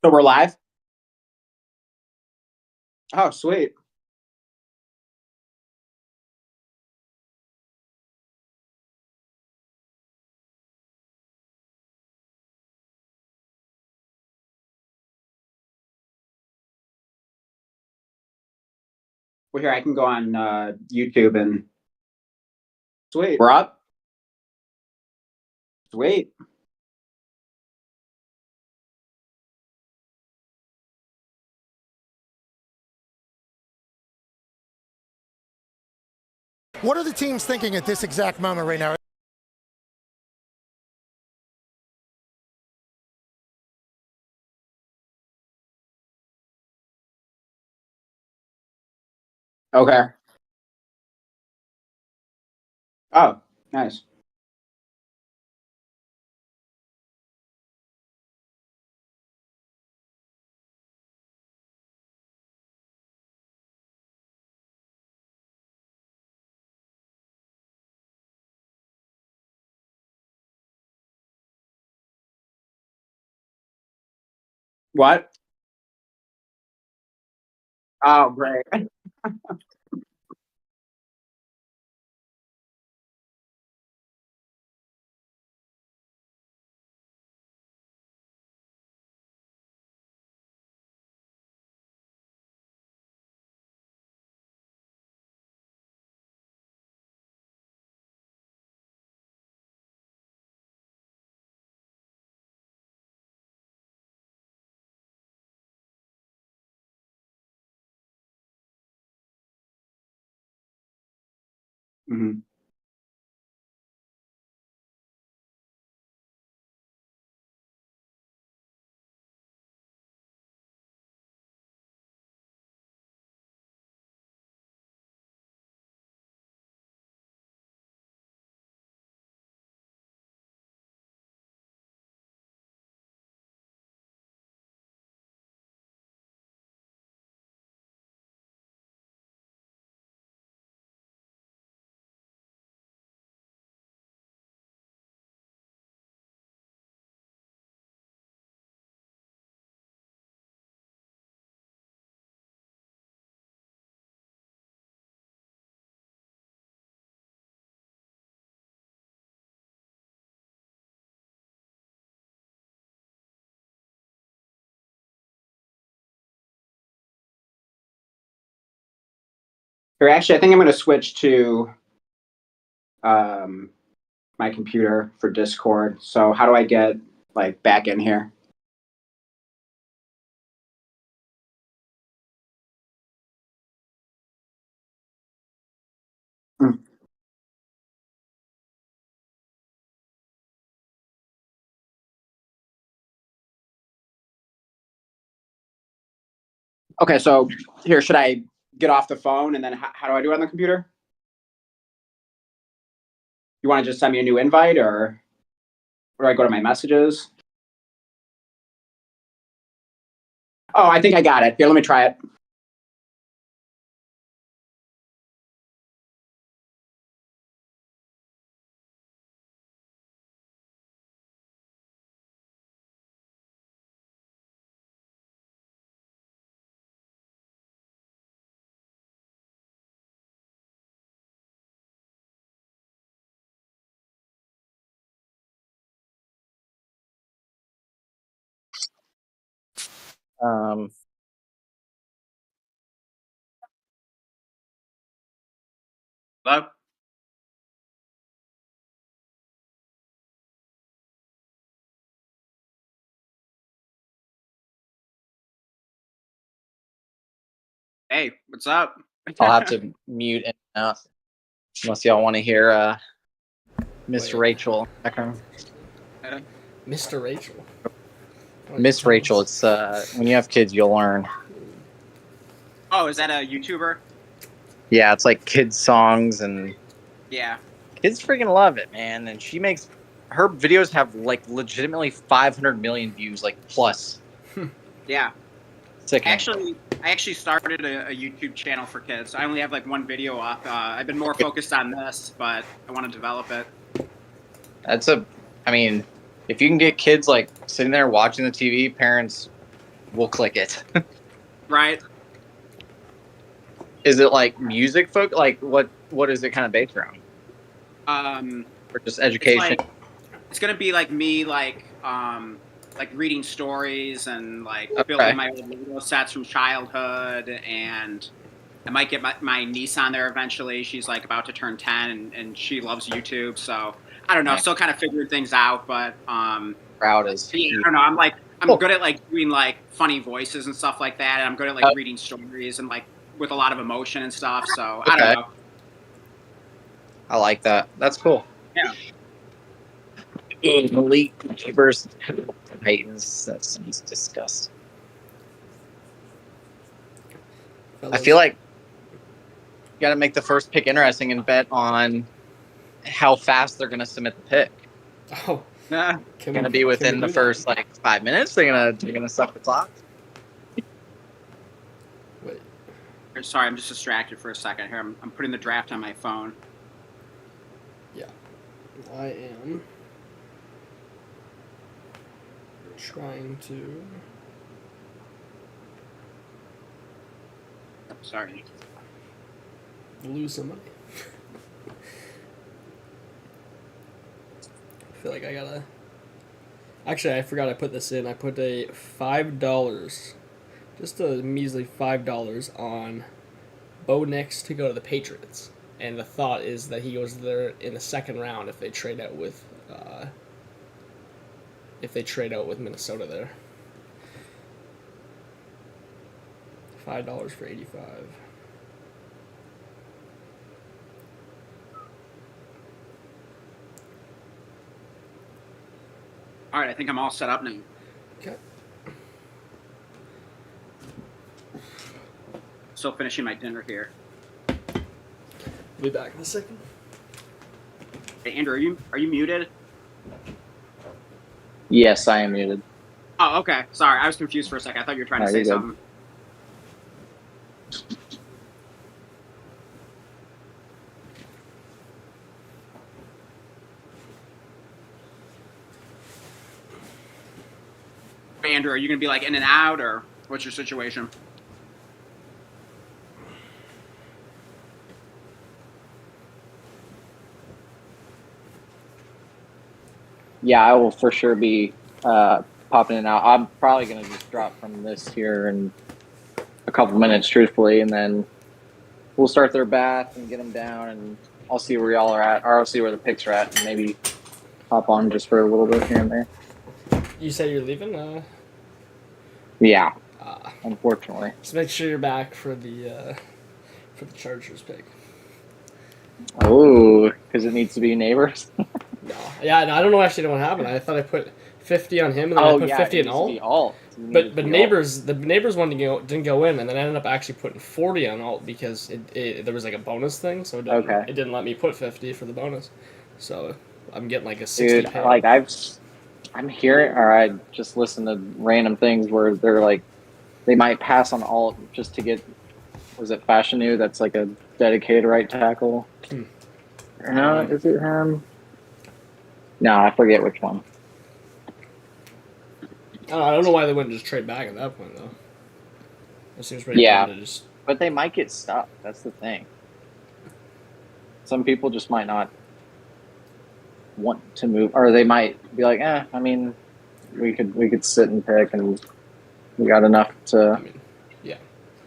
So we're live? Oh, sweet. Well, here, I can go on YouTube and sweet. We're up? Sweet. What are the teams thinking at this exact moment right now? Okay. Oh, nice. What? Oh, great. Hmm. Here, actually, I think I'm going to switch to um, my computer for Discord. So how do I get like back in here? Hmm. Okay, so here, should I get off the phone and then how do I do it on the computer? You want to just send me a new invite or where do I go to my messages? Oh, I think I got it. Here, let me try it. Um, Hello? Hey, what's up? I'll have to mute and out unless y'all want to hear Miss Wait. Rachel background. Mr. Rachel. Miss Rachel, it's when you have kids, you'll learn. Oh, is that a YouTuber? Yeah, it's like kids songs and Yeah. kids freaking love it, man. And she makes her videos have like legitimately 500 million views, like plus. Yeah. Sickening. I actually started a YouTube channel for kids. I only have like one video up. I've been more focused on this, but I want to develop it. I mean, if you can get kids like sitting there watching the TV, parents we'll click it. Right. Is it like music folk? Like what is it kind of based around? Or just education? It's gonna be like me like reading stories and like building my old Lego sets from childhood, and I might get my niece on there eventually. She's like about to turn 10 and she loves YouTube, so I don't know, still kind of figuring things out, but Crowd is yeah, I don't know. I'm good at like doing like funny voices and stuff like that, and I'm good at like reading stories and like with a lot of emotion and stuff. So I don't know. I like that. That's cool. Yeah. Elite keepers, Titans. That seems disgusting. I feel like you got to make the first pick interesting and bet on how fast they're going to submit the pick. Oh, Going to be within the first like 5 minutes. They're gonna suck the clock. Wait. Sorry, I'm just distracted for a second here. I'm putting the draft on my phone. Yeah, I am trying to. Sorry. Lose some money. I feel like I gotta. Actually, I forgot I put this in. I put a $5, just a measly $5 on Bo Nix to go to the Patriots, and the thought is that he goes there in the second round if they trade out with Minnesota there. $5 for 85. All right, I think I'm all set up now. Okay. Still finishing my dinner here. Be back in a second. Hey, Andrew, are you muted? Yes, I am muted. Oh, okay. Sorry, I was confused for a second. I thought you were trying to say something. Andrew, are you going to be like in and out, or what's your situation? Yeah, I will for sure be popping in and out. I'm probably going to just drop from this here in a couple minutes, truthfully, and then we'll start their bath and get them down, and I'll see where y'all are at, or I'll see where the picks are at, and maybe hop on just for a little bit here and there. You said you're leaving? Yeah, unfortunately. Just make sure you're back for the Chargers pick. Oh, because it needs to be neighbors. No, I don't know what happened. I thought I put 50 on him, and then I put 50 in alt. But the neighbors one didn't go in, and then I ended up actually putting 40 on alt because there was like a bonus thing, so it didn't let me put 50 for the bonus. So I'm getting like a 60 Dude, pay. like I'm hearing, or I just listen to random things where they're like, they might pass on alt just to get, was it Fashion New? That's like a dedicated right tackle. No, is it him? No, I forget which one. I don't know why they wouldn't just trade back at that point, though. It seems pretty dumb to just... But they might get stuck. That's the thing. Some people just might not want to move, or they might be like, I mean, we could sit and pick, and we got enough to.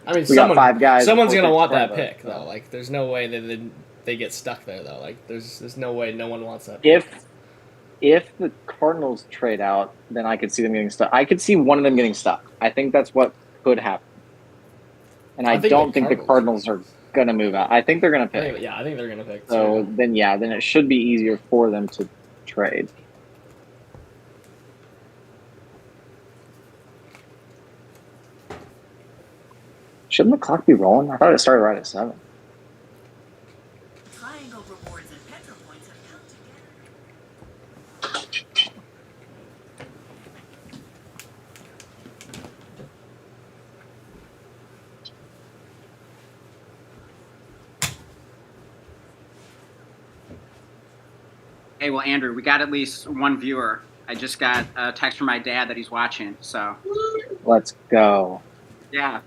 I mean, we got 5 guys. Someone's gonna want that pick, though. Like, there's no way that they get stuck there, though. Like, there's no way no one wants that pick. If the Cardinals trade out, then I could see them getting stuck. I could see one of them getting stuck. I think that's what could happen. And I don't think the Cardinals are going to move out. I think they're going to pick. I think they're going to pick. So then it should be easier for them to trade. Shouldn't the clock be rolling? I thought it started right at 7. Triangle rewards and Petro points have come together. Hey, well, Andrew, we got at least one viewer. I just got a text from my dad that he's watching. So Let's go. yeah.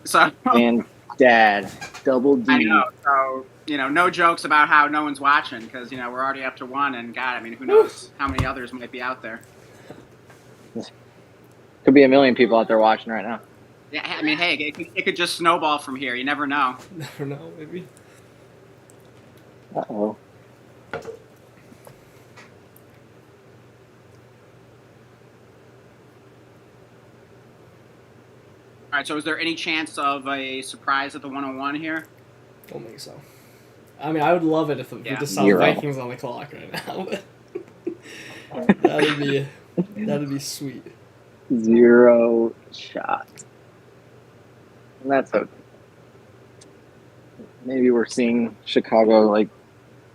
So And Dad, double D. I know. So no jokes about how no one's watching because we're already up to 1, and God, I mean, who knows how many others might be out there. Could be a million people out there watching right now. Yeah, I mean, hey, it could just snowball from here. You never know. Never know, maybe. Uh-oh. All right, so is there any chance of a surprise at the 101 here? Don't think so. I mean, I would love it if we just saw the Vikings on the clock right now. that'd be sweet. 0 shot. And that's okay. Maybe we're seeing Chicago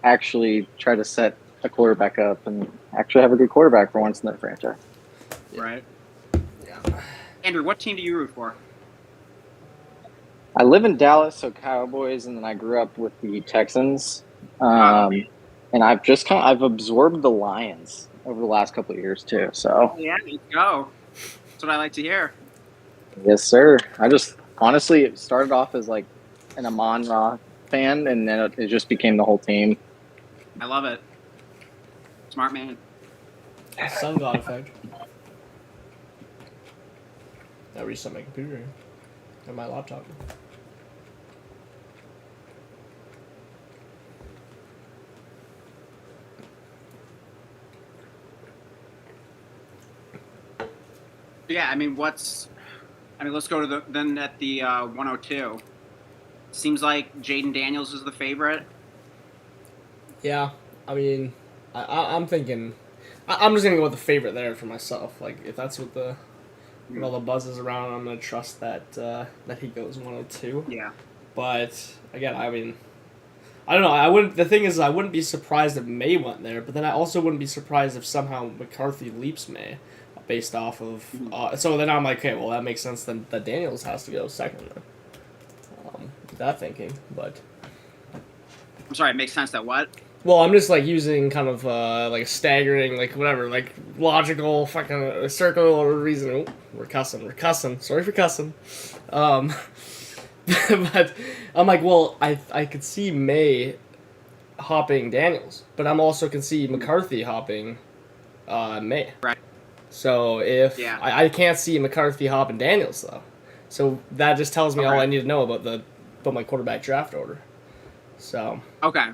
actually try to set a quarterback up and actually have a good quarterback for once in their franchise. Yeah. Right. Yeah. Andrew, what team do you root for? I live in Dallas, so Cowboys, and then I grew up with the Texans. And I've absorbed the Lions over the last couple of years too. So yeah, let's go. That's what I like to hear. Yes, sir. Honestly, it started off as an Amon-Ra fan, and then it just became the whole team. I love it. Smart man. Sun God effect. I restart my computer and my laptop. Yeah, I mean, let's go to then at the 102. Seems like Jaden Daniels is the favorite. Yeah, I mean, I'm thinking, I'm just gonna go with the favorite there for myself. If that's what all the buzz is around, I'm gonna trust that that he goes 102. Yeah. But again, I mean, I don't know. I wouldn't. The thing is, I wouldn't be surprised if May went there, but then I also wouldn't be surprised if somehow McCarthy leaps May, based off of. So then I'm like, okay, well that makes sense. Then that Daniels has to go second. That thinking, but. I'm sorry. It makes sense that what? Well, I'm just using kind of a staggering, whatever, logical fucking circle or reason. Oh, we're cussing. Sorry for cussing. But I'm like, well, I could see May hopping Daniels, but I'm also can see McCarthy hopping May. Right. So if I can't see McCarthy hopping Daniels though, so that just tells me all I need to know about my quarterback draft order. So. Okay.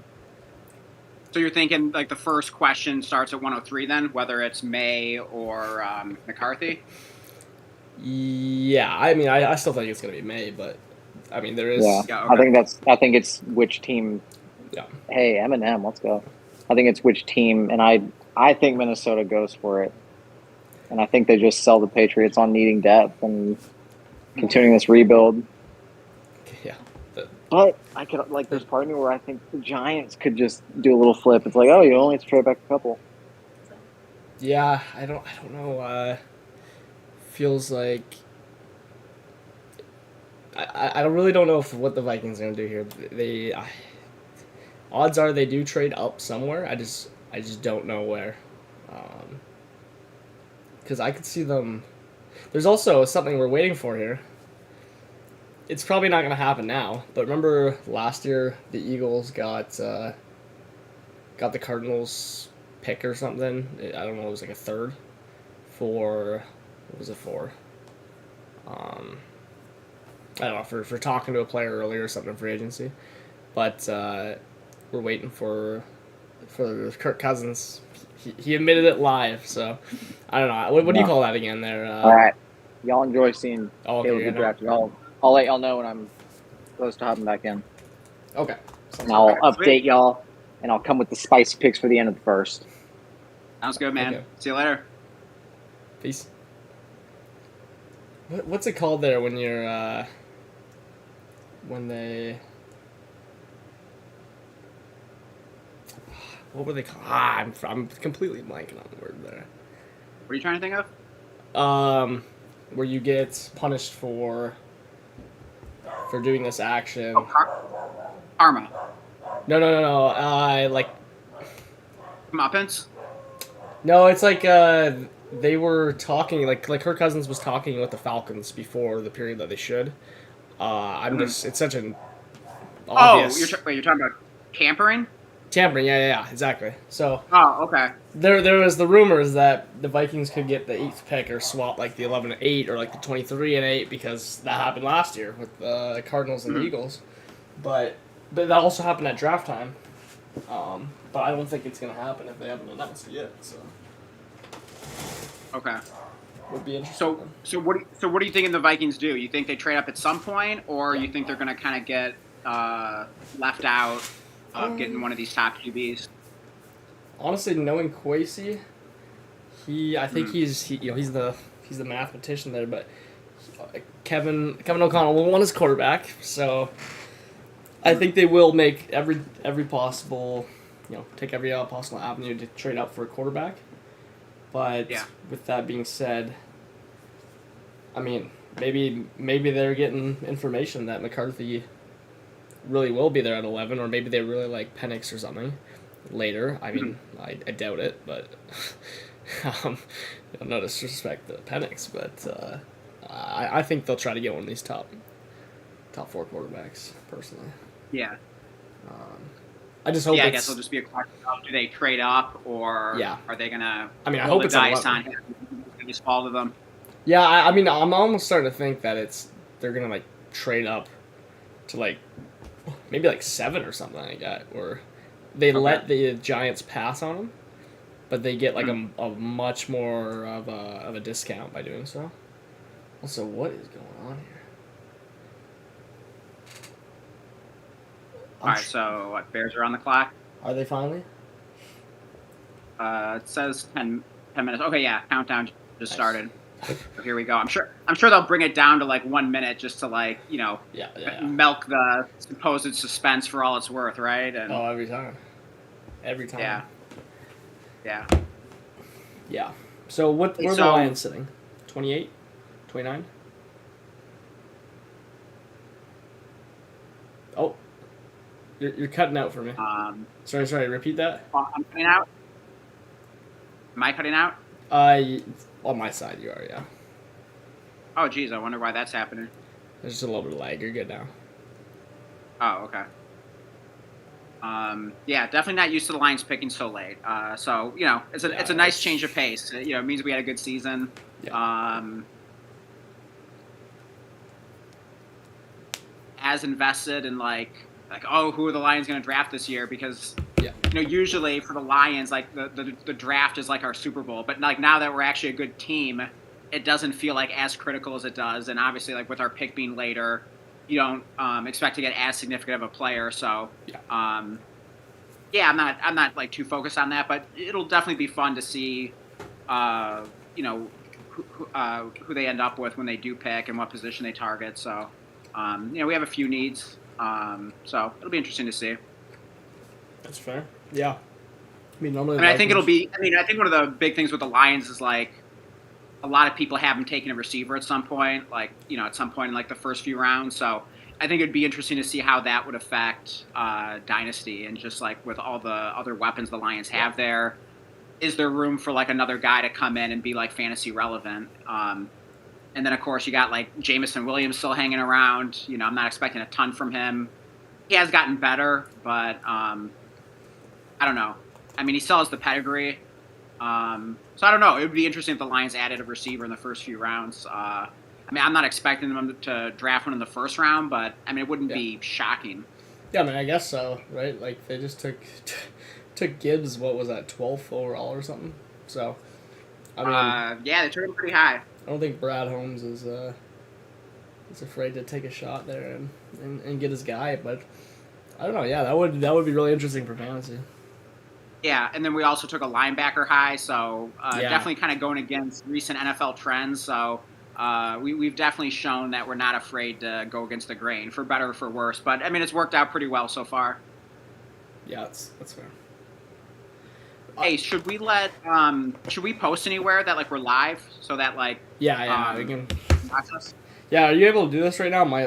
So you're thinking the first question starts at 103 then, whether it's May or McCarthy? Yeah, I mean, I still think it's going to be May, but I mean, there is. Yeah, okay. I think it's which team. Yeah. Hey, Eminem, let's go. I think it's which team, and I think Minnesota goes for it, and I think they just sell the Patriots on needing depth and continuing this rebuild. Yeah. But I could there's part of me where I think the Giants could just do a little flip. It's you only have to trade back a couple. Yeah, I don't know. Feels like I really don't know what the Vikings are gonna do here. Odds are they do trade up somewhere. I just don't know where. Because I could see them. There's also something we're waiting for here. It's probably not going to happen now, but remember last year the Eagles got the Cardinals pick or something. I don't know. It was a third for what was it for? I don't know for talking to a player earlier or something for agency, but we're waiting for Kirk Cousins. He admitted it live, so I don't know. What do you call that again? There. All right, y'all enjoy seeing Caleb get drafted. I'll let y'all know when I'm close to hopping back in. Okay. And I'll update y'all, and I'll come with the spicy picks for the end of the first. Sounds good, man. Okay. See you later. Peace. What's it called there when you're when they? What were they called? I'm completely blanking on the word there. What are you trying to think of? Where you get punished for doing this action. Karma. No. Comeuppance? No, it's like they were talking like Kirk Cousins was talking with the Falcons before the period that they should. I'm just it's such an obvious. Oh, you're talking about tampering? Tampering, yeah, exactly. So Oh, okay. there was the rumors that the Vikings could get the 8th pick or swap like the 11-8 or like the 23-8 because that happened last year with the Cardinals and the Eagles, but that also happened at draft time. But I don't think it's gonna happen if they haven't announced it yet. So Okay. would be interesting. So what do you think the Vikings do? You think they trade up at some point, or you think they're gonna kind of get left out of getting one of these top QBs? Honestly, knowing Kwesi, I think he's the mathematician there, but Kevin O'Connell will want his quarterback, so I think they will make every possible, take every possible avenue to trade up for a quarterback. But with that being said, I mean, maybe they're getting information that McCarthy really will be there at 11, or maybe they really like Penix or something later. I mean, I doubt it, but no disrespect to Penix, but I think they'll try to get one of these top 4 quarterbacks, personally. Yeah. I just hope. Yeah, I guess it'll just be a question of do they trade up, or are they gonna? I mean, I roll hope the it's dice 11. on him and just fall to them. Yeah, I mean, I'm almost starting to think that they're gonna like trade up to like maybe like 7 or something like that, or they let the Giants pass on them, but they get like a much more of a discount by doing so. Also, what is going on here? All right, so what, Bears are on the clock. Are they finally? It says 10 minutes. Okay, yeah, countdown just started. So here we go. I'm sure they'll bring it down to like 1 minute just to like milk the supposed suspense for all it's worth, right? And every time. Yeah. So where are the Lions sitting? 28? 29? Oh, you're cutting out for me. Sorry. Repeat that. I'm cutting out. Am I cutting out? On my side, you are, yeah. Oh, geez, I wonder why that's happening. There's just a little bit of lag. You're good now. Oh, okay. Yeah, definitely not used to the Lions picking so late. So it's a nice change of pace. It means we had a good season. Yeah. As invested in like who are the Lions going to draft this year? Because usually for the Lions, like the draft is like our Super Bowl. But like now that we're actually a good team, it doesn't feel like as critical as it does. And obviously, like with our pick being later, you don't expect to get as significant of a player. So I'm not like too focused on that. But it'll definitely be fun to see, who they end up with when they do pick and what position they target. So we have a few needs. So it'll be interesting to see. That's fair. Yeah. I mean, normally. I think it'll be. I think one of the big things with the Lions is like a lot of people have them taking a receiver at some point, like at some point in like the first few rounds. So I think it'd be interesting to see how that would affect Dynasty and just like with all the other weapons the Lions have there. Is there room for like another guy to come in and be like fantasy relevant? And then, of course, you got, like, Jameson Williams still hanging around. I'm not expecting a ton from him. He has gotten better, but I don't know. I mean, he still has the pedigree. So I don't know. It would be interesting if the Lions added a receiver in the first few rounds. I'm not expecting them to draft one in the first round, but, it wouldn't be shocking. Yeah, I guess so, right? Like, they just took Gibbs, what was that, 12th overall or something? So, they took him pretty high. I don't think Brad Holmes is afraid to take a shot there and get his guy, but I don't know. Yeah, that would be really interesting for fantasy. Yeah, and then we also took a linebacker high, so definitely kind of going against recent NFL trends. So we've definitely shown that we're not afraid to go against the grain, for better or for worse. But it's worked out pretty well so far. Yeah, that's fair. Hey, should we post anywhere that like we're live so that like we can watch us? Yeah, are you able to do this right now? I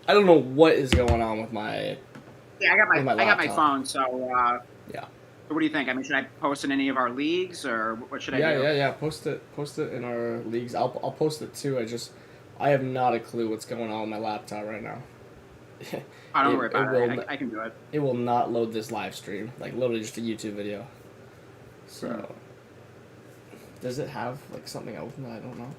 don't know what is going on with my I got my phone, so What do you think? I mean, should I post in any of our leagues, or what should I do? Yeah. Post it in our leagues. I'll post it too. I have not a clue what's going on with my laptop right now. Oh, don't worry about it. I can do it. It will not load this live stream. Like literally just a YouTube video. So, does it have like something open that I don't know?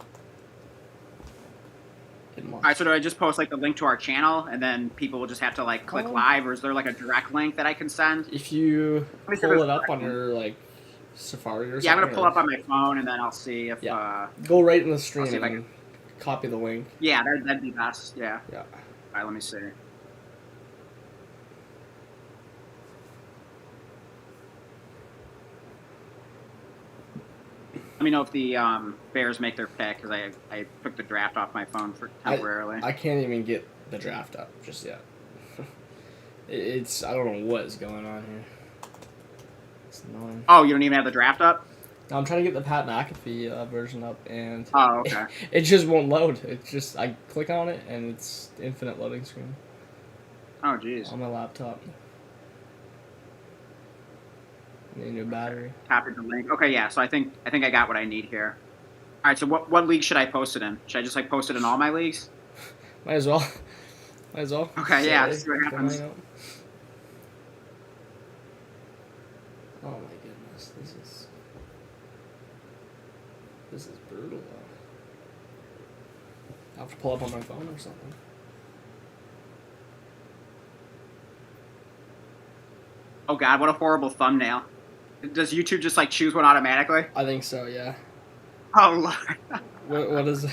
It must. All right, so do I just post like the link to our channel, and then people will just have to like click live, or is there like a direct link that I can send? If you pull it up on your like Safari or something. Yeah, I'm gonna pull up on my phone, and then I'll see if. Go right in the stream and can copy the link. Yeah, that'd be best. Yeah. Yeah. All right, let me see. Let me know if the Bears make their pick, because I took the draft off my phone for temporarily. I can't even get the draft up just yet. I don't know what is going on here. It's annoying. Oh, you don't even have the draft up? No, I'm trying to get the Pat McAfee version up, and okay. It just won't load. It's just I click on it and it's infinite loading screen. Oh, jeez. On my laptop. Need a new battery. Copied the link. Okay, yeah. So I think I got what I need here. All right. So what league should I post it in? Should I just like post it in all my leagues? Might as well. Okay. Yeah. Let's see what happens. Oh my goodness, this is brutal though. I'll have to pull up on my phone or something. Oh God, what a horrible thumbnail. Does YouTube just like choose one automatically? I think so, yeah. Oh Lord. What is it?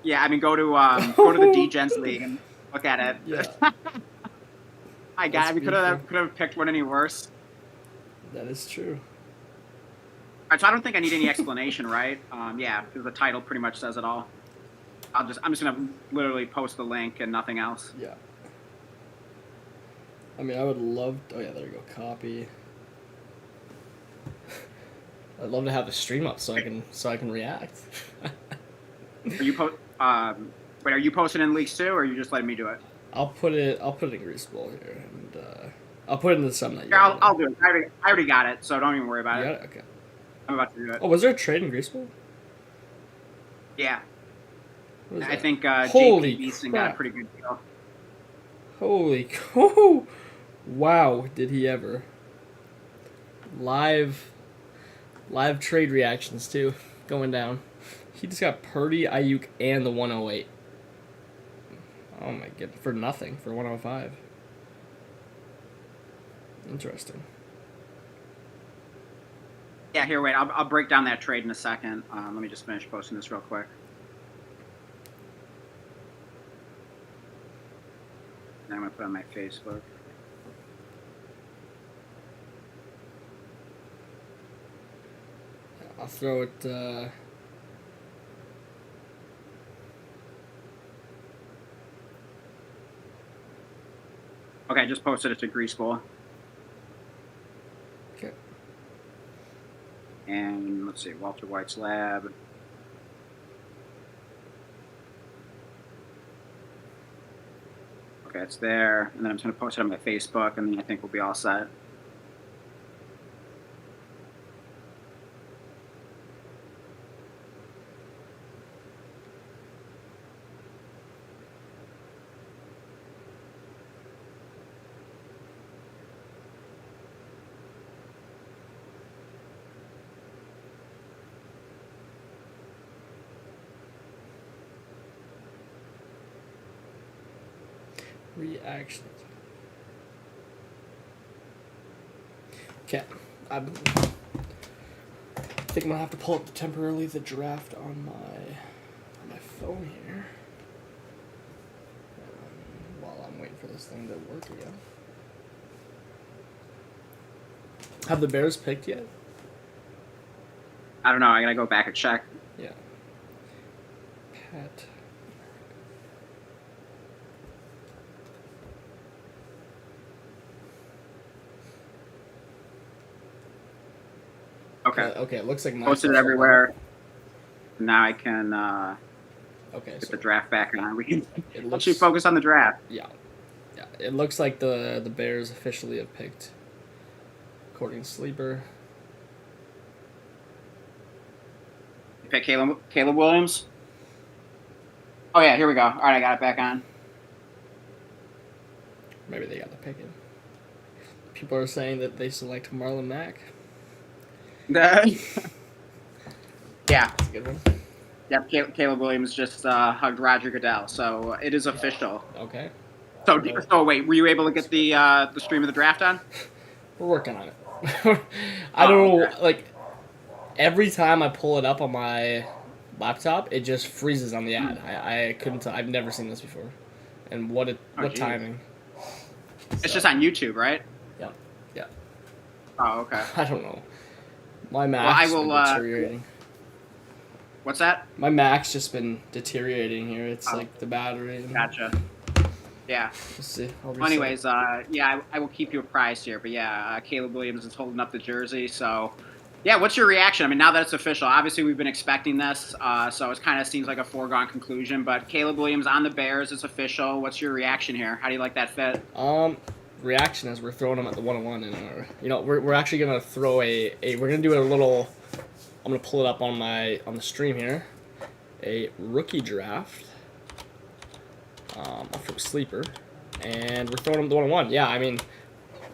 Yeah, I mean go to the D-Gens League and look at it. Yeah. My God, we could have picked one any worse. That is true. All right, so I don't think I need any explanation, right? Yeah, because the title pretty much says it all. I'm just gonna literally post the link and nothing else. Yeah. I mean, I would love. Oh yeah, there you go. Copy. I'd love to have the stream up so I can react. Are you are you posting in leagues too, or are you just letting me do it? I'll put it in Greaseball here, and I'll put it in the sum that you. Yeah, I'll do it. I already got it, so don't even worry about it. You got it? Okay. I'm about to do it. Oh, was there a trade in Greaseball? Yeah. I that? think Holy JP Beeson crap. got a pretty good deal. Holy cow! Wow, did he ever? Live trade reactions too, going down. He just got Purdy, Ayuk, and the 108. Oh my god, for nothing, for 105. Interesting. Yeah, here, wait. I'll break down that trade in a second. Let me just finish posting this real quick. Then I'm going to put it on my Facebook. I'll throw it, Okay, I just posted it to Greaseball. Okay. And let's see, Walter White's Lab. Okay, it's there. And then I'm just going to post it on my Facebook, and then I think we'll be all set. reactions. Okay, I think I'm gonna have to pull up temporarily the draft on my phone here while I'm waiting for this thing to work again. Have the Bears picked yet? I don't know. I gotta go back and check. Yeah. Pat. Okay. Okay. It looks like my Posted it everywhere. Now I can okay, get the draft back on. We can it looks, actually focus on the draft. Yeah. Yeah, it looks like the Bears officially have picked, according to Sleeper. You pick Caleb Williams. Oh yeah, here we go. All right, I got it back on. Maybe they got the pick in. People are saying that they select Marlon Mack. Yeah. That's a good one. Yep, Caleb Williams just hugged Roger Goodell, so it is official. Okay. So wait, were you able to get the stream of the draft on? We're working on it. I don't know, like, every time I pull it up on my laptop, it just freezes on the ad. I couldn't. I've never seen this before. And what timing? It's just on YouTube, right? Yeah. Oh, okay. I don't know. My Mac's been deteriorating. What's that? My Mac's just been deteriorating here. It's like the battery. Gotcha. Yeah. Let's see. Well, anyways, I will keep you apprised here. But yeah, Caleb Williams is holding up the jersey. So, yeah, what's your reaction? I mean, now that it's official, obviously we've been expecting this, so it kind of seems like a foregone conclusion. But Caleb Williams on the Bears is official. What's your reaction here? How do you like that fit? Reaction is we're throwing him at the 101 in our. We're actually gonna throw we're gonna do a little. I'm gonna pull it up on the stream here. A rookie draft. From Sleeper, and we're throwing him the 101. Yeah, I mean,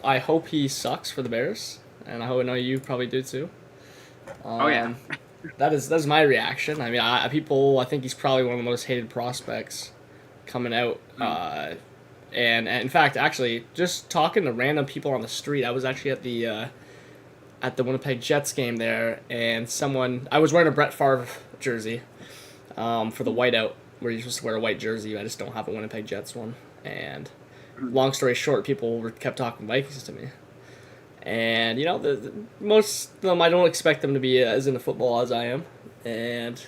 I hope he sucks for the Bears, and I know you probably do too. Oh yeah. That's my reaction. I mean, I think he's probably one of the most hated prospects coming out. And in fact, actually, just talking to random people on the street, I was actually at the Winnipeg Jets game there, and I was wearing a Brett Favre jersey for the whiteout, where you're supposed to wear a white jersey. I just don't have a Winnipeg Jets one. And long story short, people kept talking Vikings to me. And, most of them, I don't expect them to be as into football as I am. And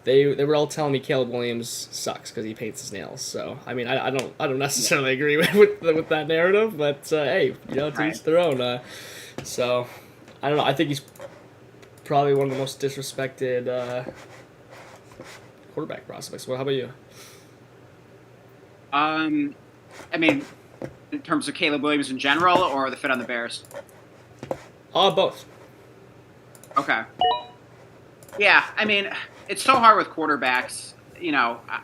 they were all telling me Caleb Williams sucks because he paints his nails. So, I mean, I don't necessarily agree with that narrative. But, hey, to each their own. So, I don't know. I think he's probably one of the most disrespected quarterback prospects. Well, how about you? I mean, in terms of Caleb Williams in general, or the fit on the Bears? Both. Okay. Yeah, I mean, it's so hard with quarterbacks.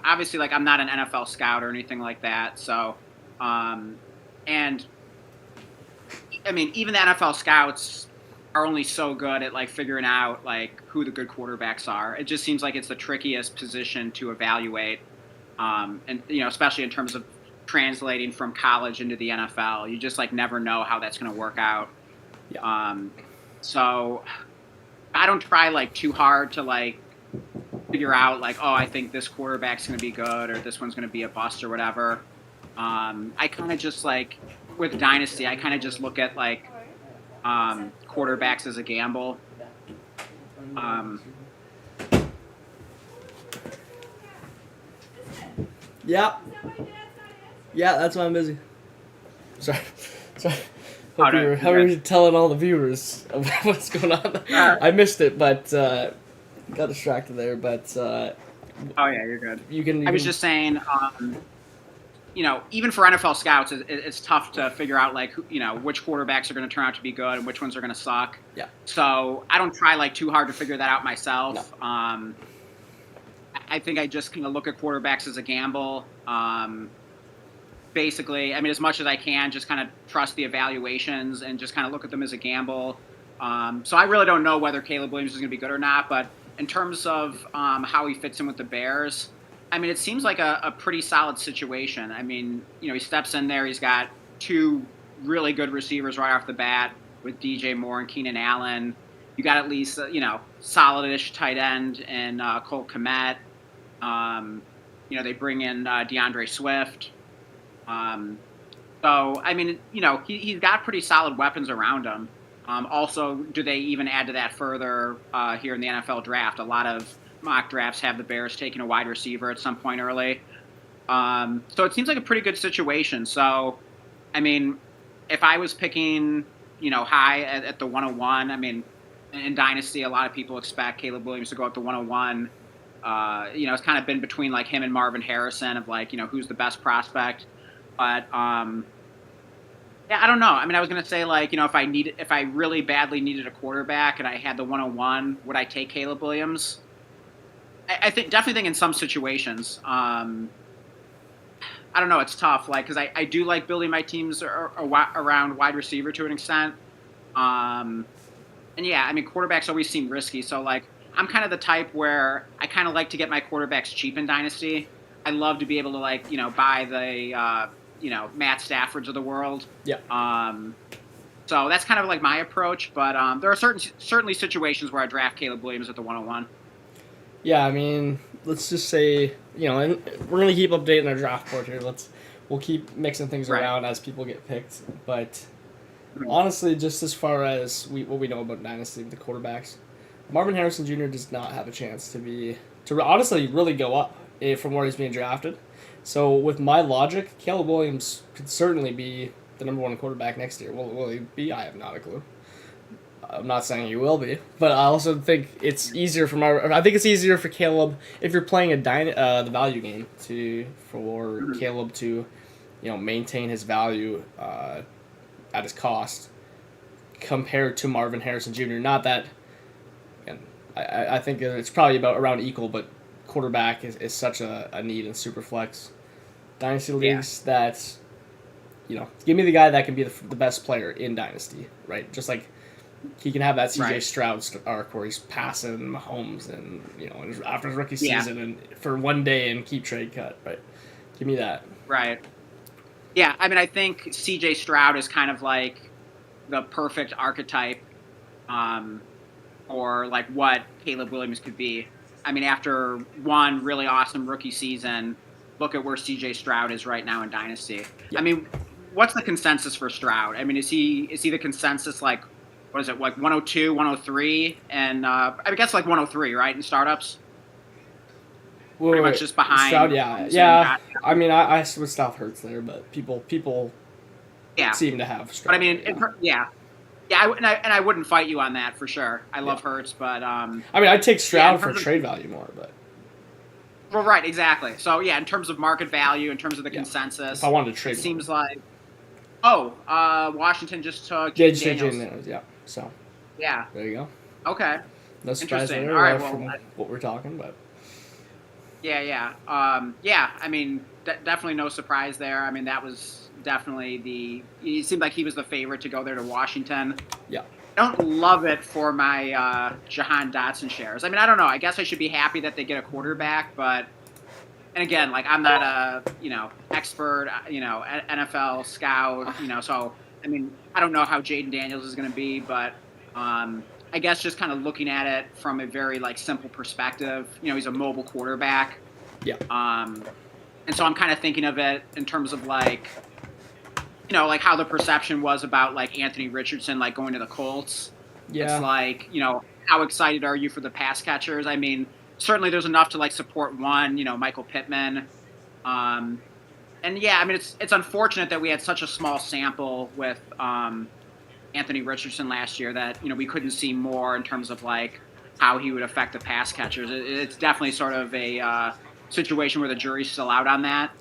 Obviously, like, I'm not an NFL scout or anything like that. So, and I mean, even the NFL scouts are only so good at like figuring out like who the good quarterbacks are. It just seems like it's the trickiest position to evaluate, and especially in terms of translating from college into the NFL. You just like never know how that's going to work out. Yeah. So I don't try like too hard to like figure out like, oh, I think this quarterback's going to be good or this one's going to be a bust or whatever. I kind of just like with Dynasty, I kind of just look at like quarterbacks as a gamble. Yeah, that's why I'm busy. Sorry. How are you telling all the viewers of what's going on? I missed it, but got distracted there. But oh yeah, you're good. I was just saying, even for NFL scouts, it's tough to figure out like which quarterbacks are going to turn out to be good and which ones are going to suck. Yeah. So I don't try like too hard to figure that out myself. No. I think I just kind of look at quarterbacks as a gamble. Basically, I mean, as much as I can, just kind of trust the evaluations and just kind of look at them as a gamble. So I really don't know whether Caleb Williams is going to be good or not. But in terms of how he fits in with the Bears, I mean, it seems like a pretty solid situation. I mean, he steps in there. He's got two really good receivers right off the bat with DJ Moore and Keenan Allen. You got at least, solid-ish tight end in Cole Kmet. They bring in DeAndre Swift. So, I mean, he's got pretty solid weapons around him. Also, do they even add to that further here in the NFL draft? A lot of mock drafts have the Bears taking a wide receiver at some point early. So it seems like a pretty good situation. So, I mean, if I was picking, high at the 101, I mean, in Dynasty, a lot of people expect Caleb Williams to go at the 101. It's kind of been between like him and Marvin Harrison of like, who's the best prospect. But yeah, I don't know. I mean, I was gonna say like if I really badly needed a quarterback and I had the 101, would I take Caleb Williams? I think definitely think in some situations. I don't know. It's tough, like because I do like building my teams around wide receiver to an extent. Um, and yeah, I mean quarterbacks always seem risky. So like I'm kind of the type where I kind of like to get my quarterbacks cheap in Dynasty. I love to be able to like buy the Matt Staffords of the world. Yeah. So that's kind of like my approach. But there are certainly situations where I draft Caleb Williams at the 101. Yeah, I mean, let's just say, and we're gonna keep updating our draft board here. We'll keep mixing things around as people get picked. But honestly, just as far as what we know about Dynasty with the quarterbacks, Marvin Harrison Jr. does not have a chance to honestly really go up from where he's being drafted. So with my logic, Caleb Williams could certainly be the number 1 quarterback next year. Will he be? I have not a clue. I'm not saying he will be, but I also think it's easier it's easier for Caleb if you're playing the value game for Caleb to, maintain his value at his cost compared to Marvin Harrison Jr. Not that, and I think it's probably about around equal, but quarterback is such a need in Superflex Dynasty leagues that, give me the guy that can be the best player in Dynasty, right? Just like he can have that CJ Stroud arc where he's passing Mahomes and after his rookie season and for one day and keep trade cut, right? Give me that. Right. Yeah, I mean, I think CJ Stroud is kind of like the perfect archetype for like what Caleb Williams could be. I mean, after one really awesome rookie season, look at where CJ Stroud is right now in Dynasty. Yeah. I mean, what's the consensus for Stroud? I mean, is he the consensus like, what is it, like 102, 103? And I guess like 103, right, in startups? Pretty much just behind. Stroud, yeah. I mean, I would stop Hurts there, but people seem to have Stroud. But I mean, I wouldn't fight you on that for sure. I love Hurts, but I mean, I'd take Stroud for trade value more, but. Well, right, exactly. So yeah, in terms of market value, in terms of the consensus, if I wanted to trade, it seems like. Washington just took Jaden Daniels. Yeah. So. Yeah. There you go. Okay. No surprise there. All right, from what we're talking about. Yeah. I mean, definitely no surprise there. I mean, that was definitely it seemed like he was the favorite to go there to Washington. Yeah. I don't love it for my Jahan Dotson shares. I mean, I don't know. I guess I should be happy that they get a quarterback, but and again, like I'm not a expert, NFL scout, so I mean, I don't know how Jaden Daniels is going to be, but I guess just kind of looking at it from a very like simple perspective, he's a mobile quarterback. Yeah. And so I'm kind of thinking of it in terms of like, like how the perception was about like Anthony Richardson, like going to the Colts. Yeah. It's like, how excited are you for the pass catchers? I mean, certainly there's enough to like support one, Michael Pittman. And yeah, I mean, it's unfortunate that we had such a small sample with Anthony Richardson last year that, we couldn't see more in terms of like how he would affect the pass catchers. It's definitely sort of a situation where the jury's still out on that.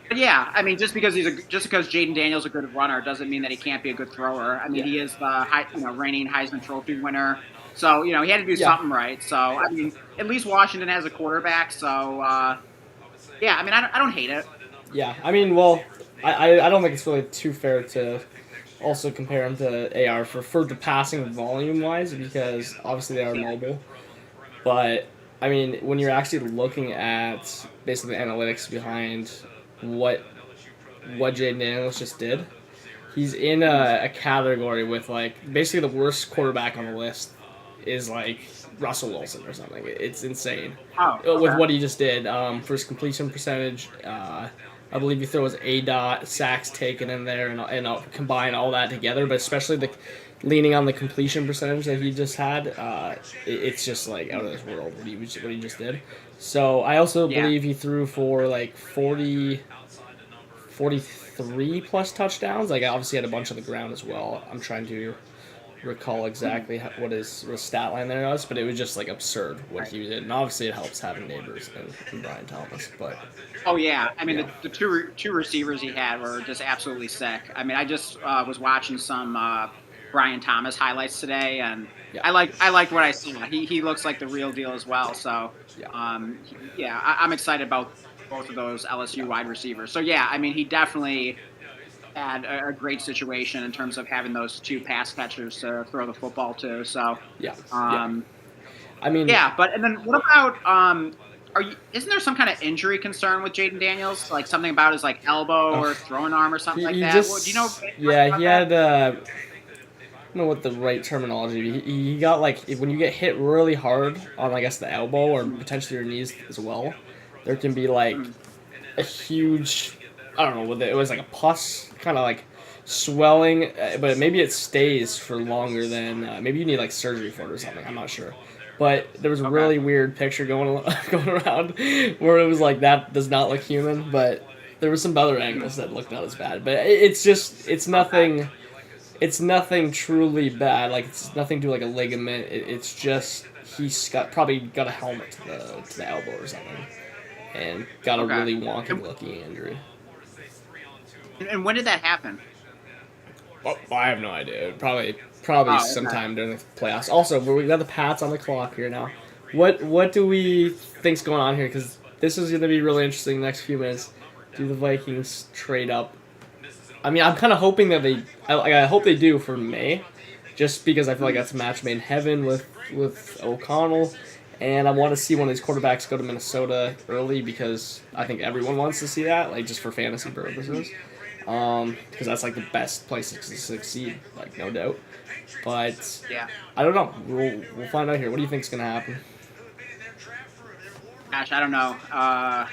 But yeah, I mean, just because Jaden Daniels is a good runner doesn't mean that he can't be a good thrower. I mean, he is the reigning Heisman Trophy winner. So, he had to do something right. So, I mean, at least Washington has a quarterback. So, yeah, I mean, I don't hate it. Yeah, I mean, well, I don't think it's really too fair to also compare him to AR for the passing volume-wise because obviously they are mobile. But, I mean, when you're actually looking at basically the analytics behind what Jaden Daniels just did, he's in a category with, like, basically the worst quarterback on the list is, like, Russell Wilson or something. It's insane with what he just did. For his completion percentage, I believe he throws sacks taken in there, and I'll combine all that together. But especially leaning on the completion percentage that he just had, it's just like out of this world what he just did. So I also believe he threw for like 43 plus touchdowns. Like obviously had a bunch on the ground as well. I'm trying to recall exactly what his stat line there was, but it was just like absurd what he did, and obviously it helps having Neighbors and Brian Thomas. But oh yeah, I mean the two receivers he had were just absolutely sick. I mean, I just was watching some Brian Thomas highlights today, and I liked what I saw. He looks like the real deal as well. So I'm excited about both of those LSU wide receivers. So yeah, I mean he definitely had a great situation in terms of having those two pass catchers to throw the football to. So I mean, but and then what about isn't there some kind of injury concern with Jaden Daniels? Like something about his like elbow or throwing arm or something like that? Do you know? Yeah, he had. I don't know what the right terminology. He got like when you get hit really hard on I guess the elbow or potentially your knees as well, there can be like a huge. I don't know what it was like a pus kind of like swelling, but maybe it stays for longer than maybe you need like surgery for it or something. I'm not sure. But there was a really weird picture going around where it was like that does not look human, but there were some other angles that looked not as bad. But it's nothing. It's nothing truly bad. Like it's nothing to like a ligament. It's just he's probably got a helmet to the elbow or something, and got a really wonky looking injury. And when did that happen? Well, I have no idea. Probably sometime during the playoffs. Also, we got the Pats on the clock here now. What do we think's going on here? Because this is going to be really interesting in the next few minutes. Do the Vikings trade up? I mean, I'm kind of hoping that I hope they do for May, just because I feel like that's a match made in heaven with O'Connell, and I want to see one of these quarterbacks go to Minnesota early because I think everyone wants to see that, like just for fantasy purposes. Because that's like the best place to succeed, like no doubt. But I don't know. We'll find out here. What do you think's gonna happen? Gosh, I don't know. I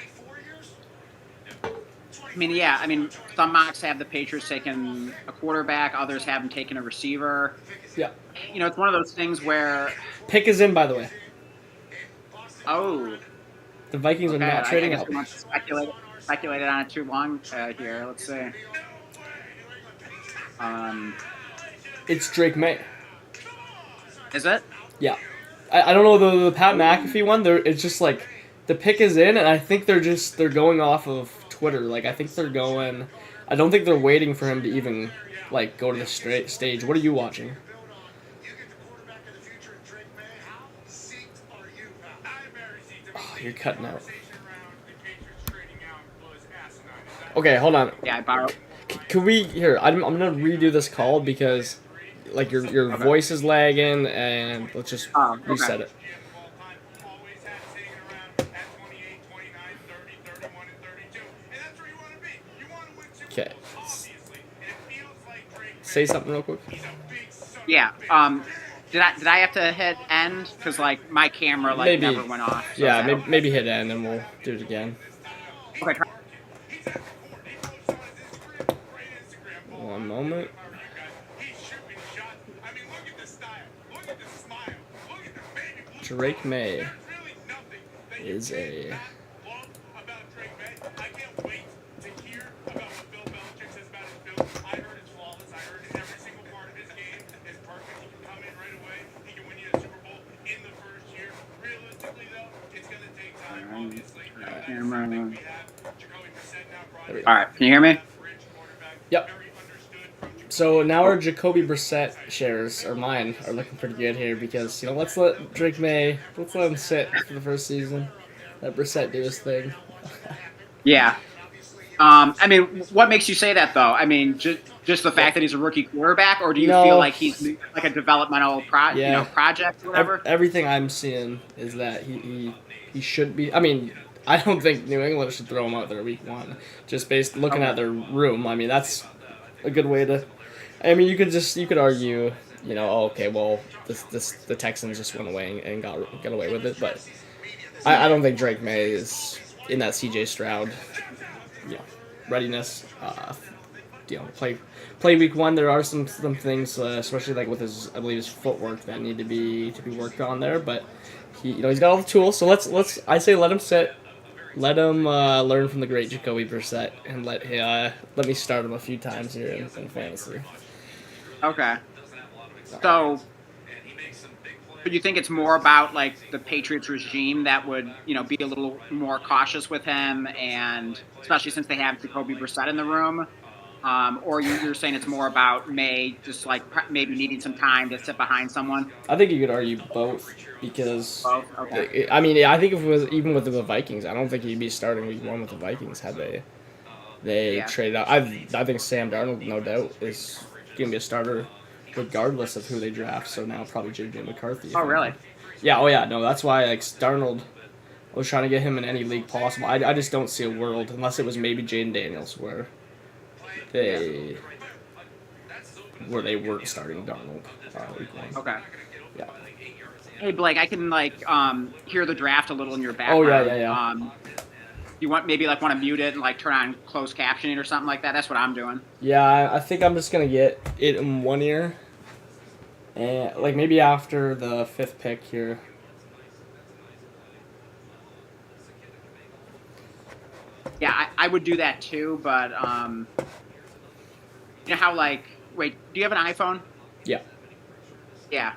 mean, some mocks have the Patriots taking a quarterback, others have them taking a receiver. Yeah. You know, it's one of those things where pick is in, by the way. Oh. The Vikings are not trading up. Speculated on it too long here. Let's see. It's Drake May. Is it? Yeah. I don't know the Pat McAfee one. It's just like the pick is in, and I think they're going off of Twitter. Like I think they're going. I don't think they're waiting for him to even like go to the stage. What are you watching? Oh, you're cutting out. Okay, hold on. Yeah, I borrowed. Can we here? I'm gonna redo this call because, like, your voice is lagging, and let's just reset it. Okay. Say something real quick. Yeah. Did I have to hit end because like my camera never went off? So yeah, maybe hit end and we'll do it again. Okay. One moment. Drake May is a. All right, can you hear me? Yep. So now our Jacoby Brissett shares, or mine, are looking pretty good here because, you know, let's let him sit for the first season. Let Brissett do his thing. Yeah. I mean, what makes you say that, though? I mean, just the fact that he's a rookie quarterback, or do you feel like he's like a developmental project or whatever? Everything I'm seeing is that he should be. I mean, I don't think New England should throw him out there week one, just based looking at their room. I mean, that's a good way to. I mean, you could argue, you know, okay, well, the Texans just went away and got away with it, but I don't think Drake May is in that C.J. Stroud, you know, readiness. You know, play week one. There are some things, especially like with his, I believe his footwork that need to be worked on there, but he's got all the tools. So I say let him sit. Let him learn from the great Jacoby Brissett, and let me start him a few times here in fantasy. Okay. So, do you think it's more about like the Patriots regime that would, be a little more cautious with him, and especially since they have Jacoby Brissett in the room, or you're saying it's more about May just like maybe needing some time to sit behind someone? I think you could argue both because, Both? Okay. I mean, I think if it was even with the Vikings, I don't think he'd be starting week 1 with the Vikings had they traded out. I think Sam Darnold, no doubt, is going to be a starter regardless of who they draft. So now probably J.J. McCarthy. Oh, really? Yeah. Oh, yeah. No, that's why like Darnold. I was trying to get him in any league possible. I just don't see a world unless it was maybe Jaden Daniels where they weren't starting Darnold week 1. Okay. Yeah. Hey, Blake, I can hear the draft a little in your background. Oh yeah. You want to mute it and turn on closed captioning or something like that? That's what I'm doing. Yeah, I think I'm just gonna get it in one ear, and maybe after the 5th pick here. Yeah, I would do that too, but you know how wait, do you have an iPhone? Yeah. Yeah.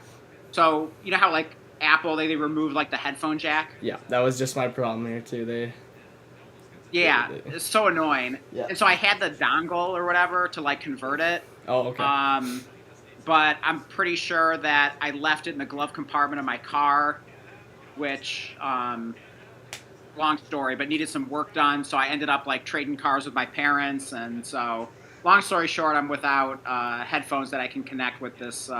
So you know how Apple they removed the headphone jack? Yeah, that was just my problem here too. Yeah, it's so annoying. Yeah. And so I had the dongle or whatever to convert it. Oh, okay. But I'm pretty sure that I left it in the glove compartment of my car, which long story, but needed some work done. So I ended up trading cars with my parents, and so long story short, I'm without headphones that I can connect with this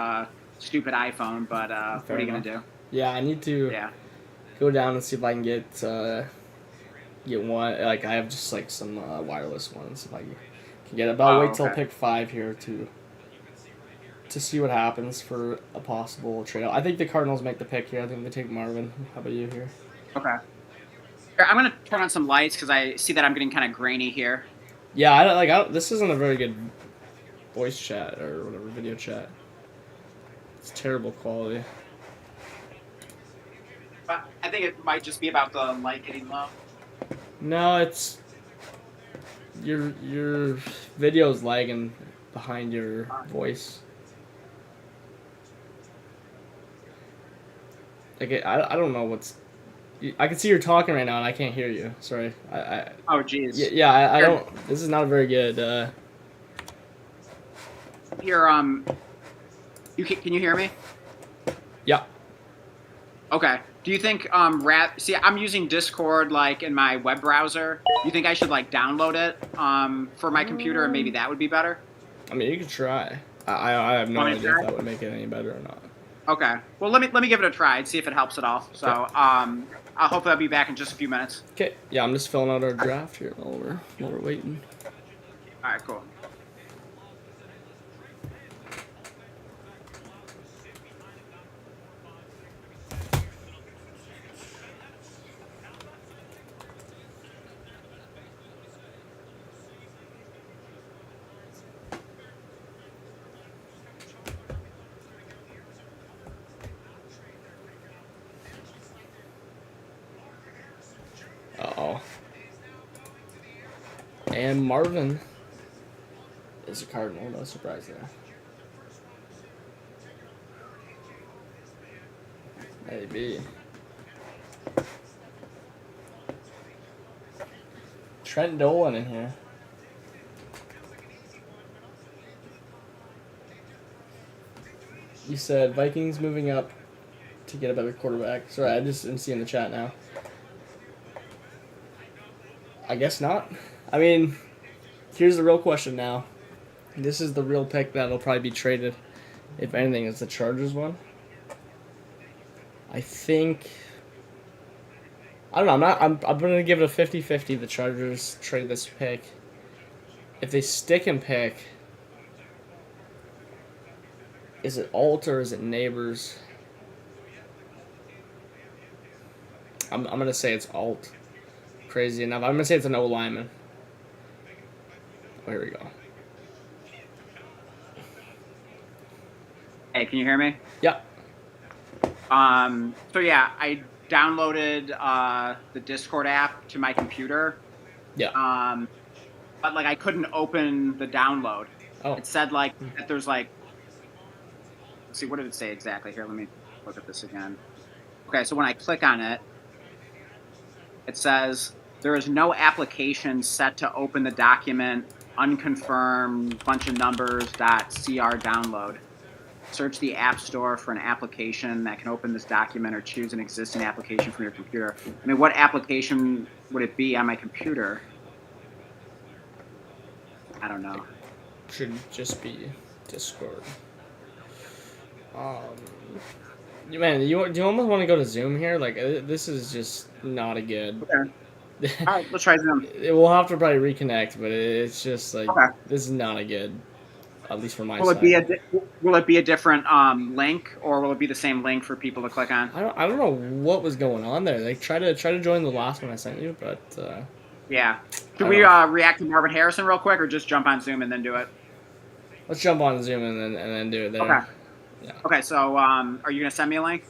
stupid iPhone. But what are you gonna do? Yeah, I need to go down and see if I can get one. I have just some wireless ones if I can get it. But I'll wait till pick 5 here to see what happens for a possible trade out. I think the Cardinals make the pick here. I think they take Marvin. How about you here? Okay. Here, I'm gonna turn on some lights because I see that I'm getting kind of grainy here. Yeah, this isn't a very good voice chat or whatever, video chat. It's terrible quality. But I think it might just be about the light getting low. No, it's your video's lagging behind your voice. I don't know what's. I can see you're talking right now and I can't hear you. Sorry. Oh jeez. Yeah, I don't. This is not a very good. Here, can you hear me? Yeah. Okay. Do you think see, I'm using Discord in my web browser. Do you think I should download it for my computer and maybe that would be better? I mean, you could try. I have no idea if that would make it any better or not. Okay. Well, let me give it a try and see if it helps at all. So, I'll hopefully I'll be back in just a few minutes. Okay. Yeah, I'm just filling out our draft here while we're waiting. All right, cool. Uh-oh. And Marvin is a Cardinal. No surprise there. Maybe. Trent Dolan in here. You said Vikings moving up to get a better quarterback. Sorry, I just am seeing the chat now. I guess not. I mean, here's the real question now. This is the real pick that'll probably be traded. If anything, it's the Chargers one. I think... I don't know. I'm going to give it a 50-50. The Chargers trade this pick. If they stick and pick... Is it Alt or is it Neighbors? I'm going to say it's Alt. Crazy enough. I'm going to say it's an O-lineman. Oh, here we go. Hey, can you hear me? Yeah. So yeah, I downloaded the Discord app to my computer. Yeah. But I couldn't open the download. Oh. It said that there's let's see, what did it say exactly here? Let me look at this again. Okay, so when I click on it, it says there is no application set to open the document, unconfirmed, bunch of numbers, .cr download. Search the App Store for an application that can open this document or choose an existing application from your computer. I mean, what application would it be on my computer? I don't know. Should just be Discord. Man, do you almost want to go to Zoom here? Like, this is just not a good. Okay. All right, let's try Zoom. We'll have to probably reconnect, but it's just like Okay. this is not a good. At least from my Will side. Will it be a different link, or will it be the same link for people to click on? I don't know what was going on there. Like try to join the last one I sent you, but yeah. Should we react to Marvin Harrison real quick, or just jump on Zoom and then do it? Let's jump on Zoom and then do it there. Okay. Yeah. Okay. So are you gonna send me a link?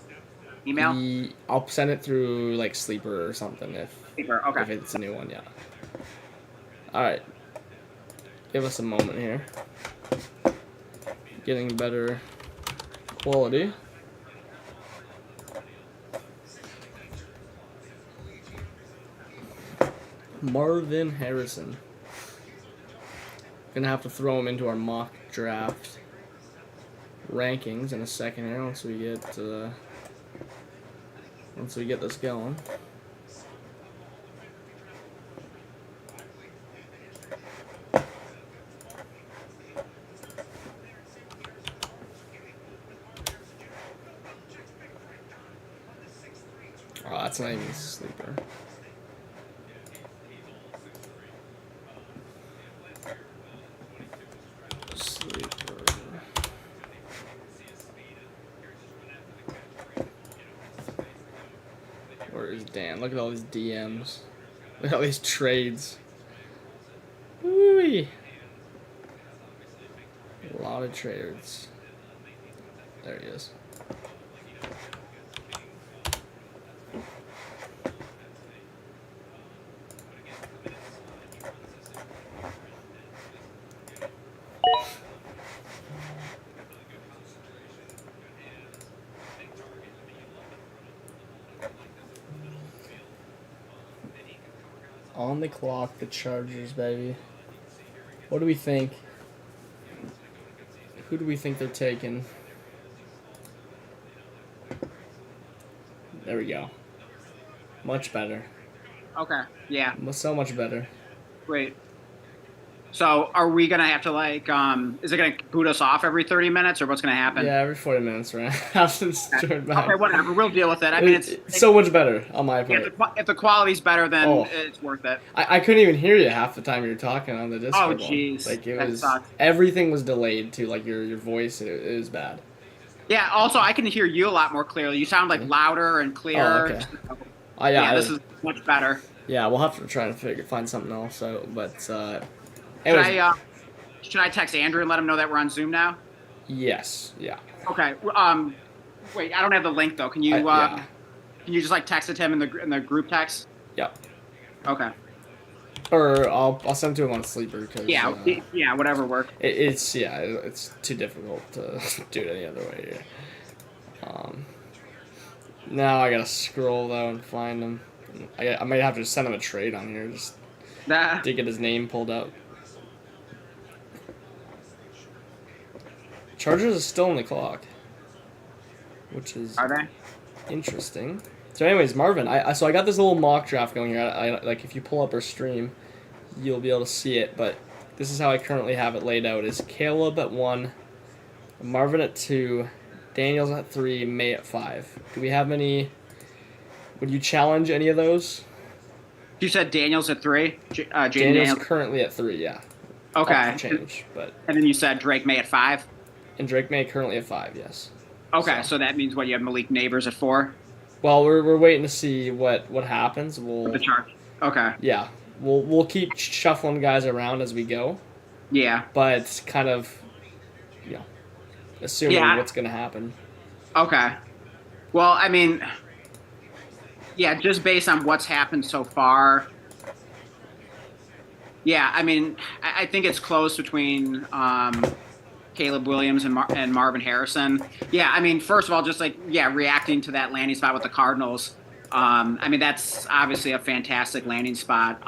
Email? I'll send it through like Sleeper or something if it's a new one. Yeah. All right. Give us a moment here. Getting better quality. Marvin Harrison. Gonna have to throw him into our mock draft rankings in a second here once we get this going. Oh, that's not even Sleeper. Where is Dan? Look at all these DMs. Look at all these trades. Woo-wee. A lot of trades. There he is. On the clock, the Chargers, baby. What do we think? Who do we think they're taking? There we go. Much better. Okay. Yeah. So much better. Great. So are we gonna have to like is it gonna boot us off every 30 minutes or what's gonna happen? Yeah, every 40 minutes, right? Have to start back. Okay, whatever. We'll deal with it. I mean, it's so much better on my part. If the quality's better, then it's worth it. I couldn't even hear you half the time you were talking on the Discord. Oh, jeez. Like it that was sucks. Everything was delayed too. Like your voice, it was bad. Yeah. Also, I can hear you a lot more clearly. You sound like louder and clearer. Oh, okay. Yeah. This is much better. Yeah, we'll have to try and find something else. So, but anyways. Should I text Andrew and let him know that we're on Zoom now? Yes. Yeah. Okay. Wait, I don't have the link though. Can you can you just like text it to him in the group text? Yep. Okay. Or I'll send it to him on Sleeper because yeah, whatever works. It's too difficult to do it any other way here. Now I gotta scroll though and find him. I might have to send him a trade on here just to get his name pulled up. Chargers is still on the clock, which is interesting. So, anyways, Marvin, I got this little mock draft going here. I like if you pull up our stream, you'll be able to see it. But this is how I currently have it laid out: is Caleb at 1, Marvin at 2, Daniel's at 3, May at 5. Do we have any? Would you challenge any of those? You said Daniel's at 3. Daniel's currently at 3. Yeah. Okay. Change, but. And then you said Drake May at 5. And Drake May currently at 5, yes. Okay, so that means you have Malik Neighbors at 4? Well, we're waiting to see what happens. We'll the chart. Okay. Yeah, we'll keep shuffling guys around as we go. Yeah. But kind of, assuming what's gonna happen. Okay. Well, I mean, just based on what's happened so far. Yeah, I mean, I think it's close between Caleb Williams and Marvin Harrison. Yeah, I mean, first of all, just reacting to that landing spot with the Cardinals. I mean, that's obviously a fantastic landing spot.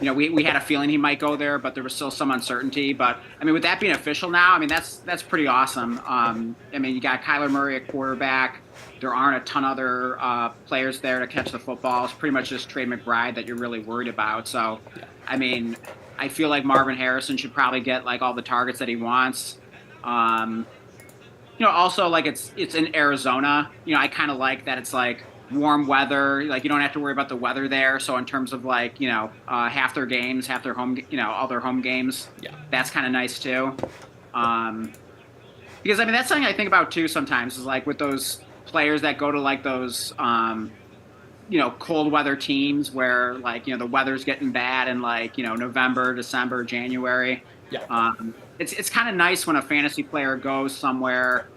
We had a feeling he might go there, but there was still some uncertainty. But I mean, with that being official now, I mean that's pretty awesome. I mean, you got Kyler Murray at quarterback. There aren't a ton of other players there to catch the football. It's pretty much just Trey McBride that you're really worried about. So, I mean, I feel like Marvin Harrison should probably get like all the targets that he wants. Also like it's in Arizona. I kind of like that it's like warm weather. Like you don't have to worry about the weather there. So in terms of like half their games, half their home, all their home games. Yeah, that's kind of nice too. Because I mean that's something I think about too sometimes is like with those players that go to like those cold weather teams where like the weather's getting bad in like November, December, January. Yeah. It's kind of nice when a fantasy player goes somewhere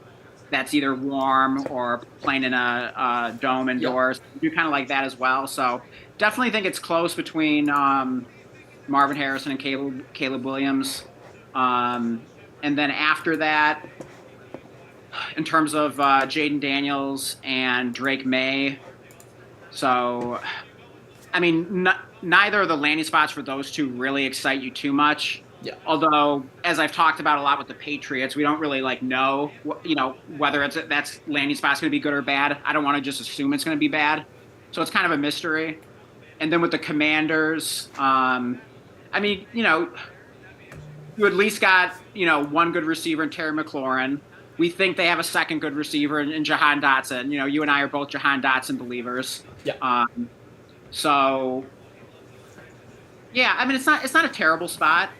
that's either warm or playing in a dome indoors. Yeah. Do kind of like that as well. So definitely think it's close between Marvin Harrison and Caleb Williams. And then after that, in terms of Jaden Daniels and Drake May. So, I mean, neither of the landing spots for those two really excite you too much. Yeah. Although, as I've talked about a lot with the Patriots, we don't really know whether that's landing spot's going to be good or bad. I don't want to just assume it's going to be bad. So it's kind of a mystery. And then with the Commanders, I mean, you at least got, one good receiver in Terry McLaurin. We think they have a second good receiver in Jahan Dotson. You and I are both Jahan Dotson believers. Yeah. So, yeah, I mean, it's not a terrible spot.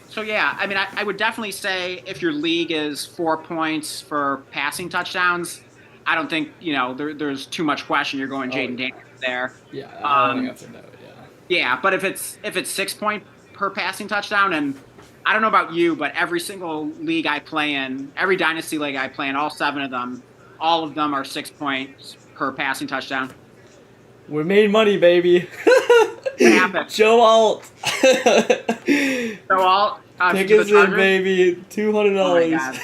So, yeah, I mean, I would definitely say if your league is 4 points for passing touchdowns, I don't think, there's too much question you're going Jaden Daniels there. Yeah, I don't think that's a no, Yeah, but if it's 6 point per passing touchdown, and I don't know about you, but every single league I play in, every dynasty league I play in, all 7 of them, all of them are 6 points per passing touchdown. We made money, baby. What happened? Joe Alt. Joe Alt. Pick us in, baby. $200. Oh my God.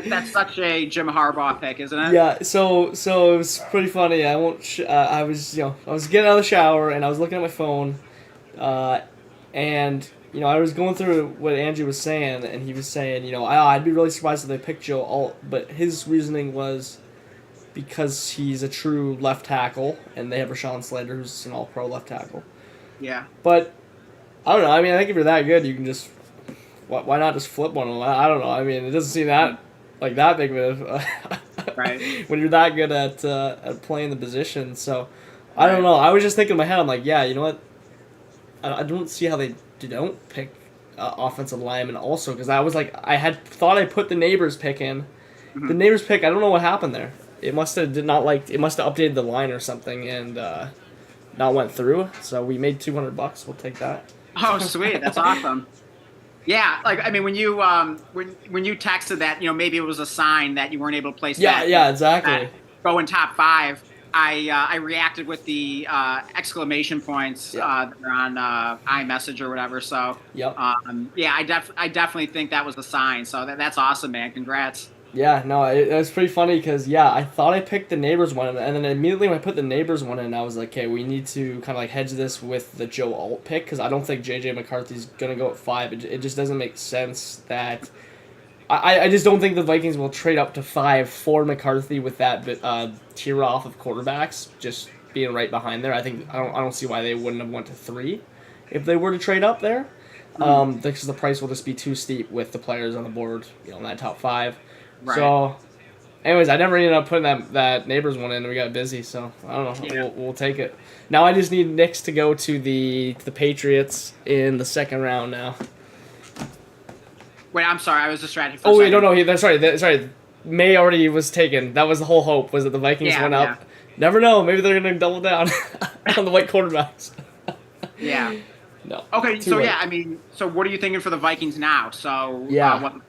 That's such a Jim Harbaugh pick, isn't it? Yeah. So it was pretty funny. I won't. I was getting out of the shower and I was looking at my phone, and I was going through what Andrew was saying, and he was saying, I'd be really surprised if they picked Joe Alt, but his reasoning was because he's a true left tackle, and they have Rashawn Slater, who's an all-pro left tackle. Yeah. But, I don't know. I mean, I think if you're that good, you can just... Why not just flip one? I don't know. I mean, it doesn't seem that big of a... Right. When you're that good at playing the position. So, I don't know. I was just thinking in my head, I'm like, yeah, you know what? I don't see how they don't pick offensive linemen also, because I was like, I had thought I put the Neighbors pick in. Mm-hmm. The Neighbors pick, I don't know what happened there. It must have updated the line or something and not went through. So we made $200. We'll take that. Oh, sweet! That's awesome. Yeah, like I mean, when you when you texted that, maybe it was a sign that you weren't able to place. Yeah, exactly. Go in top 5. I reacted with the exclamation points that are on iMessage or whatever. So yep. I definitely think that was the sign. So that's awesome, man. Congrats. Yeah, no, it was pretty funny because, I thought I picked the Neighbors one, and then immediately when I put the Neighbors one in, I was like, okay, we need to kind of like hedge this with the Joe Alt pick, because I don't think J.J. McCarthy's going to go at 5. It just doesn't make sense that... I just don't think the Vikings will trade up to 5 for McCarthy with that tier off of quarterbacks just being right behind there. I don't see why they wouldn't have went to 3 if they were to trade up there. Because the price will just be too steep with the players on the board, in that top 5. Right. So, anyways, I never ended up putting that Neighbors one in. We got busy, so I don't know. Yeah. We'll take it. Now I just need Knicks to go to the Patriots in the second round now. Wait, I'm sorry. I was distracted for a second. No. Sorry. May already was taken. That was the whole hope, was that the Vikings went up. Yeah. Never know. Maybe they're going to double down on the white quarterbacks. Yeah. No. Okay, so late. I mean, so what are you thinking for the Vikings now? So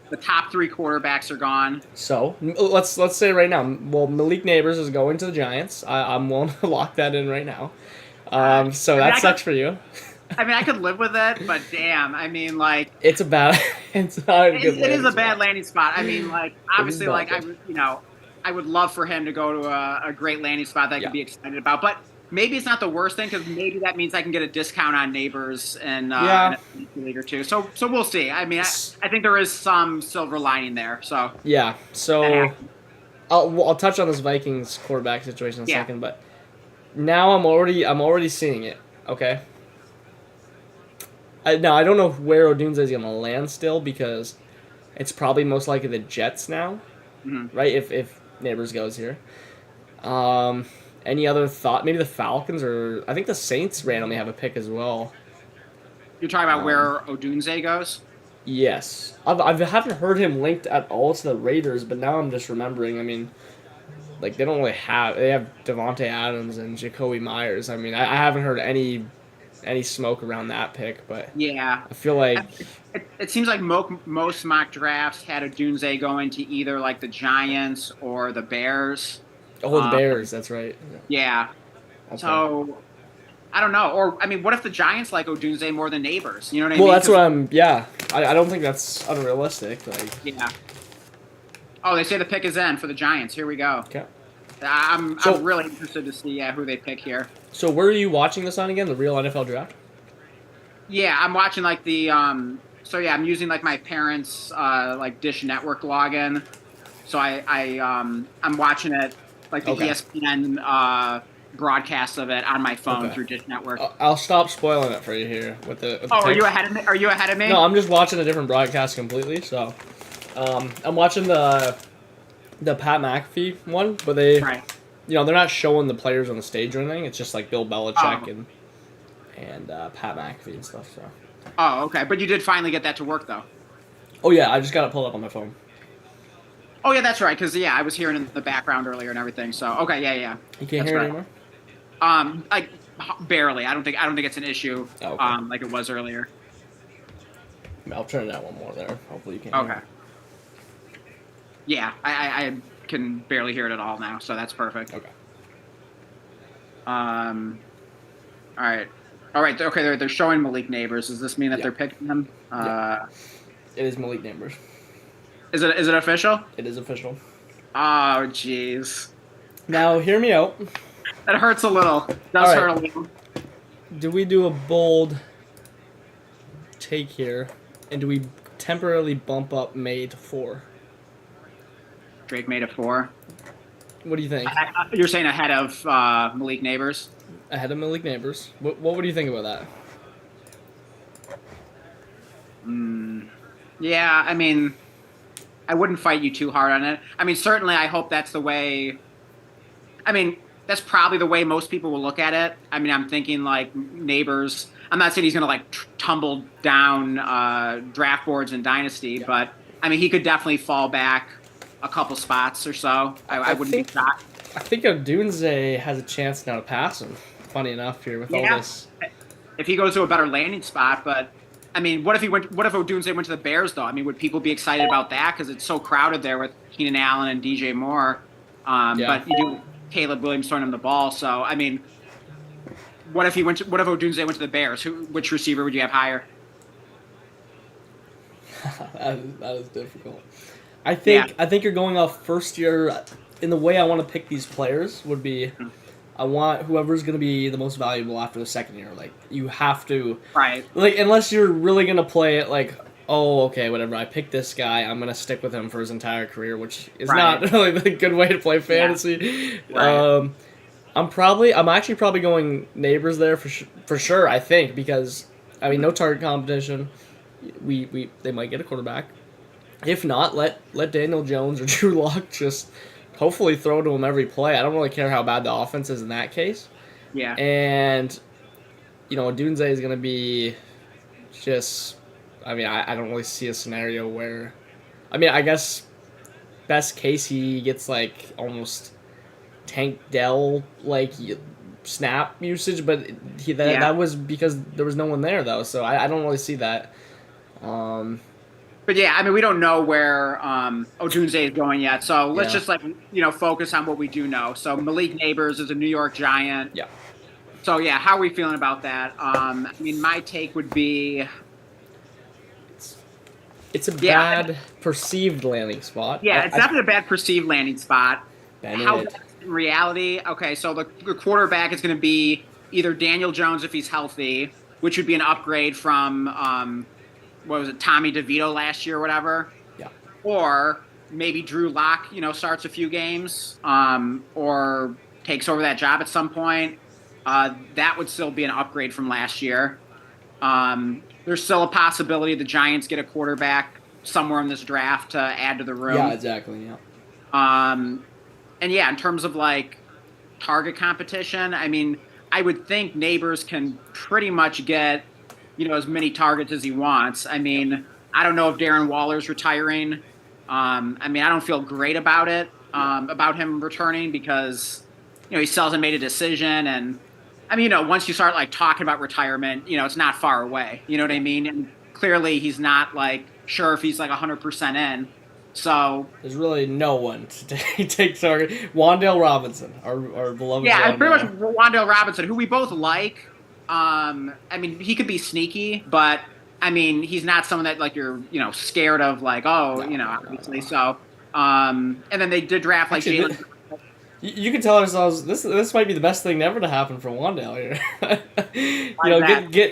the top 3 quarterbacks are gone. So let's say right now, Malik Neighbors is going to the Giants. I'm willing to lock that in right now. So that sucks for you. I mean, I could live with it, but damn, I mean, like it's a bad. It's not a good. it is a spot. bad landing spot. I mean, like obviously, like I would, I would love for him to go to a great landing spot that I could be excited about. But maybe it's not the worst thing because maybe that means I can get a discount on neighbors in a league or two. So we'll see. I mean, I think there is some silver lining there. So yeah. So I'll touch on this Vikings quarterback situation in a second, but now I'm already seeing it. Okay. Now I don't know where Odunze is gonna land still because it's probably most likely the Jets now, right? If Neighbors goes here. Any other thought? Maybe the Falcons or I think the Saints randomly have a pick as well. You're talking about where Odunze goes? Yes, I haven't heard him linked at all to the Raiders, but now I'm just remembering. I mean, like they don't really have. They have Devontae Adams and Jacoby Myers. I mean, I haven't heard any smoke around that pick, but yeah, I feel like it seems like most mock drafts had Odunze going to either like the Giants or the Bears. Oh, the Bears, that's right. Yeah. Okay. So I don't know. Or I mean, what if the Giants like Odunze more than Neighbors? You know what I mean? Well, that's what I'm. Yeah, I don't think that's unrealistic. Like. Yeah. Oh, they say the pick is in for the Giants. Here we go. Okay. I'm really interested to see who they pick here. So where are you watching this on again? The real NFL draft? Yeah, I'm watching like the So yeah, I'm using like my parents' like Dish Network login. So I'm watching it like the ESPN broadcast of it on my phone through Dish Network. I'll stop spoiling it for you here with the. With are you ahead of me? Are you ahead of me? No, I'm just watching a different broadcast completely. So, I'm watching the Pat McAfee one, but they, they're not showing the players on the stage or anything. It's just like Bill Belichick and Pat McAfee and stuff. So. Oh, okay. But you did finally get that to work, though. Oh yeah, I just got it pulled up on my phone. Oh yeah, that's right. Because I was hearing in the background earlier and everything. So okay, yeah. You can't hear it anymore. Like barely. I don't think it's an issue. Like it was earlier. I'll turn it down one more there. Hopefully you can. Okay. Yeah, I can barely hear it at all now, so that's perfect. Okay. All right. Okay, they're showing Malik Neighbors. Does this mean that they're picking him? It is Malik Neighbors. Is it official? It is official. Oh, jeez. Now, hear me out. That hurts a little. Does hurt a little. Do we do a bold take here, and do we temporarily bump up May to 4? Drake made a 4. What do you think? You're saying ahead of Malik Neighbors? Ahead of Malik Neighbors. What would you think about that? Yeah, I mean, I wouldn't fight you too hard on it. I mean, certainly I hope that's the way... I mean, that's probably the way most people will look at it. I mean, I'm thinking like Neighbors... I'm not saying he's going to like tumble down draft boards in Dynasty, but I mean, he could definitely fall back a couple spots or so. I wouldn't be shocked. I think Odunze has a chance now to pass him. Funny enough here with all this. If he goes to a better landing spot, but I mean, what if Odunze went to the Bears though? I mean, would people be excited about that because it's so crowded there with Keenan Allen and DJ Moore? But you do Caleb Williams throwing him the ball, so I mean, what if Odunze went to the Bears? Which receiver would you have higher? that is difficult. I think you're going off first year. In the way I want to pick these players would be, I want whoever's going to be the most valuable after the second year. Like you have to, like unless you're really going to play it like, oh okay, whatever. I picked this guy, I'm going to stick with him for his entire career, which is not really the good way to play fantasy. Yeah. I'm actually probably going Neighbors there for sure. I think because I mean no target competition. They might get a quarterback. If not, let Daniel Jones or Drew Lock just hopefully throw to him every play. I don't really care how bad the offense is in that case. Yeah. And, Odunze is going to be just... I mean, I don't really see a scenario where... I mean, I guess best case he gets, like, almost Tank Dell, like, snap usage, but that was because there was no one there, though, so I don't really see that. But yeah, I mean, we don't know where Odunze is going yet, so let's just focus on what we do know. So Malik Neighbors is a New York Giant. Yeah. So yeah, how are we feeling about that? I mean, my take would be it's a bad perceived landing spot. Yeah, it's definitely a bad perceived landing spot. How Bennett. that's in reality? Okay, so the quarterback is going to be either Daniel Jones if he's healthy, which would be an upgrade from what was it, Tommy DeVito last year or whatever. Yeah. Or maybe Drew Lock, starts a few games, or takes over that job at some point. That would still be an upgrade from last year. There's still a possibility the Giants get a quarterback somewhere in this draft to add to the room. Yeah, exactly. Yeah. And yeah, in terms of like target competition, I mean, I would think Neighbors can pretty much get, as many targets as he wants. I mean, I don't know if Darren Waller's retiring. I mean, I don't feel great about it, about him returning because, he still hasn't made a decision. And I mean, once you start like talking about retirement, it's not far away. You know what I mean? And clearly he's not like sure if he's like 100% in. So there's really no one to take target. Wan'Dale Robinson, our beloved. Yeah, Wan'Dale. pretty much Wan'Dale Robinson, who we both like. I mean, he could be sneaky, but I mean, he's not someone that like you're scared of, like obviously. No. So and then they did draft like Jalen. You can tell ourselves this might be the best thing ever to happen for Wan'Dale here.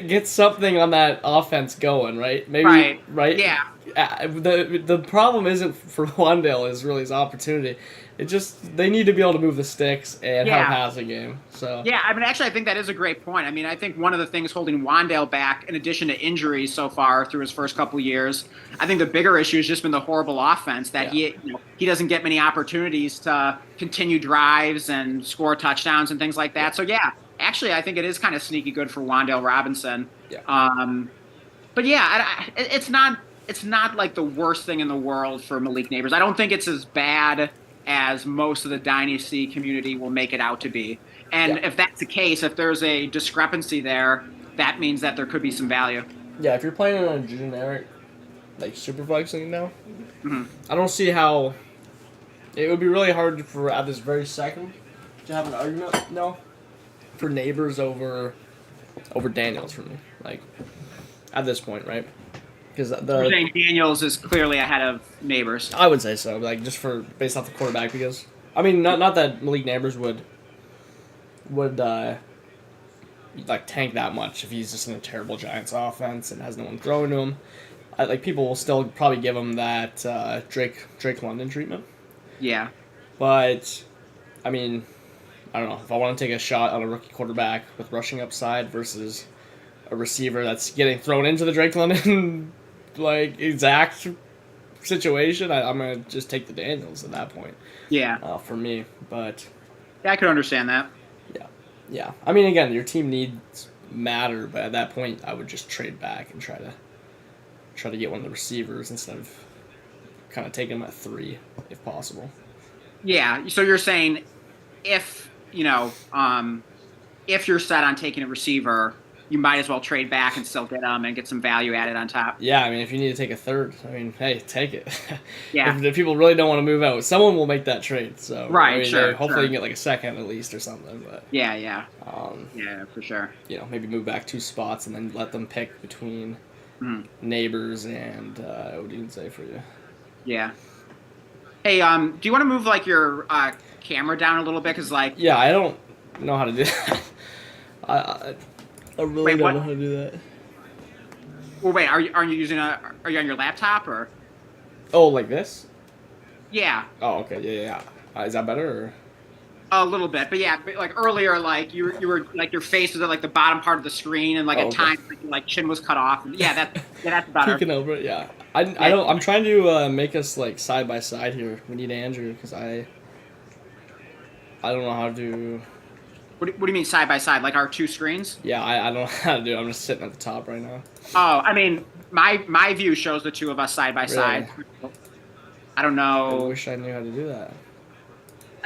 Get something on that offense going, right? Maybe right. Yeah. The problem isn't for Wan'Dale is really his opportunity. It just they need to be able to move the sticks and have a passing game. So yeah, I mean, actually, I think that is a great point. I mean, I think one of the things holding Wan'Dale back, in addition to injuries so far through his first couple of years, I think the bigger issue has just been the horrible offense that he doesn't get many opportunities to continue drives and score touchdowns and things like that. So yeah, actually, I think it is kind of sneaky good for Wan'Dale Robinson. Yeah. But yeah, it's not like the worst thing in the world for Malik Neighbors. I don't think it's as bad as most of the dynasty community will make it out to be. And if that's the case, if there's a discrepancy there, that means that there could be some value. Yeah, if you're playing on a generic, like Superflex league now, I don't see how it would be really hard for at this very second to have an argument. For Neighbors over Daniels for me, like at this point, right? Because you're saying Daniels is clearly ahead of Neighbors. I would say so, like just based off the quarterback. Because I mean, not that Malik Neighbors would like tank that much if he's just in a terrible Giants offense and has no one throwing to him. People will still probably give him that Drake London treatment. Yeah, but I mean, I don't know if I want to take a shot on a rookie quarterback with rushing upside versus a receiver that's getting thrown into the Drake London exact situation. I'm gonna just take the Daniels at that point. Yeah. For me, but yeah, I could understand that. Yeah. I mean, again, your team needs matter, but at that point, I would just trade back and try to get one of the receivers instead of kind of taking them at 3 if possible. Yeah. So you're saying if you're set on taking a receiver, you might as well trade back and still get them and get some value added on top. Yeah, I mean, if you need to take a third, I mean, hey, take it. Yeah. if people really don't want to move out, someone will make that trade. So right, I mean, sure. Hopefully, sure. you can get like a second at least or something. But yeah. Yeah, for sure. Maybe move back 2 spots and then let them pick between Neighbors and what do you say for you? Yeah. Hey, do you want to move like your camera down a little bit? Cause like yeah, I don't know how to do that. I really don't know how to do that. Well, wait, are you on your laptop or? Oh, like this? Yeah. Oh, okay, yeah. Is that better? Or? A little bit, but yeah, like earlier, like you were like your face was at like the bottom part of the screen, and like at times like chin was cut off. Yeah, that's better. Peeking over it, yeah. I'm trying to make us like side by side here. We need Andrew because I don't know how to. What do you mean side by side? Like our 2 screens? Yeah, I don't know how to do it. I'm just sitting at the top right now. Oh, I mean, my view shows the 2 of us side by side. I don't know. I wish I knew how to do that.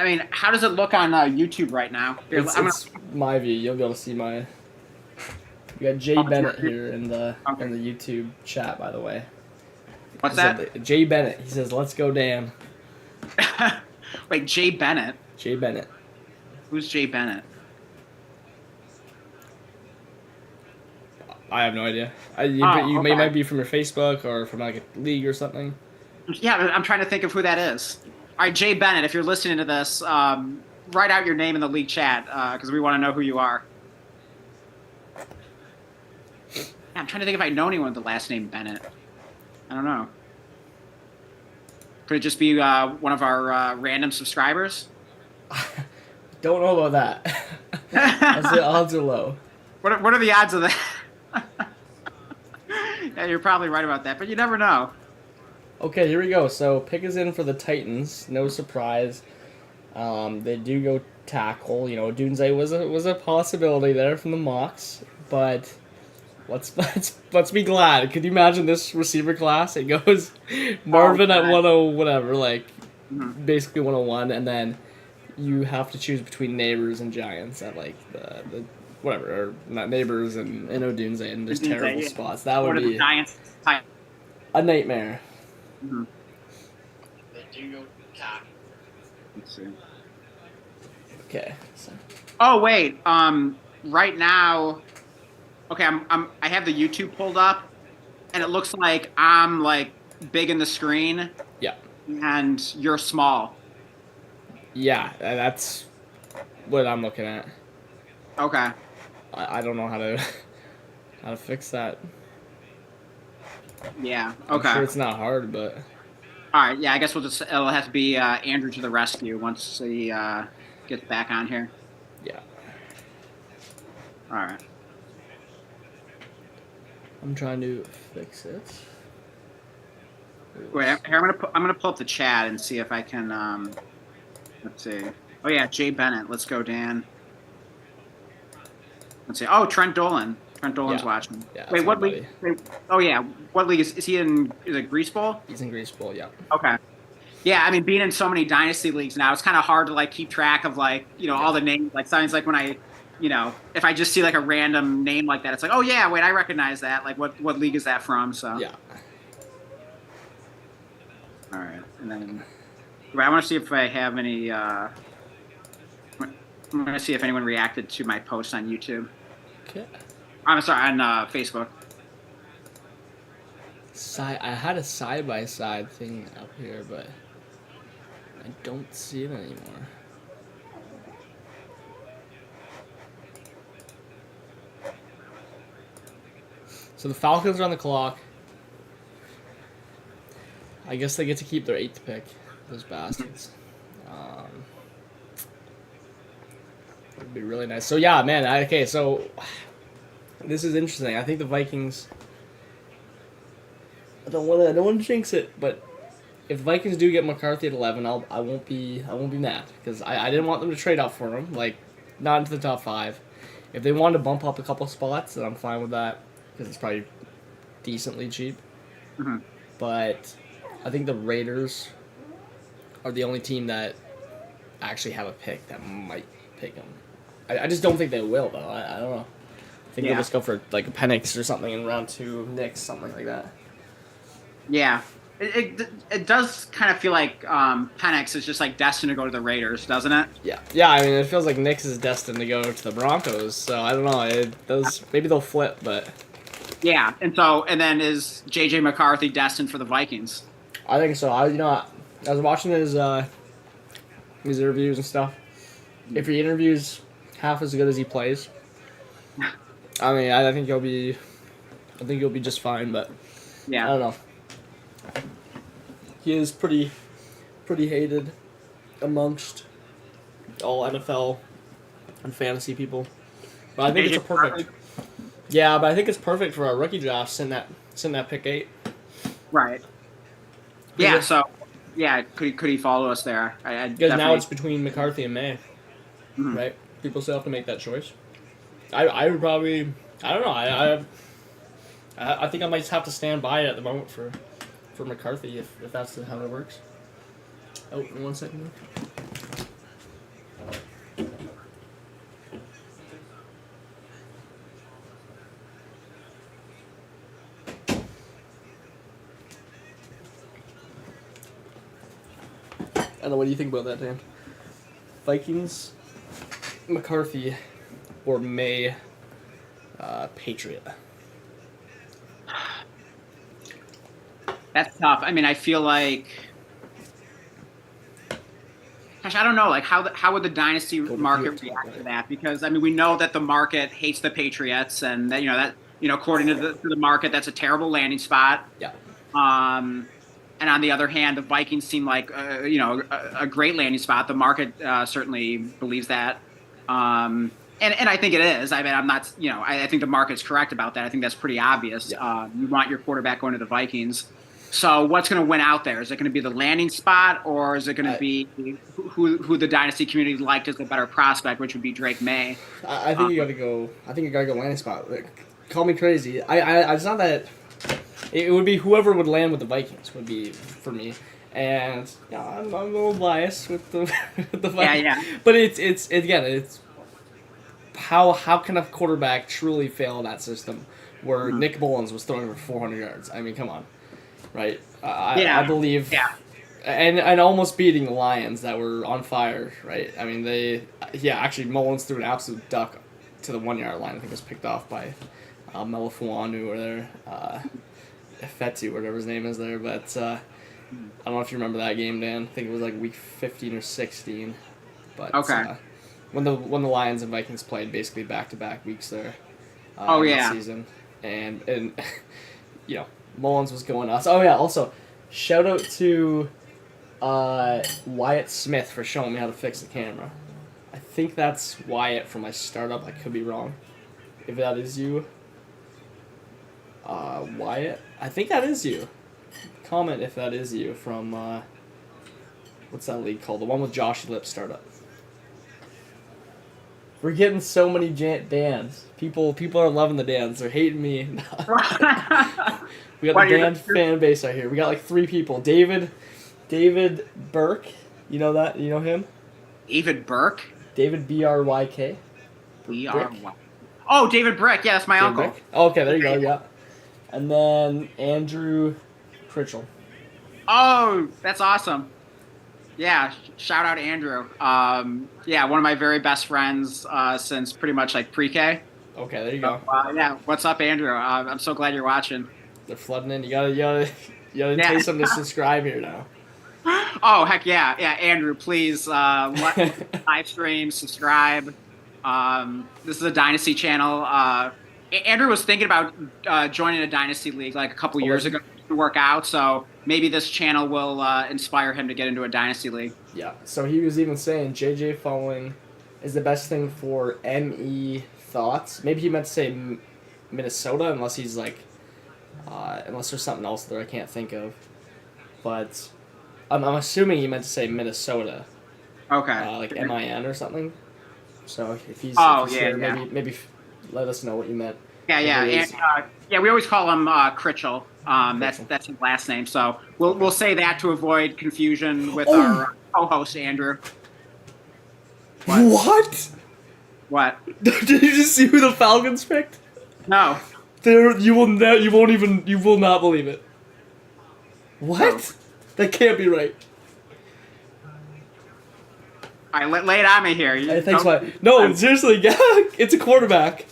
I mean, how does it look on YouTube right now? Here, it's my view. You'll be able to see my. You got Jay Bennett here in the YouTube chat, by the way. What's that? Jay Bennett. He says, "Let's go, Dan." Wait, Jay Bennett. Jay Bennett. Who's Jay Bennett? I have no idea. You okay. might be from your Facebook or from like a league or something. Yeah, I'm trying to think of who that is. All right, Jay Bennett, if you're listening to this, write out your name in the league chat because we want to know who you are. Yeah, I'm trying to think if I know anyone with the last name Bennett. I don't know. Could it just be one of our random subscribers? Don't know about that. The odds are low. What are the odds of that? Yeah, you're probably right about that, but you never know. Okay, here we go. So pick is in for the Titans. No surprise. They do go tackle. You know, Dunze was a possibility there from the mocks, but let's be glad. Could you imagine this receiver class? It goes Marvin at 10 whatever, like basically 101, and then you have to choose between Neighbors and Giants at like the whatever, or not Neighbors and Dunze, and there's terrible spots. That would be Giants. a nightmare. Mm-hmm. They do go tackle. Let's see. Okay. So. Oh wait. Right now, okay. I have the YouTube pulled up, and it looks like I'm like big in the screen. Yeah. And you're small. Yeah, that's what I'm looking at. Okay. I don't know how to fix that. Yeah. Okay. I'm sure it's not hard, but. All right. Yeah. I guess it'll have to be Andrew to the rescue once he gets back on here. Yeah. All right. I'm trying to fix it. Wait. Here, I'm gonna pull up the chat and see if I can. Let's see. Oh yeah, Jay Bennett. Let's go, Dan. Let's see. Oh, Trent Dolan. Trent Dolan's watching. Yeah, wait, what league? Oh yeah, what league is he in? Is it Grease Bowl? He's in Grease Bowl. Yeah. Okay. Yeah, I mean, being in so many dynasty leagues now, it's kind of hard to like keep track of like all the names. Like sometimes like when I, if I just see like a random name like that, it's like, oh yeah, wait, I recognize that. Like what league is that from? So yeah. All right, and then I want to see if I have any. I'm going to see if anyone reacted to my post on YouTube. Okay. I'm sorry, on Facebook. I had a side-by-side thing up here, but I don't see it anymore. So the Falcons are on the clock. I guess they get to keep their 8th pick, those bastards. Would be really nice. So yeah, man. Okay, so this is interesting. I think the Vikings. I don't want to jinx it, but if the Vikings do get McCarthy at 11, I won't be mad because I didn't want them to trade up for him, like not into the top 5. If they wanted to bump up a couple spots, then I'm fine with that because it's probably decently cheap. Mm-hmm. But I think the Raiders are the only team that actually have a pick that might pick him. I just don't think they will, though. I don't know. I think they'll just go for like a Penix or something in round 2, Knicks, something like that. Yeah. It does kind of feel like Penix is just like destined to go to the Raiders, doesn't it? Yeah. Yeah, I mean, it feels like Knicks is destined to go to the Broncos, so I don't know. Maybe they'll flip, but... Yeah, and then is J.J. McCarthy destined for the Vikings? I think so. I was watching his interviews and stuff. If he interviews half as good as he plays, I mean, I think he'll be just fine. But yeah, I don't know. He is pretty hated amongst all NFL and fantasy people. But I think it's a perfect. Yeah, but I think it's perfect for a rookie draft. Send that pick 8. Right. Yeah. So, yeah, could he follow us there? Because now it's between McCarthy and May, right? People still have to make that choice. I would probably. I don't know. I think I might have to stand by it at the moment for McCarthy if that's how it works. Oh, 1 second. I don't know. What do you think about that, Dan? Vikings, McCarthy, or May, Patriot? That's tough. I mean, I feel like, gosh, I don't know. Like, how would the dynasty market react to that? Because I mean, we know that the market hates the Patriots, and that according to the market, that's a terrible landing spot. Yeah. And on the other hand, the Vikings seem like a great landing spot. The market certainly believes that. And I think it is. I mean, I'm not, I think the market's correct about that. I think that's pretty obvious. Yeah. You want your quarterback going to the Vikings. So what's going to win out there? Is it going to be the landing spot, or is it going to be who the dynasty community liked as the better prospect, which would be Drake May? I think you got to go. I think you got to go landing spot. Like, call me crazy. It's not that. It would be whoever would land with the Vikings would be for me. And I'm a little biased with the with the Vikings. Yeah. But it's how can a quarterback truly fail in that system where Nick Mullins was throwing for 400 yards? I mean, come on, right? I believe. Yeah. And almost beating the Lions that were on fire, right? I mean, actually Mullins threw an absolute duck to the 1 yard line. I think it was picked off by Melifuanu or there. Fetu, whatever his name is there, but I don't know if you remember that game, Dan. I think it was like week 15 or 16. But okay. When the Lions and Vikings played basically back-to-back weeks there. This season, and Mullins was going nuts. Oh yeah, also shout out to Wyatt Smith for showing me how to fix the camera. I think that's Wyatt from my startup. I could be wrong. If that is you. Wyatt? I think that is you. Comment if that is you from, what's that league called? The one with Josh Lipp's startup. We're getting so many Dans. People are loving the Dans. They're hating me. We got the Dan fan base out here. We got like 3 people. David Burke. You know that? You know him? David Burke? David B-R-Y-K. B-R-Y. Oh, David Brick. Yeah, that's my uncle. Oh, okay, there you go. Yeah. And then Andrew Critchell. Oh, that's awesome. Yeah, shout out Andrew. One of my very best friends since pretty much like pre-K. Okay, there you go. What's up, Andrew? I'm so glad you're watching. They're flooding in. You gotta taste them to subscribe here now. Oh, heck yeah. Yeah, Andrew, please live stream, subscribe. This is a Dynasty channel. Andrew was thinking about joining a Dynasty league like a couple years ago to work out, so maybe this channel will inspire him to get into a Dynasty league. Yeah, so he was even saying JJ following is the best thing for ME thoughts. Maybe he meant to say Minnesota, unless he's like, unless there's something else there I can't think of. But I'm assuming he meant to say Minnesota. Okay. Like MIN or something. So if he's, here, maybe let us know what you meant. Yeah. We always call him Critchell. That's his last name. So we'll say that to avoid confusion with our co-host Andrew. What? Did you just see who the Falcons picked? No. You will not believe it. What? No. That can't be right. All right, lay it on me here. Thanks, Mike. No, seriously, it's a quarterback.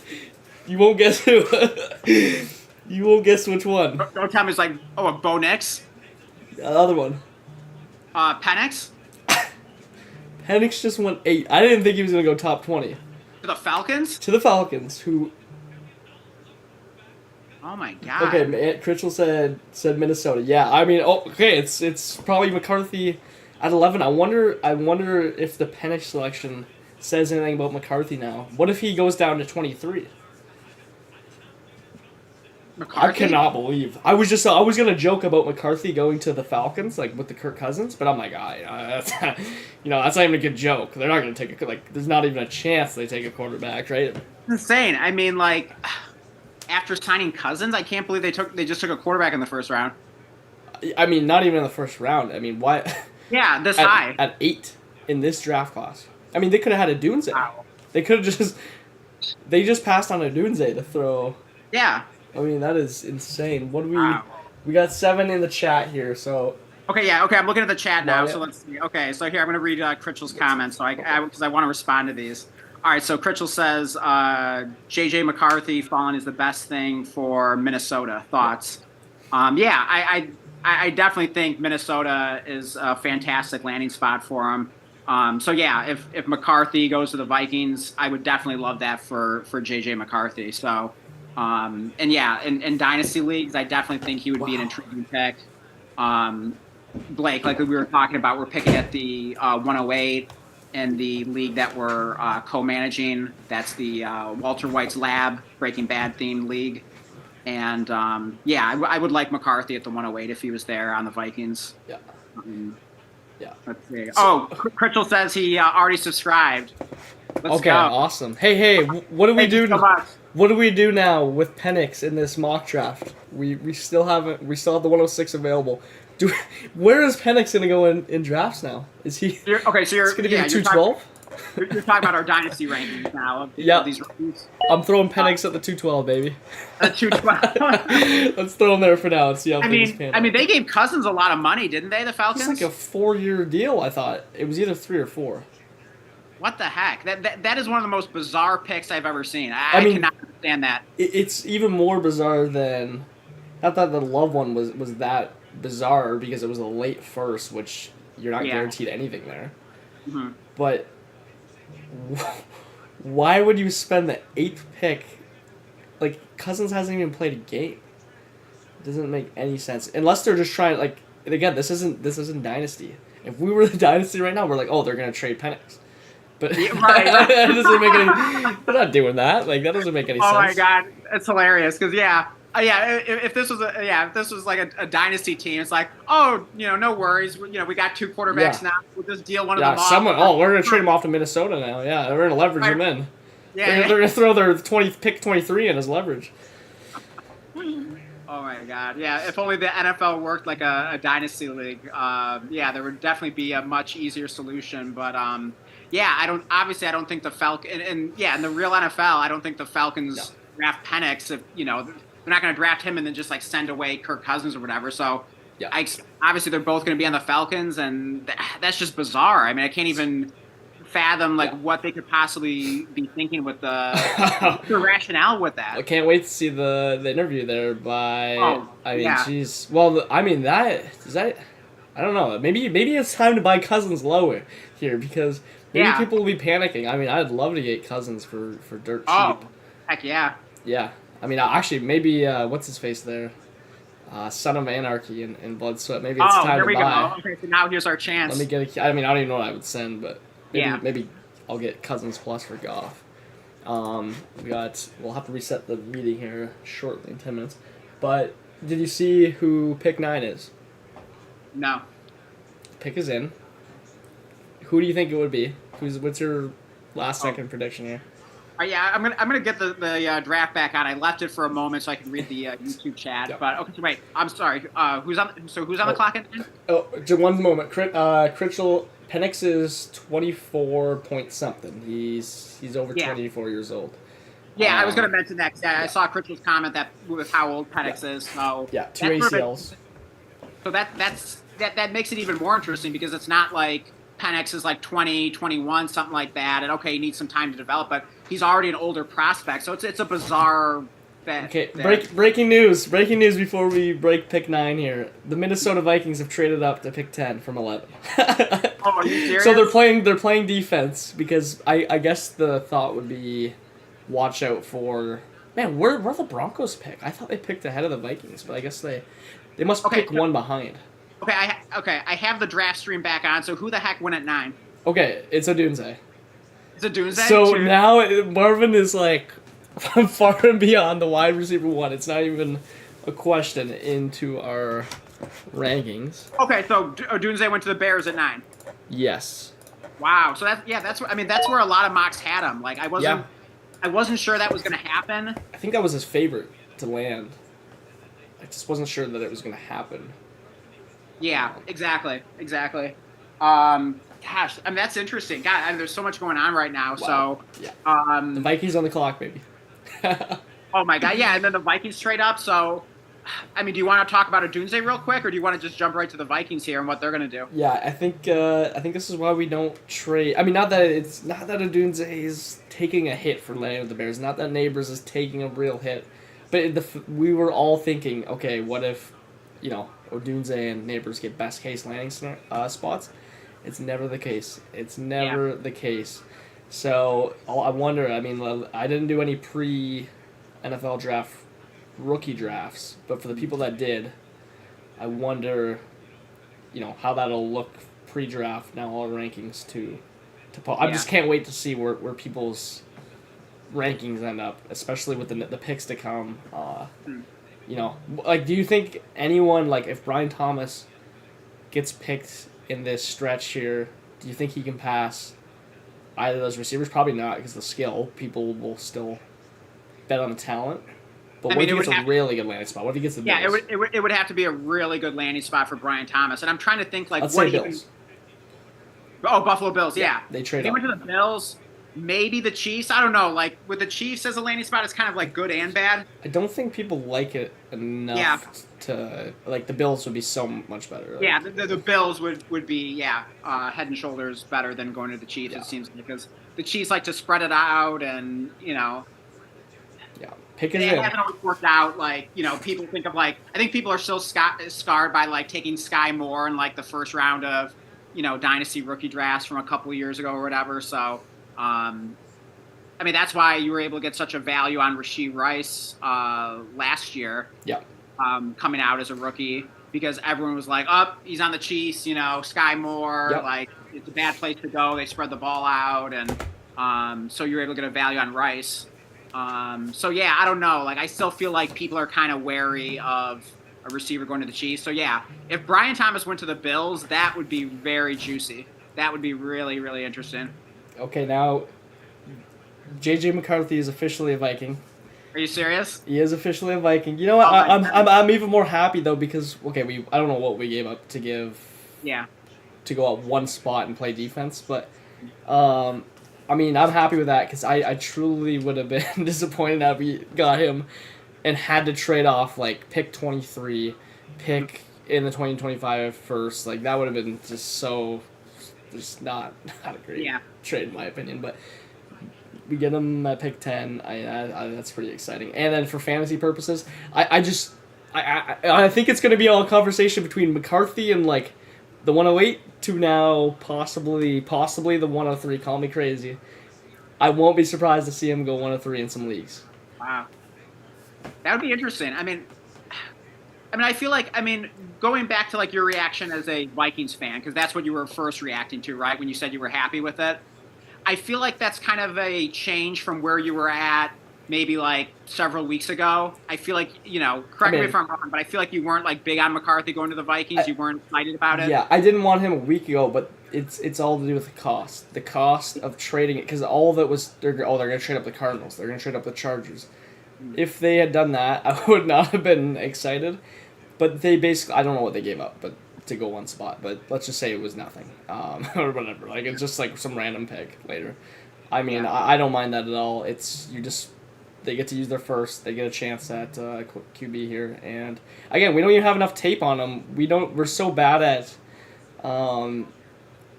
You won't guess who. You won't guess which one. Don't tell me it's like, a Bo Nix? The other one. Penix? Penix just went 8. I didn't think he was going to go top 20. To the Falcons? To the Falcons, who... Oh my God. Okay, Critchell said Minnesota. Yeah, I mean, it's probably McCarthy at 11. I wonder if the Penix selection says anything about McCarthy now. What if he goes down to 23? McCarthy? I cannot believe. I was gonna joke about McCarthy going to the Falcons, like with the Kirk Cousins, but I'm like, that's that's not even a good joke. They're not gonna take there's not even a chance they take a quarterback, right? It's insane. I mean, like, after signing Cousins, I can't believe they just took a quarterback in the first round. I mean, not even in the first round. I mean, why? Yeah, this high at 8 in this draft class. I mean, they could have had a Dunze. Wow. They could have they just passed on a Dunze to throw. Yeah. I mean, that is insane. What do we got 7 in the chat here, so. Okay, I'm looking at the chat now, so let's see. Okay, so here, I'm going to read Critchell's comments, because I want to respond to these. All right, so Critchell says, J.J. McCarthy falling is the best thing for Minnesota. Thoughts? I I definitely think Minnesota is a fantastic landing spot for him. So yeah, if McCarthy goes to the Vikings, I would definitely love that for JJ McCarthy. So, and yeah, in dynasty leagues, I definitely think he would be an intriguing pick. Blake, like we were talking about, we're picking at the 108 in the league that we're co-managing. That's the Walter White's Lab Breaking Bad themed league. And yeah, I would like McCarthy at the 108 if he was there on the Vikings. Yeah. Yeah. Let's see. Critchell says he already subscribed. Let's okay, go. Awesome. Hey, what do we do? What do we do now with Penix in this mock draft? We still haven't. We still have the 106 available. Where is Penix gonna go in drafts now? Is he? Okay, so you're gonna be 212. You're talking about our dynasty rankings now. Of these rankings. I'm throwing Penix at the 212, baby. At 212. Let's throw him there for now and see how things pan out. I mean, they gave Cousins a lot of money, didn't they? The Falcons. It's like a 4-year deal. I thought it was either 3 or 4. What the heck? That is one of the most bizarre picks I've ever seen. I mean, cannot understand that. It's even more bizarre than. Not that the Love one was that bizarre because it was a late first, which you're not guaranteed anything there. Mm-hmm. But why would you spend the 8th pick? Like, Cousins hasn't even played a game. It doesn't make any sense unless they're just trying. Like, and again, this isn't Dynasty. If we were the Dynasty right now, we're like, oh, they're gonna trade Penix. But that doesn't make any. They're not doing that. Like, that doesn't make any sense. Oh my god, it's hilarious because if this was like a dynasty team, it's like, oh, no worries, we got 2 quarterbacks now. We'll just deal one of them off. We're gonna trade him off to Minnesota now. Yeah, we're gonna leverage him in. Yeah, they're gonna throw their pick 23 in as leverage. Oh my god, yeah. If only the NFL worked like a dynasty league. There would definitely be a much easier solution. But I don't think the Falcons in the real NFL, I don't think the Falcons draft Penix if they're not going to draft him and then just like send away Kirk Cousins or whatever. So obviously they're both going to be on the Falcons, and that's just bizarre. I mean, I can't even fathom what they could possibly be thinking with the rationale with that. I can't wait to see the interview there by. Jeez. Well, I don't know. Maybe it's time to buy Cousins lower here because maybe people will be panicking. I mean, I'd love to get Cousins for dirt cheap. Oh, heck yeah. Yeah. I mean, actually, maybe what's his face there, Son of Anarchy and Blood Sweat. Maybe it's time to buy. Oh, here we go. Okay, so now here's our chance. Let me get I don't even know what I would send, but maybe I'll get Cousins plus for Goff. We'll have to reset the meeting here shortly in 10 minutes. But did you see who pick 9 is? No. Pick is in. Who do you think it would be? What's your last second prediction here? I'm gonna get the draft back on. I left it for a moment so I can read the YouTube chat. Yep. But okay, so wait. I'm sorry. Who's on the clock again? Oh, just one moment. Critchell Penix is 24 point something. He's over 24 years old. Yeah, I was gonna mention that. I saw Critchell's comment that with how old Penix is. So 2 ACLs. So that makes it even more interesting because it's not like Penix is like 20, 21, something like that, and okay, he needs some time to develop, but he's already an older prospect, so it's a bizarre bet. Okay, breaking news before we break pick 9 here. The Minnesota Vikings have traded up to pick 10 from 11. Oh, are you serious? So they're playing defense because I guess the thought would be watch out for where the Broncos pick? I thought they picked ahead of the Vikings, but I guess they must pick one behind. Okay, I have the draft stream back on. So who the heck went at 9? Okay, it's Odunze. It's Odunze. So now Marvin is like far and beyond the wide receiver 1. It's not even a question into our rankings. Okay, so Odunze went to the Bears at 9. Yes. Wow. So that's where a lot of mocks had him. Like I wasn't sure that was going to happen. I think that was his favorite to land. I just wasn't sure that it was going to happen. Yeah, exactly. Gosh, I mean that's interesting. God, I mean, there's so much going on right now. Wow. So, the Vikings on the clock, baby. Oh my God, yeah, and then the Vikings trade up. So, I mean, do you want to talk about Odunze real quick, or do you want to just jump right to the Vikings here and what they're going to do? Yeah, I think this is why we don't trade. I mean, not that Odunze is taking a hit for landing with the Bears. Not that Neighbors is taking a real hit, but we were all thinking, okay, what if Odunze and Neighbors get best case landing spots. It's never the case. It's never the case. So I wonder. I mean, I didn't do any pre-NFL draft rookie drafts, but for the people that did, I wonder, how that'll look pre-draft. Now all rankings to I just can't wait to see where people's rankings end up, especially with the picks to come. Do you think anyone, if Brian Thomas gets picked in this stretch here, do you think he can pass either of those receivers? Probably not, because the skill, people will still bet on the talent. But what if he gets a really good landing spot? What if he gets the Bills? Yeah, it would have to be a really good landing spot for Brian Thomas. And I'm trying to think, Let's say Bills. Buffalo Bills, yeah. They trade He up. went to the Bills, maybe the Chiefs. I don't know. With the Chiefs as a landing spot, it's kind of good and bad. I don't think people like it enough to the Bills would be so much better. Yeah, the Bills would be head and shoulders better than going to the Chiefs. It seems, because the Chiefs like to spread it out, and pick it it in. hasn't always worked out. People think of I think people are still scarred by taking Sky Moore in the first round of dynasty rookie drafts from a couple of years ago or whatever. So. That's why you were able to get such a value on Rashee Rice last year. Yeah. Coming out as a rookie, because everyone was like, he's on the Chiefs, Sky Moore, Yep. It's a bad place to go. They spread the ball out, and so you were able to get a value on Rice. I don't know. I still feel like people are kind of wary of a receiver going to the Chiefs. So, if Brian Thomas went to the Bills, that would be very juicy. That would be really, really interesting. Okay, now J.J. McCarthy is officially a Viking. Are you serious? He is officially a Viking. You know what? I'm even more happy though, because I don't know what we gave up to go up one spot and play defense, but I'm happy with that, because I truly would have been disappointed that we got him and had to trade off pick 23, pick in the 2025 first. That would have been just not a great trade in my opinion, but we get him at pick 10. That's pretty exciting. And then for fantasy purposes, I think it's going to be all conversation between McCarthy and the 108 to now possibly the 103. Call me crazy. I won't be surprised to see him go 103 in some leagues. Wow, that would be interesting. I feel going back to your reaction as a Vikings fan, because that's what you were first reacting to, right? When you said you were happy with it. I feel like that's kind of a change from where you were at maybe several weeks ago. I feel like, correct me if I'm wrong, but I feel like you weren't big on McCarthy going to the Vikings. You weren't excited about it. Yeah, I didn't want him a week ago, but it's all to do with the cost. The cost of trading it, because all of it was, they're going to trade up the Cardinals. They're going to trade up the Chargers. If they had done that, I would not have been excited. But they basically, I don't know what they gave up, but to go one spot. But let's just say it was nothing, or whatever. It's just some random pick later. I don't mind that at all. They get to use their first. They get a chance at QB here, and again, we don't even have enough tape on them. We're so bad at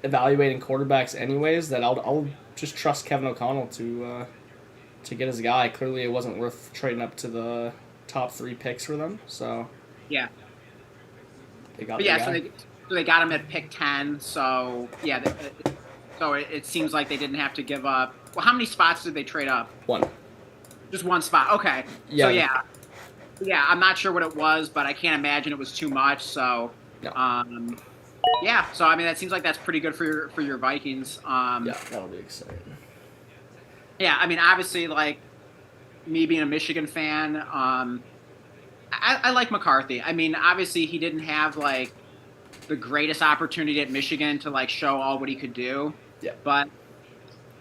evaluating quarterbacks, anyways, that I'll just trust Kevin O'Connell to get his guy. Clearly, it wasn't worth trading up to the top 3 picks for them. So. Yeah. They got so they got him at pick 10. So so it seems like they didn't have to give up. Well, how many spots did they trade up? 1. Just 1 spot. Okay. Yeah. So I'm not sure what it was, but I can't imagine it was too much. So no. So that seems like that's pretty good for your Vikings. That'll be exciting. Yeah, obviously, me being a Michigan fan, I like McCarthy. Obviously he didn't have the greatest opportunity at Michigan to show all what he could do. Yeah. But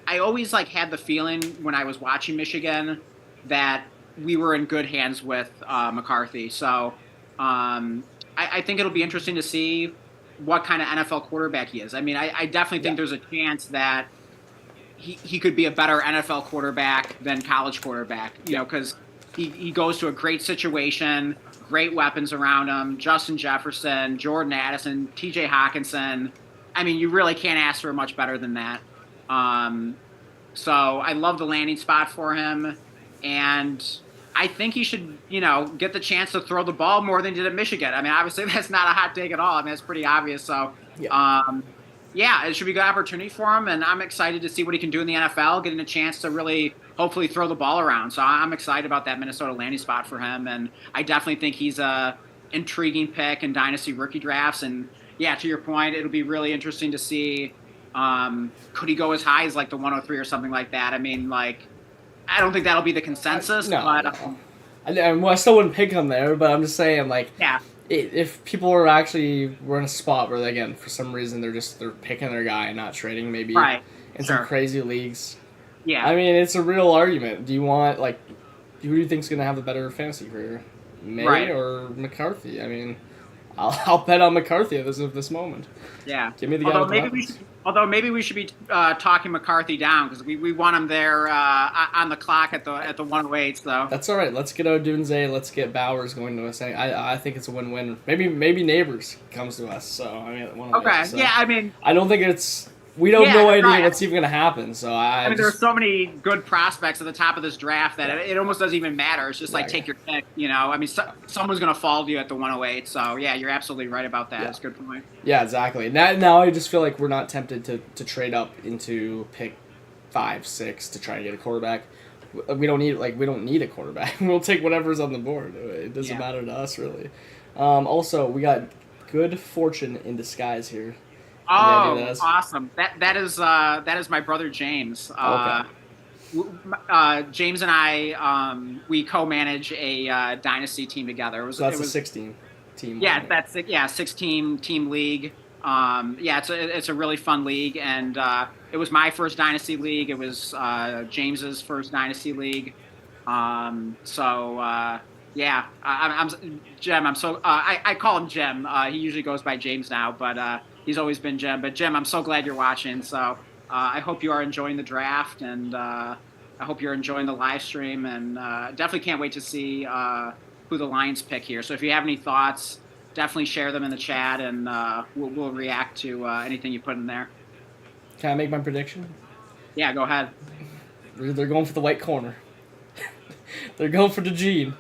I always had the feeling when I was watching Michigan that we were in good hands with McCarthy. So I think it'll be interesting to see what kind of NFL quarterback he is. I definitely think there's a chance that he could be a better NFL quarterback than college quarterback. Because he goes to a great situation, great weapons around him. Justin Jefferson, Jordan Addison, T.J. Hawkinson. You really can't ask for much better than that. So I love the landing spot for him, and I think he should, get the chance to throw the ball more than he did at Michigan. I mean, obviously that's not a hot take at all. I mean, it's pretty obvious. So, yeah, it should be a good opportunity for him, and I'm excited to see what he can do in the NFL, getting a chance to really hopefully throw the ball around. So I'm excited about that Minnesota landing spot for him, and I definitely think he's a intriguing pick in dynasty rookie drafts. And yeah, to your point, it'll be really interesting to see could he go as high as like the 103 or something like that. I mean, like, I don't think that'll be the consensus, but I still wouldn't pick him there, but I'm just saying, like, yeah. If people were in a spot where, again, for some reason they're picking their guy and not trading, maybe in some crazy leagues. Yeah. I mean, it's a real argument. Do you want, like, who do you think's going to have the better fantasy career? May or McCarthy? I mean, I'll bet on McCarthy at this moment. Yeah. Give me the guy with the weapons. Although maybe we should be talking McCarthy down because we want him there on the clock at the 108. So that's all right. Let's get Odunze. Let's get Bowers going to us. I think it's a win-win. Maybe Neighbors comes to us. So I mean, okay. So yeah. I mean, I don't think it's. We don't know idea what's even going to happen. So I mean, there's so many good prospects at the top of this draft that it almost doesn't even matter. It's just like take your pick. I mean, someone's going to fall to you at the 108. So yeah, you're absolutely right about that. That's a good point. Yeah, exactly. Now I just feel like we're not tempted to trade up into pick 5, 6 to try to get a quarterback. We don't need a quarterback. We'll take whatever's on the board. It doesn't matter to us really. Also, we got good fortune in disguise here. Oh, awesome! That is my brother James. Okay. James and I we co-manage a dynasty team together. So that's a 16 team. Yeah, that's 16 team league. It's a really fun league, and it was my first dynasty league. It was James's first dynasty league. I'm Jem. I call him Jem. He usually goes by James now, but he's always been Jem. But Jem, I'm so glad you're watching. So I hope you are enjoying the draft, and I hope you're enjoying the live stream, and definitely can't wait to see who the Lions pick here. So if you have any thoughts, definitely share them in the chat, and we'll react to anything you put in there. Can I make my prediction? Yeah, go ahead. They're going for the white corner. They're going for DeGene.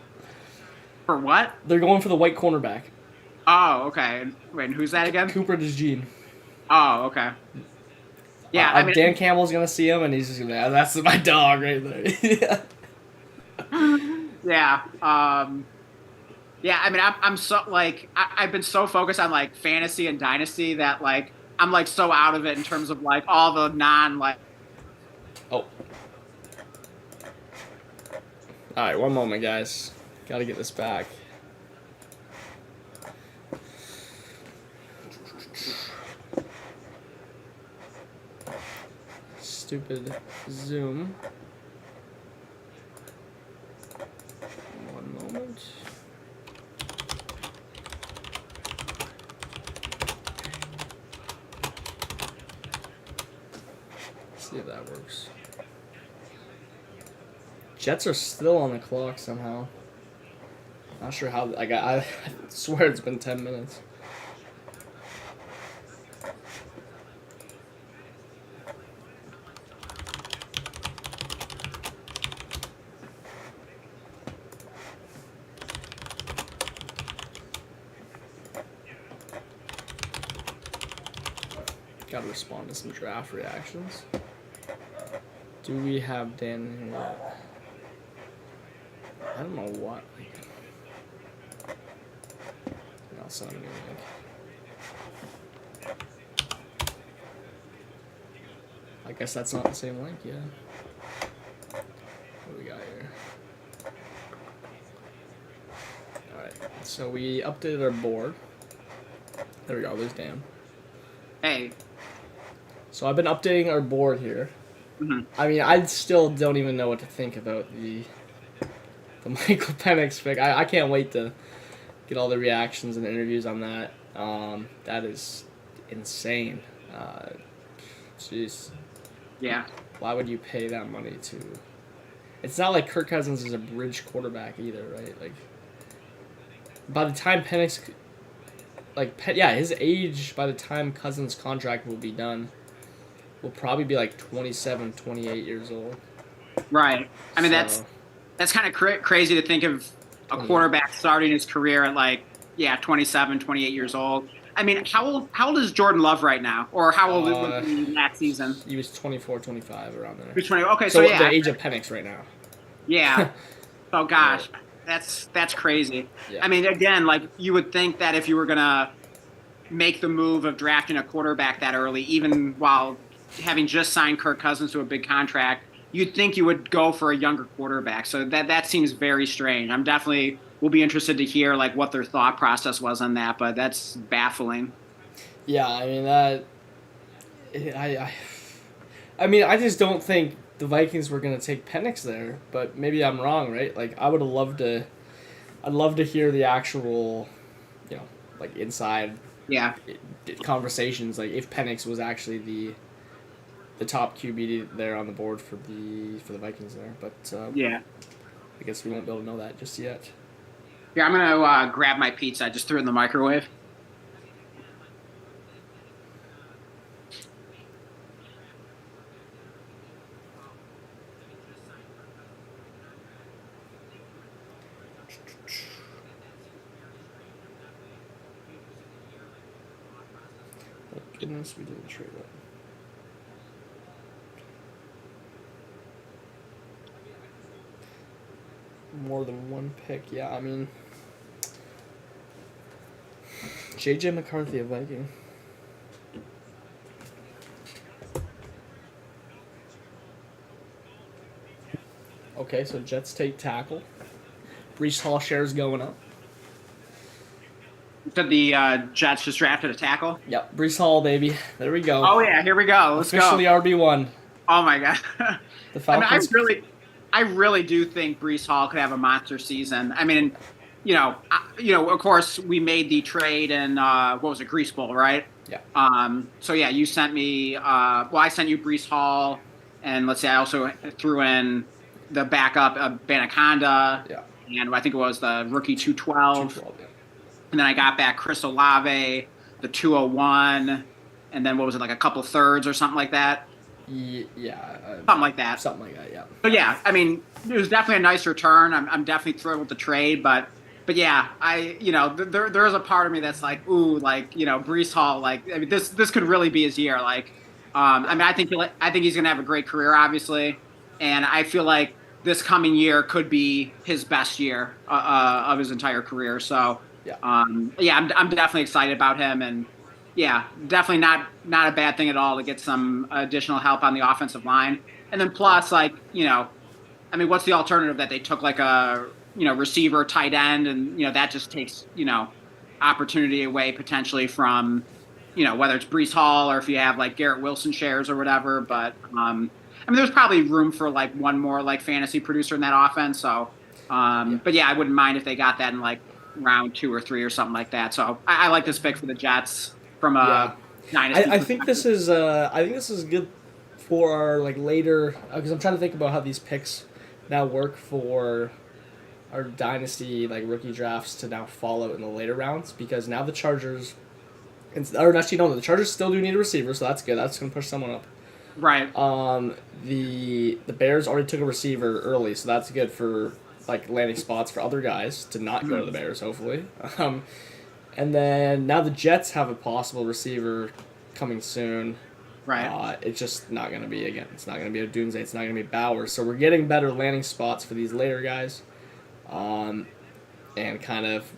For what? They're going for the white cornerback. Oh, okay. Wait, and who's that again? Cooper DeGene. Oh, okay. Yeah, Dan Campbell's gonna see him, and he's just gonna. That's my dog right there. Yeah. Yeah. I mean, I'm so like I've been so focused on like fantasy and dynasty that like I'm like so out of it in terms of like all the non like. Oh. All right, one moment, guys. Got to get this back. Stupid Zoom. One moment. Let's see if that works. Jets are still on the clock somehow. Not sure how. I swear it's been 10 minutes. Gotta respond to some draft reactions. Do we have Dan here? I don't know what. I'll send him a link. I guess that's not the same link, yeah. What do we got here? Alright, so we updated our board. There we go, there's Dan. Hey. So I've been updating our board here. Mm-hmm. I mean, I still don't even know what to think about the Michael Penix pick. I can't wait to get all the reactions and interviews on that. That is insane. Jeez. Yeah. Why would you pay that money to... It's not like Kirk Cousins is a bridge quarterback either, right? Like, by the time Penix... his age, by the time Cousins' contract will be done, will probably be like 27, 28 years old. Right. I mean, That's kind of crazy to think of a quarterback starting his career at like 27, 28 years old. I mean, how old is Jordan Love right now, or how old was he last season? He was 24, 25, around there. He was 20. Okay, so yeah, the age of Penix right now. Yeah. Oh gosh, that's crazy. Yeah. I mean, again, like you would think that if you were gonna make the move of drafting a quarterback that early, even while having just signed Kirk Cousins to a big contract, you'd think you would go for a younger quarterback. So that seems very strange. I'm definitely will be interested to hear like what their thought process was on that, but that's baffling. Yeah, I mean I mean, I just don't think the Vikings were going to take Penix there, but maybe I'm wrong, right? Like I'd love to hear the actual, like inside conversations, like if Penix was actually the top QB there on the board for the Vikings there, but I guess we won't be able to know that just yet. Yeah, I'm gonna grab my pizza. I just threw it in the microwave. Thank goodness we didn't trade it. More than one pick, yeah. I mean, JJ McCarthy, a Viking. Okay, so Jets take tackle. Breece Hall shares going up. You said the Jets just drafted a tackle? Yep, Breece Hall, baby. There we go. Oh yeah, here we go. Let's officially go. RB1. Oh my god. The Falcons. I really do think Breece Hall could have a monster season. I mean, of course, we made the trade in what was it, Grease Bowl, right? Yeah. So yeah, you sent me. I sent you Breece Hall, and let's say I also threw in the backup Banaconda. Yeah. And I think it was the rookie 212. 212, yeah. And then I got back Chris Olave, the 201, and then what was it, like a couple thirds or something like that? Yeah. Something like that. Something like that, yeah. But yeah, I mean, it was definitely a nice return. I'm definitely thrilled with the trade, but yeah, there is a part of me that's like, ooh, like, Breece Hall, like, I mean, this could really be his year. Like, I mean, I think he's gonna have a great career, obviously, and I feel like this coming year could be his best year of his entire career. So, I'm definitely excited about him, and yeah, definitely not a bad thing at all to get some additional help on the offensive line, and then plus, like, I mean, what's the alternative that they took like a receiver, tight end, and that just takes opportunity away potentially from whether it's Breece Hall or if you have like Garrett Wilson shares or whatever, but I mean, there's probably room for like one more like fantasy producer in that offense. So, but yeah, I wouldn't mind if they got that in like round 2 or 3 or something like that. So I like this pick for the Jets from a dynasty. I think this is good for our like later, because I'm trying to think about how these picks now work for our dynasty like rookie drafts to now follow in the later rounds, because now the Chargers, the Chargers still do need a receiver, so that's good. That's gonna push someone up. Right. The Bears already took a receiver early, so that's good for like landing spots for other guys to not go to the Bears, hopefully. And then now the Jets have a possible receiver coming soon. Right. It's just not going to be, again, it's not going to be a Dunze, it's not going to be Bowers. So we're getting better landing spots for these later guys. And kind of,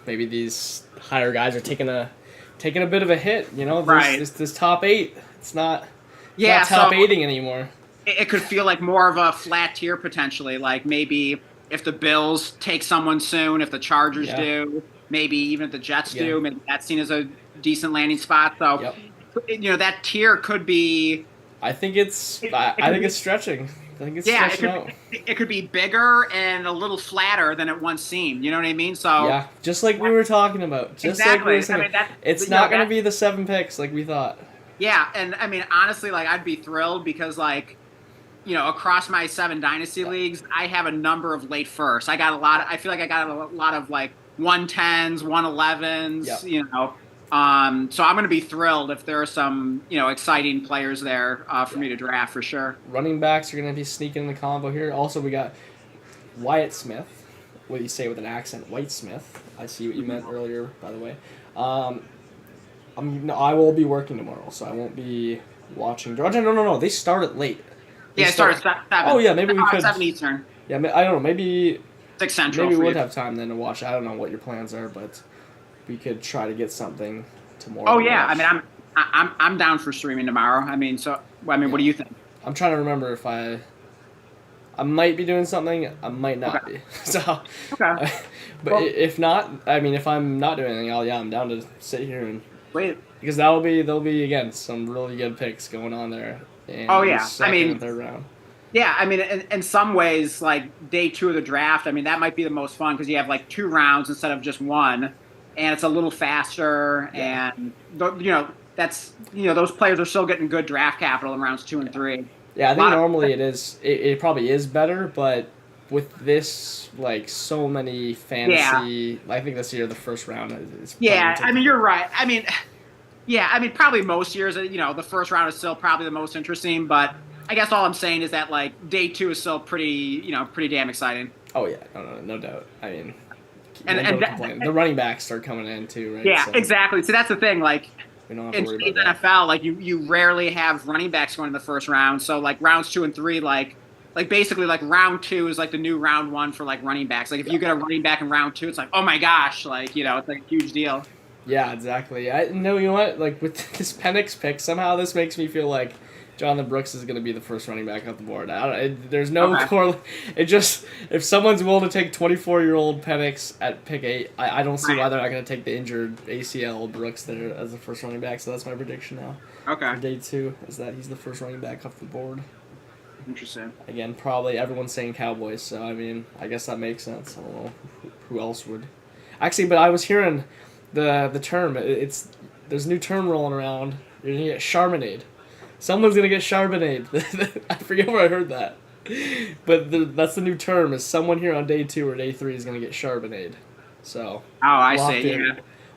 maybe these higher guys are taking a bit of a hit, this top 8. It's not top 8ing anymore. It could feel like more of a flat tier potentially, like maybe if the Bills take someone soon, if the Chargers do, maybe even if the Jets do, maybe that's seen as a decent landing spot. So, that tier could be. I think it's stretching. I think it's stretching out. It could be bigger and a little flatter than it once seemed. You know what I mean? So just like we were talking about. Exactly. It's not going to be the 7 picks like we thought. Yeah, and I mean honestly, like I'd be thrilled because like. Across my 7 dynasty leagues, I have a number of late firsts. I feel like I got a lot of like 110s, 111s, So I'm going to be thrilled if there are some, exciting players there for me to draft for sure. Running backs are going to be sneaking in the combo here. Also, we got Wyatt Smith. What do you say with an accent? White Smith. I see what you meant earlier, by the way. I will be working tomorrow, so I won't be watching. No. They start at late. It starts at 7. Oh, yeah, maybe we could. 7 Eastern. Yeah, I don't know. Maybe 6 Central. Maybe we would have time then to watch. I don't know what your plans are, but we could try to get something tomorrow. Oh yeah, I mean, I'm down for streaming tomorrow. I mean, what do you think? I'm trying to remember if I might be doing something. I might not be. So, okay. But if not, I mean, if I'm not doing anything, I'm down to sit here and wait, because there'll be again some really good picks going on there. Oh yeah, I mean, third round. Yeah, I mean, in some ways, like day 2 of the draft, I mean, that might be the most fun because you have like 2 rounds instead of just 1, and it's a little faster, and those players are still getting good draft capital in rounds 2 and 3. Yeah, I think normally it probably is better, but with this, like, so many fantasy, I think this year the first round is. Yeah, I mean, you're right. I mean, probably most years, the first round is still probably the most interesting, but. I guess all I'm saying is that like day 2 is still pretty damn exciting. Oh yeah, no doubt. I mean, the running backs start coming in too, right? Yeah, so, exactly. So that's the thing. Like we don't have to worry in about NFL, like you rarely have running backs going in the first round. So like rounds 2 and 3, like basically like round 2 is like the new round 1 for like running backs. Like if you get a running back in round 2, it's like, oh my gosh, like it's like a huge deal. Yeah, exactly. You know what? Like with this Penix pick, somehow this makes me feel like Jonathan Brooks is going to be the first running back off the board. There's no correlation. It just, if someone's willing to take 24-year-old Penix at pick 8, I don't see why they're not going to take the injured ACL Brooks there as the first running back. So that's my prediction now. Okay. For day 2 is that he's the first running back off the board. Interesting. Again, probably everyone's saying Cowboys, so I mean, I guess that makes sense. I don't know who else would. Actually, but I was hearing the term. There's a new term rolling around. You're going to get Charbonnet. Someone's going to get Charbonnet. I forget where I heard that. But that's the new term, is someone here on day 2 or day 3 is going to get Charbonnet. So. Oh, I see.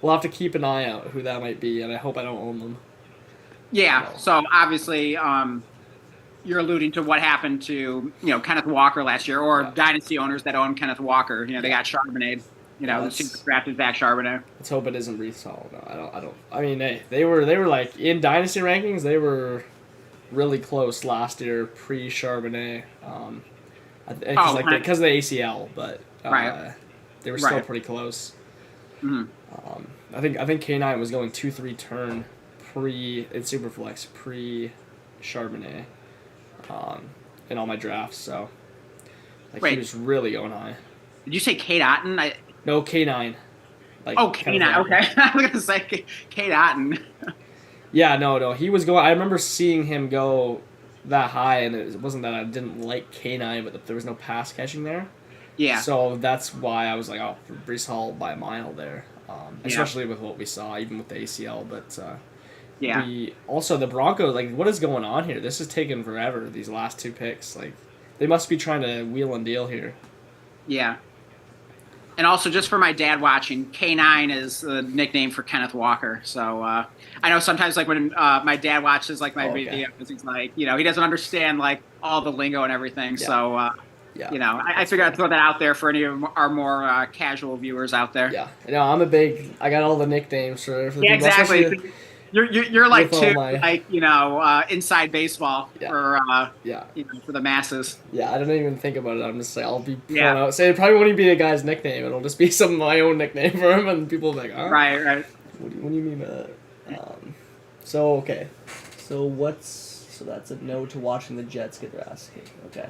We'll have to keep an eye out who that might be, and I hope I don't own them. Yeah, so obviously you're alluding to what happened to, Kenneth Walker last year, or dynasty owners that own Kenneth Walker. They got Charbonnet. Drafted back Charbonnet. Let's hope it isn't Brees Hall. No, I don't. I mean, hey, they were like in dynasty rankings. They were really close last year, pre-Charbonnet. Because of the ACL, but they were still pretty close. Mm-hmm. I think K9 was going 2-3 turn in Superflex pre-Charbonnet in all my drafts. So he was really going high. Did you say Kate Otten? No, K9. K9. Okay. I'm going to say Kate Otten. Yeah, no. He was going. I remember seeing him go that high, and it wasn't that I didn't like K9, but there was no pass catching there. Yeah. So that's why I was like, Brees Hall by a mile there, especially with what we saw, even with the ACL. But also the Broncos, like, what is going on here? This is taking forever. These last 2 picks, like, they must be trying to wheel and deal here. Yeah. And also, just for my dad watching, K9 is the nickname for Kenneth Walker. So I know sometimes, like, when my dad watches, like, my videos, he's like, he doesn't understand, like, all the lingo and everything. Yeah. So, I figured I'd throw that out there for any of our more casual viewers out there. Yeah. I got all the nicknames for the people. Exactly. You're like inside baseball for for the masses. Yeah, I don't even think about it. I'm just saying I'll be throwing out. Say it probably won't even be a guy's nickname. It'll just be some of my own nickname for him, and people will be like, right. What do you mean by that? So that's a no to watching the Jets get their ass kicked. Okay.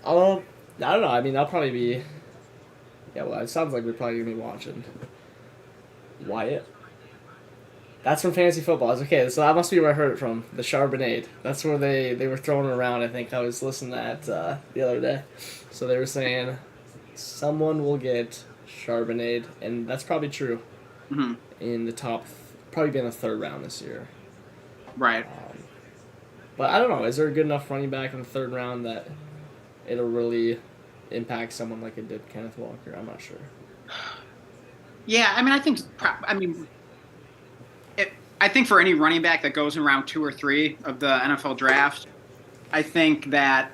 I don't know. I mean, I'll probably be. Yeah, well, it sounds like we're probably gonna be watching Wyatt. That's from Fantasy Football. Okay, so that must be where I heard it from, the Charbonnet. That's where they were throwing it around, I think. I was listening to that the other day. So they were saying someone will get Charbonnet, and that's probably true. Mm-hmm. In the top, probably be in the 3rd round this year. Right. But I don't know. Is there a good enough running back in the 3rd round that it'll really impact someone like it did Kenneth Walker? I'm not sure. Yeah, I think for any running back that goes in round 2 or 3 of the NFL draft, I think that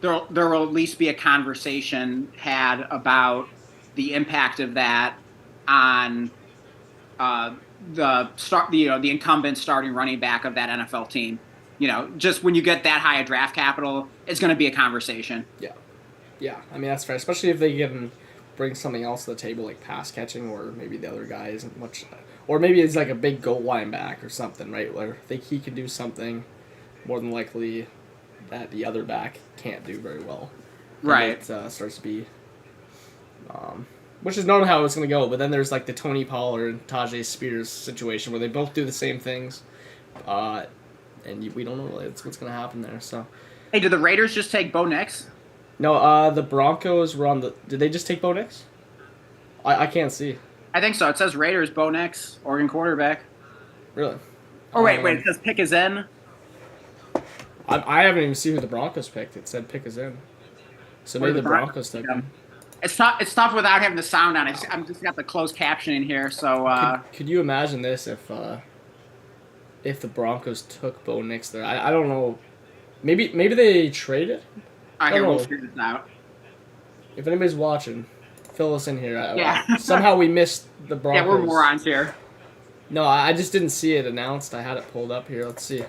there will at least be a conversation had about the impact of that on the incumbent starting running back of that NFL team. Just when you get that high a draft capital, it's going to be a conversation. Yeah. I mean, that's fair, especially if they can bring something else to the table, like pass catching, or maybe the other guy isn't much, or maybe it's like a big goal line back or something, right? Where he can do something, more than likely that the other back can't do very well. Right. It starts to be, which is normally how it's going to go. But then there's like the Tony Pollard and Tajay Spears situation where they both do the same things, and we don't know really what's going to happen there. So, hey, did the Raiders just take Bo Nix? No, the Broncos were on the. Did they just take Bo Nix? I can't see. I think so. It says Raiders, Bo Nix, Oregon quarterback. Really? Oh wait, it says pick is in. I haven't even seen who the Broncos picked. It said pick is in. So maybe the Broncos took him. It's tough without having the sound on. I'm just got the closed captioning here. So could you imagine this if the Broncos took Bo Nix there? I don't know. Maybe they traded. All right, here, we'll figure this out. If anybody's watching, fill us in here. Yeah. Somehow we missed the Broncos. Yeah, we're morons here. No, I just didn't see it announced. I had it pulled up here. Let's see.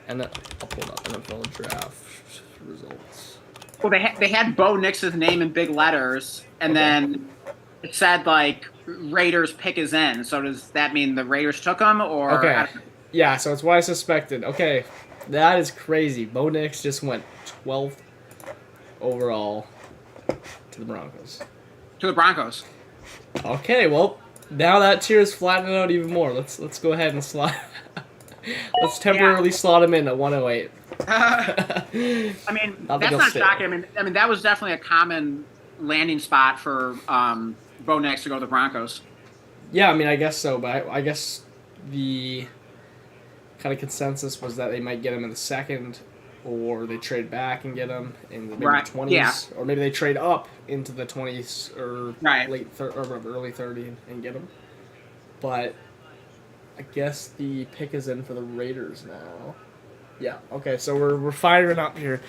And I'll pull it up NFL draft results. Well, they had Bo Nix's name in big letters, and then it said like Raiders pick is in. So does that mean the Raiders took him, or? Okay. Yeah, so it's what I suspected. Okay, that is crazy. Bo Nix just went 12th overall to the Broncos. To the Broncos. Okay, well, now that tier is flattening out even more. Let's go ahead and slot. Let's temporarily slot him in at 108. I mean, that's not shocking. I mean, that was definitely a common landing spot for Bo Nix to go to the Broncos. Yeah, I mean, I guess so, but I guess the kind of consensus was that they might get him in the second, or they trade back and get him in the maybe 20s, or maybe they trade up into the 20s or early 30 and get him. But I guess the pick is in for the Raiders now. Yeah. Okay. So we're firing up here.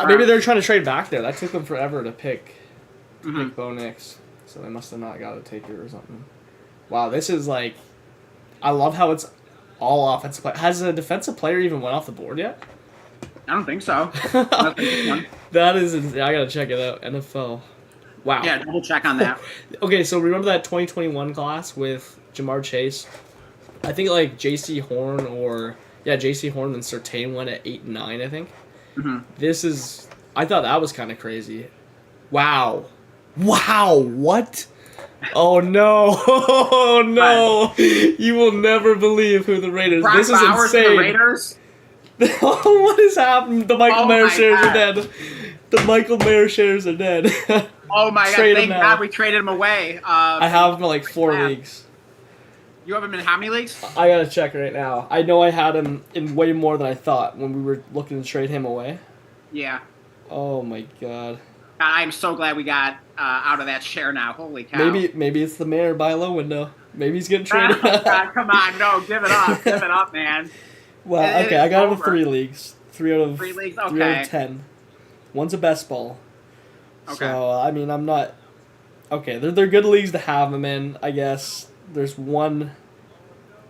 Maybe they're trying to trade back there. That took them forever to pick Bo Nix. So they must have not got a taker or something. Wow. This is like, I love how it's all offensive play. Has a defensive player even went off the board yet? I don't think so. That is. I gotta check it out. NFL. Wow. Yeah, double check on that. Okay. So remember that 2021 class with Jamar Chase? I think like J.C. Horn J.C. Horn and Surtain went at 8 and 9, I think. Mm-hmm. I thought that was kind of crazy. Wow, what? Oh no, oh no! You will never believe who the Raiders. Brock this is Bowers insane. The Raiders. What is happening? The Michael Mayer shares are dead. The Michael Mayer shares are dead. Oh my god! Thank God we traded him away. I have him in like 4 leagues. You have him in how many leagues? I gotta check right now. I know I had him in way more than I thought when we were looking to trade him away. Yeah. Oh my god. I'm so glad we got out of that share now. Holy cow. Maybe it's the Mayor buy low window. Maybe he's getting traded. Oh god, come on, no, give it up. Give it up, man. Well, okay, I got him in 3 leagues. 3 out of 3 leagues? 3 out of 10. One's a best ball. Okay. So, I mean, I'm not... Okay, they're good leagues to have him in, I guess. There's one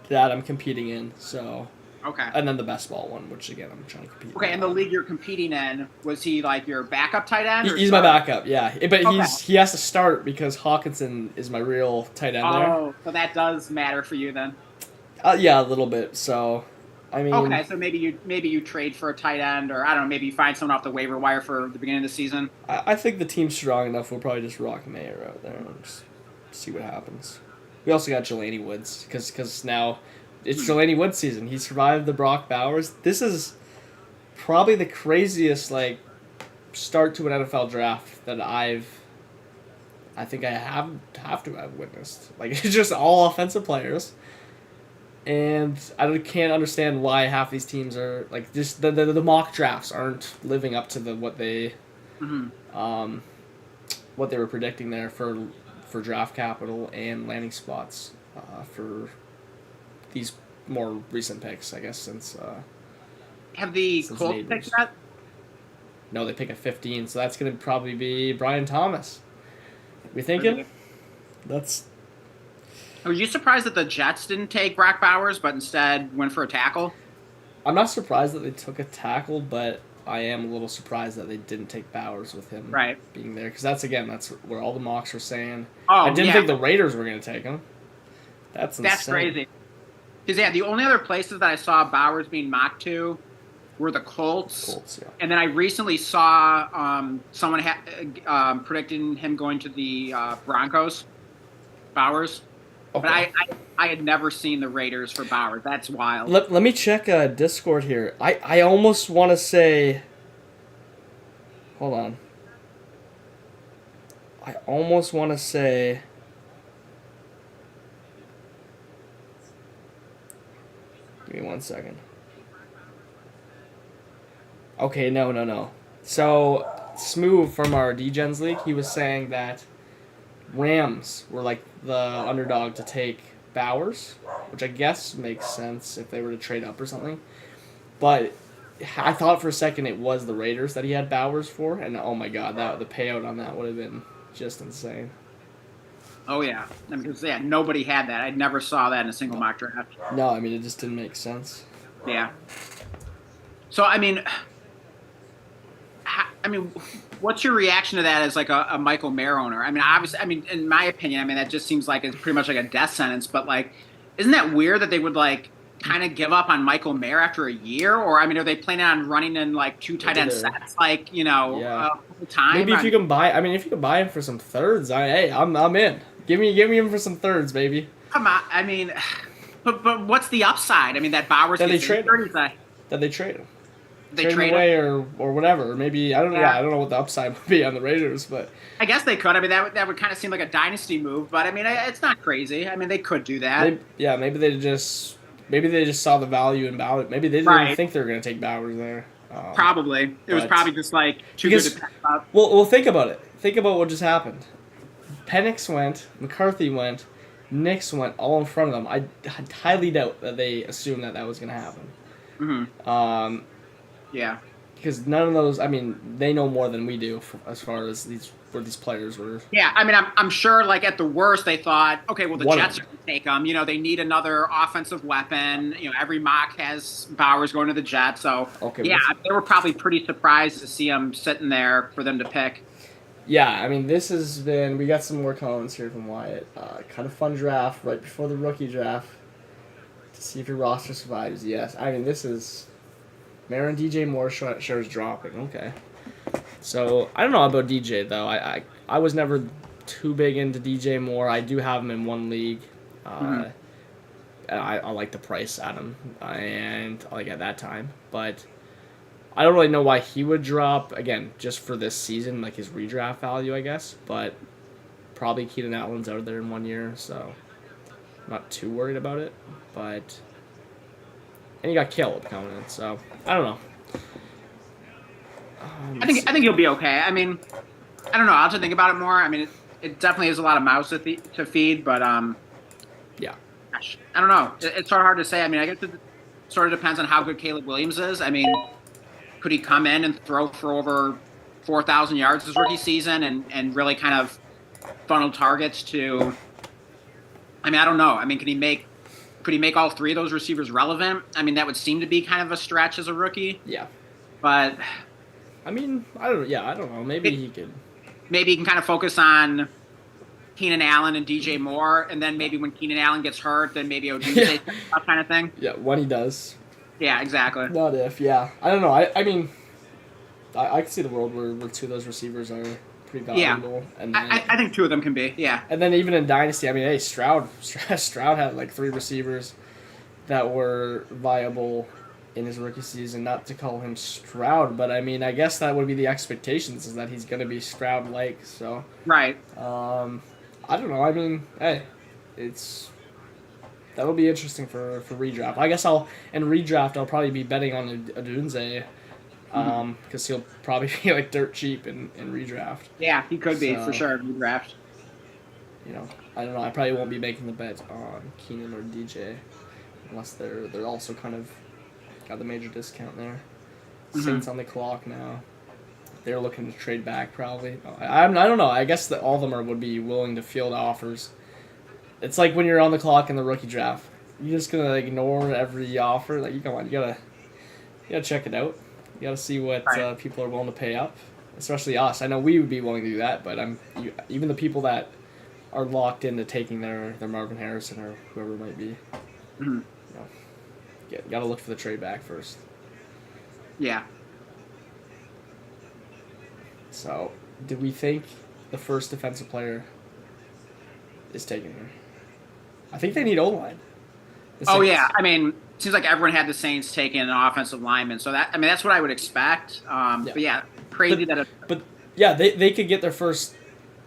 that I'm competing in, so... Okay. And then the best ball one, which, again, I'm trying to compete in. Okay, and the league you're competing in, was he, like, your backup tight end? He's my backup, yeah. But he has to start because Hawkinson is my real tight end there. Oh, so that does matter for you, then? Yeah, a little bit, so... I mean... Okay, so maybe you trade for a tight end, or, I don't know, maybe you find someone off the waiver wire for the beginning of the season? I think the team's strong enough, we'll probably just rock Mayer out there and just see what happens. We also got Jelani Woods, because now it's Jelani Woods season. He survived the Brock Bowers. This is probably the craziest start to an NFL draft that I think I have to have witnessed. It's just all offensive players. And I can't understand why half these teams are just the mock drafts aren't living up to what they what they were predicting there for draft capital and landing spots for these more recent picks, I guess, since have the Colts picked that? No, they pick at 15, so that's going to probably be Brian Thomas. We thinking? That's. Were you surprised that the Jets didn't take Brock Bowers, but instead went for a tackle? I'm not surprised that they took a tackle, but I am a little surprised that they didn't take Bowers with him being there. Because that's where all the mocks were saying. Oh, I didn't think the Raiders were going to take him. That's insane. That's crazy. Because, the only other places that I saw Bowers being mocked to were the Colts. Yeah. And then I recently saw someone predicting him going to the Broncos, Bowers. Okay. But I had never seen the Raiders for Bowers. That's wild. Let me check Discord here. I almost want to say... Hold on. I almost want to say... Give me 1 second. Okay, no. So, Smooth from our D-Gens League, he was saying that Rams were like the underdog to take Bowers, which I guess makes sense if they were to trade up or something. But I thought for a second it was the Raiders that he had Bowers for, and oh my god, the payout on that would have been just insane. Oh yeah, because nobody had that. I never saw that in a single mock draft. No, I mean it just didn't make sense. Yeah. So I mean, what's your reaction to that as like a Michael Mayer owner? I mean, obviously, in my opinion, that just seems like it's pretty much like a death sentence. But like, isn't that weird that they would like kind of give up on Michael Mayer after a year? Or are they planning on running in like 2 tight end sets, like all the time? Maybe if you can buy him for some thirds, I'm in. Give me him for some thirds, baby. Come on, but what's the upside? That Bowers that they trade him. That they trade him. They trade away or whatever. Or maybe I don't know. Yeah, I don't know what the upside would be on the Raiders, but I guess they could. That would kind of seem like a dynasty move, but it's not crazy. They could do that. Maybe they just saw the value in Bowers. Maybe they didn't even think they were going to take Bowers there. Probably it was probably just like too good to pass up. Well, think about it. Think about what just happened. Penix went, McCarthy went, Nix went, all in front of them. I highly doubt that they assumed that was going to happen. Mm-hmm. Yeah. Because none of those, they know more than we do as far as where these players were. Yeah, I'm sure, like, at the worst, they thought, okay, well, the Jets are going to take them. They need another offensive weapon. Every mock has Bowers going to the Jets. So, they were probably pretty surprised to see him sitting there for them to pick. Yeah, this has been, we got some more comments here from Wyatt. Kind of fun draft right before the rookie draft to see if your roster survives. Yes, this is... Mayer and DJ Moore shares dropping. Okay. So, I don't know about DJ, though. I was never too big into DJ Moore. I do have him in one league. And I like the price at him. And like at that time. But I don't really know why he would drop. Again, just for this season, like his redraft value, I guess. But probably Keenan Allen's out there in 1 year. So, I'm not too worried about it. But... And you got Caleb coming in, so I don't know. I think he'll be okay. I don't know. I'll have to think about it more. It definitely is a lot of mouths to feed, but yeah. Gosh, I don't know. It's sort of hard to say. I guess it sort of depends on how good Caleb Williams is. Could he come in and throw for over 4,000 yards his rookie season and really kind of funnel targets to? I don't know. Could he make all three of those receivers relevant? That would seem to be kind of a stretch as a rookie. Yeah. But I don't know. Maybe he could. Maybe he can kind of focus on Keenan Allen and DJ Moore, and then maybe when Keenan Allen gets hurt, then maybe Odunze that kind of thing. Yeah, when he does. Yeah, exactly. Not if, yeah. I don't know. I can see the world where two of those receivers are pretty valuable. Yeah. And then, I think two of them can be, yeah. And then even in Dynasty, Stroud had like 3 receivers that were viable in his rookie season. Not to call him Stroud, but I guess that would be the expectations, is that he's going to be Stroud-like. So right. I don't know. Hey, that'll be interesting for redraft. I guess I'll probably be betting on Odunze. Because he'll probably be like dirt cheap in redraft. Yeah, he could be for sure in redraft. I don't know. I probably won't be making the bet on Keenan or DJ unless they're also kind of got the major discount there. Saints on the clock now. they're looking to trade back probably. I don't know. I guess that all of them would be willing to field offers. It's like when you're on the clock in the rookie draft. You're just gonna ignore every offer. Like, come on, you gotta check it out. You gotta see what people are willing to pay up, especially us. I know we would be willing to do that, but even the people that are locked into taking their Marvin Harrison or whoever it might be. Mm-hmm. You gotta look for the trade back first. Yeah. So, do we think the first defensive player is taken here? I think they need O-line. Oh, yeah. I mean, it seems like everyone had the Saints taking an offensive lineman. So, that's what I would expect. But, yeah, crazy that... But, yeah, they could get their first...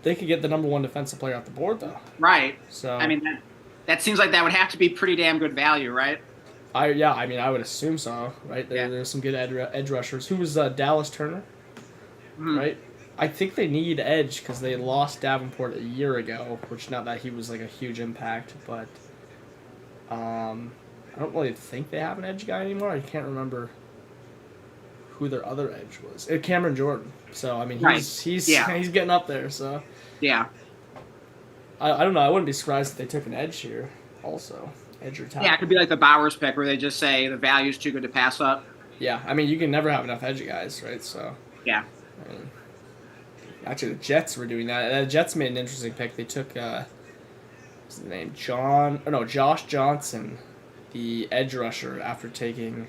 They could get the number one defensive player off the board, though. Right. So, I mean, that seems like that would have to be pretty damn good value, right? I would assume so, right? There's some good edge rushers. Who was Dallas Turner? Mm-hmm. Right? I think they need edge because they lost Davenport a year ago, which not that he was like a huge impact, but I don't really think they have an edge guy anymore. I can't remember who their other edge was. Cameron Jordan. So I mean, he's getting up there. So yeah, I don't know. I wouldn't be surprised if they took an edge here also. Edge or tackle. Yeah, it could be like the Bowers pick where they just say the value's too good to pass up. Yeah, I mean, you can never have enough edge guys, right? So yeah. Actually, the Jets were doing that. The Jets made an interesting pick. They took what's the name? Josh Johnson, the edge rusher, after taking.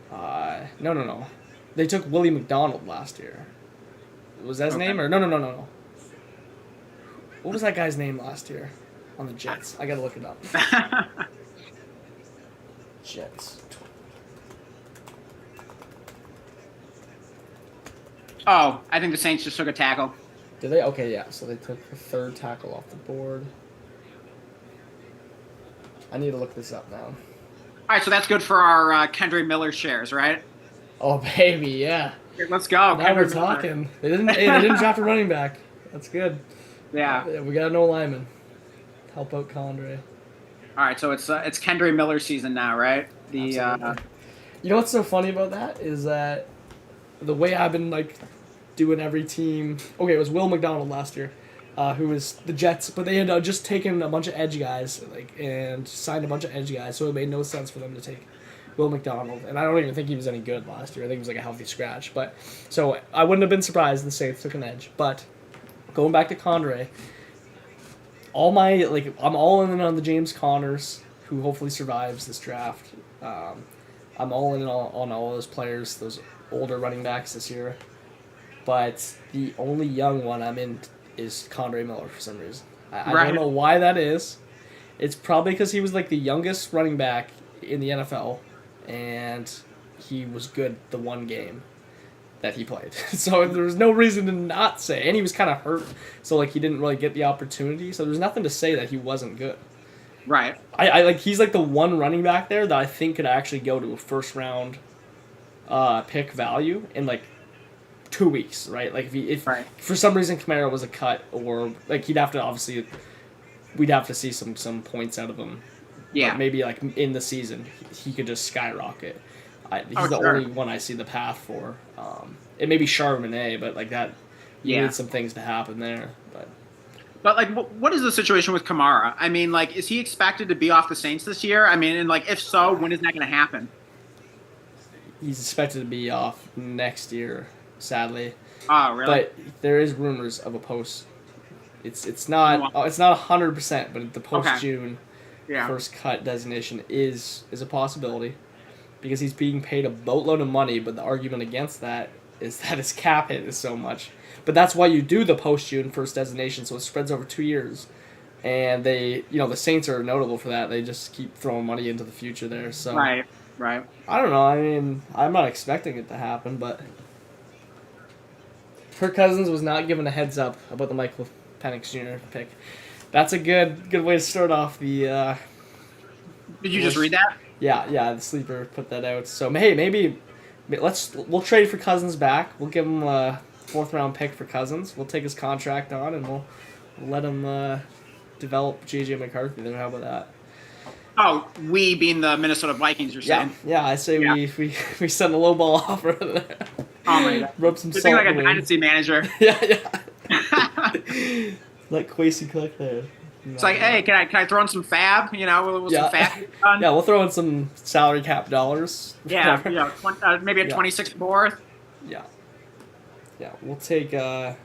No. They took Willie McDonald last year. Was that his name or no? What was that guy's name last year on the Jets? I gotta look it up. Jets. Oh, I think the Saints just took a tackle. Did they? Okay, yeah. So they took the third tackle off the board. I need to look this up now. All right, so that's good for our Kendry Miller shares, right? Oh, baby, yeah. Here, let's go. Now we're talking. They didn't draft a running back. That's good. Yeah. We got no lineman. Help out Condre. All right, so it's Kendry Miller season now, right? You know what's so funny about that is that the way I've been like doing every team. Okay, it was Will McDonald last year, who was the Jets, but they had just taken a bunch of edge guys and signed a bunch of edge guys, so it made no sense for them to take Will McDonald. And I don't even think he was any good last year. I think he was like a healthy scratch. But so I wouldn't have been surprised if the Saints took an edge. But going back to Condre, I'm all in on the James Connors, who hopefully survives this draft. I'm all in on all those players, those older running backs this year. But the only young one I'm in is Condre Miller for some reason. I don't know why that is. It's probably because he was like the youngest running back in the NFL, and he was good the one game that he played. So there was no reason to not say. And he was kind of hurt, so like he didn't really get the opportunity. So there's nothing to say that he wasn't good. Right. He's like the one running back there that I think could actually go to a first round pick value in like 2 weeks, right? Like if for some reason Kamara was a cut, or like we'd have to see some points out of him. Yeah. But maybe like in the season he could just skyrocket. He's the only one I see the path for. It may be Charbonnet, but like that, you need some things to happen there. But like, what is the situation with Kamara? I mean, like, is he expected to be off the Saints this year? I mean, and like, if so, when is that going to happen? He's expected to be off next year, sadly. Oh, really? But there is rumors of a post. It's not 100%, but the post June first cut designation is a possibility, because he's being paid a boatload of money. But the argument against that is that his cap hit is so much. But that's why you do the post-June first designation, so it spreads over 2 years. And the Saints are notable for that. They just keep throwing money into the future there. So Right. I don't know. I mean, I'm not expecting it to happen, but Kirk Cousins was not given a heads up about the Michael Penix Jr. pick. That's a good way to start off the... Did you just read that? Yeah, the sleeper put that out. So, hey, maybe we'll trade for Cousins back. We'll give him a 4th round pick for Cousins. We'll take his contract on, and we'll let him develop J.J. McCarthy there. How about that? Oh, we being the Minnesota Vikings, you're saying? Yeah, I say we send a low ball offer there. Oh my god. Rub some You're salt thinking like in a the wound. dynasty manager. Yeah. Let Kwesi cook there. It's like, hey, can I throw in some fab? You know, with some fab. Yeah, we'll throw in some salary cap dollars. Yeah, maybe a 26th fourth. Yeah. Yeah, we'll take, I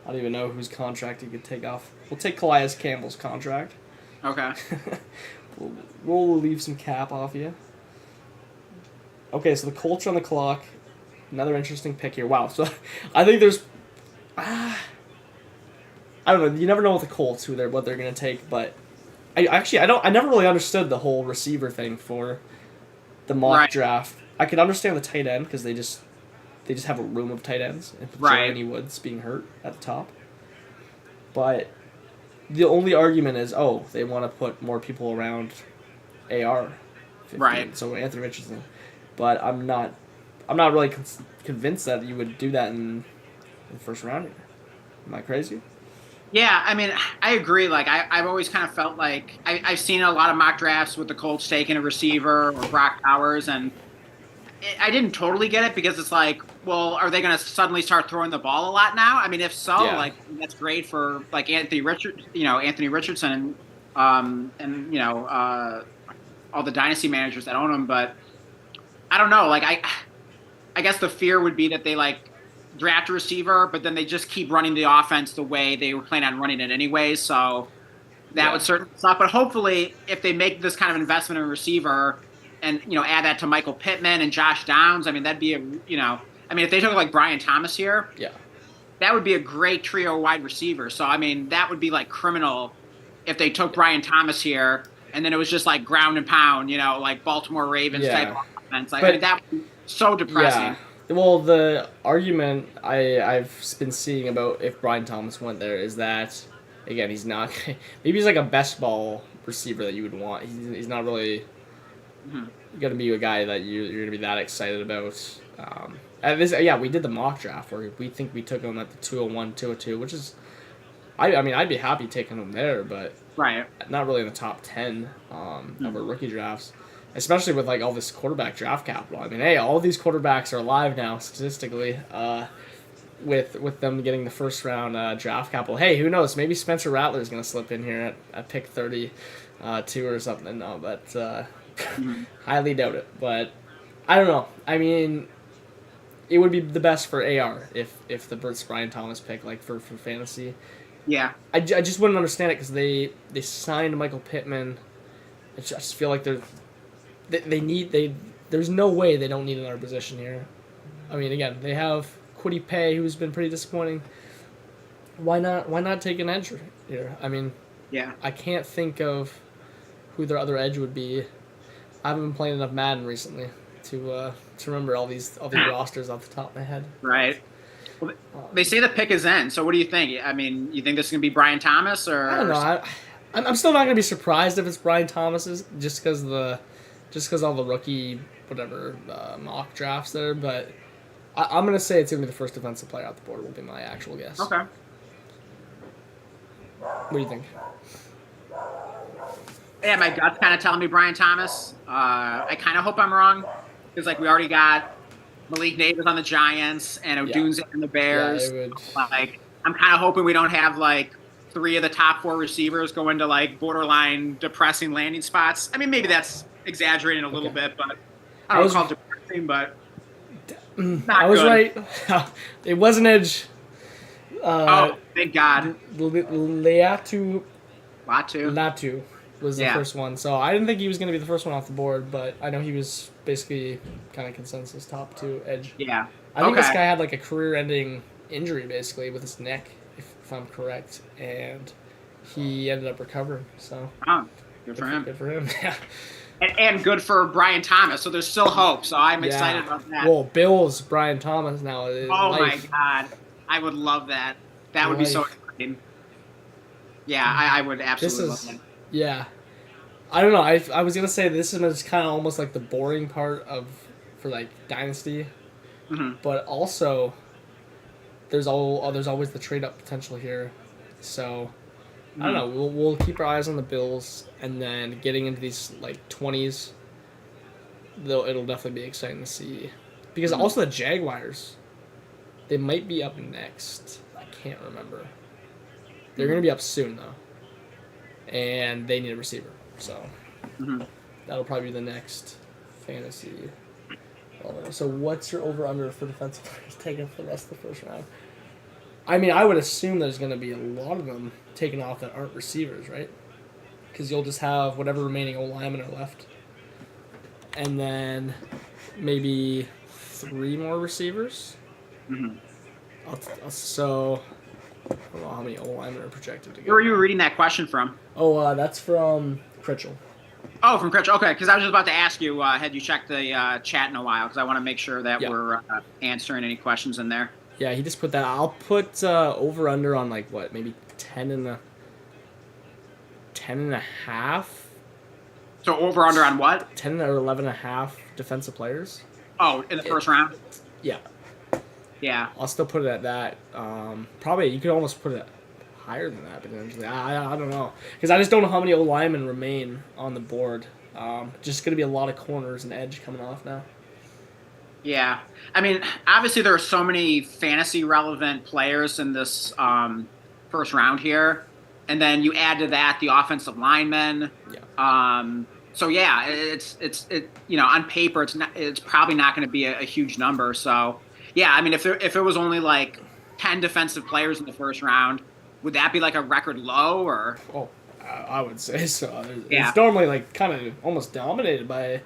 don't even know whose contract you could take off. We'll take Calais Campbell's contract. Okay. we'll leave some cap off you. Okay, so the Colts are on the clock. Another interesting pick here. Wow, so I think there's... I don't know. You never know with the Colts what they're gonna take, but I never really understood the whole receiver thing for the mock draft. I could understand the tight end because they just have a room of tight ends, and Jelani Woods being hurt at the top. But the only argument is, they want to put more people around AR, 15, right? So Anthony Richardson, but I'm not really convinced that you would do that in the first round here. Am I crazy? Yeah, I mean, I agree. Like, I've always kind of felt like I've seen a lot of mock drafts with the Colts taking a receiver or Brock Towers, and I didn't totally get it because it's like, well, are they going to suddenly start throwing the ball a lot now? I mean, if so, like that's great for like Anthony Richardson, and all the dynasty managers that own him. But I don't know. Like, I guess the fear would be that they like draft a receiver, but then they just keep running the offense the way they were planning on running it anyway. So that would certainly stop. But hopefully, if they make this kind of investment in a receiver, and add that to Michael Pittman and Josh Downs, I mean that'd be if they took like Brian Thomas here, that would be a great trio wide receiver. So I mean that would be like criminal if they took Brian Thomas here and then it was just like ground and pound, like Baltimore Ravens type offense. Like, I mean, that would be so depressing. Yeah. Well, the argument I've been seeing about if Brian Thomas went there is that, again, he's not... Maybe he's like a best ball receiver that you would want. He's not really going to be a guy that you're going to be that excited about. We did the mock draft where we think we took him at the 201, 202, which is... I mean, I'd be happy taking him there, but not really in the top 10 of our rookie drafts. Especially with like all this quarterback draft capital. I mean, hey, all these quarterbacks are alive now statistically. With them getting the first round draft capital. Hey, who knows? Maybe Spencer Rattler is going to slip in here at pick 32 or something. No, but highly doubt it. But I don't know. I mean, it would be the best for AR if the Brian Thomas pick, like for fantasy. Yeah. I just wouldn't understand it because they signed Michael Pittman. I just feel like there's no way they don't need another position here. I mean, again, they have Kwity Paye, who's been pretty disappointing. Why not take an edge here? I mean, I can't think of who their other edge would be. I haven't been playing enough Madden recently to remember all these rosters off the top of my head. Right. Well, they say the pick is in, so what do you think? I mean, you think this is going to be Brian Thomas or? I don't know. I'm still not going to be surprised if it's Brian Thomas's, just because all the rookie mock drafts there. But I'm going to say it's going to be the first defensive player out the board. Will be my actual guess. Okay. What do you think? Yeah, my gut's kind of telling me Brian Thomas. I kind of hope I'm wrong because like we already got Malik Neighbors on the Giants and Odunze on the Bears. Like, I'm kind of hoping we don't have like 3 of the top 4 receivers go into like borderline depressing landing spots. I mean, maybe that's exaggerating a little bit, but I don't call it depressing, but not I was good. right. It was an edge. Thank God. Latu was the first one. So I didn't think he was going to be the first one off the board, but I know he was basically kind of consensus top 2 edge. Yeah. I think this guy had like a career-ending injury basically with his neck, if I'm correct, and he ended up recovering. So good for him. Good for him. Yeah. And good for Brian Thomas. So there's still hope. So I'm excited about that. Well, Bill's Brian Thomas now. My God. I would love that. That would be so exciting. Yeah, I would absolutely love that. Yeah. I don't know. I was going to say this is kind of almost like the boring part for like Dynasty. Mm-hmm. But also, there's always the trade-up potential here. So, I don't know. We'll keep our eyes on the Bills, and then getting into these like 20s, though it'll definitely be exciting to see. Because also the Jaguars They might be up next. I can't remember. They're going to be up soon, though. And they need a receiver. So that'll probably be the next fantasy. So what's your over-under for defensive players taken for the rest of the first round? I mean, I would assume there's going to be a lot of them taken off that aren't receivers, right? Because you'll just have whatever remaining O-linemen are left. And then maybe 3 more receivers. So, I don't know how many O-linemen are projected to go. Where were you reading that question from? Oh, that's from Critchell. Oh, from Critch. Okay, because I was just about to ask you, had you checked the chat in a while? Because I want to make sure that we're answering any questions in there. Yeah, he just put that. I'll put over-under on, like, what, maybe 10 and a half? So over-under on what? 10 or 11 and a half defensive players. Oh, in the first round? Yeah. Yeah. I'll still put it at that. Probably, you could almost put it higher than that, potentially. I don't know. Because I just don't know how many O-linemen remain on the board. Just going to be a lot of corners and edge coming off now. Yeah. I mean, obviously there are so many fantasy-relevant players in this first round here. And then you add to that the offensive linemen. Yeah. So, yeah, it's on paper, it's probably not going to be a huge number. So, yeah, I mean, if it was only like 10 defensive players in the first round, would that be like a record low or? Oh, I would say so. It's normally like kind of almost dominated by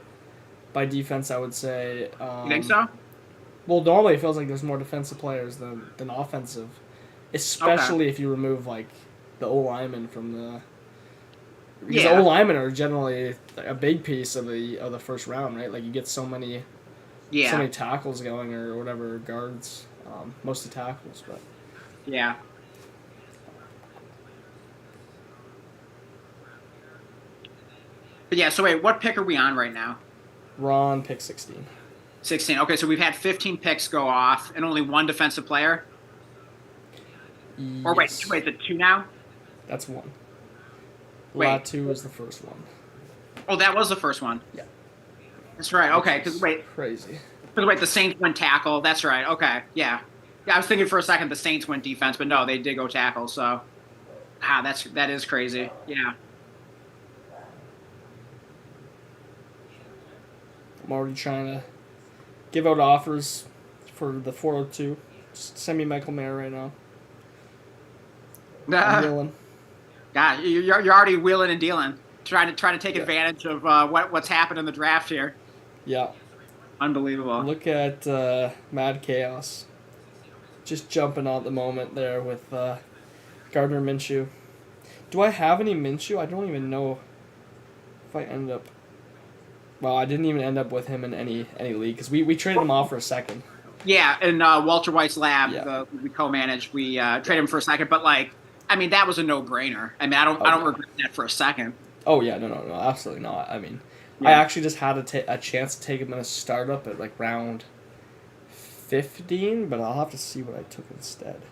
defense, I would say. You think so? Well, normally it feels like there's more defensive players than offensive, especially if you remove like the O-linemen from the. Because O-linemen are generally a big piece of the first round, right? Like you get so many tackles going or whatever guards, mostly tackles, but. Yeah. But yeah, so wait, what pick are we on right now? We're on pick 16. 16. Okay, so we've had 15 picks go off and only 1 defensive player? Yes. Or wait, the 2 now? That's 1. Wait. Latu was the first one. Oh, that was the first one? Yeah. That's right, okay, because Crazy. The Saints went tackle. That's right, okay, yeah. Yeah, I was thinking for a second the Saints went defense, but no, they did go tackle, so. That is crazy, yeah. I'm already trying to give out offers for the 402. Just send me Michael Mayer right now. I'm willing. God, you're already wheeling and dealing, trying to take advantage of what's happened in the draft here. Yeah. Unbelievable. Look at Mad Chaos. Just jumping out the moment there with Gardner Minshew. Do I have any Minshew? I don't even know if I end up. Well, I didn't even end up with him in any league because we traded him off for a second. Yeah, in Walter White's lab, we co-managed. We traded him for a second, but I mean, that was a no-brainer. I mean, I don't regret that for a second. Oh yeah, no, absolutely not. I mean, I actually just had a chance to take him in a startup at like round 15, but I'll have to see what I took instead.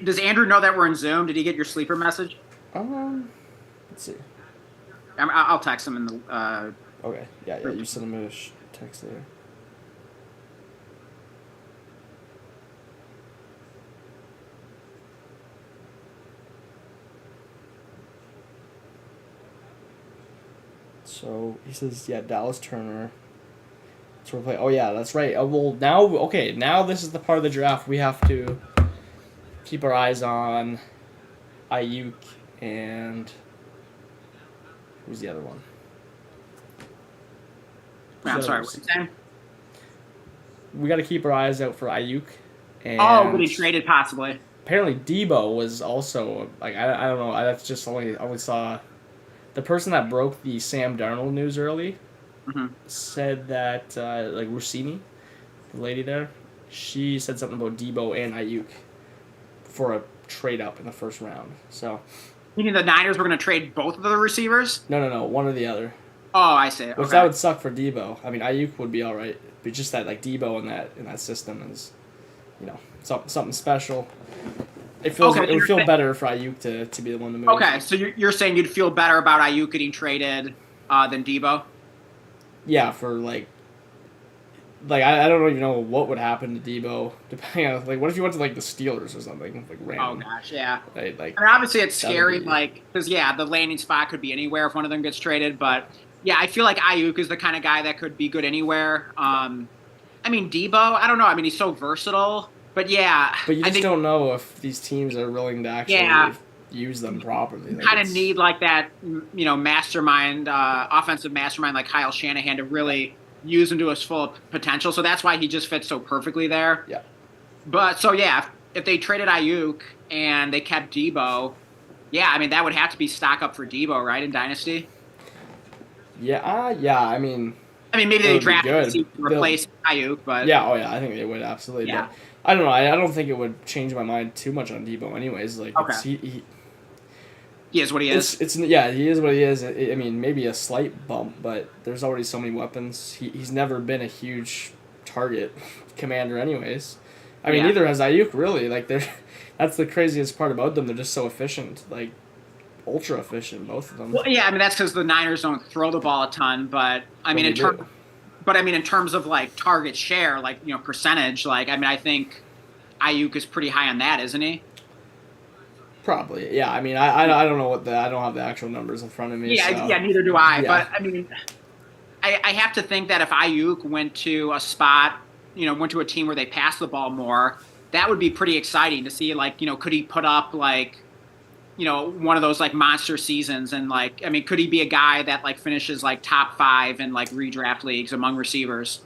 Does Andrew know that we're in Zoom? Did he get your sleeper message? Let's see. I'll text him in the. Okay. Yeah. You sent him a text there. So he says, yeah, Dallas Turner. So we're playing. Oh yeah, that's right. Well, now this is the part of the draft we have to keep our eyes on. Ayuk and who's the other one? I'm sorry. What's he saying? We got to keep our eyes out for Ayuk. And when he traded possibly. Apparently, Debo was also like I don't know. That's just only saw the person that broke the Sam Darnold news early. Said that like Rossini, the lady there, she said something about Debo and Ayuk for a trade up in the first round. So. You mean the Niners were going to trade both of the receivers? No, one or the other. Oh, I see. Which that would suck for Debo. I mean, Ayuk would be all right, but just that like Debo in that system is, something special. It would feel better for Ayuk to be the one to move. Okay, so you're saying you'd feel better about Ayuk getting traded than Debo? Yeah, for like like I don't even know what would happen to Debo depending on like what if you went to like the Steelers or something like random. Oh gosh, yeah. Right? Like I mean, obviously it's scary, be... like because the landing spot could be anywhere if one of them gets traded. But yeah, I feel like Ayuk is the kind of guy that could be good anywhere. I mean, Debo, I don't know. I mean, he's so versatile. But yeah, But you I just think don't know if these teams are willing to actually use them properly. Like kind of need like that, mastermind, offensive mastermind like Kyle Shanahan to really use him to his full potential. So that's why he just fits so perfectly there. Yeah. But so yeah, if they traded Ayuk and they kept Debo, yeah, I mean that would have to be stock up for Debo, right, in Dynasty. Yeah. I mean maybe they drafted to good. replace Ayuk, but yeah, oh yeah, I think they would absolutely. Yeah. But I don't know. I don't think it would change my mind too much on Debo, anyways. Like Okay. He is what he is. It's yeah, he is what he is. I mean, maybe a slight bump, but there's already so many weapons. He's never been a huge target commander, anyways. I mean, neither has Ayuk really. Like that's the craziest part about them. They're just so efficient, like ultra efficient, both of them. Well, yeah, I mean that's because the Niners don't throw the ball a ton, but I mean in terms of like target share, like percentage, like I mean I think Ayuk is pretty high on that, isn't he? Probably, yeah. I mean, I don't know I don't have the actual numbers in front of me. Yeah, so. yeah, neither do I. Yeah. But I mean, I have to think that if Ayuk went to a spot, went to a team where they pass the ball more, that would be pretty exciting to see. Like, could he put up like, one of those like monster seasons? And like, I mean, could he be a guy that like finishes like top 5 in like redraft leagues among receivers?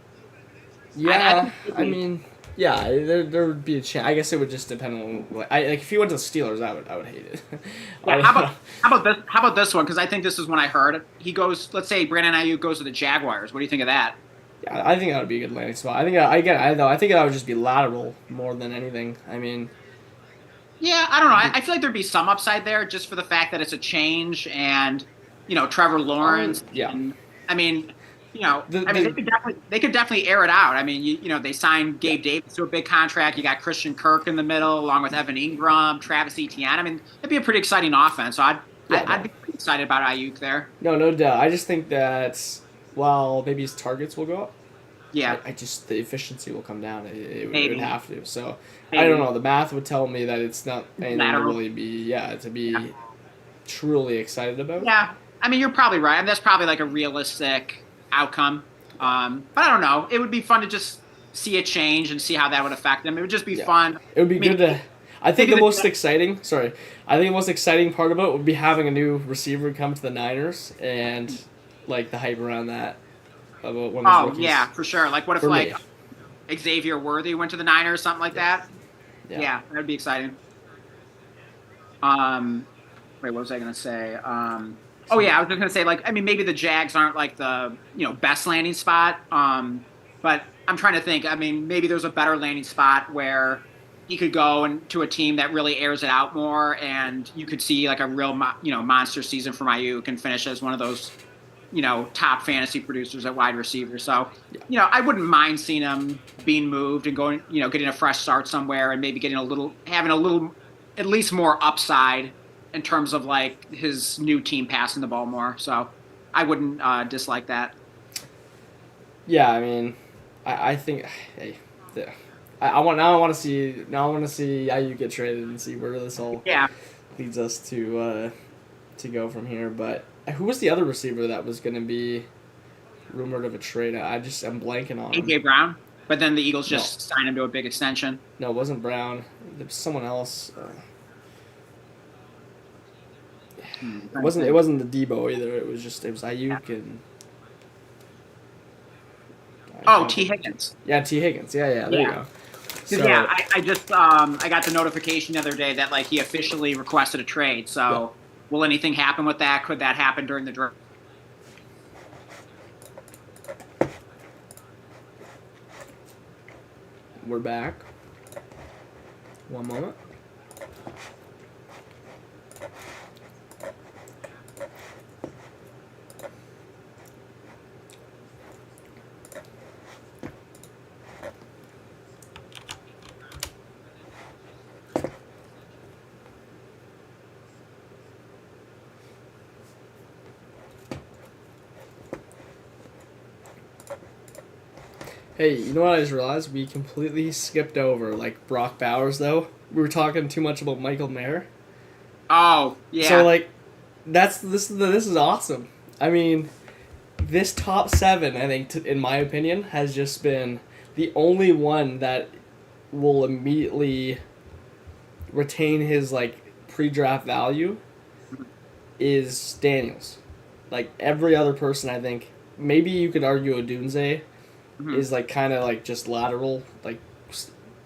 Yeah, I mean. Yeah, there would be a chance. I guess it would just depend on like if he went to the Steelers, I would hate it. Yeah, how about this one? Because I think this is when I heard he goes. Let's say Brandon Ayuk goes to the Jaguars. What do you think of that? Yeah, I think that would be a good landing spot. I think that would just be lateral more than anything. I mean, yeah, I don't know. I feel like there'd be some upside there just for the fact that it's a change and Trevor Lawrence. Yeah. And, I mean. They could definitely air it out. I mean, they signed Gabe Davis to a big contract. You got Christian Kirk in the middle, along with Evan Ingram, Travis Etienne. I mean, it'd be a pretty exciting offense. So I'd be pretty excited about Ayuk there. No doubt. I just think that while maybe his targets will go up, yeah, I just the efficiency will come down. It would have to. So maybe. I don't know. The math would tell me that it's not anything to really be truly excited about. Yeah, I mean, you're probably right. I mean, that's probably like a realistic outcome. But I don't know. It would be fun to just see a change and see how that would affect them. It would just be fun. It would be good to. I think the most exciting. Sorry, I think the most exciting part about it would be having a new receiver come to the Niners and like the hype around that. About one of rookies. Yeah, for sure. Like what if Xavier Worthy went to the Niners, something like that? Yeah, that would be exciting. Wait, what was I gonna say? Oh yeah, I was just gonna say maybe the Jags aren't like the best landing spot, but I'm trying to think. I mean, maybe there's a better landing spot where he could go to a team that really airs it out more, and you could see like a real monster season from Ayuk and finish as one of those top fantasy producers at wide receiver. So I wouldn't mind seeing him being moved and going getting a fresh start somewhere and maybe having a little at least more upside in terms of like his new team passing the ball more. So I wouldn't dislike that. Yeah, I mean, I think I want to see Ayuk get traded and see where this all leads us to go from here. But who was the other receiver that was going to be rumored of a trade? I'm blanking on him. A.J. Brown, but then the Eagles just signed him to a big extension. No, it wasn't Brown. There was someone else. It wasn't the Debo either. It was Ayuk and. T. Higgins. Yeah, T. Higgins. Yeah. There you go. So, I just I got the notification the other day that like he officially requested a trade. So will anything happen with that? Could that happen during the draft? We're back. One moment. Hey, you know what I just realized? We completely skipped over like Brock Bowers though. We were talking too much about Michael Mayer. Oh yeah. So like, this is awesome. I mean, this top 7, I think, in my opinion, has just been the only one that will immediately retain his like pre-draft value is Daniels. Like every other person, I think, maybe you could argue Odunze is like kind of like just lateral. Like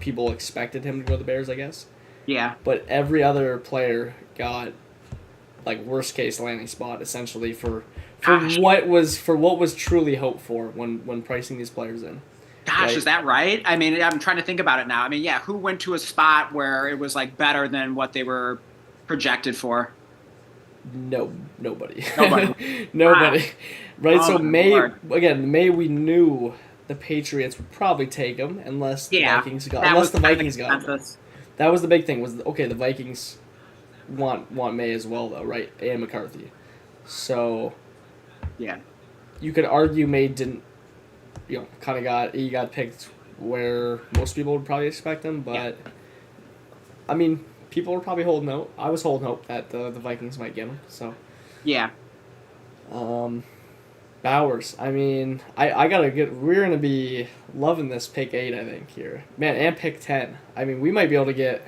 people expected him to go to the Bears, I guess. Yeah. But every other player got like worst case landing spot essentially for what was truly hoped for when pricing these players in. Gosh, Right? is that right? I mean, I'm trying to think about it now. I mean, yeah, who went to a spot where it was like better than what they were projected for? Nobody. Nobody. Nobody. Wow. Right. Oh, So my Lord. May we knew the Patriots would probably take him unless the Vikings got him. consensus. That was the big thing. Was okay. The Vikings want May as well though, right? And McCarthy. So Yeah. you could argue May didn't. He got picked where most people would probably expect him, but I mean, people were probably holding out. I was holding hope that the Vikings might get him. So Yeah. Bowers. I mean, I gotta get. We're gonna be loving this pick 8. I think here, man, and pick 10. I mean, we might be able to get.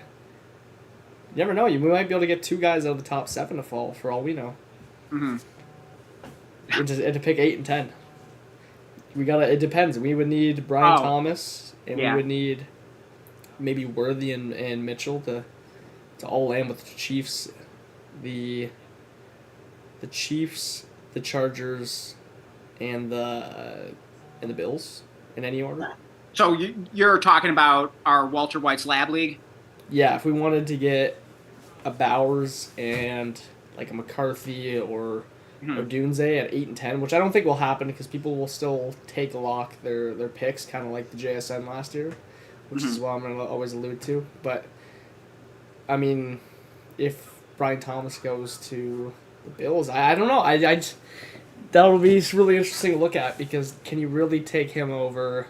You never know. We might be able to get 2 guys out of the top 7 to fall for all we know. Mm-hmm. And to pick 8 and 10. It depends. We would need Brian Thomas, and we would need maybe Worthy and Mitchell to all land with the Chiefs, the Chiefs, the Chargers, and the Bills in any order. So you're talking about our Walter White's Lab League? Yeah, if we wanted to get a Bowers and like a McCarthy or Odunze at 8 and 10, which I don't think will happen because people will still take a lock their picks, kind of like the JSN last year, which is what I'm going to always allude to. But, I mean, if Brian Thomas goes to the Bills, I don't know. That'll be really interesting to look at because can you really take him over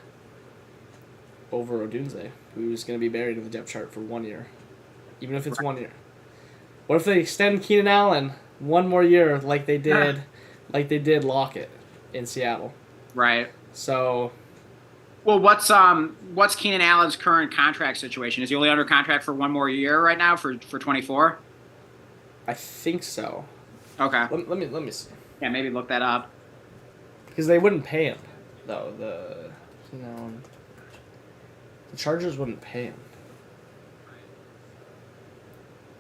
Odunze, who's going to be buried in the depth chart for 1 year, even if it's 1 year? What if they extend Keenan Allen 1 more year like they did Lockett in Seattle? Right. So, well, what's Keenan Allen's current contract situation? Is he only under contract for 1 more year right now for 24? I think so. Okay. Let me see. Yeah, maybe look that up. Because they wouldn't pay him though. The Chargers wouldn't pay him.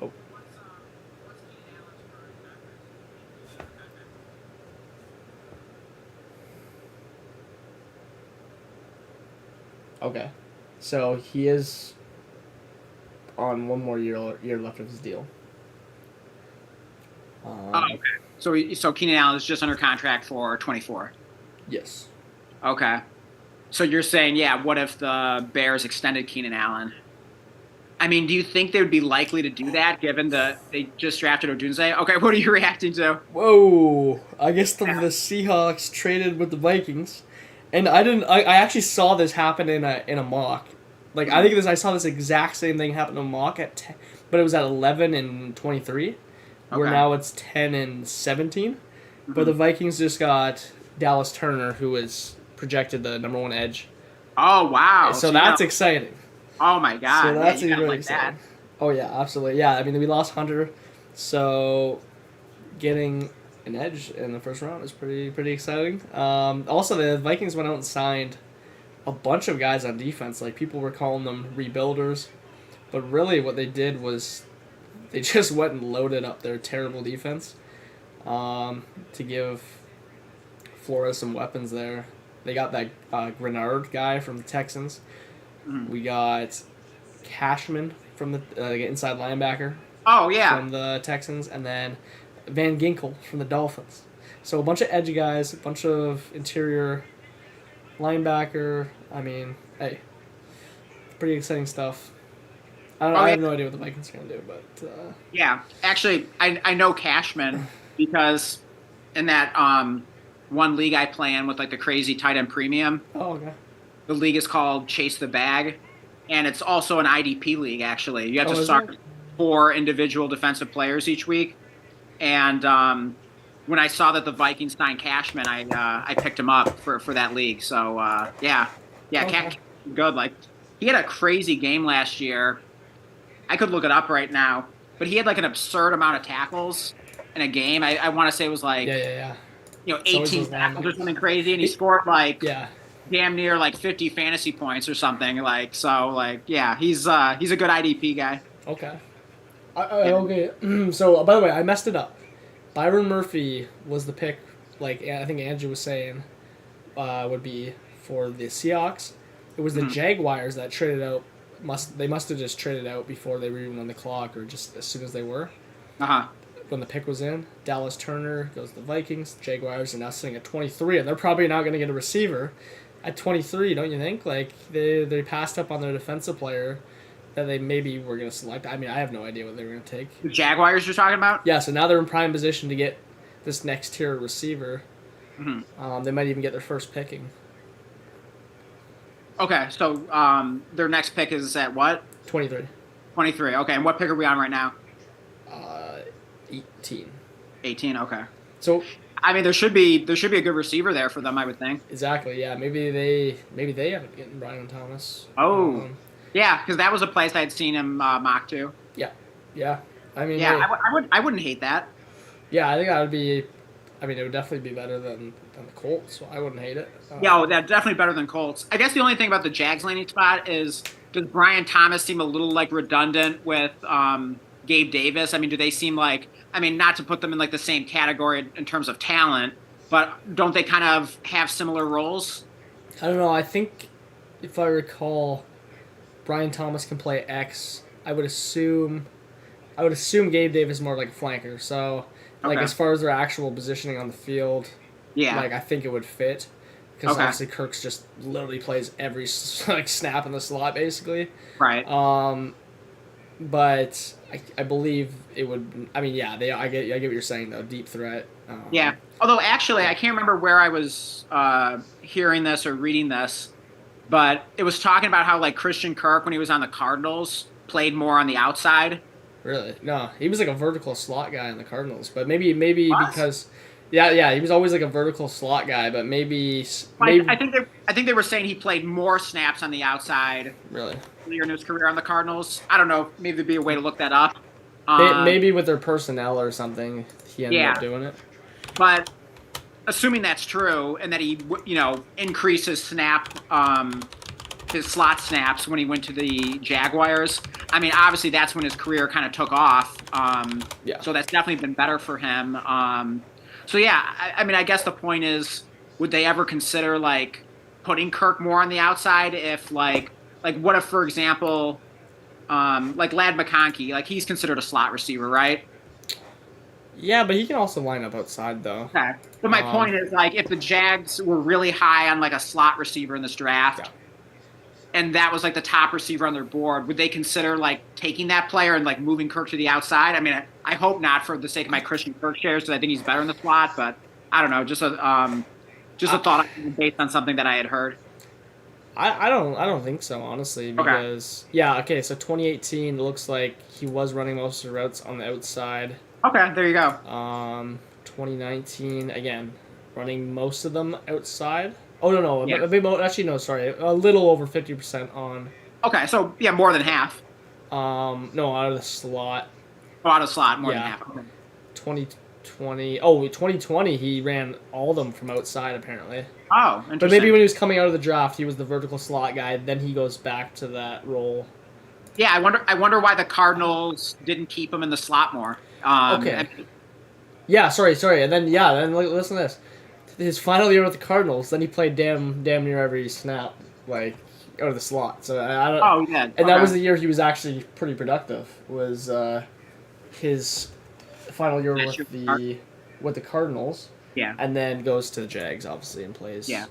Oh. Okay. So he is on 1 more year left of his deal. Okay. So Keenan Allen is just under contract for 24. Yes. Okay. So you're saying, yeah, what if the Bears extended Keenan Allen? I mean, do you think they would be likely to do that given they just drafted Odunze? Okay, what are you reacting to? Whoa! I guess the Seahawks traded with the Vikings, and I actually saw this happen in a mock. Like I saw this exact same thing happen in a mock at 10, but it was at 11 and 23. Where now it's 10 and 17. But the Vikings just got Dallas Turner, who is projected the number 1 edge. Oh, wow. So that's exciting. Oh, my God. So that's really like exciting. That. Oh, yeah, absolutely. Yeah, I mean, we lost Hunter. So getting an edge in the first round is pretty exciting. Also, the Vikings went out and signed a bunch of guys on defense. Like, people were calling them rebuilders. But really what they did was they just went and loaded up their terrible defense to give Flores some weapons there. They got that Grenard guy from the Texans. We got Cashman from the inside linebacker. Oh, yeah. From the Texans. And then Van Ginkel from the Dolphins. So a bunch of edge guys, a bunch of interior linebacker. I mean, hey, pretty exciting stuff. I have no idea what the Vikings are going to do, but... Yeah, actually, I know Cashman because in that one league I play in with, like, the crazy tight end premium. Oh, okay. The league is called Chase the Bag, and it's also an IDP league. Actually, you have to start 4 individual defensive players each week. And when I saw that the Vikings signed Cashman, I picked him up for that league. So yeah, Okay. good. Like he had a crazy game last year. I could look it up right now, but he had like an absurd amount of tackles in a game. I want to say it was like Yeah. 18 tackles or something crazy, and he scored like damn near like 50 fantasy points or something. Like yeah, he's a good IDP guy. Okay. Okay. So by the way, I messed it up. Byron Murphy was the pick. Like I think Andrew was saying, would be for the Seahawks. It was the Jaguars that traded out. They must have just traded out before they were even on the clock, or just as soon as they were. When the pick was in, Dallas Turner goes to the Vikings. Jaguars are now sitting at 23, and they're probably not going to get a receiver at 23. Don't you think? Like they passed up on their defensive player that they maybe were going to select. I mean, I have no idea what they were going to take. The Jaguars you're talking about? Yeah. So now they're in prime position to get this next tier receiver. They might even get their first picking. Okay, so their next pick is at what? 23. 23. Okay, and what pick are we on right now? 18. 18. Okay. So I mean, there should be a good receiver there for them, I would think. Exactly. Yeah. Maybe they haven't gotten Brian Thomas. Oh. Yeah, because that was a place I'd seen him mock to. Yeah. I mean. Yeah, I wouldn't hate that. Yeah, I think that would be. I mean, it would definitely be better than the Colts. So I wouldn't hate it. Yeah, that's definitely better than Colts. I guess the only thing about the Jags landing spot is, does Brian Thomas seem a little like redundant with Gabe Davis? I mean, do they seem like? I mean, not to put them in like the same category in terms of talent, but don't they kind of have similar roles? I don't know. I think if I recall, Brian Thomas can play X. I would assume Gabe Davis is more like a flanker. So, like as far as their actual positioning on the field, like I think it would fit. Because obviously Kirk's just literally plays every like snap in the slot basically. Right. But I believe it would. I mean, yeah. I get what you're saying though. Deep threat. Yeah. Although actually, I can't remember where I was hearing this or reading this, but it was talking about how like Christian Kirk, when he was on the Cardinals, played more on the outside. Really? No, he was like a vertical slot guy on the Cardinals, but maybe because. Yeah, he was always like a vertical slot guy, but maybe. I think they were saying he played more snaps on the outside. Really? Earlier in his career on the Cardinals. I don't know. Maybe there'd be a way to look that up. Maybe with their personnel or something, he ended up doing it. But assuming that's true, and that he increased his his slot snaps when he went to the Jaguars. I mean, obviously that's when his career kind of took off. So that's definitely been better for him. So yeah, I mean, I guess the point is, would they ever consider like putting Kirk more on the outside if like what if, for example, like Ladd McConkey, like he's considered a slot receiver, right? Yeah, but he can also line up outside though. Okay. But my point is, like, if the Jags were really high on like a slot receiver in this draft, and that was like the top receiver on their board, would they consider like taking that player and like moving Kirk to the outside? I mean, I hope not for the sake of my Christian Kirk shares, because I think he's better in the slot. But I don't know, just a thought based on something that I had heard. I don't think so, honestly, because so 2018 looks like he was running most of the routes on the outside. Okay, there you go. 2019 again, running most of them outside. Oh no, actually no, sorry, a little over 50% on. Okay, so yeah, more than half. No, out of the slot. Oh, out of the slot, more than half. Okay. 2020 he ran all of them from outside apparently. Oh, interesting. But maybe when he was coming out of the draft, he was the vertical slot guy. Then he goes back to that role. Yeah, I wonder why the Cardinals didn't keep him in the slot more. Okay. Sorry. And then listen to this. His final year with the Cardinals, then he played damn near every snap, like out of the slot. So I don't. Oh yeah. And that was the year he was actually pretty productive. Was his final year with the Cardinals. Yeah. And then goes to the Jags, obviously, and plays. Yeah.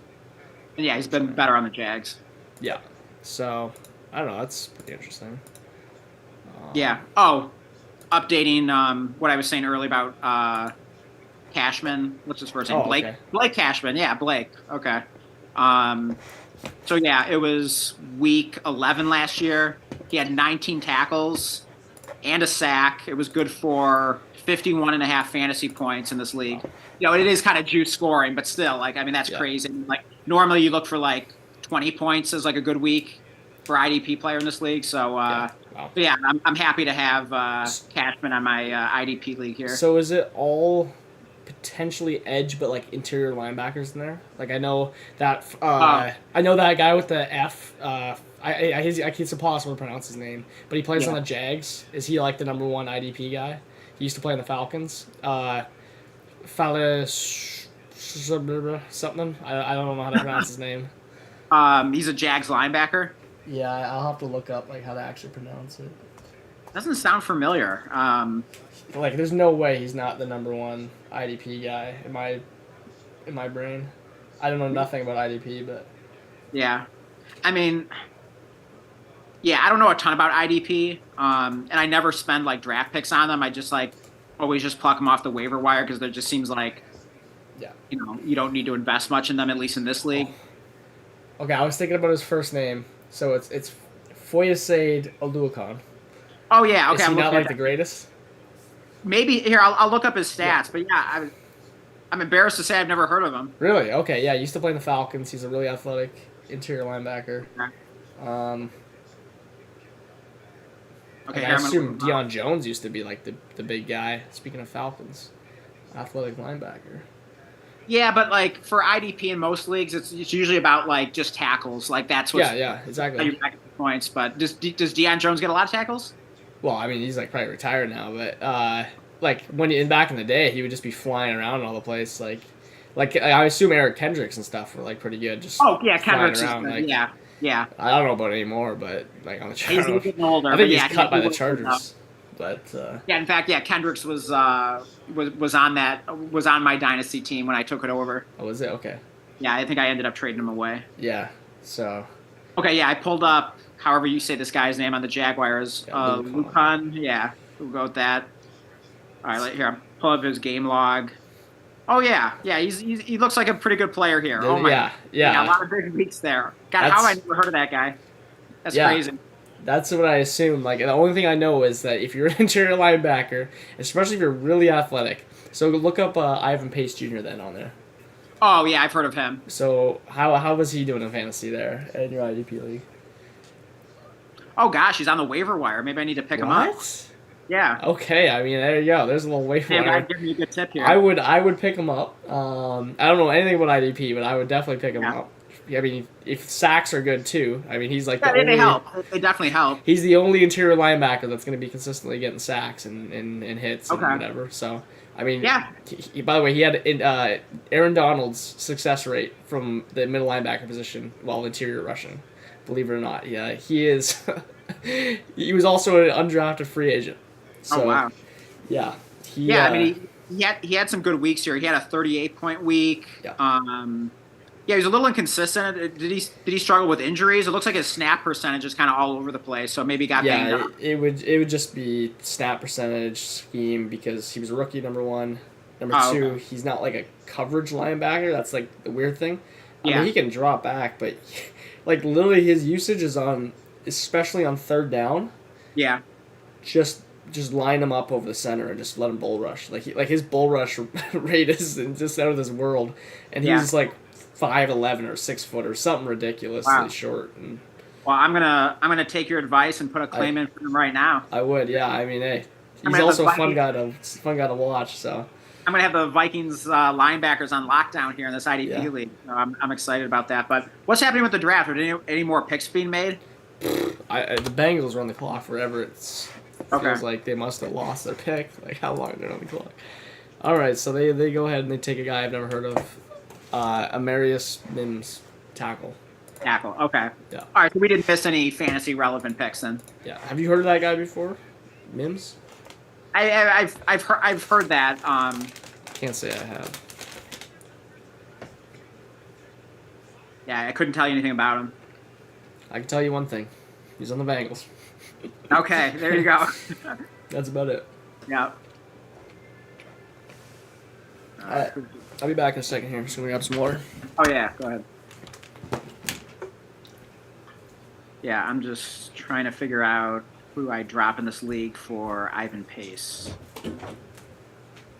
And yeah, he's been better on the Jags. Yeah. So I don't know. That's pretty interesting. Yeah. Oh, updating what I was saying earlier about Cashman. What's his first name? Blake. Okay. Blake Cashman. Yeah, Blake. Okay. So yeah, it was week 11 last year. He had 19 tackles and a sack. It was good for 51 and a half fantasy points in this league. It is kind of juice scoring, but still, like, I mean, that's crazy. Like, normally you look for like 20 points as like a good week for IDP player in this league. So, I'm happy to have Cashman on my IDP league here. So is it all potentially edge, but like interior linebackers in there? Like, I know that guy with the F. It's impossible to pronounce his name, but he plays on the Jags. Is he like the number one IDP guy? He used to play in the Falcons. Fallis something. I don't know how to pronounce his name. He's a Jags linebacker. Yeah, I'll have to look up like how to actually pronounce it. Doesn't sound familiar. Like, there's no way he's not the number one IDP guy in my brain. I don't know nothing about IDP, but yeah, I mean, yeah, I don't know a ton about IDP, and I never spend like draft picks on them. I just like always just pluck them off the waiver wire because there just seems like, you don't need to invest much in them, at least in this league. Okay, I was thinking about his first name, so it's Foyesade Oluokun. Oh yeah, okay. Is he not like the greatest? Maybe here I'll look up his stats, but yeah, I'm embarrassed to say I've never heard of him. Really? Okay, yeah, he used to play in the Falcons. He's a really athletic interior linebacker. Okay, I assume Deion Jones used to be like the big guy. Speaking of Falcons, athletic linebacker. Yeah, but like for IDP in most leagues, it's usually about like just tackles. Like that's what's exactly. You're back at points, but does Deion Jones get a lot of tackles? Well, I mean, he's like probably retired now, but like back in the day, he would just be flying around all the place. Like I assume Eric Kendricks and stuff were like pretty good. Just Kendricks around, is good. Yeah. I don't know about it anymore, but like on the Chargers, he's getting older. I think he's cut by the Chargers. But in fact, Kendricks was on my dynasty team when I took it over. Oh, was it? Okay. Yeah, I think I ended up trading him away. Yeah. So. Okay, yeah, I pulled up however you say this guy's name on the Jaguars. Lucan. Yeah, we'll go with that. All right, here I'm pull up his game log. Oh yeah, he looks like a pretty good player here. Oh my. Yeah. A lot of big weeks there. God, how have I never heard of that guy? That's crazy. That's what I assume. Like, the only thing I know is that if you're an interior linebacker, especially if you're really athletic, so look up Ivan Pace Jr. then on there. Oh yeah, I've heard of him. So how was he doing in fantasy there in your IDP league? Oh gosh, he's on the waiver wire. Maybe I need to pick him up. Yeah. Okay, I mean, there you go. There's a little waiver wire. Give me a good tip here. I would pick him up. I don't know anything about IDP, but I would definitely pick him up. I mean, if sacks are good too. I mean, he's like the only. They help. They definitely help. He's the only interior linebacker that's going to be consistently getting sacks and hits and whatever. So, I mean, by the way, he had Aaron Donald's success rate from the middle linebacker position while interior rushing. Believe it or not, yeah, he is. He was also an undrafted free agent. So, oh wow. Yeah. I mean, he had some good weeks here. He had a 38-point week. Yeah. Yeah, he was a little inconsistent. Did he struggle with injuries? It looks like his snap percentage is kind of all over the place. So maybe he got banged up. It would just be snap percentage scheme because he was a rookie, number one. Number two, he's not like a coverage linebacker. That's like the weird thing. I mean, he can drop back, but like literally his usage is on, especially on third down. Yeah. Just line him up over the center and just let him bull rush. Like his bull rush rate is just out of this world, and he's like 5'11" or 6 foot or something ridiculously short. And well, I'm gonna take your advice and put a claim in for him right now. I would, yeah. I mean, hey, he's also a fun guy to watch. So I'm gonna have the Vikings linebackers on lockdown here in this IDP league. So I'm excited about that. But what's happening with the draft? Are any more picks being made? The Bengals run the clock forever. It feels like they must have lost their pick. Like how long they're on the clock. All right, so they go ahead and they take a guy I've never heard of. Amarius Mims, tackle. Okay. Yeah. All right, so we didn't miss any fantasy relevant picks then. Yeah. Have you heard of that guy before, Mims? I've heard that. Can't say I have. Yeah, I couldn't tell you anything about him. I can tell you one thing. He's on the Bengals. Okay, there you go. That's about it. Yeah. All right. I'll be back in a second here. I'm just going to grab some water. Oh, yeah. Go ahead. Yeah, I'm just trying to figure out who I drop in this league for Ivan Pace.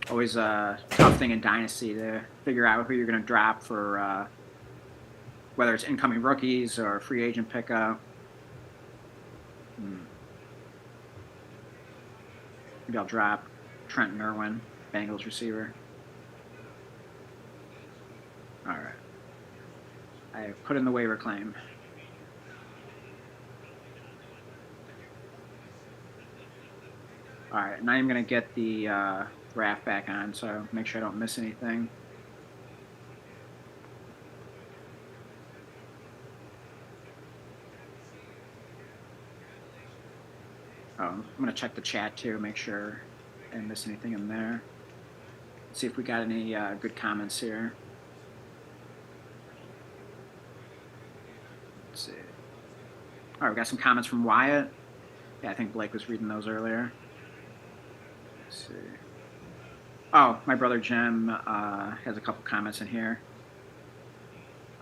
Always a tough thing in Dynasty to figure out who you're going to drop for whether it's incoming rookies or free agent pickup. Maybe I'll drop Trent Merwin, Bengals receiver. All right. I put in the waiver claim. All right, now I'm going to get the graph back on, so make sure I don't miss anything. Oh, I'm going to check the chat too, make sure I didn't miss anything in there. Let's see if we got any good comments here. Let's see. All right, we got some comments from Wyatt. Yeah, I think Blake was reading those earlier. Let's see. Oh, my brother Jim has a couple comments in here.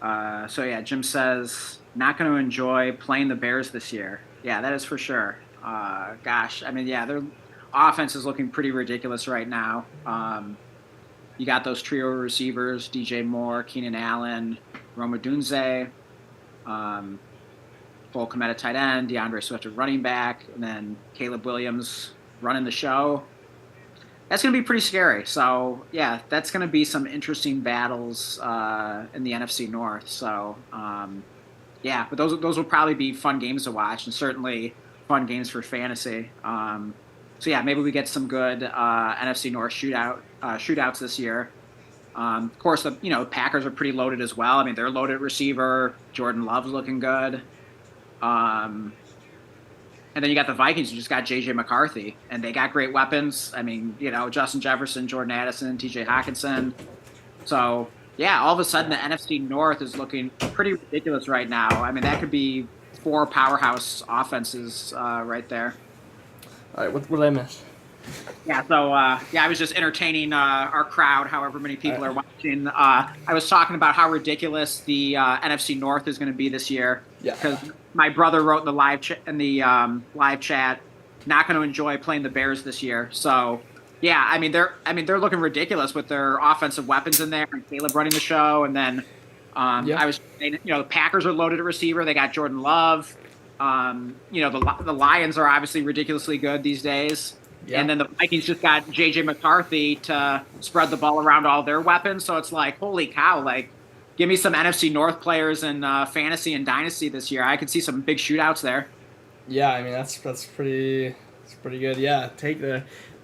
So yeah, Jim says, not going to enjoy playing the Bears this year. Yeah, that is for sure. Gosh, I mean, yeah, their offense is looking pretty ridiculous right now. You got those trio receivers, DJ Moore, Keenan Allen, Roma Dunze, Cole Kmet at tight end, DeAndre Swift at running back, and then Caleb Williams running the show. That's going to be pretty scary. So, yeah, that's going to be some interesting battles in the NFC North. So, yeah, but those will probably be fun games to watch, and certainly fun games for fantasy. So, yeah, maybe we get some good NFC North shootouts this year. Of course, the Packers are pretty loaded as well. I mean, they're loaded receiver. Jordan Love's looking good. And then you got the Vikings, you just got J.J. McCarthy, and they got great weapons. I mean, Justin Jefferson, Jordan Addison, T.J. Hawkinson. So, yeah, all of a sudden the NFC North is looking pretty ridiculous right now. I mean, that could be 4 powerhouse offenses right there. All right, what did I miss? Yeah, so, I was just entertaining our crowd, however many people are watching. I was talking about how ridiculous the NFC North is going to be this year. Yeah. Because my brother wrote in the live chat, not going to enjoy playing the Bears this year. So, yeah, I mean they're looking ridiculous with their offensive weapons in there and Caleb running the show, and then I was saying, the Packers are loaded at receiver. They got Jordan Love. The Lions are obviously ridiculously good these days. Yeah. And then the Vikings just got J.J. McCarthy to spread the ball around all their weapons. So it's like, holy cow, like, give me some NFC North players in fantasy and dynasty this year. I could see some big shootouts there. Yeah, I mean that's pretty good. Yeah, take the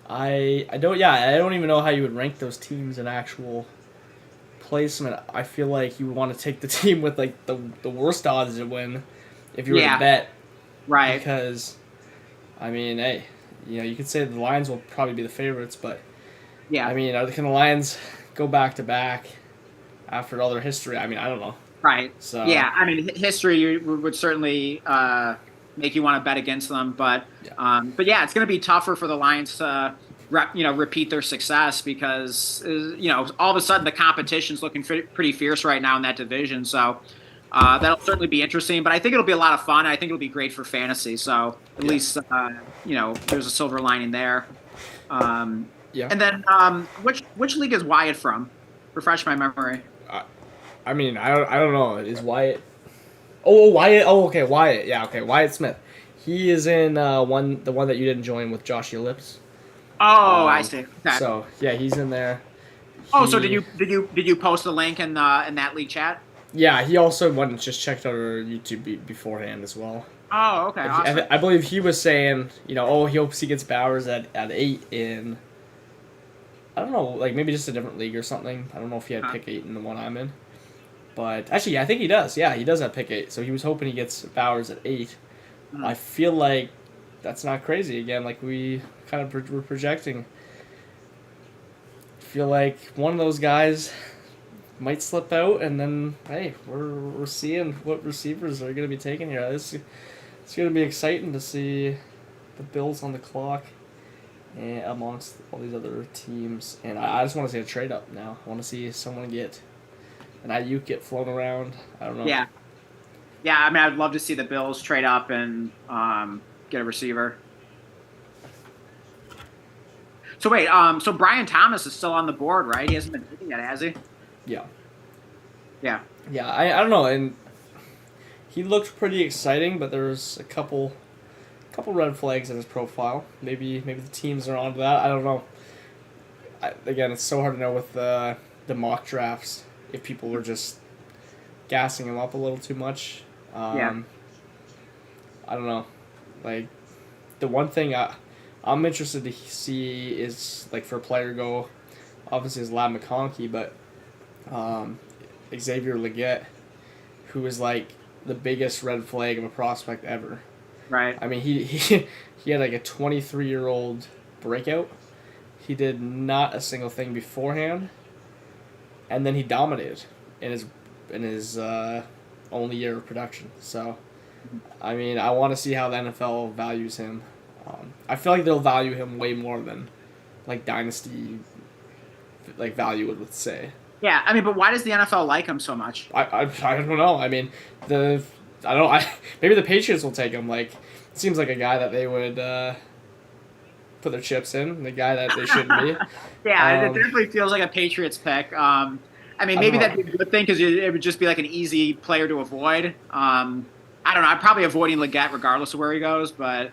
I don't even know how you would rank those teams in actual placement. I feel like you would want to take the team with like the worst odds to win if you were to bet. Right. Because I mean, hey, you could say the Lions will probably be the favorites, but yeah, I mean, can the Lions go back to back after all their history? I mean, I don't know. Right. So yeah, I mean, history would certainly make you want to bet against them, but yeah, it's going to be tougher for the Lions to repeat their success because all of a sudden the competition's looking pretty fierce right now in that division. So that'll certainly be interesting, but I think it'll be a lot of fun. I think it'll be great for fantasy. So at least there's a silver lining there. And then which league is Wyatt from? Refresh my memory. I mean, I don't know. Is Wyatt? Oh, Wyatt. Oh, okay, Wyatt. Yeah, okay, Wyatt Smith. He is in the one that you didn't join with Josh Lips. Oh, I see. Okay. So yeah, he's in there. So did you post the link in that league chat? Yeah, he also went and just checked out our YouTube beforehand as well. Oh, okay. Awesome. I believe he was saying, he hopes he gets Bowers at 8 in, I don't know, like maybe just a different league or something. I don't know if he had pick 8 in the one I'm in. But actually, I think he does. Yeah, he does have pick 8. So he was hoping he gets Bowers at 8. Mm-hmm. I feel like that's not crazy again, like we kind of were projecting. I feel like one of those guys might slip out, and then hey, we're seeing what receivers are going to be taken here. It's going to be exciting to see the Bills on the clock and amongst all these other teams. And I just want to see a trade up now. I want to see someone get an Ayuk get flown around. I don't know. Yeah. Yeah, I mean, I'd love to see the Bills trade up and get a receiver. So wait, so Brian Thomas is still on the board, right? He hasn't been taken yet, has he? Yeah. Yeah. Yeah, I don't know, and he looked pretty exciting, but there's a couple red flags in his profile. Maybe the teams are onto that. I don't know. Again, it's so hard to know with the mock drafts if people were just gassing him up a little too much. Yeah. I don't know. Like, the one thing I'm interested to see is, like, for a player to go, obviously, is Lab McConkey, but Xavier Leggett, who is, like, the biggest red flag of a prospect ever. Right. I mean, he had, like, a 23-year-old breakout. He did not a single thing beforehand, and then he dominated in his only year of production. So, I mean, I want to see how the NFL values him. I feel like they'll value him way more than, like, Dynasty, like, value would say. Yeah, I mean, but why does the NFL like him so much? I don't know. I mean, maybe the Patriots will take him. Like, it seems like a guy that they would put their chips in. The guy that they shouldn't be. Yeah, it definitely feels like a Patriots pick. I mean, maybe that'd be a good thing because it would just be like an easy player to avoid. I don't know. I'm probably avoiding Leggett regardless of where he goes, but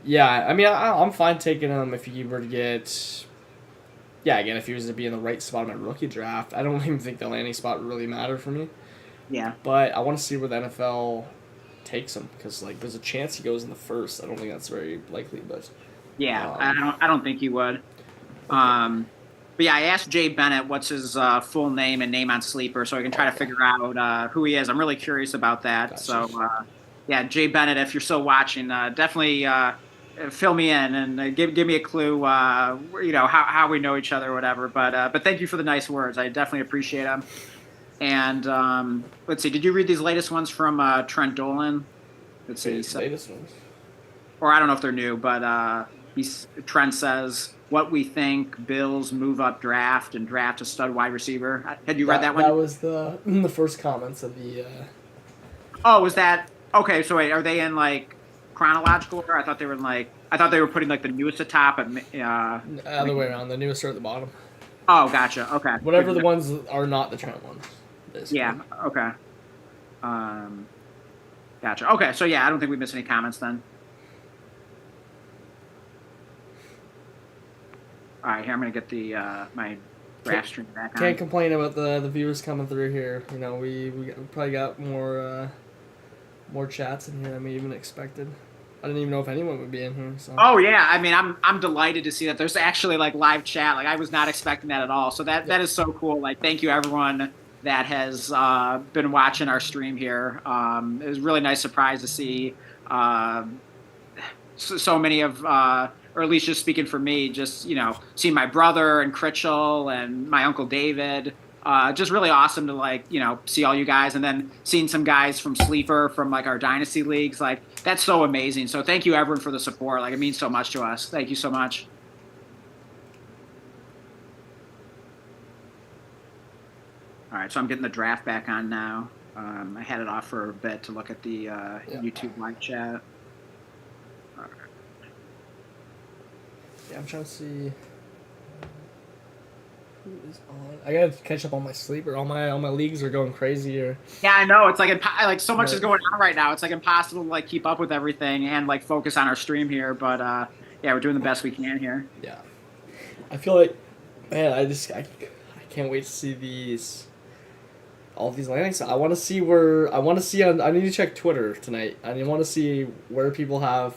yeah, I mean, I'm fine taking him if he were to get. Yeah, again, if he was to be in the right spot in my rookie draft, I don't even think the landing spot really mattered for me. Yeah. But I want to see where the NFL takes him because, like, there's a chance he goes in the first. I don't think that's very likely, but yeah, I don't think he would. But yeah, I asked Jay Bennett what's his full name and name on Sleeper, so I can try to figure out who he is. I'm really curious about that. Gotcha. So yeah, Jay Bennett, if you're still watching, definitely. Fill me in and give me a clue, how we know each other or whatever. But thank you for the nice words. I definitely appreciate them. And let's see, did you read these latest ones from Trent Dolan? Let's see. Latest ones. Or I don't know if they're new, but Trent says, what we think Bills move up draft and draft a stud wide receiver. Had you read that one? That was the first comments of the... Oh, was that... Okay, so wait, are they in, like, chronological order? I thought they were putting like the newest at top and other way around. The newest are at the bottom. Oh, gotcha. Okay. Whatever the ones are not the Trent ones. Basically. Yeah. Okay. Gotcha. Okay. So yeah, I don't think we missed any comments then. All right. Here, I'm gonna get the my draft stream back on. Can't complain about the viewers coming through here. You know, we probably got more chats in here than we even expected. I didn't even know if anyone would be in here. So. Oh yeah, I mean, I'm delighted to see that there's actually like live chat. Like I was not expecting that at all. So that is so cool. Like thank you everyone that has been watching our stream here. It was a really nice surprise to see so many of, or at least just speaking for me, just seeing my brother and Critchell and my uncle David. Just really awesome to see all you guys, and then seeing some guys from Sleeper from like our Dynasty leagues. Like that's so amazing. So thank you everyone for the support. Like it means so much to us. Thank you so much. All right, so I'm getting the draft back on now. I had it off for a bit to look at the YouTube live chat. All right. Yeah, I'm trying to see. Who is on? I gotta catch up on my Sleeper. All my leagues are going crazy here. Yeah, I know. It's like so much is going on right now. It's like impossible to like keep up with everything and like focus on our stream here. But yeah, we're doing the best we can here. Yeah, I feel like, man, I can't wait to see all these landings. I want to see I need to check Twitter tonight. I want to see where people have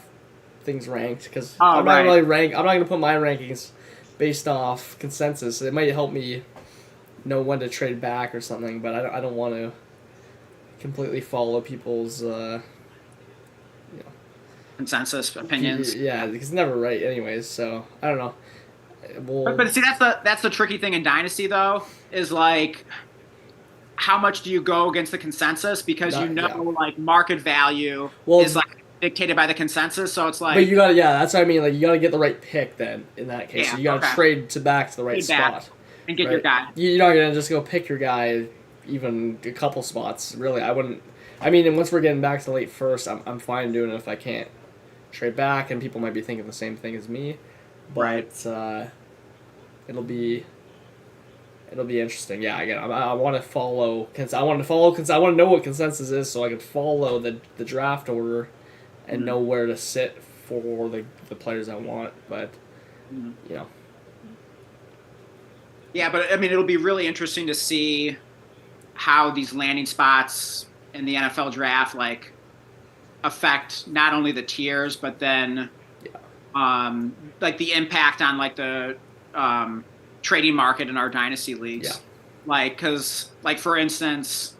things ranked because I'm not gonna put my rankings based off consensus. It might help me know when to trade back or something, but I don't want to completely follow people's consensus opinions. Yeah, because it's never right anyways, so I don't know. But see, that's the tricky thing in Dynasty though, is like how much do you go against the consensus, because like market value is like dictated by the consensus, so it's like. But you gotta, that's what I mean. Like you gotta get the right pick then. In that case, so you gotta trade back to the right spot and get your guy. You're not gonna just go pick your guy, even a couple spots. Really, I wouldn't. I mean, and once we're getting back to late first, I'm fine doing it if I can't trade back, and people might be thinking the same thing as me. But Right. It'll be interesting. Yeah, again, I want to follow. I want to know what consensus is, so I can follow the draft order and know where to sit for the players I want. But you know. Yeah, but I mean, it'll be really interesting to see how these landing spots in the NFL draft like affect not only the tiers, but then like the impact on like the trading market in our dynasty leagues. Yeah. Like, because like for instance,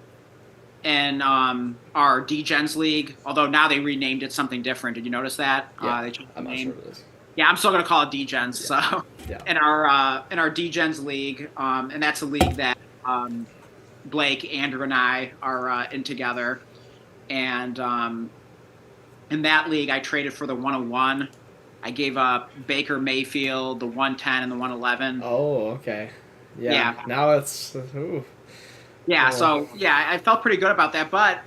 in our D-Gens league, although now they renamed it something different. Did you notice that? Yeah, they changed the I'm not name. sure of this. Yeah, I'm still gonna call it D-Gens. So Yeah. in our D-Gens league, and that's a league that Blake, Andrew, and I are in together. And in that league, I traded for the 101. I gave up Baker Mayfield, the 110, and the 111. Oh, okay. Yeah. Yeah. Now it's. Ooh. Yeah, Oh. so yeah, I felt pretty good about that, but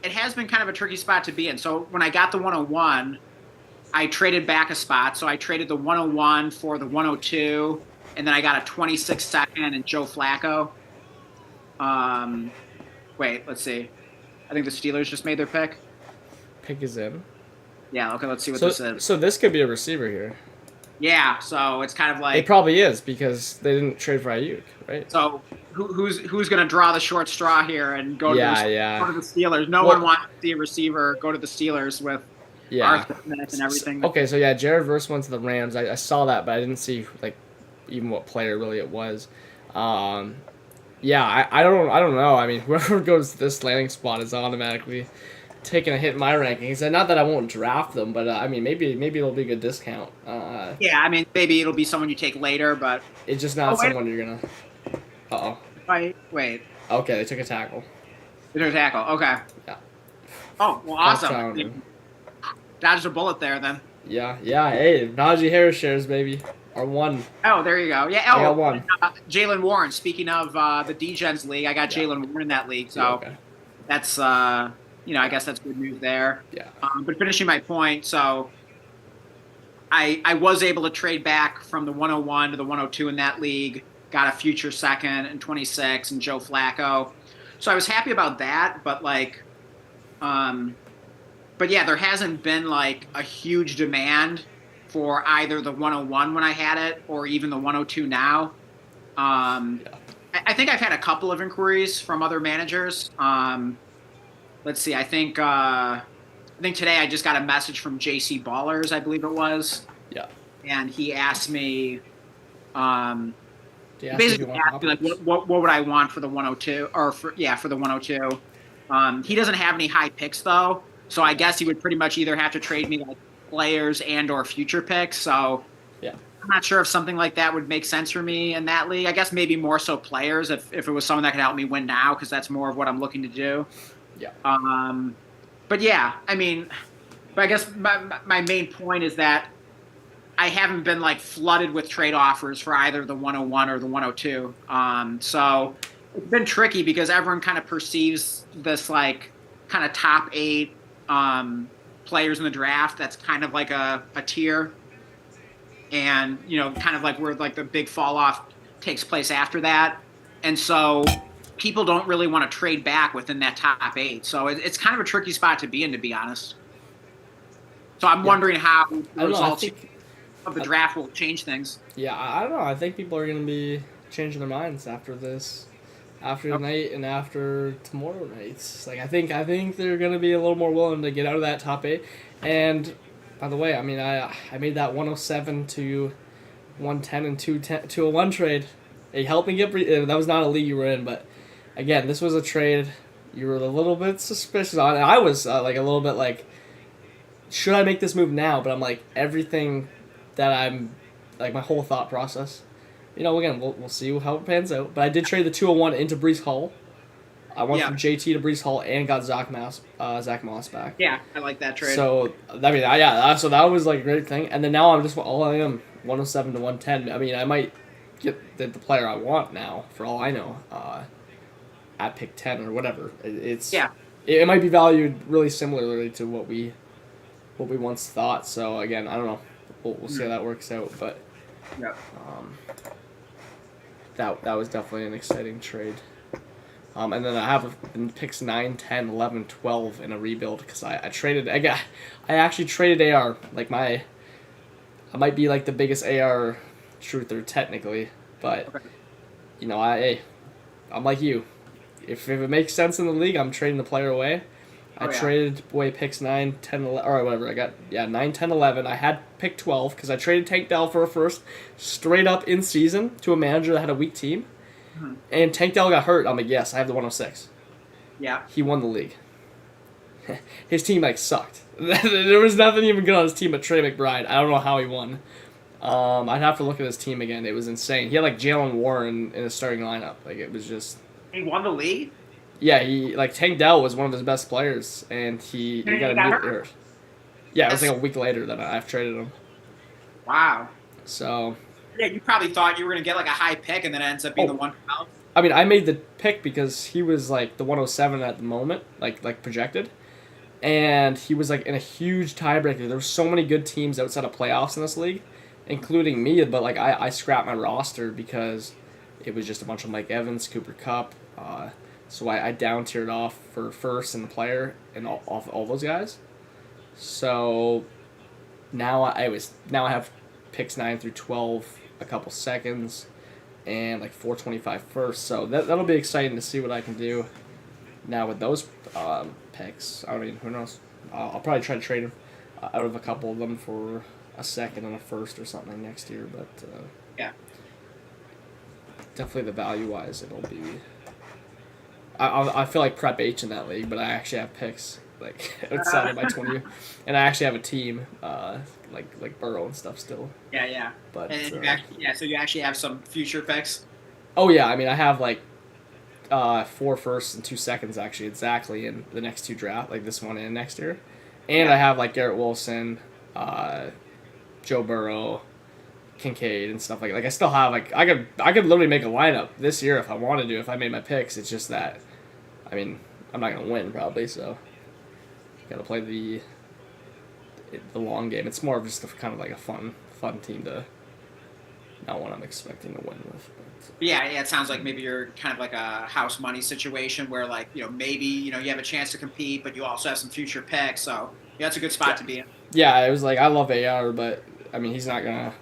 it has been kind of a tricky spot to be in. So when I got the 101, I traded back a spot. So I traded the 101 for the 102, and then I got a 26 second and Joe Flacco. Wait, let's see. I think the Steelers just made their pick. Pick is in. Yeah, okay, let's see what this is. So this could be a receiver here. Yeah, so it's kind of like It probably is because they didn't trade for Ayuk, right? so who's going to draw the short straw here and go to the Steelers? No one wants to see a receiver go to the Steelers with Arthur Smith and everything. Okay, so yeah, Jared Verse went to the Rams. I saw that, but I didn't see like even what player really it was. Yeah, I don't know. I mean, whoever goes to this landing spot is automatically taking a hit in my rankings. And not that I won't draft them, but I mean, maybe it'll be a good discount. Yeah, I mean, maybe it'll be someone you take later, but it's just not someone you're gonna. Wait. Okay, they took a tackle. They took a tackle. Okay. Yeah. Oh, well, awesome. Dodged a bullet there, then. Yeah. Hey, Najee Harris shares, baby. Or one. Oh, there you go. Yeah. I got one. Jalen Warren. Speaking of the D-Gens league, I got Jalen Warren in that league, so that's I guess that's good news there. Yeah. But finishing my point, so I was able to trade back from the 101 to the 102 in that league. Got a future second and 26 and Joe Flacco, so I was happy about that. But but yeah, there hasn't been like a huge demand for either the 101 when I had it or even the 102 now. I think I've had a couple of inquiries from other managers. Let's see. I think today I just got a message from JC Ballers, I believe it was. Yeah. And he asked me, basically asked me like, what would I want for the 102 or for the 102. He doesn't have any high picks though, so I guess he would pretty much either have to trade me like players and or future picks. So yeah. I'm not sure if something like that would make sense for me in that league. I guess maybe more so players if it was someone that could help me win now, because that's more of what I'm looking to do. Yeah. But yeah, I mean, but I guess my main point is that I haven't been like flooded with trade offers for either the 101 or the 102. So it's been tricky because everyone kind of perceives this like kind of top 8 players in the draft. That's kind of like a tier. And, kind of like where like the big fall off takes place after that. And so people don't really want to trade back within that top 8. So it's kind of a tricky spot to be in, to be honest. So I'm wondering how the results of the draft will change things. Yeah, I don't know. I think people are going to be changing their minds after this, after tonight and after tomorrow nights. Like I think they're going to be a little more willing to get out of that top 8. And by the way, I mean I made that 107 to 110 and 201 trade. It helped me get that was not a league you were in, but again, this was a trade you were a little bit suspicious on. And I was like a little bit like, should I make this move now? But I'm like, everything that I'm like, my whole thought process. Again, we'll see how it pans out. But I did trade the 201 into Breece Hall. I went from JT to Breece Hall and got Zach Moss back. Yeah, I like that trade. So I mean, so that was like a great thing. And then now I'm just 107 to 110. I mean, I might get the player I want now, for all I know, at pick 10 or whatever. It's it might be valued really similarly to what we once thought. So again, I don't know. We'll see how that works out, but Yep. that was definitely an exciting trade. And then I have picks 9, 10, 11, 12 in a rebuild because I actually traded AR. Like I might be like the biggest AR truther technically, but you know I'm like you. If it makes sense in the league, I'm trading the player away. I traded away picks 9, 10, 11, or whatever. I got 9, 10, 11. I had pick 12 because I traded Tank Dell for a first straight up in season to a manager that had a weak team. Mm-hmm. And Tank Dell got hurt. I'm like, yes, I have the 106. Yeah. He won the league. His team sucked. There was nothing even good on his team but Trey McBride. I don't know how he won. I'd have to look at his team again. It was insane. He had Jalen Warren in his starting lineup. It was just. He won the league. Yeah, Tank Dell was one of his best players, and he got immediately hurt. Yeah, it was a week later that I've traded him. Wow. So. Yeah, you probably thought you were going to get a high pick, and then it ends up being the 112. I mean, I made the pick because he was the 107 at the moment, like projected, and he was in a huge tiebreaker. There were so many good teams outside of playoffs in this league, including me. But I scrapped my roster because it was just a bunch of Mike Evans, Cooper Kupp. So I down tiered off for first and the player and all those guys. So now I have picks 9 through 12, a couple seconds, and 425 first. So that'll be exciting to see what I can do now with those picks. I mean, who knows? I'll probably try to trade them out of a couple of them for a second and a first or something next year. But yeah, definitely the value wise, it'll be. I feel like Prep H in that league, but I actually have picks outside of my 20, and I actually have a team like Burrow and stuff still. Yeah. But so you actually have some future picks. Oh yeah, I mean I have 4 firsts and 2 seconds actually exactly in the next 2 draft, this one and next year, and I have Garrett Wilson, Joe Burrow, Kincaid and stuff I still have I could literally make a lineup this year if I wanted to if I made my picks. It's just that, I mean, I'm not gonna win probably, so gotta play the long game. It's more of just kind of a fun team to not one I'm expecting to win with. But. Yeah, it sounds like maybe you're kind of a house money situation where maybe you have a chance to compete, but you also have some future picks. So that's a good spot to be in. Yeah, it was I love AR, but I mean he's not gonna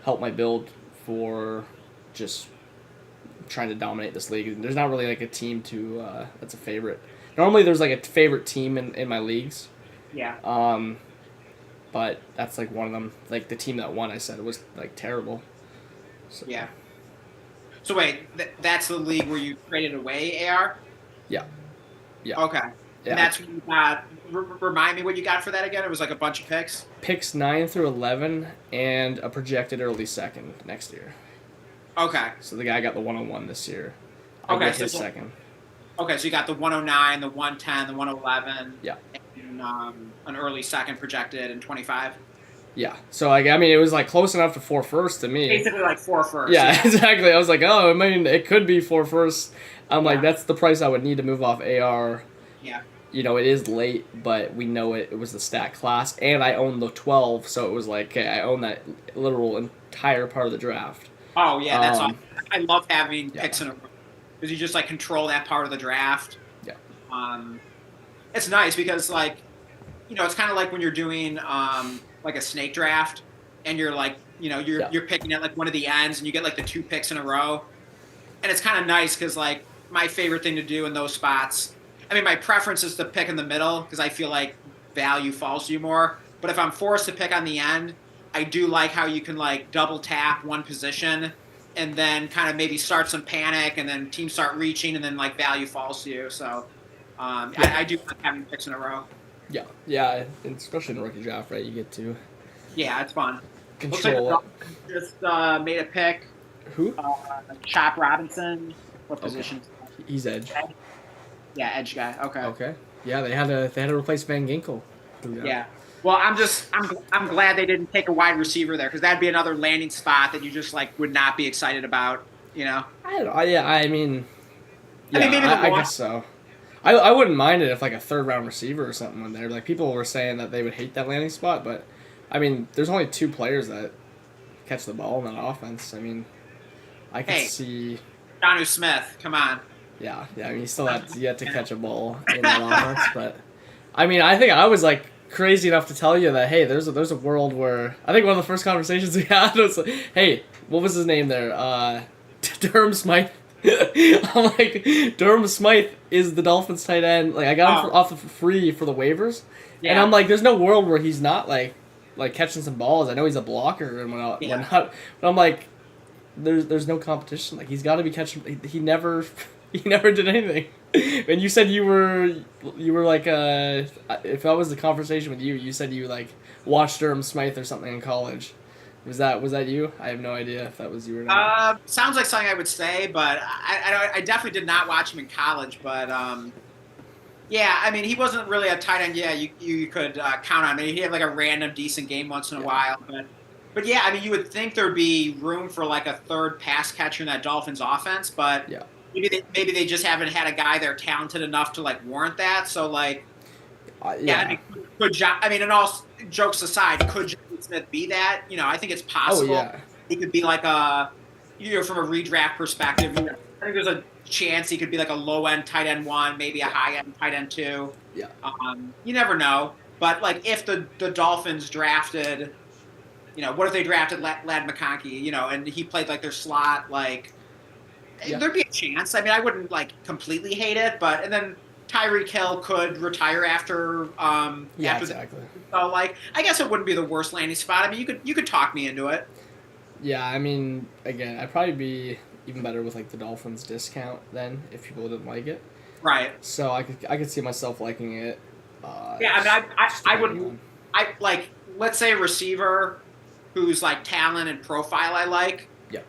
help my build for just trying to dominate this league. There's not really a team that's a favorite. Normally there's a favorite team in my leagues. Yeah. But that's one of them. The team that won, I said it was terrible. So. Yeah. So wait, that's the league where you traded away AR? Yeah. Okay. Yeah. And that's what you got. Remind me what you got for that again. It was a bunch of picks. Picks 9 through 11 and a projected early second next year. Okay. So the guy got the 101 this year. Okay. I get his second. Okay, so you got the 109, the 110, the 111. Yeah. And an early second projected in 25. Yeah. So I mean, it was close enough to 4 first to me. Basically 4 first. Yeah, exactly. I was oh, I mean, it could be 4 first. I'm that's the price I would need to move off AR. Yeah. It is late, but we know it was the stat class, and I own the 12, so it was okay, I own that literal entire part of the draft. Oh yeah, that's awesome. I love having picks in a row because you just control that part of the draft. Yeah. It's nice because it's kind of when you're doing a snake draft, and you're you're picking at one of the ends, and you get the 2 picks in a row, and it's kind of nice because my favorite thing to do in those spots. I mean, my preference is to pick in the middle because I feel value falls to you more. But if I'm forced to pick on the end, I do like how you can double tap one position and then kind of maybe start some panic and then teams start reaching and then value falls to you. So I do like having picks in a row. Yeah, and especially in the rookie draft, right? You get to it's fun. Control Looks just made a pick. Who? Chop Robinson. What position? He's edge. Yeah, edge guy. Okay. Okay. Yeah, they had to replace Van Ginkel. Yeah. Well, I'm glad they didn't take a wide receiver there because that'd be another landing spot that you just would not be excited about. I mean, I guess so. I wouldn't mind it if like a third round receiver or something in there. Like people were saying that they would hate that landing spot, but I mean, there's only 2 players that catch the ball in that offense. I mean, I could see Jonnu Smith. Come on. Yeah. I mean, he still has yet to catch a ball in that offense, but I mean, I think I was like crazy enough to tell you that hey, there's a world where I think one of the first conversations we had was like, hey, what was his name there? Durham Smythe. I'm like, Durham Smythe is the Dolphins tight end. Like I got him off the free for the waivers, and I'm like, there's no world where he's not like catching some balls. I know he's a blocker and whatnot, but I'm like, there's no competition. Like he's got to be catching. He never did anything. And you said you were like if that was the conversation with you, you said you like watched Durham Smythe or something in college. Was that you? I have no idea if that was you or not. Sounds like something I would say, but I definitely did not watch him in college. But yeah, I mean, he wasn't really a tight end. Yeah, you could count on. I mean, he had like a random decent game once in a while, but yeah, I mean, you would think there'd be room for like a third pass catcher in that Dolphins offense, but maybe they just haven't had a guy there talented enough to like warrant that. So like, I mean, and all jokes aside, could Jonnu Smith be that? You know, I think it's possible. Oh, yeah. He could be like a, from a redraft perspective, I think there's a chance he could be like a low-end tight end 1, maybe a high-end tight end 2. Yeah. You never know. But like if the Dolphins drafted, what if they drafted Lad McConkey, and he played like their slot, like there'd be a chance. I mean, I wouldn't like completely hate it, and then Tyreek Hill could retire after. Exactly. So like, I guess it wouldn't be the worst landing spot. I mean, you could talk me into it. Yeah, I mean, again, I'd probably be even better with like the Dolphins discount then if people didn't like it. Right. So I could see myself liking it. Yeah, I mean, I would. Like, let's say a receiver who's like talent and profile I like. Yeah.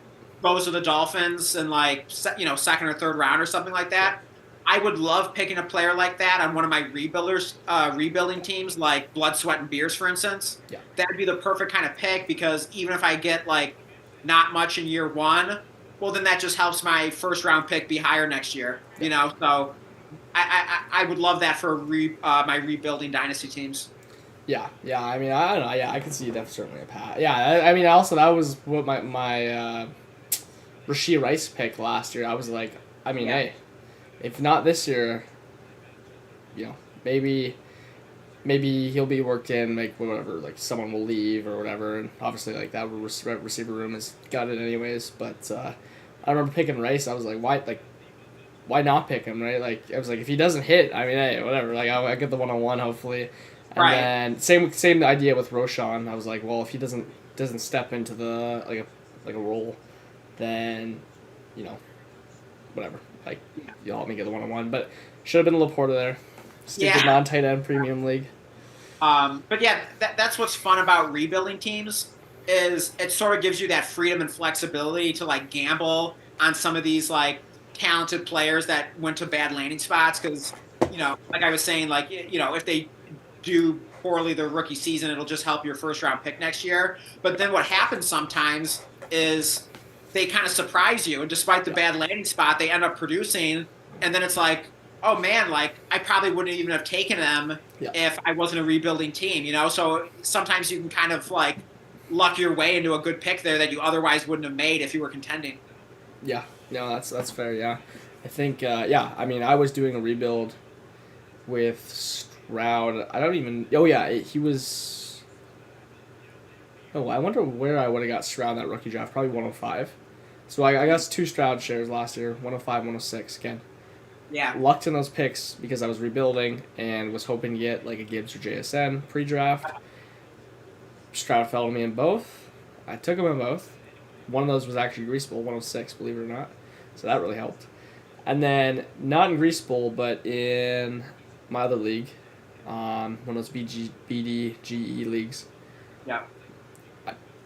Goes to the Dolphins in like second or third round or something like that. I would love picking a player like that on one of my rebuilding teams, like Blood, Sweat, and Beers, for instance. Yeah. That'd be the perfect kind of pick because even if I get like not much in year 1, well, then that just helps my first round pick be higher next year. So I would love that for my rebuilding dynasty teams. Yeah. I mean, I don't know. Yeah, I can see that's certainly a path. Yeah, I mean, also that was what my Rashee Rice pick last year. I was like, I mean, hey. If not this year, maybe he'll be worked in, like whatever, like someone will leave or whatever, and obviously like that receiver room has got it anyways. But I remember picking Rice. I was like, why not pick him, right? Like I was like, if he doesn't hit, I mean, hey, whatever. Like I get the 1-on-1 hopefully, and then same idea with Roshan. I was like, well, if he doesn't step into the like a role, then whatever. Like, you'll help me get the 1-on-1. But should have been Laporta there. Stupid non-tight end premium league. But yeah, that's what's fun about rebuilding teams is it sort of gives you that freedom and flexibility to, like, gamble on some of these, like, talented players that went to bad landing spots because, like I was saying, like, if they do poorly their rookie season, it'll just help your first-round pick next year. But then what happens sometimes is they kind of surprise you, and despite the bad landing spot, they end up producing, and then it's like, oh man, like I probably wouldn't even have taken them if I wasn't a rebuilding team, So sometimes you can kind of like luck your way into a good pick there that you otherwise wouldn't have made if you were contending. Yeah, no, that's fair. Yeah, I think I mean I was doing a rebuild with Stroud. I don't even. Oh yeah, he was. Oh, I wonder where I would have got Stroud in that rookie draft. Probably 105. So I got 2 Stroud shares last year, 105, 106 again. Yeah. Lucked in those picks because I was rebuilding and was hoping to get like a Gibbs or JSN pre-draft. Stroud fell to me in both. I took him in both. One of those was actually Grease Bowl, 106, believe it or not. So that really helped. And then, not in Grease Bowl, but in my other league, one of those BDGE leagues. Yeah.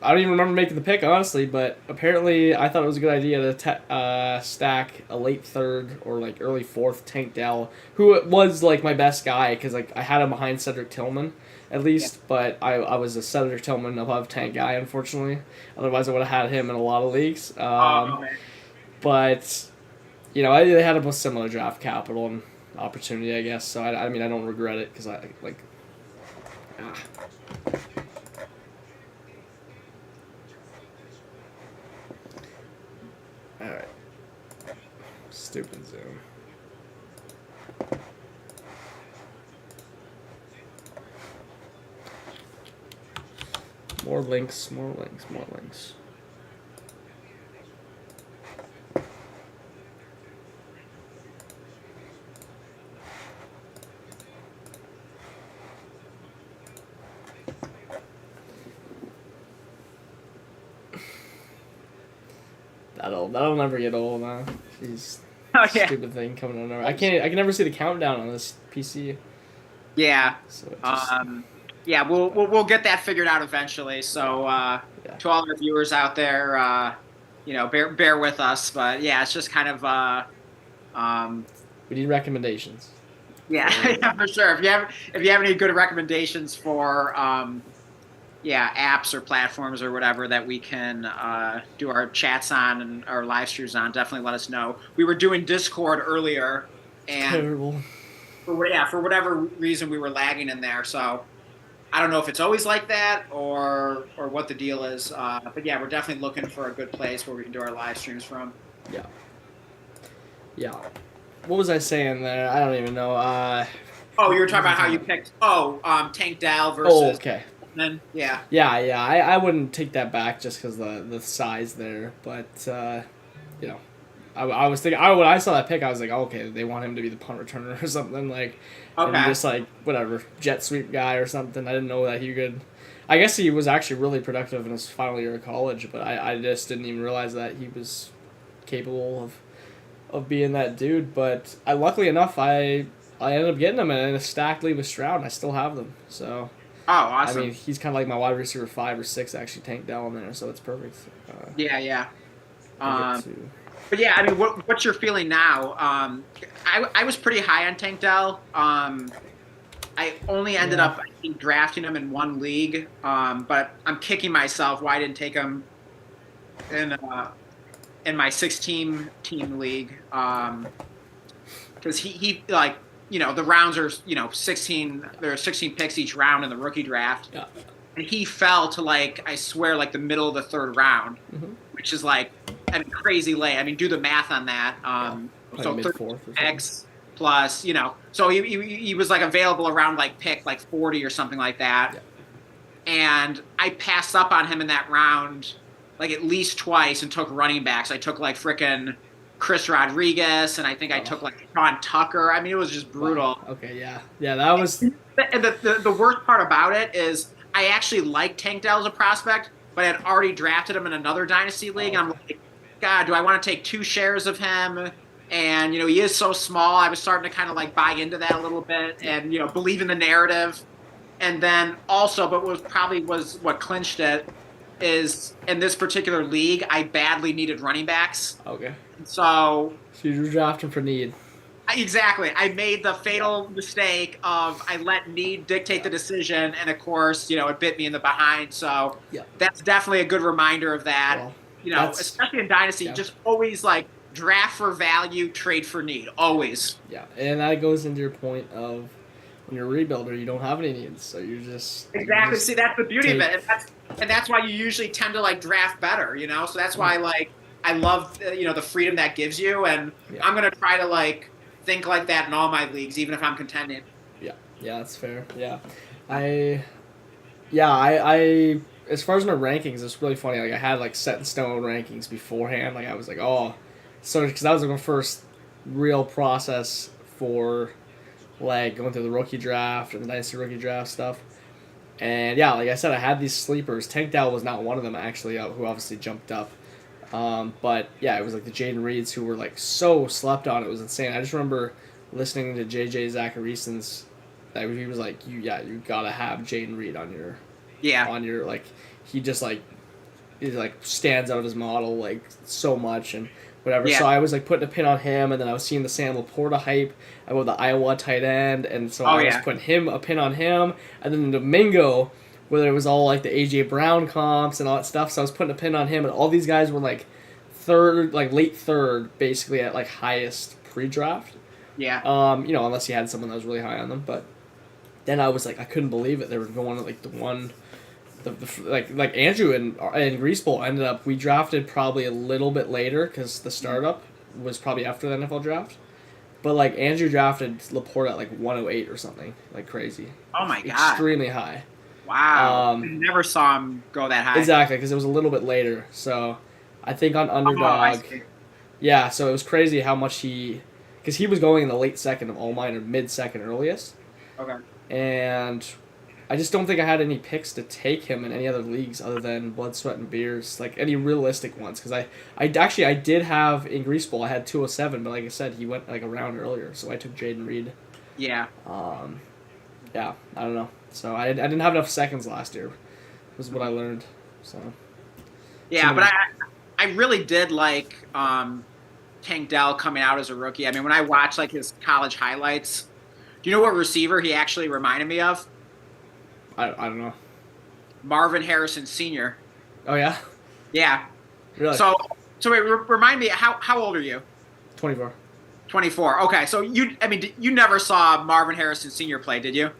I don't even remember making the pick, honestly, but apparently I thought it was a good idea to stack a late 3rd or like early 4th Tank Dell, who was like my best guy because like I had him behind Cedric Tillman at least, but I was a Cedric Tillman above Tank guy, unfortunately. Otherwise, I would have had him in a lot of leagues. But I had a similar draft capital, and opportunity, I guess. So I mean, I don't regret it because I like. All right. Stupid Zoom. More links, more links, more links. That'll never get old, man. Jeez. Oh yeah. Stupid thing coming on over. I can never see the countdown on this PC. Yeah. So it just, yeah, we'll get that figured out eventually. So to all our viewers out there, bear with us. But yeah, it's just kind of we need recommendations. Yeah, yeah, for sure. If you have any good recommendations for apps or platforms or whatever that we can do our chats on and our live streams on, definitely let us know. We were doing Discord earlier, and terrible. For whatever reason we were lagging in there. So I don't know if it's always like that or what the deal is. But yeah, we're definitely looking for a good place where we can do our live streams from. Yeah. Yeah. What was I saying there? I don't even know. You were talking about how you picked. Tank Dal versus. Oh, okay. Then yeah. Yeah. I wouldn't take that back just because the size there, but I was thinking when I saw that pick, I was like, oh, okay, they want him to be the punt returner or something like, and just like whatever jet sweep guy or something. I didn't know that he could. I guess he was actually really productive in his final year of college, but I just didn't even realize that he was capable of being that dude. But luckily enough, I ended up getting him in a stacked league with Stroud, and I still have them. So. Oh, awesome. I mean, he's kind of like my wide receiver 5 or 6, actually, Tank Dell in there, so it's perfect. Yeah. But yeah, I mean, what's your feeling now? I was pretty high on Tank Dell. I only ended up, I think, drafting him in one league, but I'm kicking myself why I didn't take him in my 16 team league, because he like. The rounds are, 16. There are 16 picks each round in the rookie draft. Yeah. And he fell to, I swear, the middle of the third round, which is, crazy late. I mean, do the math on that. So 13 picks plus, so he was, available around, pick, 40 or something like that. Yeah. And I passed up on him in that round, at least twice and took running backs. I took, frickin' Chris Rodriguez, and I think I took Sean Tucker. I mean, it was just brutal. Wow. Okay, yeah, that was. And the worst part about it is I actually liked Tank Dell as a prospect, but I had already drafted him in another dynasty league. And I'm like, God, do I want to take 2 shares of him? And he is so small. I was starting to kind of buy into that a little bit, and believe in the narrative. And then also, but what clinched it is in this particular league, I badly needed running backs. Okay. So you drafted him for need. Exactly. I made the fatal mistake of I let need dictate the decision, and of course, it bit me in the behind. So that's definitely a good reminder of that. Well, especially in Dynasty, just always draft for value, trade for need. Always. Yeah, and that goes into your point of when you're a rebuilder, you don't have any needs, so you're just exactly. See, that's the beauty of it, and that's why you usually tend to draft better. So that's why I love the freedom that gives you, and I'm gonna try to think like that in all my leagues, even if I'm contending. Yeah, that's fair. Yeah, I as far as my rankings, it's really funny. I had set in stone rankings beforehand. I was so because that was my first real process for going through the rookie draft and the dynasty rookie draft stuff. And like I said, I had these sleepers. Tank Dell was not one of them actually, who obviously jumped up. But yeah, it was the Jaden Reeds who were so slept on. It was insane. I just remember listening to JJ Zacharysen's that he was you gotta have Jaden Reed on your he just he stands out of his model so much and whatever. Yeah. So I was putting a pin on him, and then I was seeing the Sam Laporta hype about the Iowa tight end, and so I was putting a pin on him, and then Domingo, where it was all the AJ Brown comps and all that stuff. So I was putting a pin on him, and all these guys were third, late third, basically at highest pre-draft. Yeah. Unless you had someone that was really high on them. But then I was like, I couldn't believe it. They were going like the one, like Andrew and Greaseball ended up. We drafted probably a little bit later because the startup was probably after the NFL draft. But like Andrew drafted Laporte at like 108 or something, like crazy. Oh my god. Extremely high. Wow. I never saw him go that high. Exactly, because it was a little bit later. So I think on Underdog. Yeah, so it was crazy how much because he was going in the late second of all mine or mid second earliest. Okay. And I just don't think I had any picks to take him in any other leagues other than Blood, Sweat, and Beers, like any realistic ones. Because I did have in Greaseball, I had 207, but like I said, he went like a round earlier, so I took Jaden Reed. Yeah. Yeah, I don't know. So I didn't have enough seconds last year, was what I learned. So. Yeah, but I really did like Tank Dell coming out as a rookie. I mean, when I watched like his college highlights, do you know what receiver he actually reminded me of? I don't know. Marvin Harrison Sr. Oh yeah. Yeah. Really? So wait, remind me, how old are you? 24. 24. Okay, so you never saw Marvin Harrison Sr. play, did you?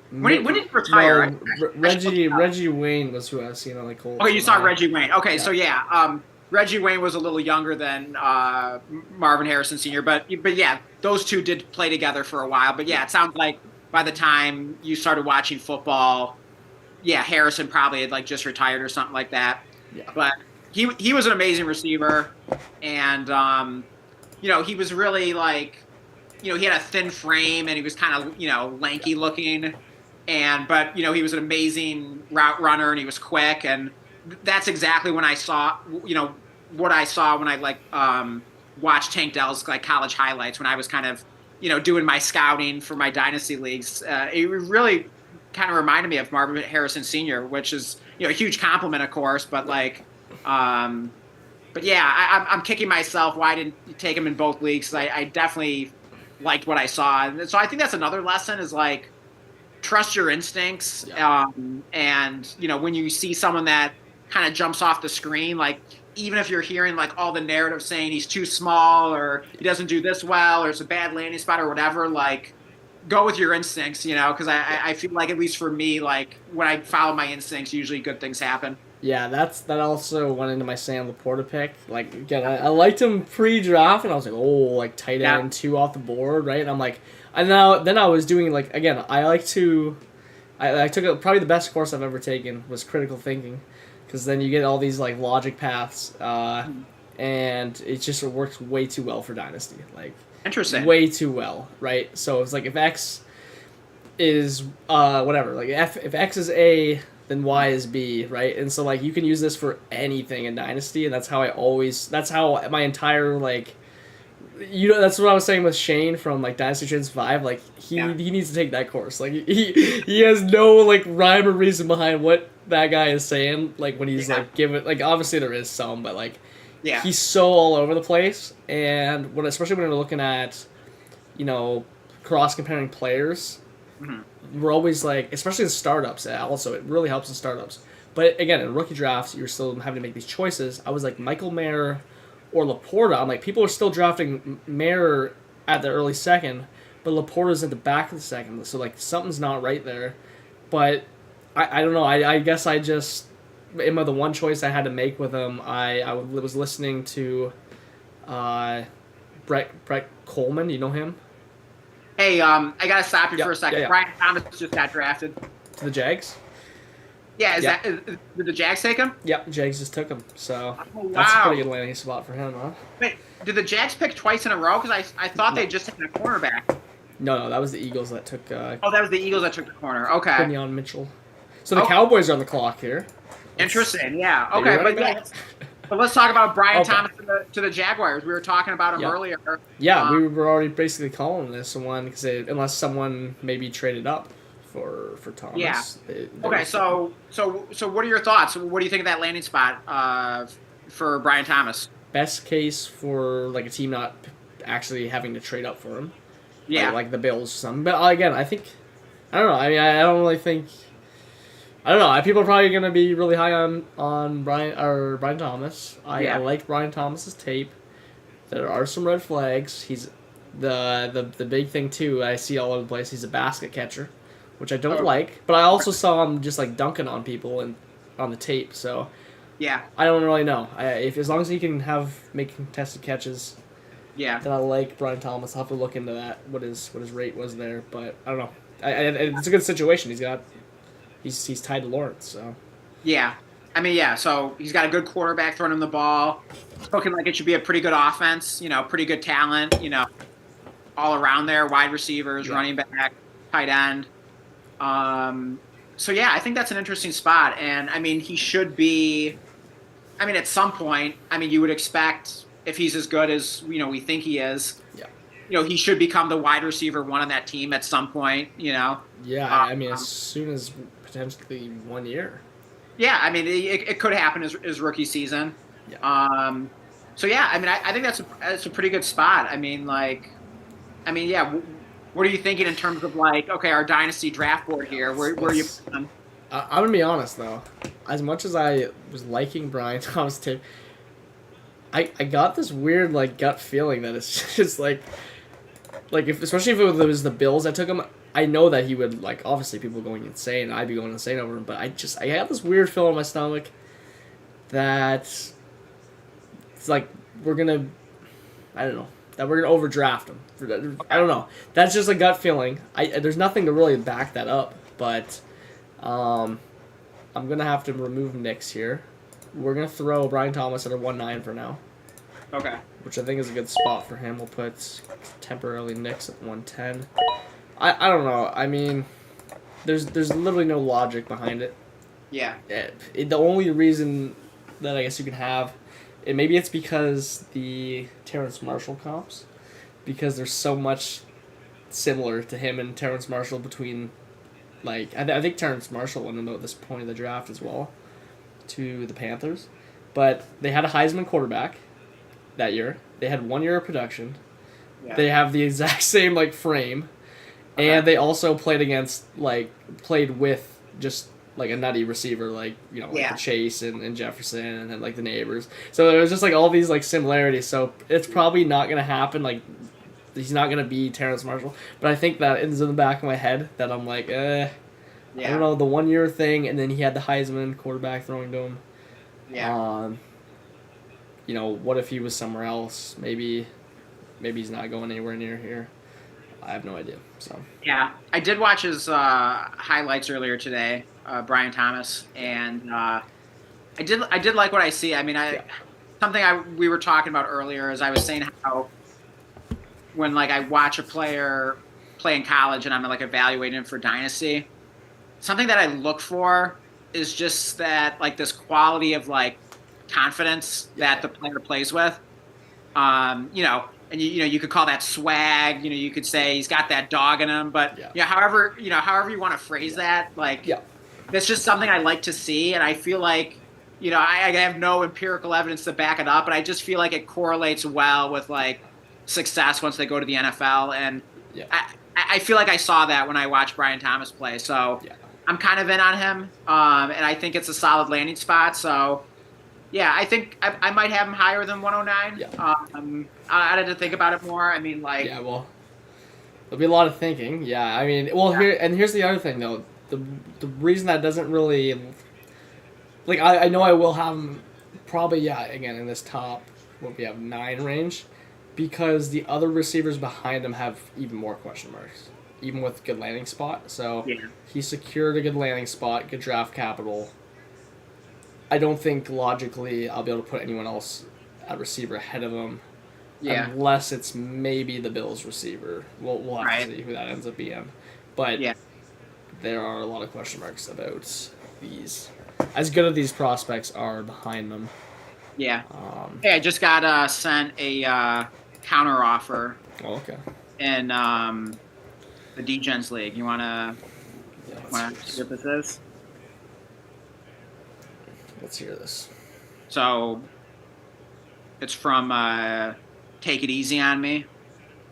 When did he retire? No, Reggie Wayne was who I was seeing on like Colts. Okay, you saw Reggie Wayne. Okay, yeah. So yeah, Reggie Wayne was a little younger than Marvin Harrison Sr. But yeah, those two did play together for a while. But yeah, it sounds like by the time you started watching football, yeah, Harrison probably had like just retired or something like that. Yeah. But he was an amazing receiver, and he was really like, he had a thin frame and he was kind of lanky looking. But he was an amazing route runner and he was quick, and that's exactly when I saw what I saw when I watched Tank Dell's like college highlights when I was kind of doing my scouting for my dynasty leagues. It really kind of reminded me of Marvin Harrison Sr., which is a huge compliment, of course, but but yeah, I'm kicking myself why I didn't take him in both leagues. I definitely liked what I saw, and so I think that's another lesson is like, trust your instincts. Yeah. And when you see someone that kind of jumps off the screen, like even if you're hearing like all the narrative saying he's too small or he doesn't do this well or it's a bad landing spot or whatever, like go with your instincts, because I feel like, at least for me, like when I follow my instincts, usually good things happen. Yeah, that also went into my Sam Laporta pick. Like, again, I liked him pre-draft, and I was like, like tight end 2 off the board, right? And I'm like, and then I was doing like, again, I took probably the best course I've ever taken was critical thinking, because then you get all these like logic paths, and it just works way too well for Dynasty, like interesting, way too well, right? So it's like if X is whatever, like if X is A, then Y is B, right? And so like you can use this for anything in Dynasty, and that's how my entire like. That's what I was saying with Shane from like Dynasty Trends 5. Like he needs to take that course. Like he has no like rhyme or reason behind what that guy is saying. Like when he's like giving, like obviously there is some, but like he's so all over the place. And especially when we're looking at cross comparing players, we're always like, especially in startups. Also, it really helps in startups. But again, in rookie drafts, you're still having to make these choices. I was like Michael Mayer or Laporta. I'm like, people are still drafting Mayer at the early second, but Laporta's at the back of the second. So, like, something's not right there. But I don't know. I guess I just, the one choice I had to make with him, I was listening to Brett Coleman. You know him? Hey, I got to stop you for a second. Yeah. Brian Thomas just got drafted. To the Jags? Yeah, did the Jags take him? Yep, Jags just took him. So that's a pretty good landing spot for him, huh? Wait, did the Jags pick twice in a row? Because I thought they just taken a cornerback. No, that was the Eagles that took... that was the Eagles that took the corner. Okay. Quinyon Mitchell. So the Cowboys are on the clock here. Interesting, yeah. Okay, but let's talk about Brian Thomas to the Jaguars. We were talking about him earlier. Yeah, we were already basically calling this one because unless someone maybe traded up for Thomas. Yeah. Okay, so what are your thoughts? What do you think of that landing spot for Brian Thomas? Best case for like a team not actually having to trade up for him. Yeah. Like the Bills or something. But again, I don't know. I mean, I don't really think. I don't know. People are probably going to be really high on Brian Thomas. I liked Brian Thomas's tape. There are some red flags. He's the big thing too. I see all over the place. He's a basket catcher, which I don't like. But I also saw him just like dunking on people and on the tape. So Yeah. I don't really know. If as long as he can make contested catches, Yeah. then I like Brian Thomas. I'll have to look into that. What his rate was there, but I don't know. It's a good situation. He's tied to Lawrence, so. Yeah. I mean, yeah, so he's got a good quarterback throwing him the ball. It's looking like it should be a pretty good offense, pretty good talent, all around there, wide receivers, running back, tight end. So, yeah, I think that's an interesting spot. And, I mean, he should be – I mean, at some point, you would expect if he's as good as, we think he is, he should become the wide receiver one on that team at some point, Yeah, as soon as potentially 1 year. Yeah, I mean, it could happen his rookie season. Yeah. So yeah, I mean, I think that's a pretty good spot. Yeah. What are you thinking in terms of okay, our dynasty draft board here? Where are you? I'm gonna be honest though. As much as I was liking Brian Thomas tape, I got this weird gut feeling that it's just especially if it was the Bills I took him. I know that he would obviously people going insane. I'd be going insane over him, but I have this weird feeling in my stomach that it's we're gonna overdraft him. I don't know. That's just a gut feeling. There's nothing to really back that up, but I'm gonna have to remove Knicks here. We're gonna throw Brian Thomas at a 1-9 for now. Okay. Which I think is a good spot for him. We'll put temporarily Knicks at 110. I don't know. I mean, there's literally no logic behind it. Yeah. The only reason that I guess you can have, and maybe it's because the Terrence Marshall comps, because there's so much similar to him and Terrence Marshall between, I think Terrence Marshall went into at this point of the draft as well, to the Panthers, but they had a Heisman quarterback that year. They had 1 year of production. Yeah. They have the exact same frame. Okay. And they also played with just a nutty receiver like Chase and Jefferson and then the neighbors. So there was just all these similarities. So it's probably not gonna happen. He's not gonna be Terrence Marshall. But I think that is in the back of my head that I'm I don't know, the 1 year thing, and then he had the Heisman quarterback throwing to him. Yeah. What if he was somewhere else? Maybe he's not going anywhere near here. I have no idea. So yeah, I did watch his highlights earlier today, Brian Thomas, and I did like what I see. I mean, we were talking about earlier is I was saying how when I watch a player play in college and I'm evaluating him for dynasty, something that I look for is just that this quality of confidence that the player plays with. And you could call that swag. You could say he's got that dog in him. But however you want to phrase that, that's just something I like to see. And I feel I have no empirical evidence to back it up, but I just feel it correlates well with success once they go to the NFL. And I feel I saw that when I watched Brian Thomas play. So I'm kind of in on him, and I think it's a solid landing spot. So. Yeah, I think I might have him higher than 109. Yeah. I had to think about it more. I mean, Yeah, well, there'll be a lot of thinking. Yeah, I mean, here's the other thing, though. The reason that doesn't really... I know I will have him probably, again, in this top, what we have, 9 range, because the other receivers behind him have even more question marks, even with good landing spot. So he secured a good landing spot, good draft capital. I don't think logically I'll be able to put anyone else at receiver ahead of him, unless it's maybe the Bills receiver. We'll have to see who that ends up being. But there are a lot of question marks about these. As good as these prospects are behind them. Yeah. Hey, I just got sent a counter offer. Oh, okay. In the D-Gens League. You wanna see what this is? Let's hear this. So, it's from Take It Easy on Me.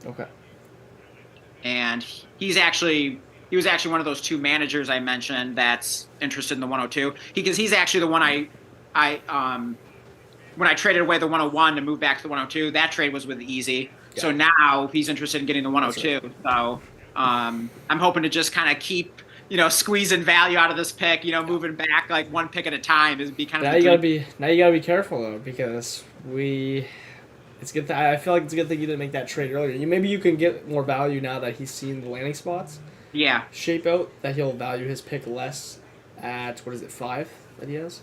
Okay. And he was actually one of those 2 managers I mentioned that's interested in the 102. Because he's actually the one I when I traded away the 101 to move back to the 102, that trade was with Easy. Yeah. So now he's interested in getting the 102. Right. So I'm hoping to just kind of keep, squeezing value out of this pick, moving back like one pick at a time is be kind of. Now you gotta be careful though, because it's good. I feel like it's a good thing you didn't make that trade earlier. Maybe you can get more value now that he's seen the landing spots. Yeah. Shape out that he'll value his pick less at 5 that he has.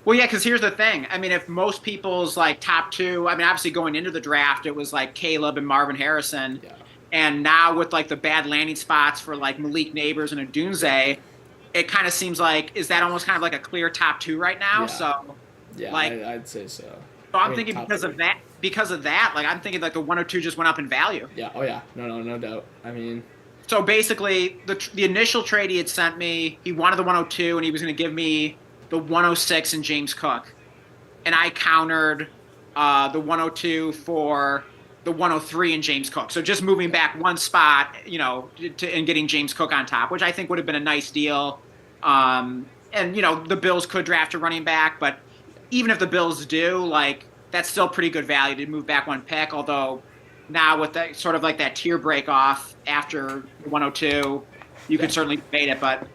Well, yeah, because here's the thing. I mean, if most people's like top two, I mean, obviously going into the draft, it was like Caleb and Marvin Harrison. Yeah. And now with like the bad landing spots for like Malik Neighbors and Odunze, it kind of seems like, is that almost kind of like a clear top two right now? Yeah. So, yeah, like, I'd say so. So I'm thinking because of that, like I'm thinking like the 102 just went up in value. Yeah. Oh yeah. No doubt. I mean. So basically, the initial trade he had sent me, he wanted the 102 and he was going to give me the 106 and James Cook, and I countered the 102 for the 103 and James Cook. So just moving back one spot, and getting James Cook on top, which I think would have been a nice deal. And the Bills could draft a running back, but even if the Bills do, like that's still pretty good value to move back one pick. Although now with that sort of like that tier break off after 102, you could certainly debate it, but.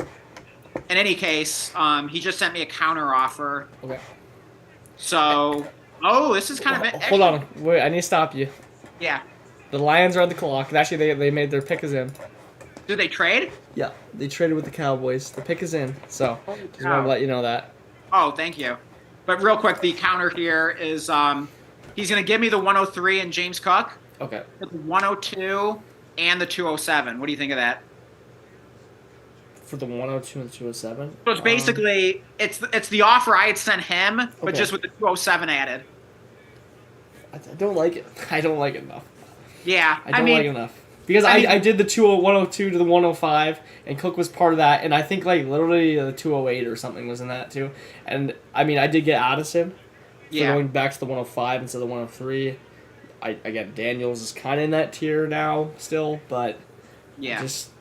In any case, he just sent me a counter offer. Okay. So, this is kind of. Hold on, wait! I need to stop you. Yeah. The Lions are on the clock. Actually, they made their pick is in. Did they trade? Yeah, they traded with the Cowboys. The pick is in. So, just want to let you know that. Oh, thank you. But real quick, the counter here is he's going to give me the 103 and James Cook. Okay. The 102 and the 207. What do you think of that? For the 102 and 207? So it's basically, it's the offer I had sent him, but just with the 207 added. I don't like it. I don't like it enough. Yeah, I don't like it enough. Because I did the 102 to the 105, and Cook was part of that, and I think like literally the 208 or something was in that too. And I mean, I did get Addison for going back to the 105 instead of the 103. Again, Daniels is kind of in that tier now still, but just...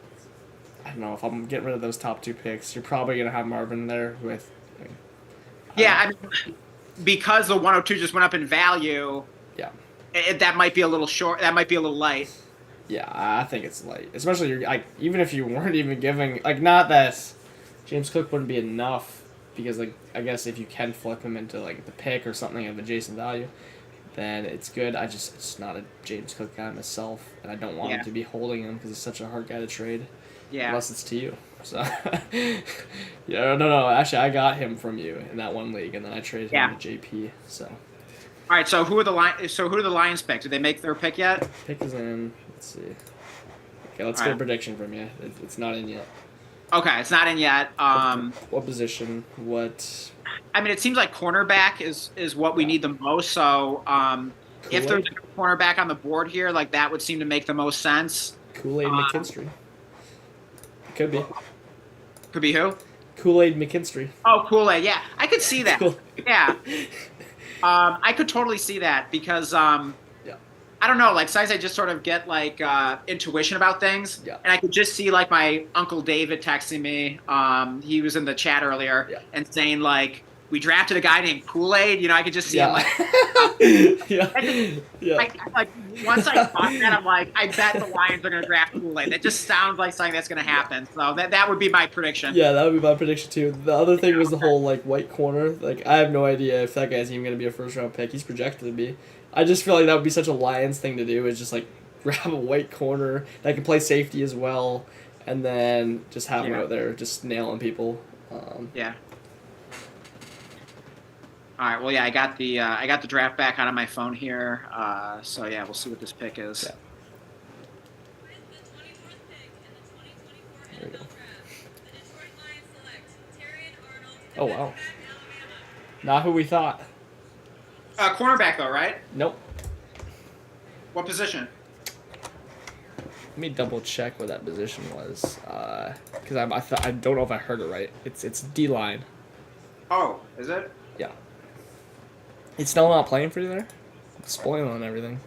I don't know, if I'm getting rid of those top two picks, you're probably going to have Marvin there with... I mean, because the 102 just went up in value, that might be a little short. That might be a little light. Yeah, I think it's light. Especially, even if you weren't even giving... Like, not that James Cook wouldn't be enough, because, like, I guess if you can flip him into, like, the pick or something of adjacent value, then it's good. It's not a James Cook guy myself, and I don't want him to be holding him because he's such a hard guy to trade. Yeah. Unless it's to you. So, no. Actually, I got him from you in that one league, and then I traded him to JP. So. All right. So who are the Lions pick? Did they make their pick yet? Pick is in. Let's see. Okay, let's get a prediction from you. It's not in yet. Okay, it's not in yet. What position? What? I mean, it seems like cornerback is what we need the most. So, if there's a cornerback on the board here, like that would seem to make the most sense. Kool-Aid McKinstry. Could be. Could be who? Kool-Aid McKinstry. Oh, Kool-Aid. Yeah, I could see that. Yeah. I could totally see that because I don't know, like sometimes I just sort of get like intuition about things, and I could just see like my Uncle David texting me. He was in the chat earlier and saying like, we drafted a guy named Kool-Aid. I could just see him like. Like once I thought that, I'm like, I bet the Lions are going to draft Kool-Aid. That just sounds like something that's going to happen. So that would be my prediction. Yeah, that would be my prediction too. The other thing was the whole like white corner. Like I have no idea if that guy's even going to be a first round pick. He's projected to be. I just feel like that would be such a Lions thing to do. Is just like grab a white corner that can play safety as well, and then just have him out there just nailing people. All right. Well, I got the draft back out of my phone here. So we'll see what this pick is. Yeah. There we go. Oh wow. Not who we thought. Cornerback though, right? Nope. What position? Let me double check what that position was, because I don't know if I heard it right. It's D-line. Oh, is it? Yeah. It's still not playing for you there? It's spoiling on everything.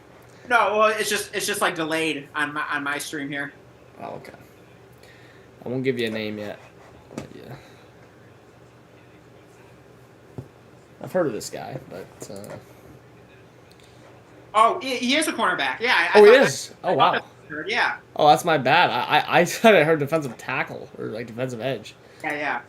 No, well, it's just like delayed on my stream here. Oh, okay. I won't give you a name yet. But I've heard of this guy, but. Oh, he is a cornerback. Yeah. He is. Oh wow. Yeah. Oh, that's my bad. I thought I heard defensive tackle or like defensive edge. Yeah.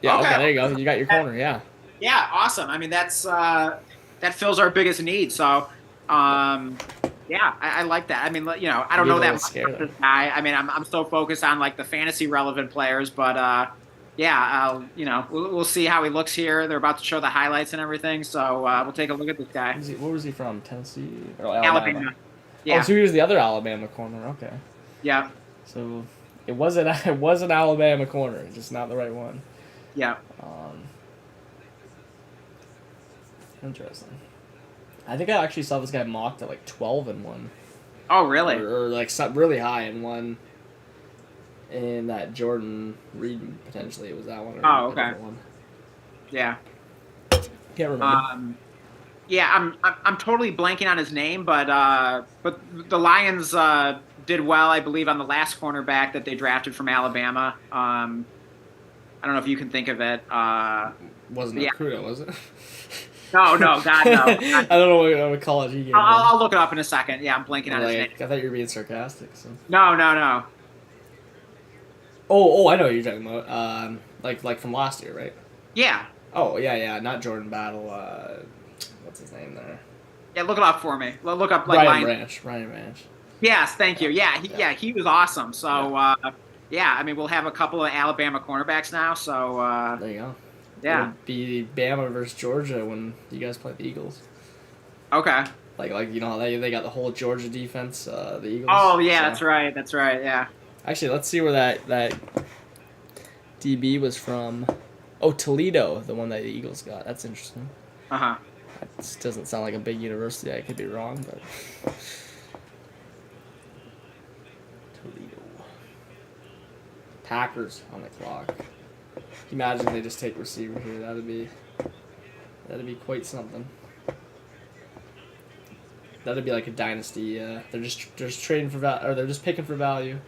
Yeah. Okay. There you go. You got your corner. Yeah. Yeah. Awesome. I mean, that's that fills our biggest need. So, yeah, I like that. I mean, I don't know that much about this guy. I mean, I'm so focused on like the fantasy relevant players, but yeah, we'll see how he looks here. They're about to show the highlights and everything, so we'll take a look at this guy. Where was he from? Tennessee or Alabama. Yeah. Oh, so he was the other Alabama corner. Okay. Yeah. So it was an Alabama corner, just not the right one. Yeah. Interesting. I think I actually saw this guy mocked at like 12-1. Oh, really? Or like really high in one. And that Jordan Reed potentially it was that one. Or okay. One. Yeah. Can't remember. Yeah, I'm totally blanking on his name, but the Lions did well, I believe, on the last cornerback that they drafted from Alabama. I don't know if you can think of it. Wasn't it Crudo, was it? No, God, no. I don't know what college he gave. I'll look it up in a second. Yeah, I'm blanking on his name. I thought you were being sarcastic. So. No. Oh, I know what you're talking about. Like from last year, right? Yeah. Oh, yeah. Not Jordan Battle. What's his name there? Yeah, look it up for me. Look up like Ryan Branch. Yes, thank you. Yeah, he was awesome. So yeah, I mean we'll have a couple of Alabama cornerbacks now. So there you go. Yeah. It'll be Bama versus Georgia when you guys play the Eagles. Okay. Like how they got the whole Georgia defense, the Eagles. Oh yeah, so. That's right. Yeah. Actually, let's see where that DB was from. Oh, Toledo, the one that the Eagles got. That's interesting. Uh-huh. That doesn't sound like a big university. I could be wrong, but Toledo. Packers on the clock. Imagine they just take receiver here. That'd be quite something. That'd be like a dynasty. They're just trading for value, or they're just picking for value.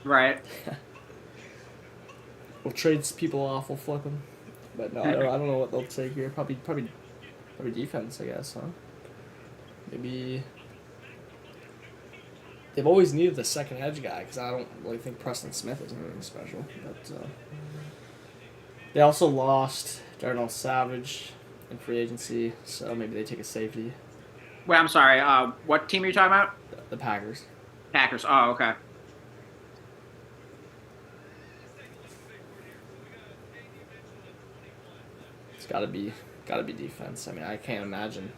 Right. We'll trade people off. We'll flip them. But no, I don't know what they'll take here. Probably defense, I guess, huh? Maybe they've always needed the second edge guy because I don't really think Preston Smith is anything special. But they also lost Darnell Savage in free agency, so maybe they take a safety. Wait, I'm sorry. What team are you talking about? The Packers. Packers. Oh, okay. It's gotta be defense. I mean, I can't imagine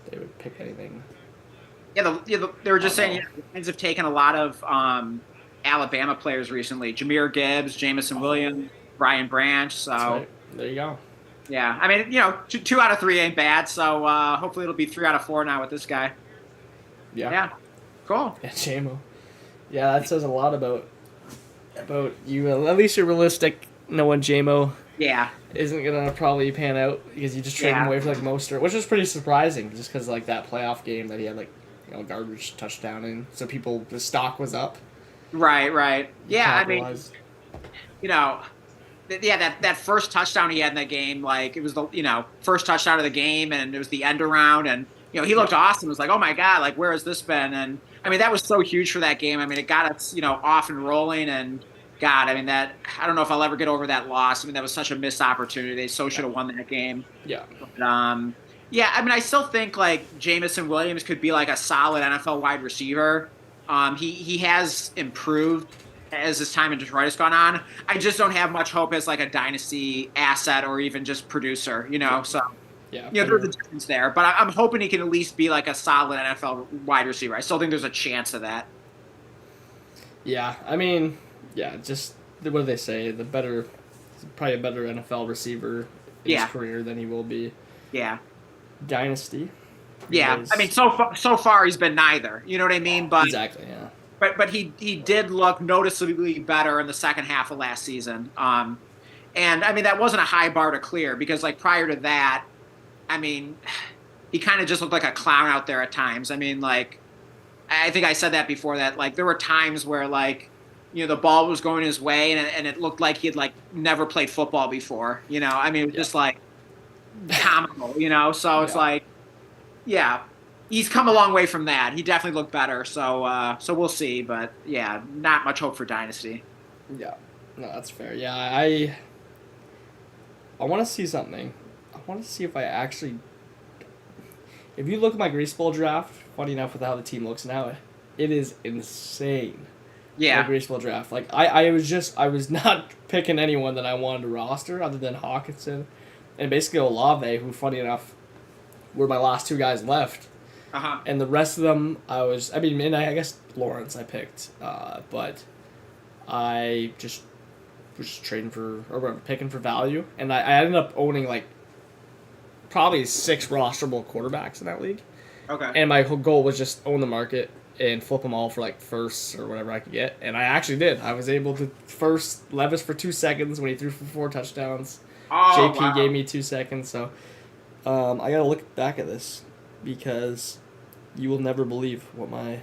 they would pick anything. Yeah, they were just saying the Lions have taken a lot of Alabama players recently. Jahmyr Gibbs, Jamison Williams, Brian Branch. So right. There you go. Yeah, I mean, 2 out of 3 ain't bad. So hopefully it'll be 3 out of 4 now with this guy. Yeah. Cool. Yeah, JMO. Yeah, that says a lot about you. At least you're realistic, knowing JMO. Yeah. Isn't gonna probably pan out because you just trade him away for like Mostert, which is pretty surprising, just because like that playoff game that he had garbage touchdown in, so the stock was up. Right. Yeah, I mean, that first touchdown he had in that game, like it was the first touchdown of the game, and it was the end around, and he looked awesome. It was like, oh my god, like where has this been? And I mean that was so huge for that game. I mean it got us off and rolling, and God, I mean I don't know if I'll ever get over that loss. I mean that was such a missed opportunity. They should have won that game. Yeah. But, yeah, I mean I still think like Jamison Williams could be like a solid NFL wide receiver. He has improved as his time in Detroit has gone on. I just don't have much hope as like a dynasty asset or even just producer, So there's a difference there. But I'm hoping he can at least be like a solid NFL wide receiver. I still think there's a chance of that. Yeah, I mean, just what do they say? Probably a better NFL receiver in his career than he will be. Yeah. Dynasty. Yeah, I mean, so far he's been neither. You know what I mean? But exactly, yeah. But he did look noticeably better in the second half of last season. And I mean that wasn't a high bar to clear because like prior to that, I mean, he kind of just looked like a clown out there at times. I mean, like I think I said that before that like there were times where like the ball was going his way and it looked like he had like never played football before. I mean, it was just like comical, you know. So it's like, yeah, he's come a long way from that. He definitely looked better. So we'll see. But yeah, not much hope for Dynasty. Yeah, no, that's fair. Yeah, I want to see something. I want to see if I actually. If you look at my Greaseball draft, funny enough with how the team looks now, it is insane. Yeah. My Greaseball draft. Like I was not picking anyone that I wanted to roster other than Hawkinson and basically Olave, who funny enough were my last two guys left. And the rest of them and I guess Lawrence I picked, but I just was just picking for value, and I ended up owning like probably 6 rosterable quarterbacks in that league. Okay. And my whole goal was just own the market and flip them all for like firsts or whatever I could get, and I actually did. I was able to first Levis for 2 seconds when he threw for 4 touchdowns. Oh, JP gave me 2 seconds, so I gotta look back at this because you will never believe what my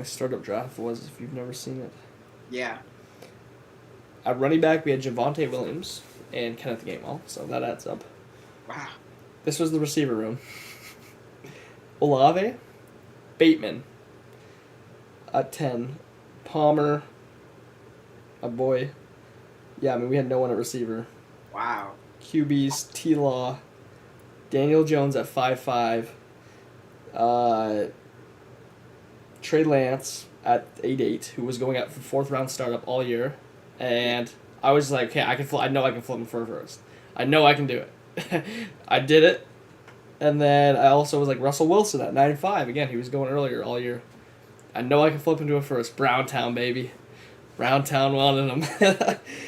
startup draft was if you've never seen it. Yeah. At running back, we had Javonte Williams and Kenneth Gainwell, so that adds up. Wow. This was the receiver room. Olave, Bateman at 10, Palmer, a boy. Yeah, I mean, we had no one at receiver. Wow. QBs, T-Law, Daniel Jones at 5'5", Trey Lance at 8'8", who was going out for 4th round startup all year, and I was like, okay, I know I can flip him for first. I know I can do it. I did it, and then I also was like Russell Wilson at 9'5". Again, he was going earlier all year. I know I can flip him to a first. Browntown, baby. Browntown wanted him.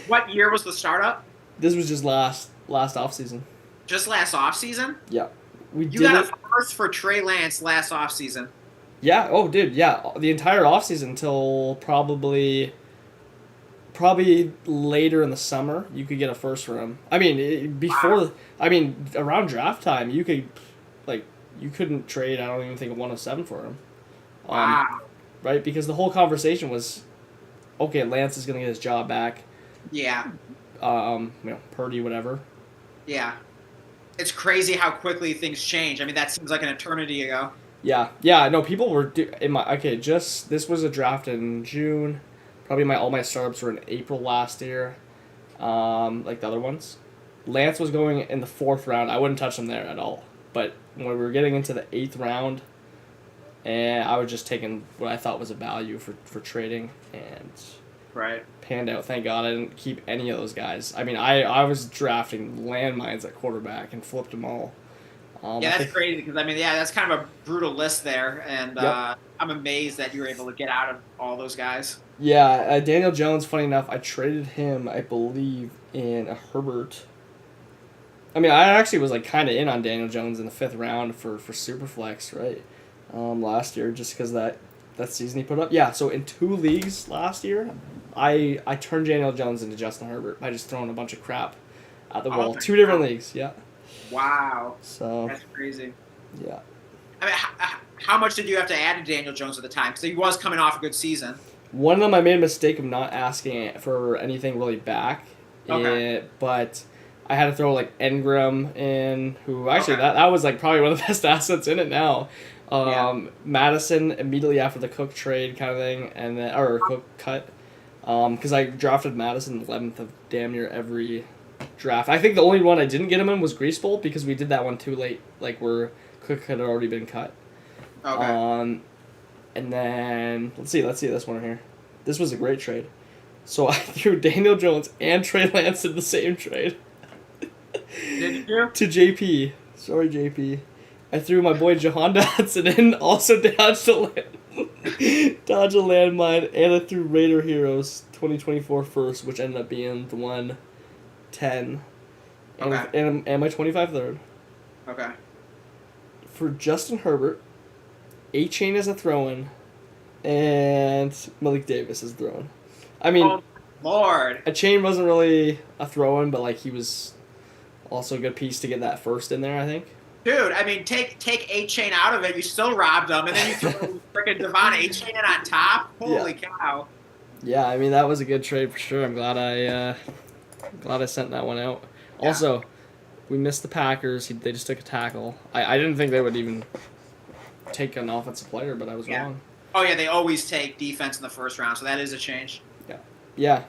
What year was the startup? This was just last offseason. Just last offseason? Yeah. You got a first for Trey Lance last offseason. Yeah. Oh, dude. Yeah. The entire offseason until probably later in the summer, you could get a first for him. I mean, around draft time, you couldn't trade, I don't even think, a 107 for him. Wow. Right? Because the whole conversation was, okay, Lance is going to get his job back. Yeah. Purdy, whatever. Yeah. It's crazy how quickly things change. I mean, that seems like an eternity ago. Yeah. No, people were this was a draft in June. Probably all my startups were in April last year. Like the other ones. Lance was going in the 4th round. I wouldn't touch him there at all. But when we were getting into the 8th round, and I was just taking what I thought was a value for trading, and right. Panned out. Thank God I didn't keep any of those guys. I mean, I was drafting landmines at quarterback and flipped them all. That's crazy because, I mean, that's kind of a brutal list there, and yep. I'm amazed that you were able to get out of all those guys. Yeah, Daniel Jones, funny enough, I traded him, I believe, in a Herbert. I mean, I actually was kind of in on Daniel Jones in the 5th round for Superflex, right? Last year, just because that season he put up. Yeah, so in 2 leagues last year, I turned Daniel Jones into Justin Herbert by just throwing a bunch of crap at the wall. 2 different leagues, yeah. Wow. So that's crazy. Yeah. I mean, how much did you have to add to Daniel Jones at the time? Because he was coming off a good season. One of them, I made a mistake of not asking for anything really back. Okay. But I had to throw Engram in, who actually that was probably one of the best assets in it now. Madison immediately after the Cook trade kind of thing, and then Cook cut. Because I drafted Madison 11th of damn near every draft. I think the only one I didn't get him in was Greasebolt because we did that one too late, where Cook had already been cut. Okay. And then let's see this one here. This was a great trade. So I threw Daniel Jones and Trey Lance in the same trade. Did you? To JP. Sorry, JP. I threw my boy Jahan Dotson in, also dodged a landmine, and I threw Raider Heroes 2024 first, which ended up being the 110. And my 25 third. Okay. For Justin Herbert, A-Chain as a throw-in, and Malik Davis as a throw-in. I mean, oh, Lord. A-Chain wasn't really a throw-in, but he was also a good piece to get that first in there, I think. Dude, I mean, take A-Chain out of it, you still robbed them, and then you throw freaking Devon A-Chain in on top? Holy cow. Yeah, I mean, that was a good trade for sure. I'm glad I sent that one out. Yeah. Also, We missed the Packers. They just took a tackle. I didn't think they would even take an offensive player, but I was wrong. Oh, yeah, they always take defense in the first round, so that is a change. Yeah.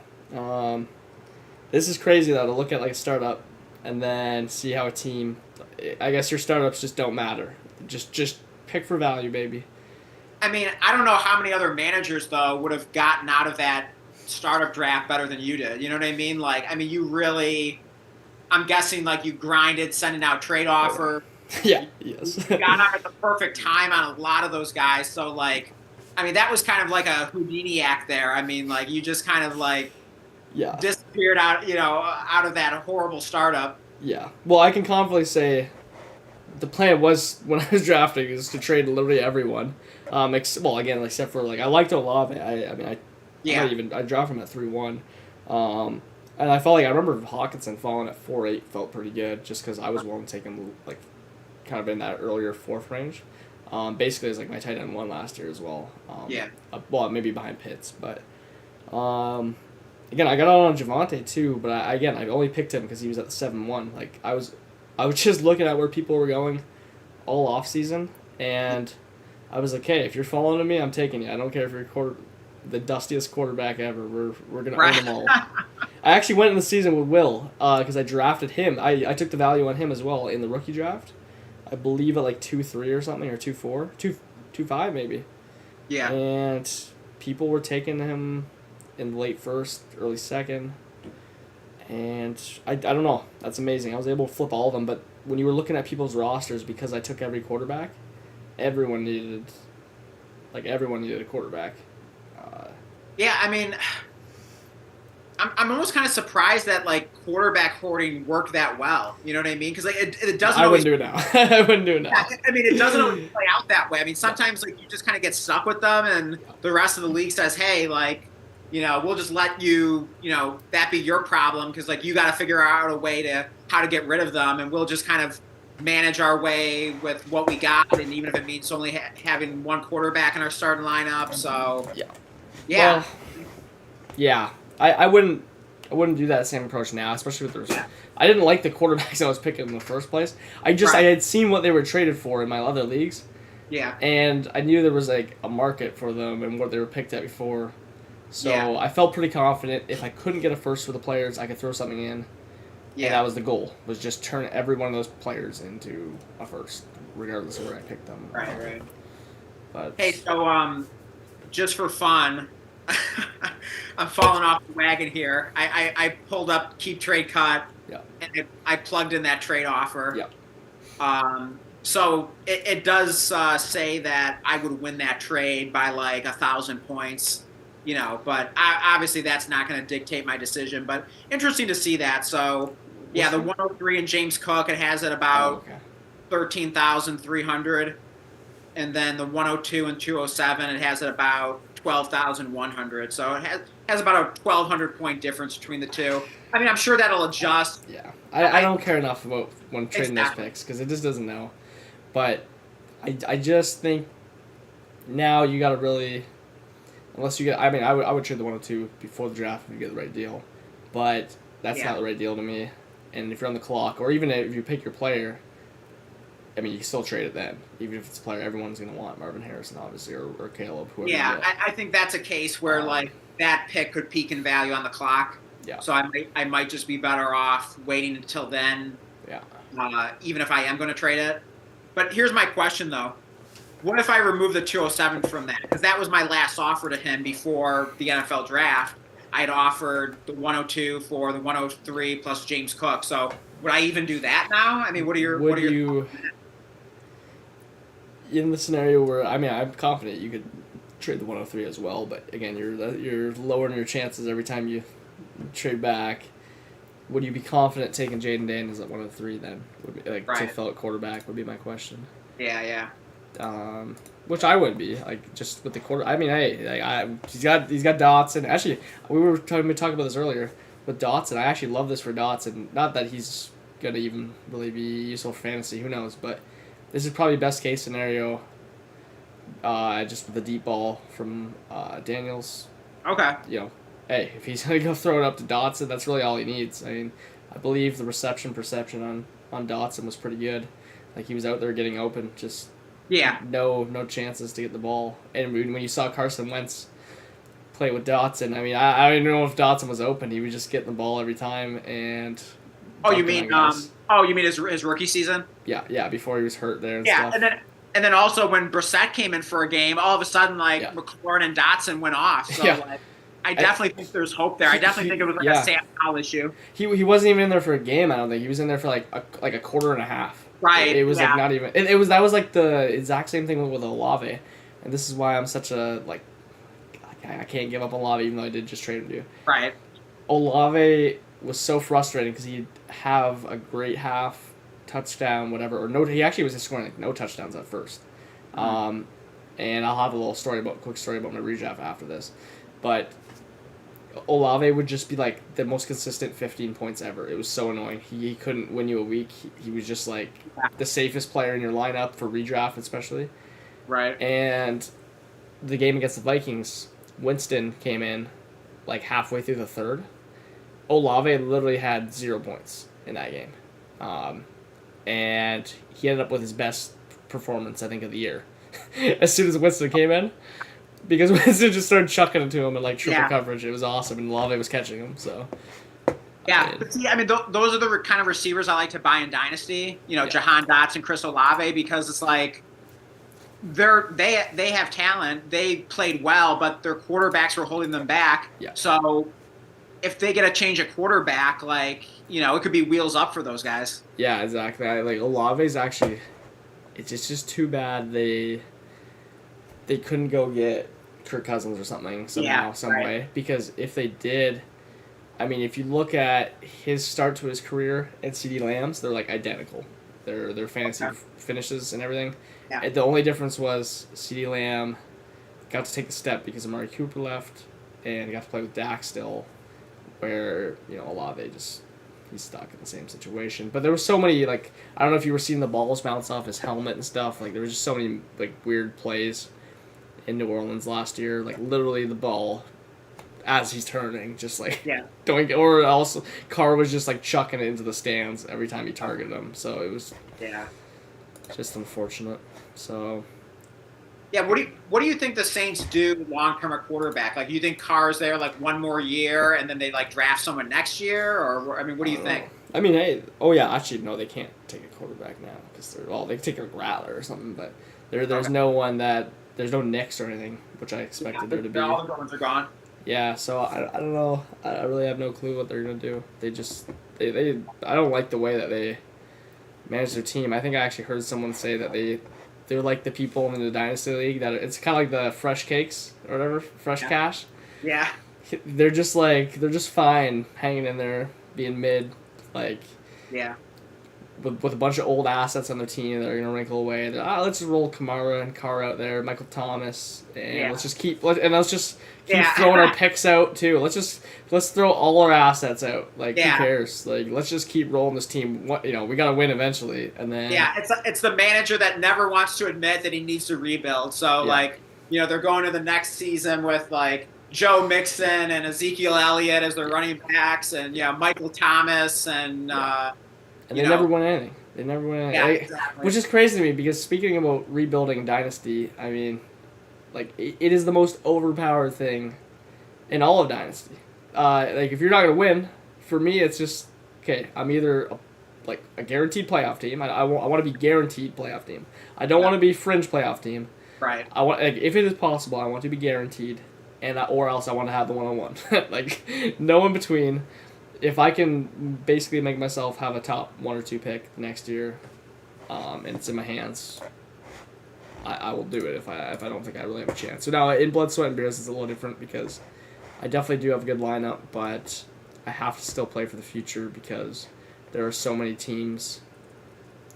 This is crazy, though, to look at like a startup and then see how a team... I guess your startups just don't matter. Just pick for value, baby. I mean, I don't know how many other managers, though, would have gotten out of that startup draft better than you did. You know what I mean? Like, I mean, you really... I'm guessing, like, you grinded sending out trade offer. Yeah, yes. You got out at the perfect time on a lot of those guys. So, like, I mean, that was kind of like a Houdini act there. I mean, like, you just kind of, like, disappeared out, out of that horrible startup. Yeah. Well, I can confidently say the plan was, when I was drafting, is to trade literally everyone. Again, except for, like, I liked Olave. I drafted him at 3-1. And I felt like, I remember Hawkinson falling at 4-8 felt pretty good, just because I was willing to take him, like, kind of in that earlier 4th range. Basically, it was like my tight end 1 last year as well. Maybe behind Pitts, but again, I got on Javonte too, but I only picked him because he was at the 7-1. Like, I was just looking at where people were going all off season, and I was like, hey, if you're following me, I'm taking you. I don't care if you're the dustiest quarterback ever. We're gonna own them all. I actually went in the season with Will because I drafted him. I took the value on him as well in the rookie draft. I believe at like 2-3 or something, or 2-4, 2-5 maybe. Yeah. And people were taking him in the late 1st, early 2nd. And I don't know. That's amazing. I was able to flip all of them. But when you were looking at people's rosters, because I took every quarterback, everyone needed a quarterback. Yeah, I mean, I'm almost kind of surprised that, like, quarterback hoarding worked that well. You know what I mean? Because, like, it doesn't I wouldn't do it now. I wouldn't do it now. Yeah, I mean, it doesn't always play out that way. I mean, sometimes, like, you just kind of get stuck with them, and the rest of the league says, hey, like, we'll just let you, that be your problem, because, like, you got to figure out a way to how to get rid of them, and we'll just kind of manage our way with what we got, and even if it means only having one quarterback in our starting lineup. So yeah. Well, yeah. I wouldn't do that same approach now, especially with the. Yeah. I didn't like the quarterbacks I was picking in the first place. I had seen what they were traded for in my other leagues. Yeah. And I knew there was like a market for them and what they were picked at before. So I felt pretty confident if I couldn't get a first for the players, I could throw something in. Yeah. And that was the goal, was just turn every one of those players into a first, regardless of where I picked them. Right. But hey, so just for fun, I'm falling off the wagon here. I pulled up Keep Trade Cut, and I plugged in that trade offer. Yeah. So it does say that I would win that trade by like 1,000 points, but obviously that's not going to dictate my decision. But interesting to see that. So yeah, the 103 and James Cook, it has it about 13,300, and then the 102 and 207, it has it about 12,100. So it has about a 1,200 point difference between the two. I mean, I'm sure that'll adjust. Yeah, I don't care enough about when trading those picks because it just doesn't know. But I just think now you got to really, unless you get, I mean, I would trade the 102 before the draft if you get the right deal. But that's not the right deal to me. And if you're on the clock, or even if you pick your player, I mean, you can still trade it then. Even if it's a player everyone's going to want, Marvin Harrison, obviously, or Caleb, whoever. Yeah, I think that's a case where, like, that pick could peak in value on the clock. Yeah. So I might just be better off waiting until then. Yeah. Even if I am going to trade it. But here's my question, though. What if I remove the 207 from that? Because that was my last offer to him before the NFL draft. I had offered the 102 for the 103 plus James Cook. So would I even do that now? I mean, what are your thoughts on that? In the scenario where, I mean, I'm confident you could trade the 103 as well, but again, you're lowering your chances every time you trade back. Would you be confident taking Jaden Daniels at 103 then? To fill at quarterback would be my question. Yeah. Which I would be, like, just with the quarter. I mean, he's got Dotson. Actually, we were talking about this earlier with Dotson. I actually love this for Dotson. Not that he's gonna even really be useful for fantasy. Who knows? But this is probably best case scenario. Just with the deep ball from Daniels. Okay. Hey, if he's gonna go throw it up to Dotson, that's really all he needs. I mean, I believe the reception perception on on Dotson was pretty good. Like he was out there getting open, just Yeah. no chances to get the ball. And when you saw Carson Wentz play with Dotson, I mean, I don't even know if Dotson was open. He was just getting the ball every time and. You mean his rookie season? Yeah, before he was hurt there and stuff. Yeah, and then also when Brissett came in for a game, all of a sudden McLaurin and Dotson went off. So I definitely think there's hope there. I definitely think it was a Sam Howell issue. He wasn't even in there for a game. I don't think he was in there for like a quarter and a half. Right. It was like not even. That was like the exact same thing with Olave, and this is why I'm such a I can't give up on Olave even though I did just trade him to you. Right. Olave was so frustrating because he'd have a great half, touchdown, whatever, or no. He actually was just scoring like no touchdowns at first. Mm-hmm. And I'll have a quick story about my redraft after this, but Olave would just be like the most consistent 15 points ever. It was so annoying. He couldn't win you a week. He was just like the safest player in your lineup for redraft, especially. Right. And the game against the Vikings, Winston came in like halfway through the third. Olave literally had 0 points in that game. And he ended up with his best performance, I think, of the year. As soon as Winston came in. Because Winston just started chucking it to him in like triple coverage. It was awesome, and Olave was catching him. So but see, I mean, those are the kind of receivers I like to buy in Dynasty. Jahan Dotson, Chris Olave, because it's like they have talent. They played well, but their quarterbacks were holding them back. Yeah. So if they get a change of quarterback, it could be wheels up for those guys. Yeah, exactly. Like Olave's actually, it's just too bad they couldn't go get Kirk Cousins or something some way, because if they did, I mean, if you look at his start to his career and CeeDee Lamb's, they're like identical. Their fantasy finishes and everything. Yeah. And the only difference was CeeDee Lamb got to take the step because Amari Cooper left and got to play with Dak still, where Olave just he's stuck in the same situation. But there were so many I don't know if you were seeing the balls bounce off his helmet and stuff. Like there was just so many weird plays in New Orleans last year, literally the ball as he's turning, just doing, or also Carr was just chucking it into the stands every time he targeted him. So it was just unfortunate. So what do you think the Saints do long term at quarterback? Do you think Carr's there one more year and then they draft someone next year, or I mean, what do you think? I mean, actually no, they can't take a quarterback now because they can take a Rattler or something, but there's no one that. There's no Knicks or anything, which I expected there to be. All the good ones are gone. Yeah, so I don't know. I really have no clue what they're gonna do. They just they I don't like the way that they manage their team. I think I actually heard someone say that they're like the people in the Dynasty League that it's kind of like the fresh cakes or whatever, fresh cash. Yeah. They're just fine hanging in there, being mid, with a bunch of old assets on their team that are gonna wrinkle away. Let's just roll Kamara and Carr out there, Michael Thomas, and let's just keep throwing our picks out too. Let's throw all our assets out. Who cares? Let's just keep rolling this team. We gotta win eventually, and then it's the manager that never wants to admit that he needs to rebuild. So they're going to the next season with Joe Mixon and Ezekiel Elliott as their running backs, and Michael Thomas and. And they never won anything. Exactly. Which is crazy to me because speaking about rebuilding Dynasty, I mean, it is the most overpowered thing in all of Dynasty. If you're not going to win, for me, it's just, okay, I'm either a guaranteed playoff team. I want to be guaranteed playoff team. I don't want to be fringe playoff team. Right. I want, if it is possible, I want to be guaranteed, or else I want to have the 1-on-1. No in between. If I can basically make myself have a top 1 or 2 pick next year, and it's in my hands, I will do it if I don't think I really have a chance. So now in Blood, Sweat, and Beers it's a little different because I definitely do have a good lineup, but I have to still play for the future because there are so many teams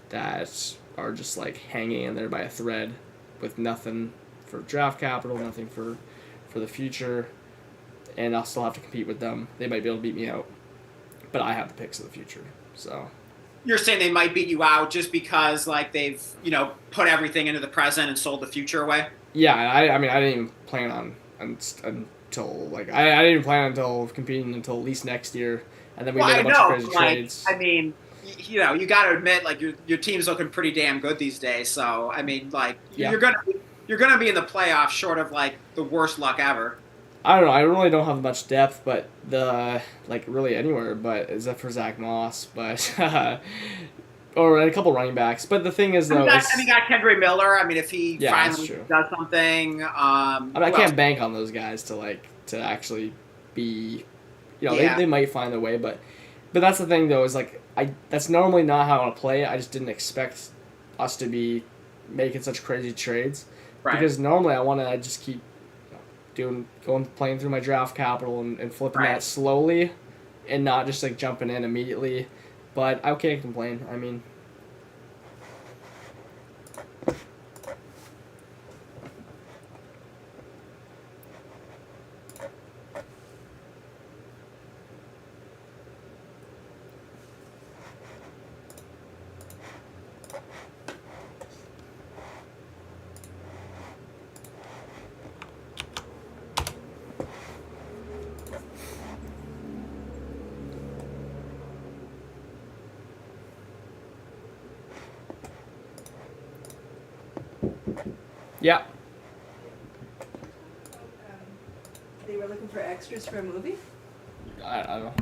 that are just hanging in there by a thread with nothing for draft capital, nothing for the future, and I'll still have to compete with them. They might be able to beat me out. But I have the picks of the future, so. You're saying they might beat you out just because they've put everything into the present and sold the future away? Yeah, I mean I didn't even plan on until I didn't even plan until competing until at least next year, and then we made a bunch of crazy trades. I mean, you got to admit, like your team's looking pretty damn good these days. So I mean, like Yeah. you're gonna be in the playoffs, short of like the worst luck ever. I don't know. I really don't have much depth, but really anywhere, but except for Zach Moss, but or a couple running backs. But the thing is, though, you got Kendra Miller. I mean, if he finally true. does something, I can't bank on those guys to actually be, they might find their way, but that's the thing though, is like that's normally not how I want to play. I just didn't expect us to be making such crazy trades, right. Because normally I just keep playing through my draft capital and flipping that slowly, and not just like jumping in immediately. But I can't complain. I mean, yeah. They were looking for extras for a movie? I don't know.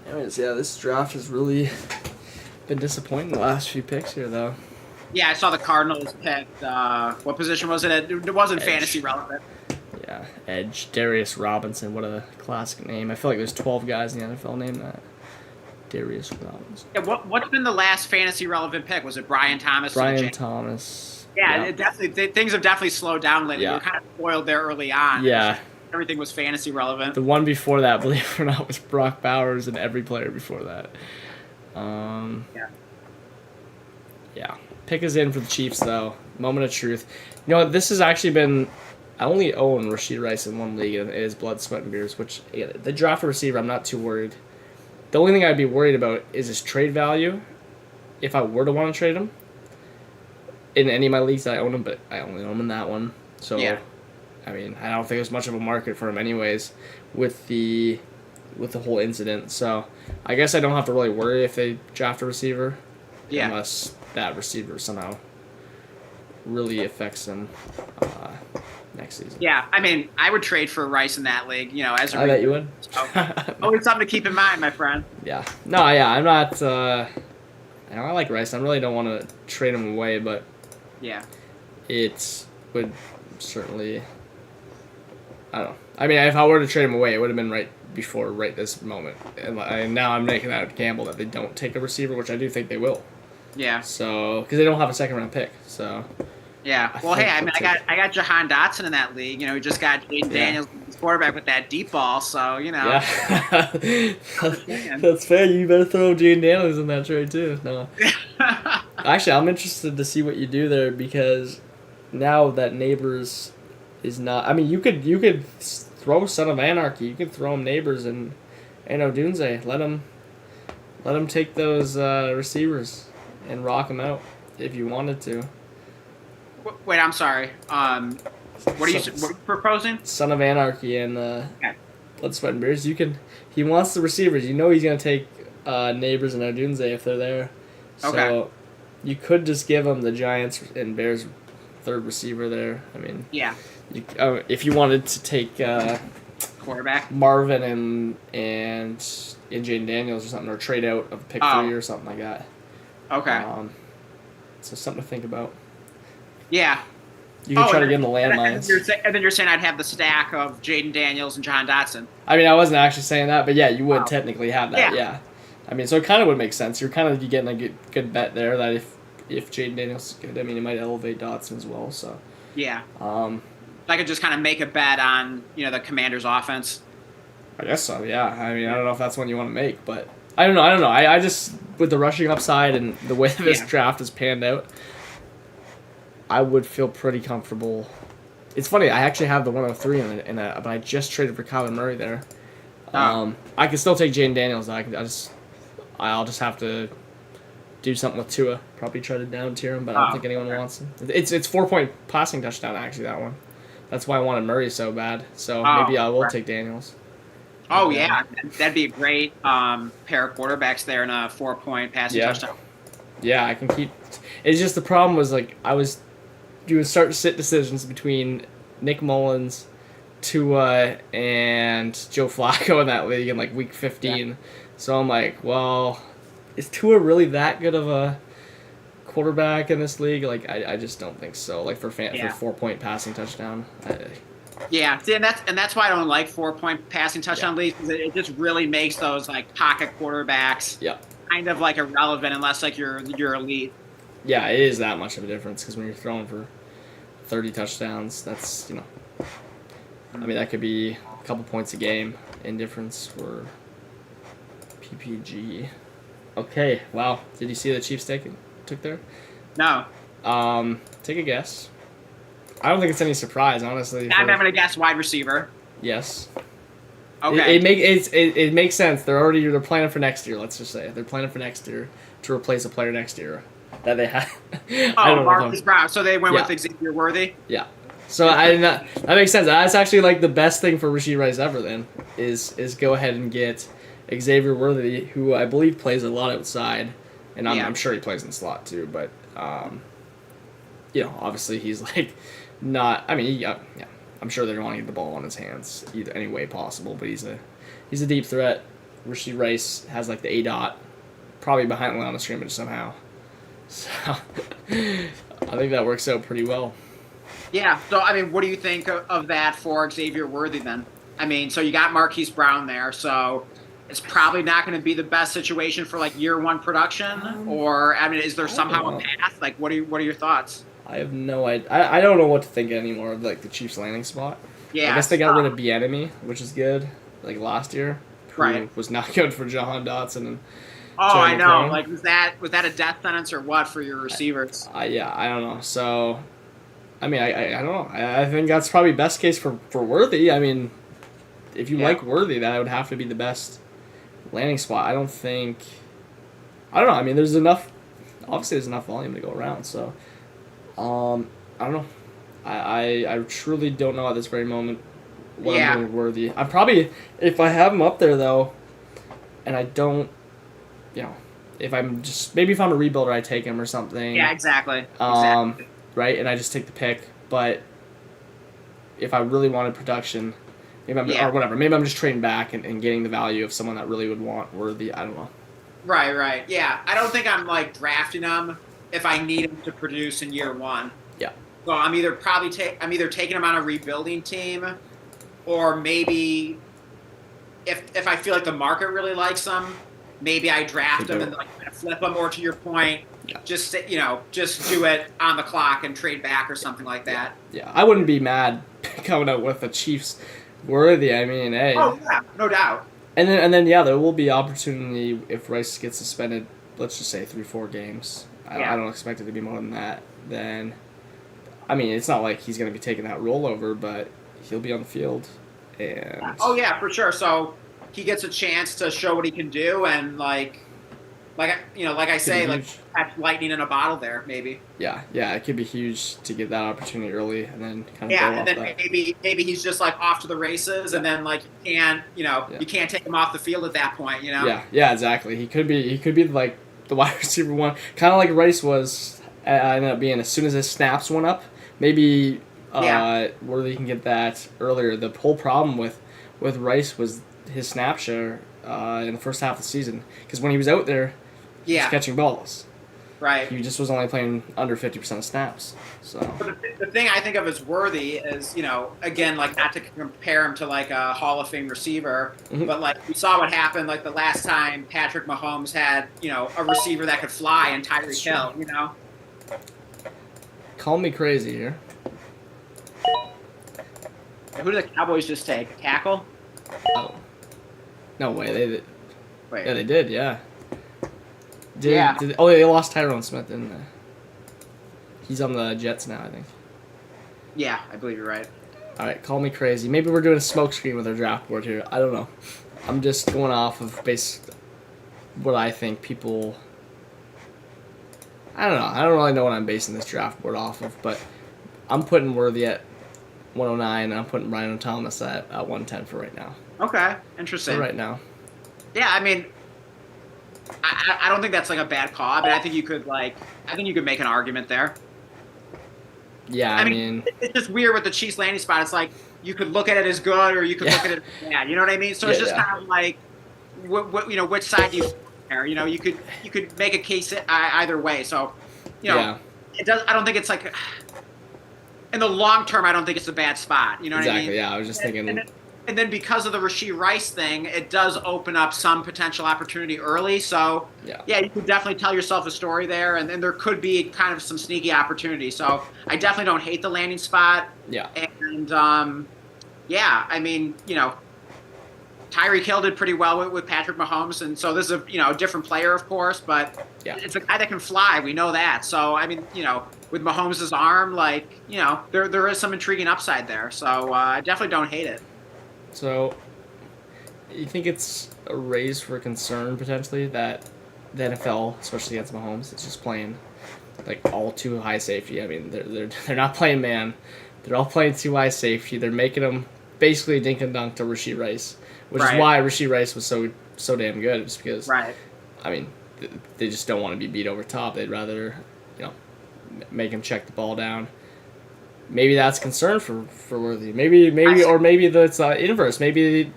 Anyways, this draft has really been disappointing the last few picks here, though. Yeah, I saw the Cardinals picked. What position was it? It wasn't Edge. fantasy relevant. Yeah, Edge. Darius Robinson. What a classic name. I feel like there's 12 guys in the NFL named that. Darius Robinson. Yeah, what's been the last fantasy relevant pick? Was it Brian Thomas? Brian Thomas. Yeah, it definitely. Things have definitely slowed down lately. Yeah. We were kind of spoiled there early on. Yeah. Everything was fantasy relevant. The one before that, believe it or not, was Brock Bowers, and every player before that. Yeah. Pick is in for the Chiefs, though. Moment of truth. You know what? This has actually been... I only own Rashid Rice in one league, and it is Blood, Sweat, and Beers, which... the draft receiver, I'm not too worried. The only thing I'd be worried about is his trade value. If I were to want to trade him. In any of my leagues, I own him, but I only own him in that one. So... Yeah. I mean, I don't think there's much of a market for him anyways with the whole incident. So I guess I don't have to really worry if they draft a receiver unless that receiver somehow really affects them next season. Yeah, I mean, I would trade for Rice in that league, as a I bet you would. So, always something to keep in mind, my friend. Yeah. No, yeah, I'm not I like Rice. I really don't want to trade him away, but it would certainly... I don't know. I mean, if I were to trade him away, it would have been right this moment. And now I'm making that gamble that they don't take a receiver, which I do think they will. Yeah. So, because they don't have a second-round pick, so... Yeah. Well, hey, I mean, I got Jahan Dotson in that league. We just got Jaden Daniels, quarterback, with that deep ball. So Yeah. That's fair. You better throw Jaden Daniels in that trade too. No. Actually, I'm interested to see what you do there because now that Neighbors is not. I mean, you could throw Son of Anarchy. You could throw him Neighbors and Odunze. Let him take those receivers and rock them out if you wanted to. Wait, I'm sorry. What are you proposing? Son of Anarchy and Blood, Sweat, and Beers. He wants the receivers. You know he's gonna take Neighbors and Odunze if they're there. So you could just give him the Giants and Bears third receiver there. I mean, if you wanted to take quarterback Marvin and Jaden Daniels or something, or trade out of pick 3 or something like that. Okay. So something to think about. Yeah. You could try to get in the landmines. And then you're saying I'd have the stack of Jaden Daniels and Jahan Dotson. I mean, I wasn't actually saying that, but yeah, you would technically have that. Yeah. I mean, so it kind of would make sense. You're getting a good bet there that if Jaden Daniels is good, I mean, it might elevate Dotson as well. So yeah, I could just kind of make a bet on the Commanders' offense. I guess so. Yeah. I mean, I don't know if that's one you want to make, but I don't know. I just with the rushing upside and the way this draft has panned out, I would feel pretty comfortable. It's funny. I actually have the 103 but I just traded for Kyler Murray there. I can still take Jaden Daniels. I'll just have to do something with Tua. Probably try to down tier him, but I don't think anyone wants him. It's 4-point passing touchdown actually, that one. That's why I wanted Murray so bad. So maybe I will take Daniels. Oh yeah, that'd be a great pair of quarterbacks there in a 4-point passing touchdown. Yeah, I can keep. It's just the problem was like I was doing start to sit decisions between Nick Mullins, Tua, and Joe Flacco in that league in like week 15. Yeah. So I'm like, well, is Tua really that good of a quarterback in this league? Like, I just don't think so. Like for 4-point passing touchdown. Yeah, see, and that's why I don't like 4-point passing touchdown leagues, because it just really makes those like pocket quarterbacks kind of like irrelevant unless like you're elite. Yeah, it is that much of a difference because when you're throwing for 30 touchdowns, that's I mean that could be a couple points a game in difference for PPG. Okay, wow. Did you see the Chiefs took there? No. Take a guess. I don't think it's any surprise, honestly. I'm going to guess wide receiver. Yes. Okay. It makes sense. They're planning for next year. Let's just say they're planning for next year to replace a player next year that they had. Marcus Brown. So they went with Xavier Worthy. Yeah. So that makes sense. That's actually like the best thing for Rashee Rice ever. Then is go ahead and get Xavier Worthy, who I believe plays a lot outside, and I'm sure he plays in the slot too. But obviously he's like not. I mean, I'm sure they don't want to get the ball on his hands any way possible. But he's a deep threat. Rashee Rice has like the A-dot, probably behind the line of scrimmage somehow. So I think that works out pretty well. Yeah. So I mean, what do you think of that for Xavier Worthy then? I mean, so you got Marquise Brown there, so it's probably not going to be the best situation for like year one production. Or I mean, is there somehow a path? Like, what are your thoughts? I have no idea. I don't know what to think anymore of like the Chiefs landing spot. Yeah. I guess they got rid of Bieniemy, which is good. Like last year, who was not good for Jahan Dotson and. I know. Like, was that a death sentence or what for your receivers? I don't know. So, I mean, I don't know. I think that's probably best case for Worthy. I mean, if you like Worthy, that would have to be the best landing spot. I don't know. I mean, there's enough volume to go around. So, I don't know. I truly don't know at this very moment what I'm doing with Worthy. I'm probably, if I have him up there though, and I don't, if I'm a rebuilder, I take him or something. Yeah, exactly. Right, and I just take the pick. But if I really wanted production, or whatever, maybe I'm just trading back and getting the value of someone that really would want Worthy. I don't know. Right. Yeah, I don't think I'm like drafting him if I need him to produce in year one. Yeah. So I'm either taking him on a rebuilding team, or maybe if I feel like the market really likes him, maybe I draft him and like flip him. Or to your point, just do it on the clock and trade back or something like that. Yeah, I wouldn't be mad coming out with the Chiefs Worthy. I mean, hey. Oh yeah, no doubt. And then there will be opportunity if Rice gets suspended. Let's just say 3-4 games. I don't expect it to be more than that. Then, I mean, it's not like he's going to be taking that rollover, but he'll be on the field. And oh yeah, for sure. So he gets a chance to show what he can do, and like I say, like catch lightning in a bottle there, maybe. Yeah, it could be huge to get that opportunity early, and then kind of and then maybe he's just like off to the races, and then like you can't take him off the field at that point, Yeah, exactly. He could be like the wide receiver one, kind of like Rice was. Ended up being as soon as his snaps went up, maybe Worthy can get that earlier. The whole problem with Rice was his snap share in the first half of the season, because when he was out there, he was catching balls. Right. He just was only playing under 50% of snaps. So But the thing I think of as Worthy is, again, like not to compare him to like a Hall of Fame receiver, but like we saw what happened like the last time Patrick Mahomes had, a receiver that could fly and Tyreek Hill, Call me crazy here. Who did the Cowboys just take? A tackle? Oh. No way. They did. Wait. Yeah, they did. Yeah. Yeah. They lost Tyrone Smith, didn't they? He's on the Jets now, I think. Yeah, I believe you're right. All right, call me crazy. Maybe we're doing a smoke screen with our draft board here. I don't know. I'm just going off of what I think people. I don't know. I don't really know what I'm basing this draft board off of, but I'm putting Worthy at 109, and I'm putting Brian Thomas at 110 for right now. Okay, interesting. For right now. Yeah, I mean, I don't think that's like a bad call. I mean, I think you could make an argument there. Yeah, I mean, it's just weird with the Chiefs landing spot. It's like you could look at it as good, or you could look at it as bad. You know what I mean? So it's just kind of like, which side do you there? You could make a case either way. So, it does. I don't think it's like in the long term. I don't think it's a bad spot. You know what I mean? Exactly. Yeah, I was just thinking. And then because of the Rashee Rice thing, it does open up some potential opportunity early. So, you could definitely tell yourself a story there, and then there could be kind of some sneaky opportunity. So I definitely don't hate the landing spot. Yeah. And, I mean, Tyreek Hill did pretty well with Patrick Mahomes, and so this is a different player, of course, but it's a guy that can fly. We know that. So, I mean, with Mahomes' arm, there is some intriguing upside there. So I definitely don't hate it. So, you think it's a raise for concern potentially that the NFL, especially against Mahomes, is just playing like all too high safety? I mean, they're not playing man; they're all playing too high safety. They're making them basically dink and dunk to Rashee Rice, which is why Rashee Rice was so damn good. Just because, I mean, they just don't want to be beat over top. They'd rather, make him check the ball down. Maybe that's concern for Worthy. Maybe that's inverse. Maybe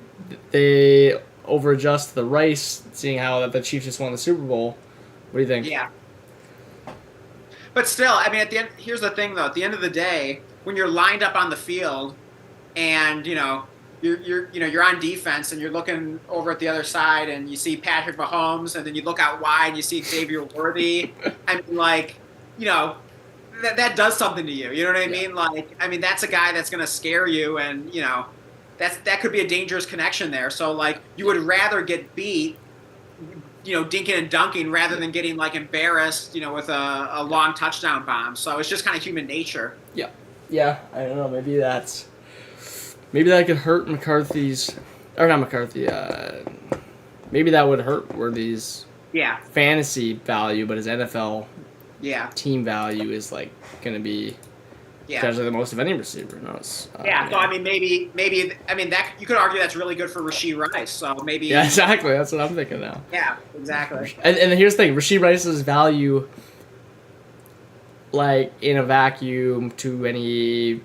they overadjust the Rice, seeing how that the Chiefs just won the Super Bowl. What do you think? Yeah. But still, I mean, here's the thing though. At the end of the day, when you're lined up on the field, and you're on defense, and you're looking over at the other side, and you see Patrick Mahomes, and then you look out wide, and you see Xavier Worthy. I mean, that does something to you. You know what I mean? I mean, that's a guy that's going to scare you, and that could be a dangerous connection there. So you would rather get beat, dinking and dunking rather than getting embarrassed, with a long touchdown bomb. So it's just kind of human nature. Yeah. Yeah. I don't know. Maybe that could hurt McCarthy's, or not McCarthy. Maybe that would hurt Worthy's fantasy value, but his NFL team value is going to be potentially the most of any receiver. So I mean, maybe that you could argue that's really good for Rashee Rice. So maybe exactly. That's what I'm thinking now. Yeah, exactly. And here's the thing: Rashee Rice's value, in a vacuum, to any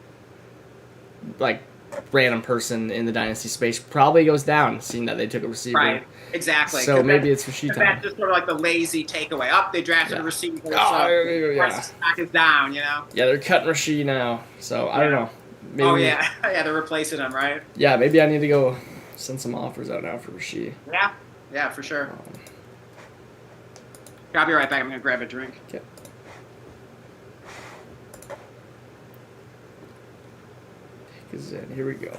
random person in the dynasty space probably goes down, seeing that they took a receiver. Right. Exactly. So maybe it's Rashee time. That's just sort of the lazy takeaway. They drafted a receiver, so stock is down, Yeah, they're cutting Rashee now, so I don't know. Maybe, they're replacing him, right? Yeah, maybe I need to go send some offers out now for Rashee. Yeah, for sure. I'll be right back. I'm going to grab a drink. Okay. Take us in. Here we go.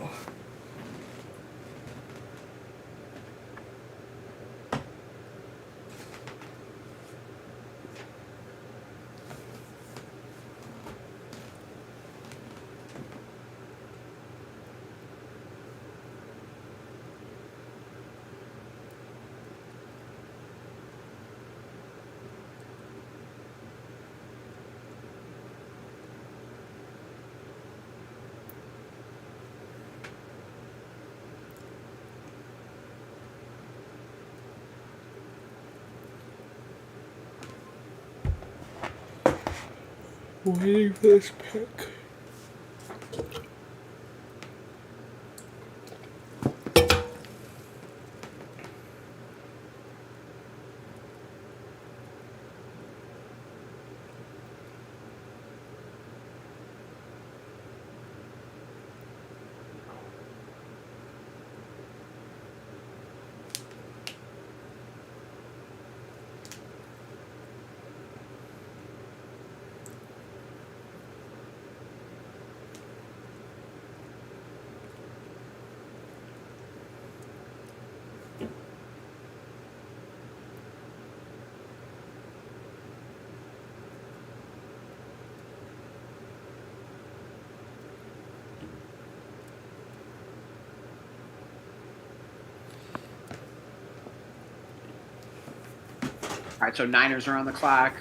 Waiting for this pick. All right, so Niners are on the clock.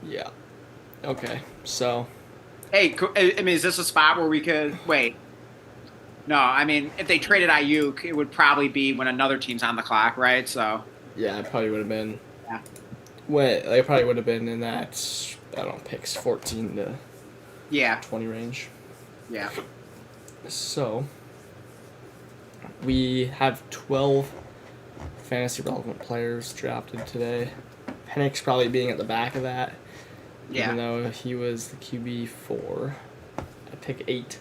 Yeah. Okay. So. Hey, I mean, is this a spot where we could wait? No, I mean, if they traded Ayuk, it would probably be when another team's on the clock, right? So. Yeah, it probably would have been. Yeah. They probably would have been in that, I don't know, picks 14 to 20 range. Yeah. So, we have 12 fantasy relevant players drafted today. Penix probably being at the back of that. Yeah. Even though he was the QB4 at pick 8.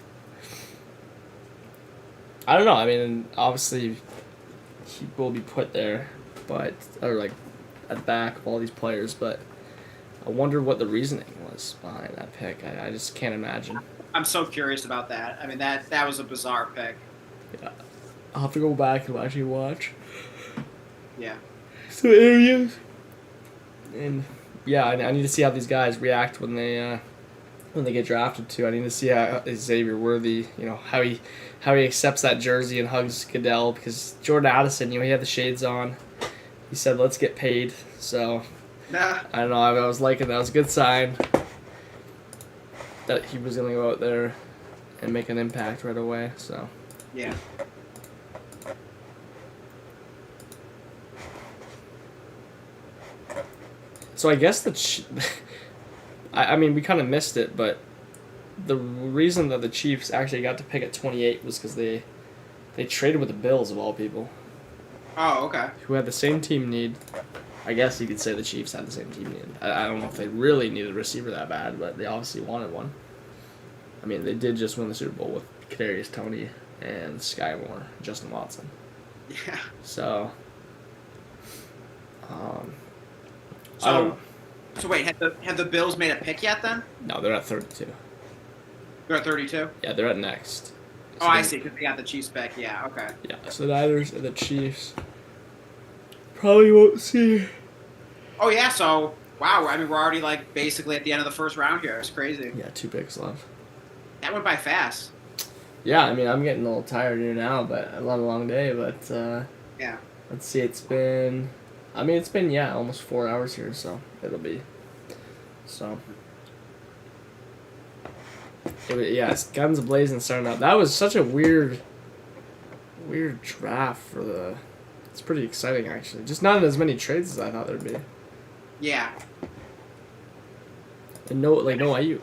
I don't know. I mean, obviously, he will be put there, at the back of all these players, but I wonder what the reasoning was behind that pick. I just can't imagine. I'm so curious about that. I mean, that was a bizarre pick. Yeah. I'll have to go back and actually watch Yeah. some areas. And yeah, I need to see how these guys react when they get drafted too. I need to see how Xavier Worthy, how he accepts that jersey and hugs Goodell, because Jordan Addison, he had the shades on. He said, "Let's get paid." So I don't know. I was liking that. It was a good sign that he was going to go out there and make an impact right away. So yeah. So I guess I mean, we kind of missed it, but the reason that the Chiefs actually got to pick at 28 was because they traded with the Bills, of all people. Oh, okay. Who had the same team need. I guess you could say the Chiefs had the same team need. I don't know if they really needed a receiver that bad, but they obviously wanted one. I mean, they did just win the Super Bowl with Kadarius Toney and Sky Moore, Justin Watson. Yeah. So, So wait, had the Bills made a pick yet then? No, they're at 32. They're at 32? Yeah, they're at next. So I see, because they got the Chiefs pick. Yeah, okay. Yeah, so the Niners and the Chiefs probably won't see. Oh, yeah, so, wow, I mean, we're already, basically at the end of the first round here. It's crazy. Yeah, 2 picks left. That went by fast. Yeah, I mean, I'm getting a little tired here now, but a long day, but, yeah. Let's see, it's been, almost 4 hours here, so it'll be, so. It's guns blazing starting out. That was such a weird draft for the. It's pretty exciting actually. Just not as many trades as I thought there'd be. Yeah. And no Ayuk.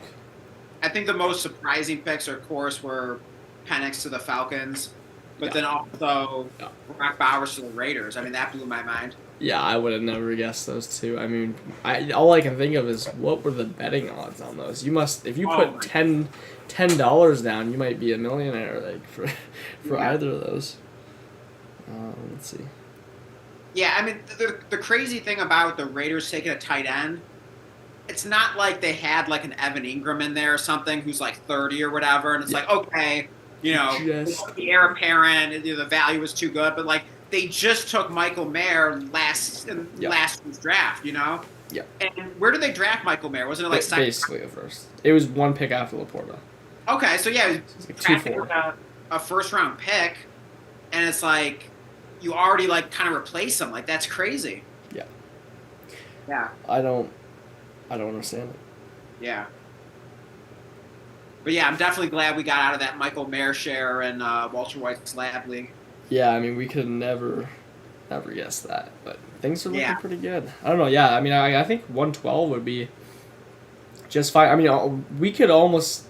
I think the most surprising picks, of course, were Penix to the Falcons, but then also Brock Bowers to the Raiders. I mean, that blew my mind. Yeah, I would have never guessed those two. I mean, all I can think of is what were the betting odds on those? You must, if you put $10 down, you might be a millionaire for either of those. Let's see. Yeah, I mean, the crazy thing about the Raiders taking a tight end, it's not like they had an Evan Ingram in there or something who's 30 or whatever, and it's okay, the heir apparent, the value was too good, but they just took Michael Mayer last year's draft, Yeah. And where did they draft Michael Mayer? Wasn't it second? Basically the first. It was 1 pick after Laporta. Okay, so yeah, it was 2-4. A first round pick, and it's you already kind of replace him. That's crazy. Yeah. Yeah. I don't understand it. Yeah. But yeah, I'm definitely glad we got out of that Michael Mayer share and Walter White's lab league. Yeah, I mean, we could never guess that, but things are looking pretty good. I don't know. Yeah, I mean, I think 112 would be just fine. I mean, we could almost.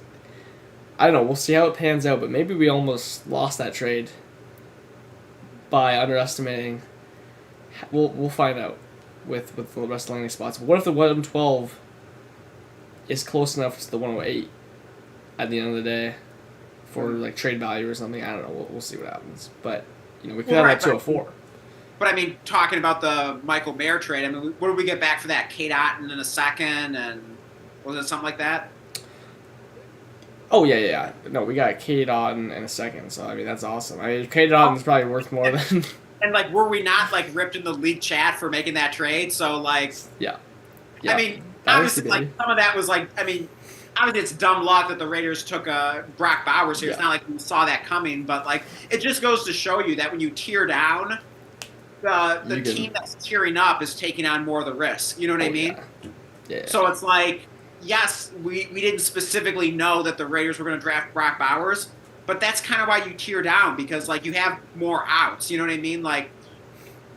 I don't know. We'll see how it pans out, but maybe we almost lost that trade by underestimating. We'll find out with the rest of the landing spots. But what if the 112 is close enough to the 108 at the end of the day for trade value or something? I don't know. We'll see what happens. But we could have that 204. But I mean, talking about the Michael Mayer trade, I mean, what did we get back for that? Kate Otten in a second, and was it something like that? Oh yeah. No, we got Kate Otten in a second. So I mean, that's awesome. I mean, Kate Otten's probably worth more than. And were we not ripped in the league chat for making that trade? So yeah. I mean, obviously, some of that was obviously it's dumb luck that the Raiders took Brock Bowers here. It's not like we saw that coming, but it just goes to show you that when you tear down, the team that's tearing up is taking on more of the risk. You know what I mean? Yeah. So it's like, yes, we didn't specifically know that the Raiders were going to draft Brock Bowers, but that's kind of why you tear down, because like you have more outs. You know what I mean? Like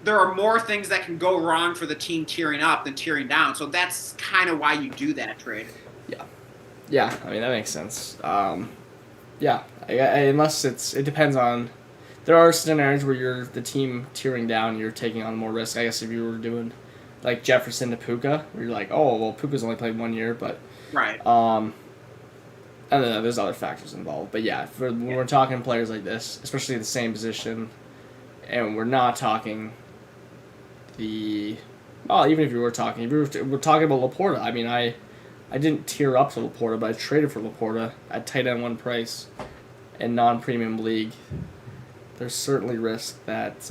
there are more things that can go wrong for the team tearing up than tearing down. So that's kind of why you do that trade. Yeah. I mean that makes sense. Yeah. Unless it depends on. There are scenarios where you're the team tearing down, you're taking on more risk. I guess if you were doing like Jefferson to Puka, where you're like, oh well, Puka's only played 1 year, but right. And then there's other factors involved. But yeah, when we're talking players like this, especially the same position, and we're not talking even if we're talking about Laporta. I mean, I didn't tear up to Laporta, but I traded for Laporta at tight end 1 price in non-premium league. There's certainly risk that,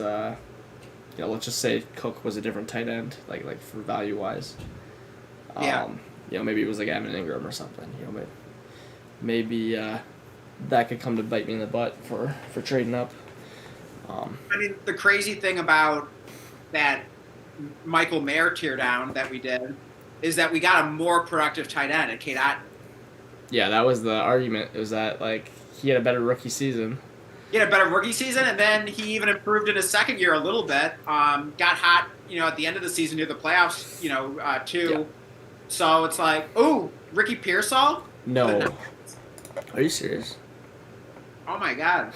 let's just say Cook was a different tight end, like for value wise. Maybe it was like Evan Ingram or something. Maybe that could come to bite me in the butt for trading up. I mean, the crazy thing about that Michael Mayer tear down that we did is that we got a more productive tight end at K-Dot. Yeah, that was the argument. It was that like he had a better rookie season. He had a better rookie season, and then he even improved in his second year a little bit. Got hot, at the end of the season near the playoffs, too. Yeah. So it's like, ooh, Ricky Pearsall? No. Are you serious? Oh, my God.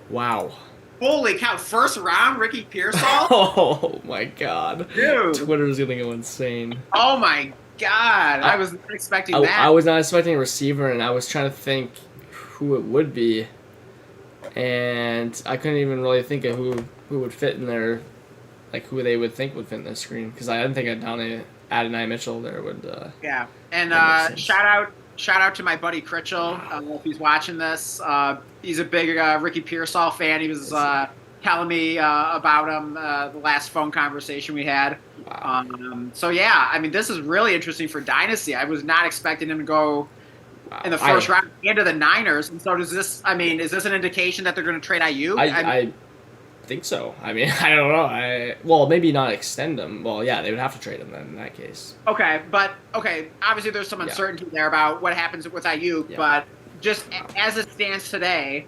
Wow. Holy cow, first round, Ricky Pearsall? Oh, my God. Dude. Twitter's going to go insane. Oh, my God. I was not expecting that. I was not expecting a receiver, and I was trying to think who it would be. And I couldn't even really think of who would fit in there, like who they would think would fit in their screen, because I didn't think Adonai Mitchell there would. Yeah, and shout out to my buddy Critchell. I don't know if he's watching this. He's a big Ricky Pearsall fan. He was telling me about him the last phone conversation we had. Wow. So yeah, I mean this is really interesting for Dynasty. I was not expecting him to go in the first round into the Niners. And so is this an indication that they're going to trade Ayuk? I think so. I mean, I don't know. Maybe not extend him. Well, yeah, they would have to trade him then in that case. Okay, obviously there's some uncertainty there about what happens with Ayuk, but just as it stands today,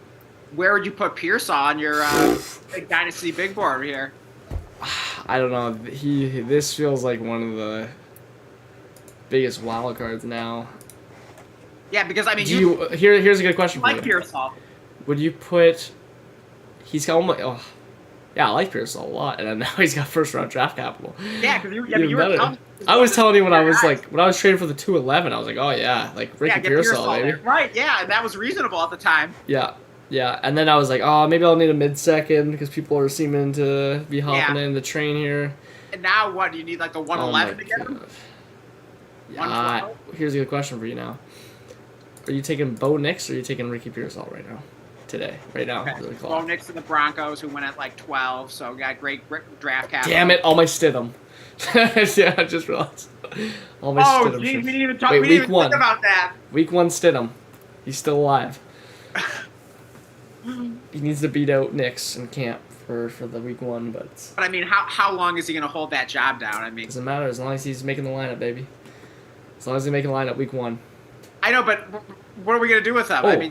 where would you put Pearsall on your Dynasty big board here? I don't know. This feels like one of the biggest wild cards now. Yeah, because I mean, here's a good question for you. Pearsall. Would you put? He's got almost. Oh, yeah, I like Pearsall a lot, and now he's got first round draft capital. Yeah, because you were. I was telling you when I was trading for the 211, I was like, oh yeah, like Ricky Pearsall, baby. Right, yeah, and that was reasonable at the time. Yeah, and then I was like, oh, maybe I'll need a mid-second because people are seeming to be hopping in the train here. And now what? Do you need like the 111 to get him? Here's a good question for you now. Are you taking Bo Nix or are you taking Ricky Pearsall right now? Right now. Okay. Bo Nix to the Broncos, who went at like 12, so got great draft capital. Damn it, all my Stidham. Yeah, I just realized. All my Stidham. Oh, geez, we didn't even think about that. Week 1 Stidham. He's still alive. He needs to beat out Nix in camp for the week 1, but I mean, how long is he going to hold that job down? I mean, doesn't matter as long as he's making the lineup, baby. As long as he's making the lineup week 1. I know, but what are we going to do with him? I mean,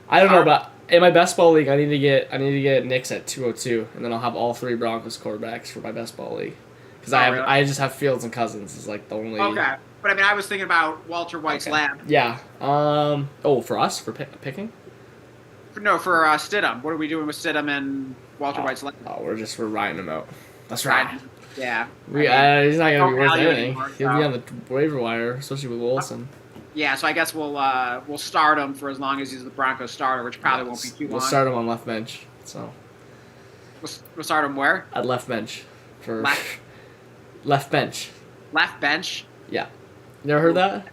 I don't know, but in my best ball league, I need to get Knicks at 202, and then I'll have all 3 Broncos quarterbacks for my best ball league. Because I just have Fields and Cousins is like the only. Okay, but I mean, I was thinking about Walter White's lab. Yeah. For us for picking. No, for Stidham. What are we doing with Stidham and Walter White's lab? Oh, we're riding him out. That's right. Yeah. He's not gonna be worth anything. He'll be on the waiver wire, especially with Wilson. Yeah, so I guess we'll start him for as long as he's the Broncos starter, which probably won't be too long. We'll start him on left bench. So. We'll start him where? At left bench. Left bench. Left bench? Yeah. You never heard that?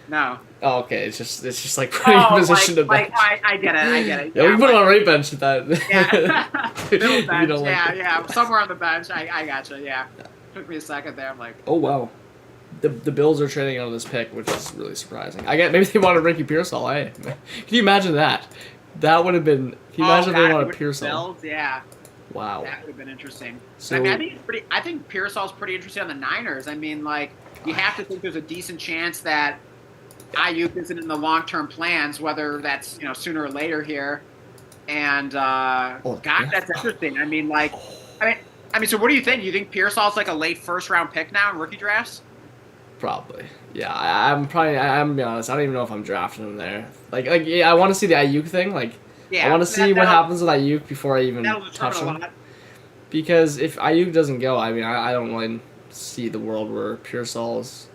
No. Oh, okay. It's just like putting in position to bench. I get it. Yeah, we put it on right bench at that. Yeah. Middle bench. Yeah. Somewhere on the bench. I gotcha. Yeah. Took me a second there. I'm like, oh wow. The Bills are trading out of this pick, which is really surprising. Maybe they wanted Ricky Pearsall. Can you imagine that? That would have been. Can you imagine if they wanted Pearsall? Bills, yeah. Wow. That would have been interesting. So, I mean, I think Pearsall's pretty interesting on the Niners. I mean, like, you have to think there's a decent chance that Ayuk isn't in the long-term plans, whether that's sooner or later here. And God, that's interesting. I mean, like, I mean, so what do you think? Do you think Pearsall's like a late first-round pick now in rookie drafts? Probably. Yeah, I'm gonna be honest. I don't even know if I'm drafting him there. Yeah, I want to see the Ayuk thing. Like, Yeah, I want to see what happens with Ayuk before I even touch him. Because if Ayuk doesn't go, I mean, I don't really see the world where Pearsall's.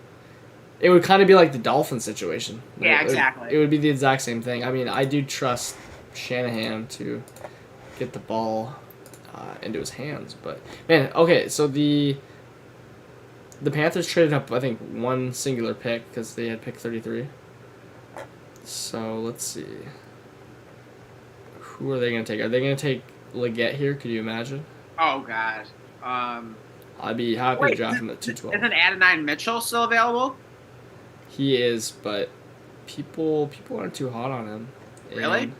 It would kind of be like the Dolphin situation. Yeah, exactly. It would be the exact same thing. I mean, I do trust Shanahan to get the ball into his hands, but man, okay, so the Panthers traded up, I think, one singular pick because they had pick 33. So let's see. Who are they going to take? Are they going to take Leggett here? Could you imagine? Oh God. I'd be happy to draft him at 212. Isn't Adonai Mitchell still available? He is, but people aren't too hot on him. Really?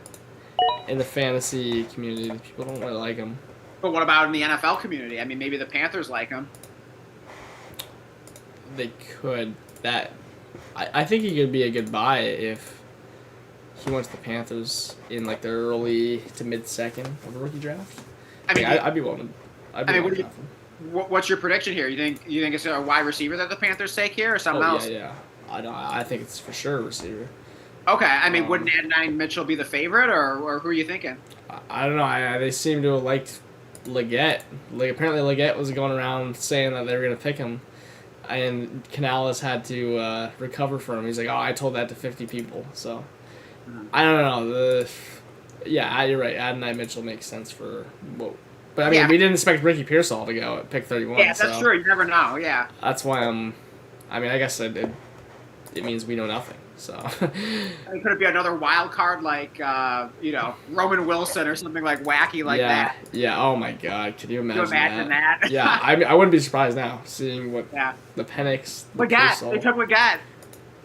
In the fantasy community, people don't really like him. But what about in the NFL community? I mean, maybe the Panthers like him. They could. I think he could be a good buy if he went to the Panthers in like the early to mid second of the rookie draft. I mean, I'd be willing. I'd be willing to draft him. What's your prediction here? You think it's a wide receiver that the Panthers take here, or something else? Yeah. I think it's for sure a receiver. Okay, I mean, wouldn't Adonai Mitchell be the favorite, or who are you thinking? I don't know. They seem to have liked Leggett. Like, apparently Leggett was going around saying that they were going to pick him, and Canales had to recover from him. He's like, oh, I told that to 50 people. So, I don't know. Yeah, you're right. Adonai Mitchell makes sense for what. But, I mean, we didn't expect Ricky Pearsall to go at pick 31. Yeah, that's true. You never know, yeah. That's why I mean, I guess it means we know nothing. So I mean, could it be another wild card like Roman Wilson or something like wacky like that? Yeah. Oh my God, could you imagine, that? Yeah, I wouldn't be surprised now seeing what the Penix. They took Leggett.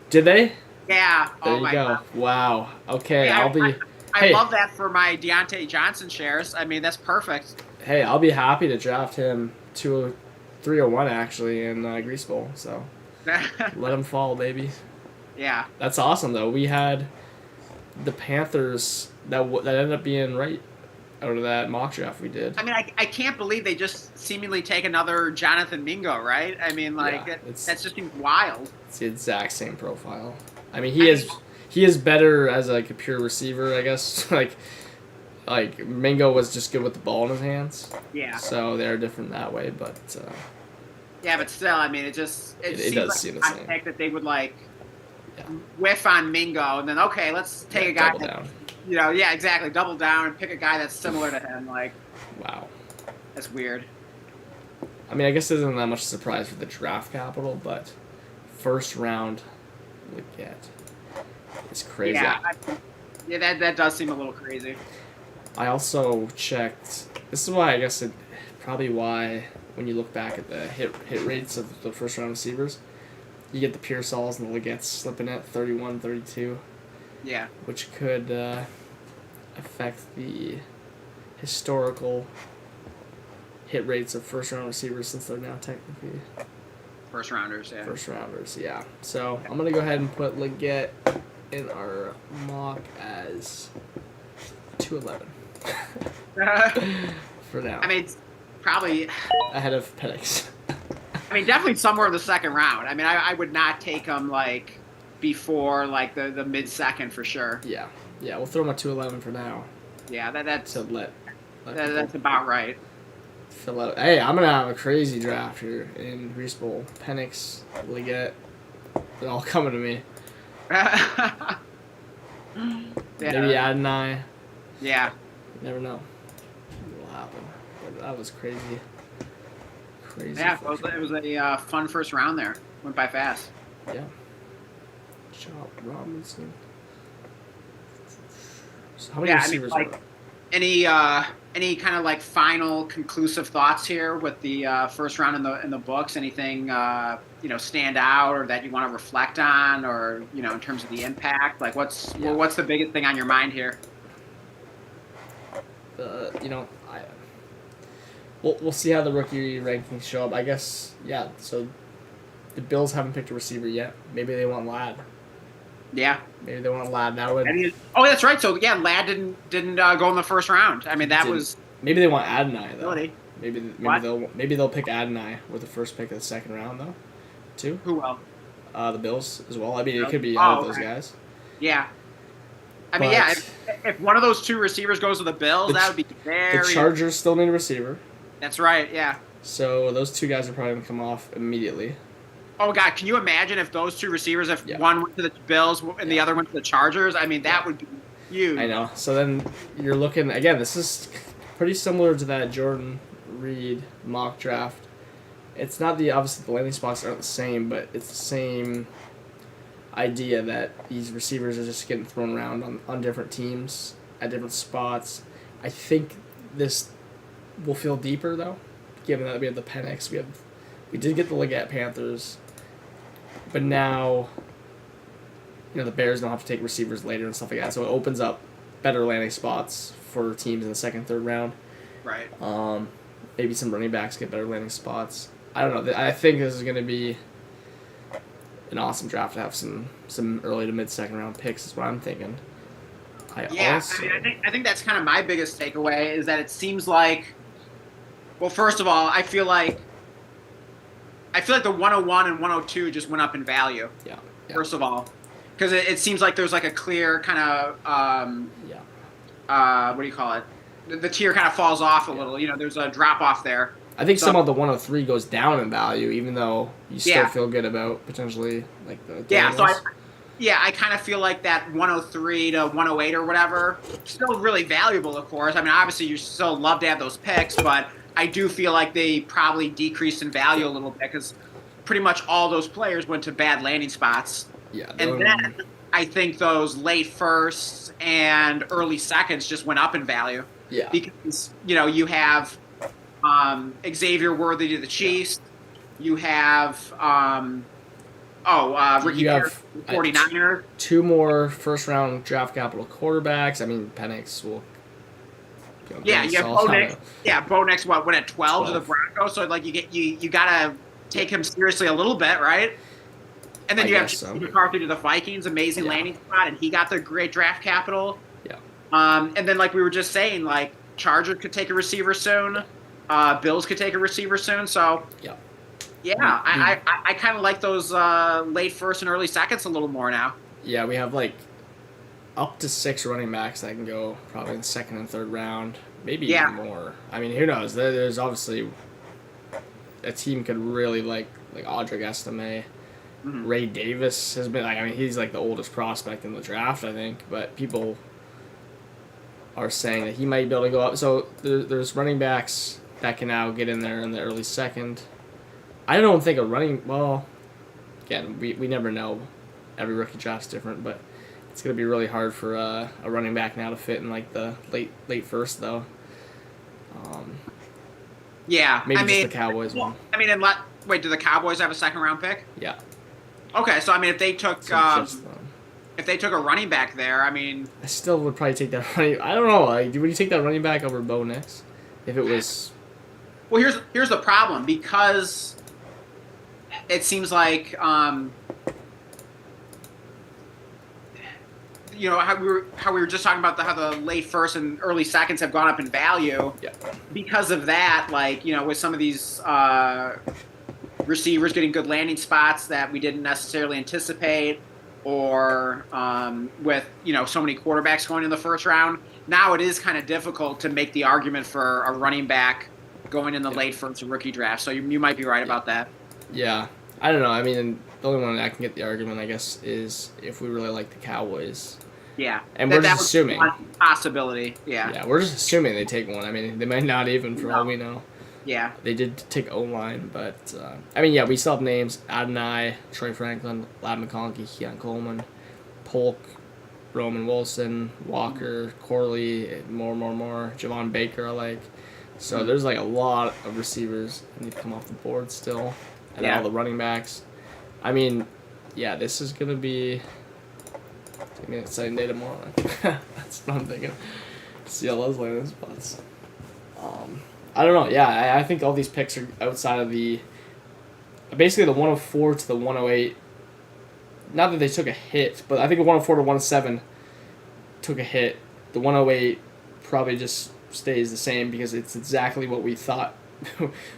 Did they? Yeah. There you go. God. Wow. Okay, hey, I love that for my Deontay Johnson shares. I mean, that's perfect. Hey, I'll be happy to draft him 301 actually in Grease Bowl. So let him fall, baby. Yeah. That's awesome, though. We had the Panthers that ended up being right out of that mock draft we did. I mean, I can't believe they just seemingly take another Jonathan Mingo, right? I mean, like, that's just wild. It's the exact same profile. I mean, he is better as like a pure receiver, I guess. like Mingo was just good with the ball in his hands. Yeah. So they're different that way, but. Yeah, but still, I mean, it seems does like seem the same. That they would whiff on Mingo, and then let's take a guy. Double down. Exactly, double down and pick a guy that's similar to him. Like, wow, that's weird. I mean, I guess it isn't that much surprise for the draft capital, but first round, Leggett is crazy. Yeah, that does seem a little crazy. I also checked. This is why I guess probably why when you look back at the hit rates of the first round receivers. You get the Pearsalls and the Leggetts slipping at 31, 32. Yeah. Which could affect the historical hit rates of first-round receivers since they're now technically... First rounders, yeah. So I'm going to go ahead and put Leggett in our mock as 211. For now. I mean, it's probably... ahead of Penix. I mean, definitely somewhere in the second round. I mean, I would not take him, before, the mid-second for sure. Yeah, we'll throw him at 211 for now. Yeah, that's... That's about right. Fill out. Hey, I'm going to have a crazy draft here in Grease Bowl. Penix, Leggett, they're all coming to me. Maybe Adonai. Yeah. You never know what will happen. But that was crazy. Yeah, it was a fun first round there. Went by fast. Yeah. Chop Robinson. So how many receivers are there? Any kind of final conclusive thoughts here with the first round in the books? Anything stand out or that you want to reflect on, or in terms of the impact? What's the biggest thing on your mind here? we'll see how the rookie rankings show up. I guess, yeah, so the Bills haven't picked a receiver yet. Maybe they want Ladd. Yeah. Maybe they want Ladd. That would... Oh, that's right. So, yeah, Ladd didn't go in the first round. I mean, that was... Maybe they want Adonai, though. Really? Maybe they'll pick Adonai with the first pick of the second round, though, too. Who will? The Bills as well. I mean, it could be out of those guys. Yeah. I mean, yeah, if one of those two receivers goes to the Bills, that would be very... The Chargers still need a receiver. That's right, yeah. So those two guys are probably going to come off immediately. Oh, God, can you imagine if those two receivers, if one went to the Bills and the other went to the Chargers? I mean, that would be huge. I know. So then you're looking... Again, this is pretty similar to that Jordan Reed mock draft. It's not obviously the landing spots aren't the same, but it's the same idea that these receivers are just getting thrown around on different teams at different spots. I think this will feel deeper, though, given that we have the Penix. We did get the Leggett Panthers, but now, the Bears don't have to take receivers later and stuff like that, so it opens up better landing spots for teams in the second, third round. Right. Maybe some running backs get better landing spots. I don't know. I think this is going to be an awesome draft to have some early to mid second round picks is what I'm thinking. I think that's kind of my biggest takeaway is that it seems like, well, first of all, I feel like the 101 and 102 just went up in value. Yeah. First of all, because it seems like there's like a clear kind of what do you call it? The tier kind of falls off a little. There's a drop off there. I think some of the 103 goes down in value, even though you still feel good about potentially like the I kind of feel like that 103 to 108 or whatever still really valuable, of course. I mean, obviously you still love to have those picks, but I do feel like they probably decreased in value a little bit because pretty much all those players went to bad landing spots. Yeah, and then I think those late firsts and early seconds just went up in value. Yeah, because you have Xavier Worthy to the Chiefs. You have Ricky Pierce, 49ers. Two more first round draft capital quarterbacks. I mean, Penix will. You have Bo Nix. Yeah, Bo Nix went at 12 to the Broncos. So like you gotta take him seriously a little bit, right? And then you have McCarthy to the Vikings, amazing landing spot, and he got the great draft capital. Yeah. And then like we were just saying, like Chargers could take a receiver soon. Bills could take a receiver soon. So I kind of like those late first and early seconds a little more now. Yeah, we have like up to 6 running backs that can go probably in the second and third round, maybe even more. I mean, who knows? There's obviously a team could really like Audric Estime. Mm-hmm. Ray Davis has been he's like the oldest prospect in the draft, I think, but people are saying that he might be able to go up. So there's running backs that can now get in there in the early second. I don't think again, we never know. Every rookie draft's different, but it's going to be really hard for a running back now to fit in like the late first, though. Maybe just the Cowboys one. I mean, wait, do the Cowboys have a second round pick? Yeah. Okay, so I mean, if they took a running back there, I mean, I still would probably take that running. I don't know. Would you take that running back over Bo Nix if it was? Well, here's the problem, because it seems like how we were just talking about how the late first and early seconds have gone up in value. Yeah. Because of that, with some of these receivers getting good landing spots that we didn't necessarily anticipate, or with so many quarterbacks going in the first round, now it is kind of difficult to make the argument for a running back going in the late first rookie draft. So you might be right about that. Yeah, I don't know. I mean, the only one I can get the argument, I guess, is if we really like the Cowboys. Yeah, and we're just assuming one possibility. Yeah, we're just assuming they take one. I mean, they might not even, for all we know. Yeah, they did take O-line, but we still have names: Adonai, Troy Franklin, Ladd McConkey, Keon Coleman, Polk, Roman Wilson, Walker, Corley, more. Javon Baker, I like. So there's like a lot of receivers that need to come off the board still, and all the running backs. I mean, this is gonna be an exciting day tomorrow. That's what I'm thinking. See all those landing spots. I don't know. Yeah, I think all these picks are outside of basically the 104 to the 108. Not that they took a hit, but I think the 104 to 107 took a hit. The 108 probably just stays the same because it's exactly what we thought.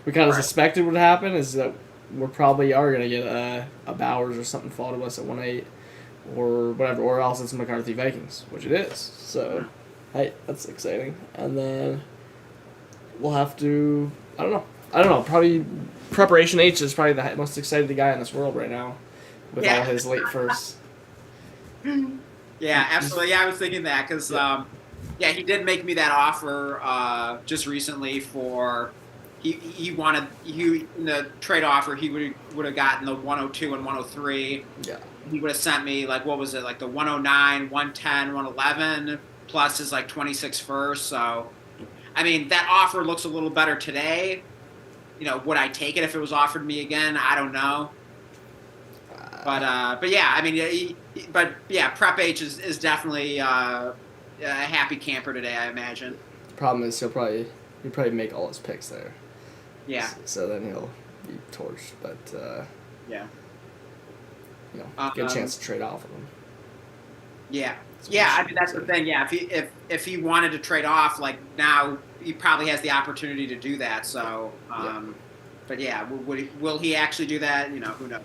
We kind of suspected would happen, is that we probably are going to get a Bowers or something fall to us at 1-8 or whatever, or else it's McCarthy Vikings, which it is. So, hey, that's exciting. And then we'll have to, I don't know, probably Preparation H is probably the most excited guy in this world right now with all his late firsts. Yeah, absolutely. Yeah, I was thinking that because, he did make me that offer just recently for. He wanted in the trade offer he would have gotten the 102 and 103. Yeah. He would have sent me like what was it like the 109, 110, 111 plus his like 26 first. So, I mean that offer looks a little better today. You know, would I take it if it was offered me again? I don't know. But yeah, I mean, Prep H is definitely a happy camper today. I imagine. The problem is he'll probably make all his picks there. Yeah. So then he'll be torched, but yeah. You know, get a chance to trade off with him. Yeah. Yeah, I mean that's the thing. Yeah, if he wanted to trade off, like now he probably has the opportunity to do that. So, but yeah, will he actually do that? You know, who knows?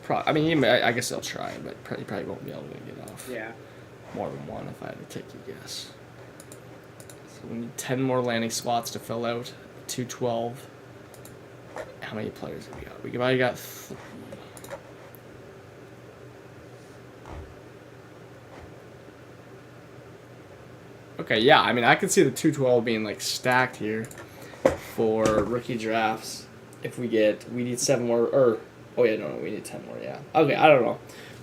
I mean, I guess he'll try, but he probably won't be able to get off. Yeah. More than one, if I had to take a guess. So we need 10 more landing spots to fill out. 212. How many players have we got? We probably got 3. Okay, yeah, I mean, I could see the 212 being, like, stacked here for rookie drafts. If we need 7 more, or, oh yeah, no, we need 10 more, yeah. Okay, I don't know.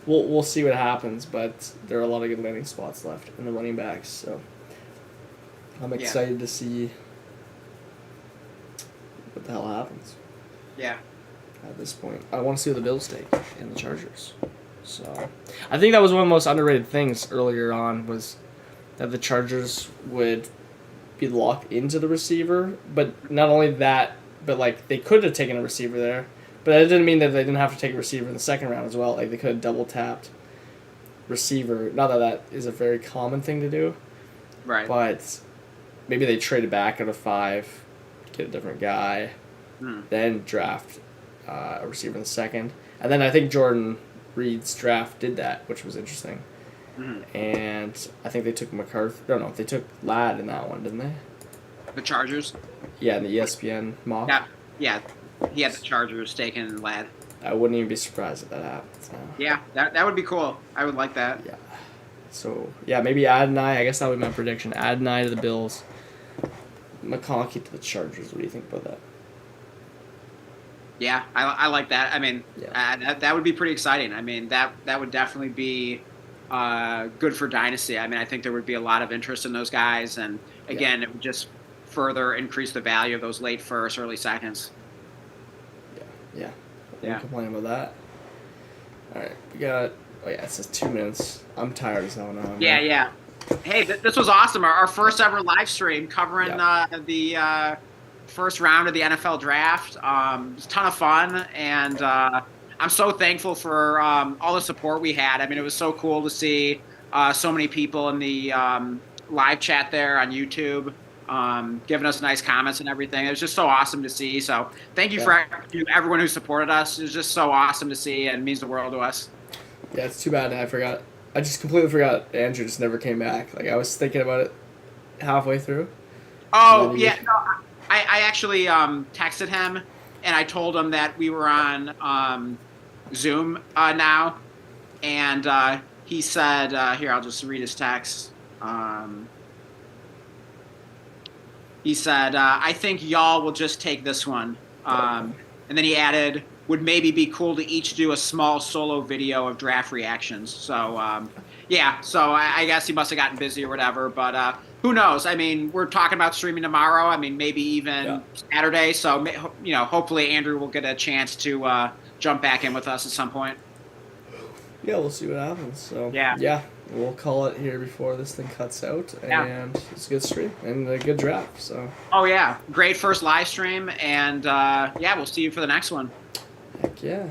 We'll see what happens, but there are a lot of good landing spots left in the running backs, so I'm excited to see what the hell happens. Yeah. At this point, I want to see what the Bills take and the Chargers. So, I think that was one of the most underrated things earlier on was that the Chargers would be locked into the receiver, but not only that, but like they could have taken a receiver there, but that didn't mean that they didn't have to take a receiver in the second round as well. Like they could have double tapped receiver. Not that that is a very common thing to do, right? But maybe they traded back out of 5, get a different guy, then draft a receiver in the second, and then I think Jordan Reed's draft did that, which was interesting. And I think they took McCarthy. No, they took Ladd in that one, didn't they? The Chargers. Yeah, in the ESPN mock. Yeah. He had the Chargers taking Ladd. I wouldn't even be surprised if that happens now. Yeah, that would be cool. I would like that. Yeah. So, yeah, maybe Adonai. I guess that would be my prediction. Adonai to the Bills. McConkey to the Chargers. What do you think about that? Yeah, I like that. I mean, that would be pretty exciting. I mean, that would definitely be good for Dynasty. I mean, I think there would be a lot of interest in those guys. And, again, it would just further increase the value of those late first, early seconds. Yeah. No complaining about that. All right, we got. Oh yeah, it says 2 minutes. I'm tired as hell now. Yeah. Hey, this was awesome. Our first ever live stream covering the first round of the NFL draft. It was a ton of fun, and I'm so thankful for all the support we had. I mean, it was so cool to see so many people in the live chat there on YouTube. Giving us nice comments and everything. It was just so awesome to see. So thank you for everyone who supported us. It was just so awesome to see and it means the world to us. Yeah, it's too bad I forgot. I just completely forgot Andrew just never came back. Like I was thinking about it halfway through. Oh, yeah. No, I actually texted him and I told him that we were on Zoom now. And he said, here, I'll just read his text. He said, I think y'all will just take this one. And then he added, would maybe be cool to each do a small solo video of draft reactions. So, so I guess he must have gotten busy or whatever. But who knows? I mean, we're talking about streaming tomorrow. I mean, maybe even Saturday. So, hopefully Andrew will get a chance to jump back in with us at some point. Yeah, we'll see what happens. So, yeah. we'll call it here before this thing cuts out. And it's a good stream and a good draft. So. Oh yeah, great first live stream, and yeah, we'll see you for the next one. Heck yeah.